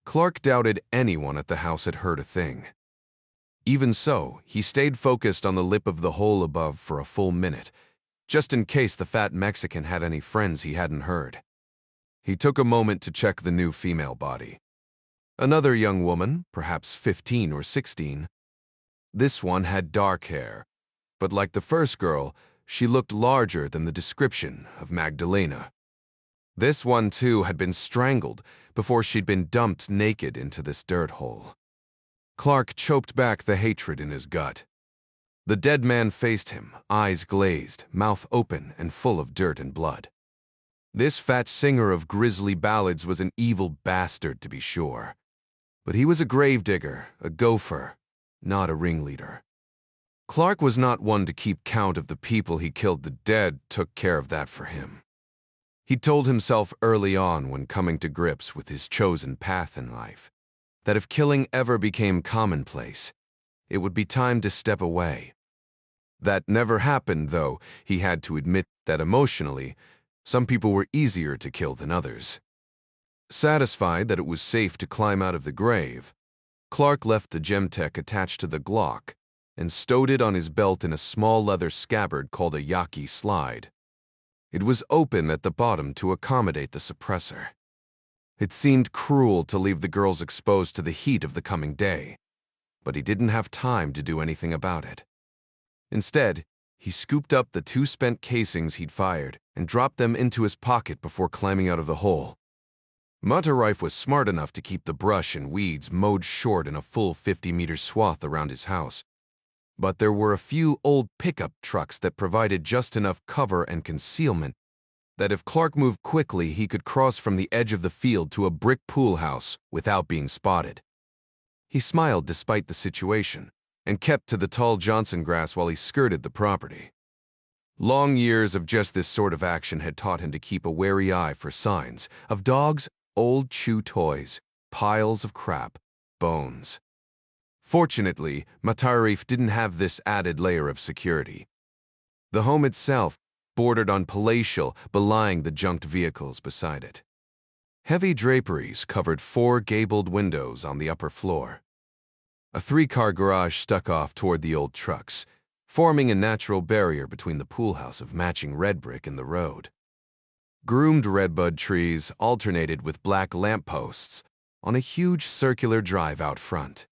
Clark doubted anyone at the house had heard a thing. Even so, he stayed focused on the lip of the hole above for a full minute, just in case the fat Mexican had any friends he hadn't heard. He took a moment to check the new female body. Another young woman, perhaps 15 or 16. This one had dark hair, but like the first girl, she looked larger than the description of Magdalena. This one, too, had been strangled before she'd been dumped naked into this dirt hole. Clark choked back the hatred in his gut. The dead man faced him, eyes glazed, mouth open and full of dirt and blood. This fat singer of grisly ballads was an evil bastard, to be sure. But he was a gravedigger, a gopher, not a ringleader. Clark was not one to keep count of the people he killed. The dead took care of that for him. He told himself early on, when coming to grips with his chosen path in life, that if killing ever became commonplace, it would be time to step away. That never happened, though he had to admit that emotionally, some people were easier to kill than others. Satisfied that it was safe to climb out of the grave, Clark left the Gemtech attached to the Glock and stowed it on his belt in a small leather scabbard called a Yaqui slide. It was open at the bottom to accommodate the suppressor. It seemed cruel to leave the girls exposed to the heat of the coming day, but he didn't have time to do anything about it. Instead, he scooped up the 2 spent casings he'd fired and dropped them into his pocket before climbing out of the hole. Mutterife was smart enough to keep the brush and weeds mowed short in a full 50-meter swath around his house. But there were a few old pickup trucks that provided just enough cover and concealment that if Clark moved quickly, he could cross from the edge of the field to a brick pool house without being spotted. He smiled despite the situation and kept to the tall Johnson grass while he skirted the property. Long years of just this sort of action had taught him to keep a wary eye for signs of dogs, old chew toys, piles of crap, bones. Fortunately, Mutterife didn't have this added layer of security. The home itself bordered on palatial, belying the junked vehicles beside it. Heavy draperies covered 4 gabled windows on the upper floor. A 3-car garage stuck off toward the old trucks, forming a natural barrier between the pool house of matching red brick and the road. Groomed redbud trees alternated with black lampposts on a huge circular drive out front.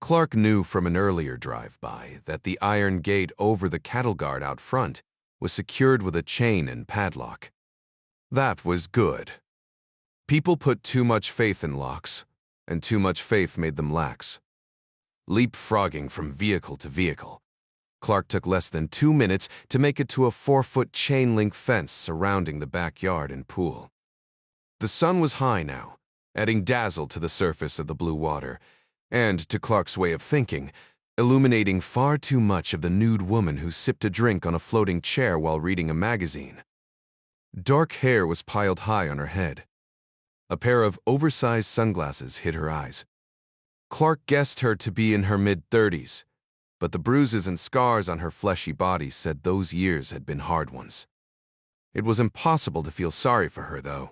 Clark knew from an earlier drive-by that the iron gate over the cattle guard out front was secured with a chain and padlock. That was good. People put too much faith in locks, and too much faith made them lax. leapfrogging from vehicle to vehicle. Clark took less than 2 minutes to make it to a 4-foot chain-link fence surrounding the backyard and pool. The sun was high now, adding dazzle to the surface of the blue water, and, to Clark's way of thinking, illuminating far too much of the nude woman who sipped a drink on a floating chair while reading a magazine. Dark hair was piled high on her head. A pair of oversized sunglasses hid her eyes. Clark guessed her to be in her mid-30s, but the bruises and scars on her fleshy body said those years had been hard ones. It was impossible to feel sorry for her, though.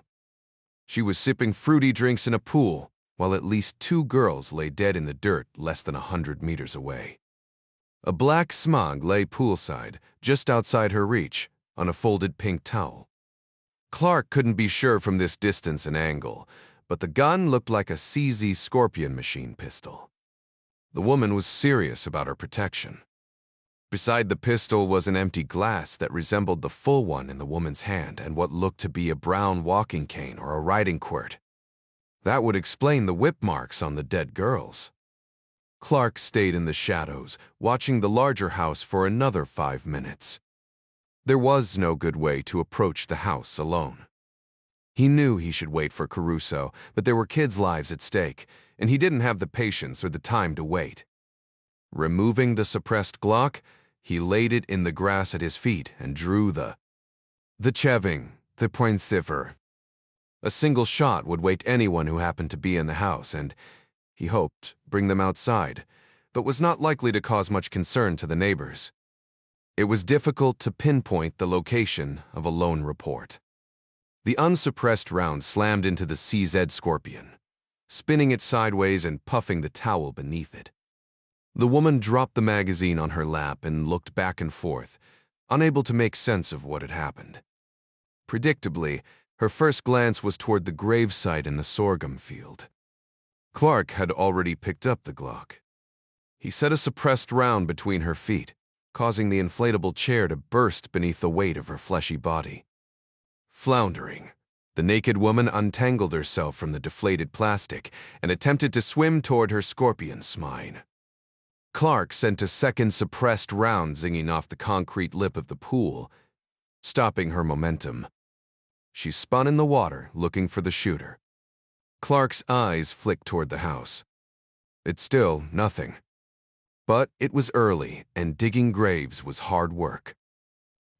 She was sipping fruity drinks in a pool, while at least 2 girls lay dead in the dirt less than 100 meters away. A black smog lay poolside, just outside her reach, on a folded pink towel. Clark couldn't be sure from this distance and angle, but the gun looked like a CZ Scorpion machine pistol. The woman was serious about her protection. Beside the pistol was an empty glass that resembled the full one in the woman's hand and what looked to be a brown walking cane or a riding quirt. That would explain the whip marks on the dead girls. Clark stayed in the shadows, watching the larger house for another 5 minutes. There was no good way to approach the house alone. He knew he should wait for Caruso, but there were kids' lives at stake, and he didn't have the patience or the time to wait. Removing the suppressed Glock, he laid it in the grass at his feet and drew the cheving, the pointsiffer. A single shot would wake anyone who happened to be in the house and, he hoped, bring them outside, but was not likely to cause much concern to the neighbors. It was difficult to pinpoint the location of a lone report. The unsuppressed round slammed into the CZ Scorpion, spinning it sideways and puffing the towel beneath it. The woman dropped the magazine on her lap and looked back and forth, unable to make sense of what had happened. Predictably, her first glance was toward the gravesite in the sorghum field. Clark had already picked up the Glock. He set a suppressed round between her feet, causing the inflatable chair to burst beneath the weight of her fleshy body. Floundering, the naked woman untangled herself from the deflated plastic and attempted to swim toward her scorpion smine. Clark sent a second suppressed round zinging off the concrete lip of the pool, stopping her momentum. She spun in the water, looking for the shooter. Clark's eyes flicked toward the house. It's still nothing. But it was early, and digging graves was hard work.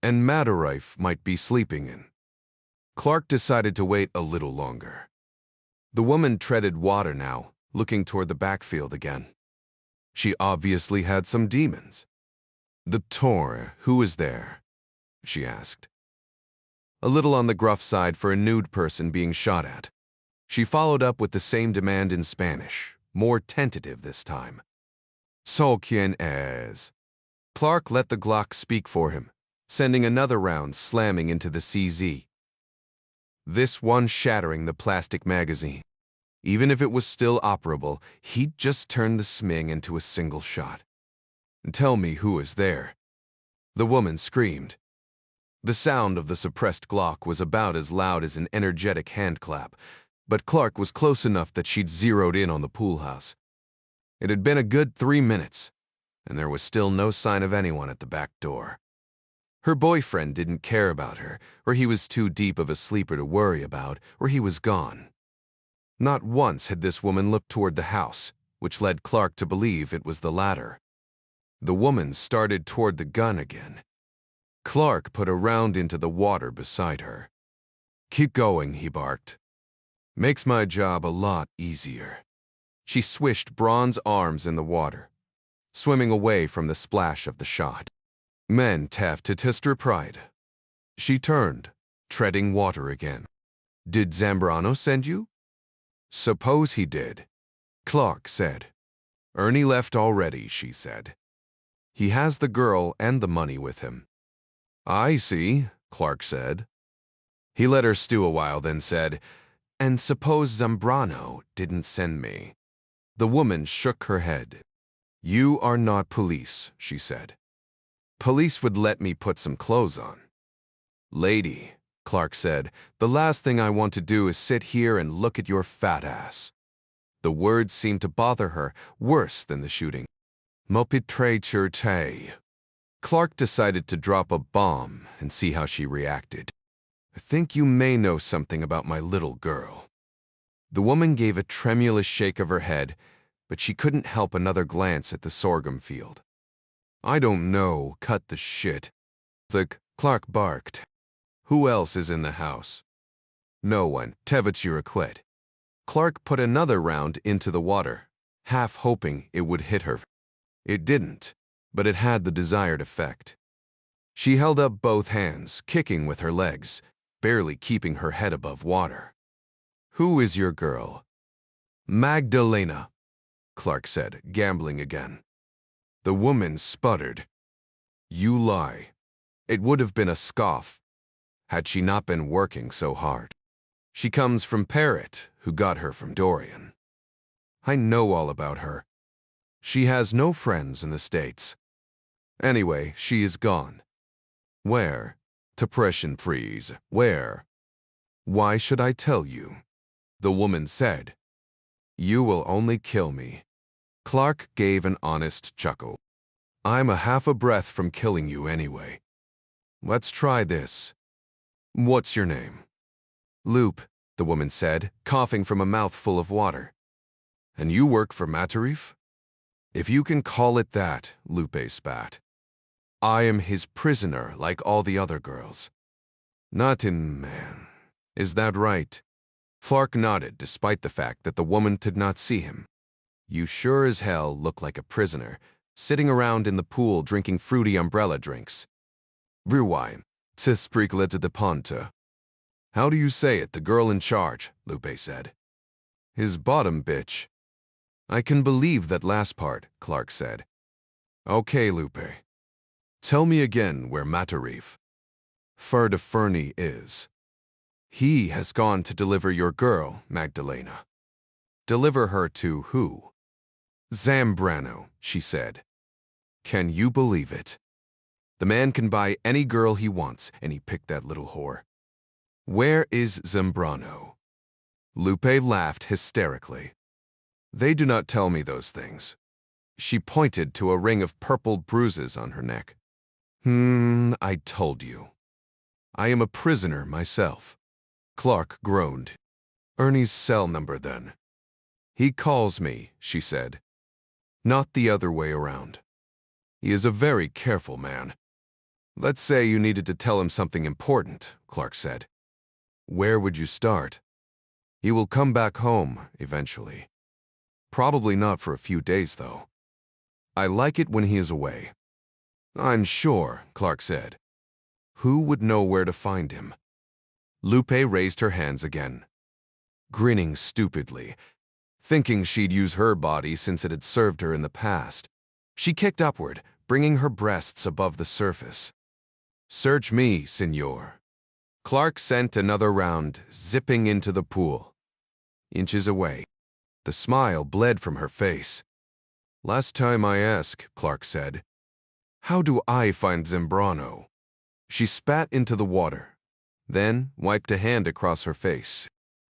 And Madarife might be sleeping in. Clark decided to wait a little longer. The woman treaded water now, looking toward the backfield again. She obviously had some demons. "The Tor, who is there?" she asked. A little on the gruff side for a nude person being shot at. She followed up with the same demand in Spanish, more tentative this time. "So quien es?" Clark let the Glock speak for him, sending another round slamming into the CZ. This one shattering the plastic magazine. Even if it was still operable, he'd just turned the Sming into a single shot. "Tell me who is there." The woman screamed. The sound of the suppressed Glock was about as loud as an energetic handclap, but Clark was close enough that she'd zeroed in on the pool house. It had been a good 3 minutes, and there was still no sign of anyone at the back door. Her boyfriend didn't care about her, or he was too deep of a sleeper to worry about, or he was gone. Not once had this woman looked toward the house, which led Clark to believe it was the latter. The woman started toward the gun again. Clark put a round into the water beside her. "Keep going," he barked. "Makes my job a lot easier." She swished bronze arms in the water, swimming away from the splash of the shot. "Men have to test her pride." She turned, treading water again. "Did Zambrano send you?" "Suppose he did," Clark said. "Ernie left already," she said. "He has the girl and the money with him." "I see," Clark said. He let her stew a while, then said, "And suppose Zambrano didn't send me?" The woman shook her head. "You are not police," she said. "Police would let me put some clothes on." "Lady," Clark said, "the last thing I want to do is sit here and look at your fat ass." The words seemed to bother her worse than the shooting. Mopitre. Clark decided to drop a bomb and see how she reacted. I think you may know something about my little girl. The woman gave a tremulous shake of her head, but she couldn't help another glance at the sorghum field. I don't know, cut the shit. Clark barked. Who else is in the house? No one, Tevachira quit. Clark put another round into the water, half hoping it would hit her. It didn't, but it had the desired effect. She held up both hands, kicking with her legs, barely keeping her head above water. Who is your girl? Magdalena, Clark said, gambling again. The woman sputtered. You lie. It would have been a scoff, had she not been working so hard. She comes from Parrot, who got her from Dorian. I know all about her. She has no friends in the States. Anyway, she is gone. Where? Depression freeze. Where? Why should I tell you? The woman said. You will only kill me. Clark gave an honest chuckle. I'm a half a breath from killing you anyway. Let's try this. What's your name? Loop, the woman said, coughing from a mouthful of water. And you work for Matarif? If you can call it that, Lupe spat. I am his prisoner like all the other girls. Not in man. Is that right? Clark nodded despite the fact that the woman did not see him. You sure as hell look like a prisoner, sitting around in the pool drinking fruity umbrella drinks. Rewind. Tisprikleta de Ponta. How do you say it, the girl in charge? Lupe said. His bottom bitch. I can believe that last part, Clark said. Okay, Lupe. Tell me again where Matarif Fernie is. He has gone to deliver your girl, Magdalena. Deliver her to who? Zambrano, she said. Can you believe it? The man can buy any girl he wants, and he picked that little whore. Where is Zambrano? Lupe laughed hysterically. They do not tell me those things. She pointed to a ring of purple bruises on her neck. I told you. I am a prisoner myself. Clark groaned. Ernie's cell number, then. He calls me, she said. Not the other way around. He is a very careful man. Let's say you needed to tell him something important, Clark said. Where would you start? He will come back home, eventually. Probably not for a few days, though. I like it when he is away. I'm sure, Clark said. Who would know where to find him? Lupe raised her hands again, grinning stupidly, thinking she'd use her body since it had served her in the past. She kicked upward, bringing her breasts above the surface. Search me, senor. Clark sent another round, zipping into the pool. Inches away. The smile bled from her face. Last time I asked, Clark said. How do I find Zambrano? She spat into the water, then wiped a hand across her face.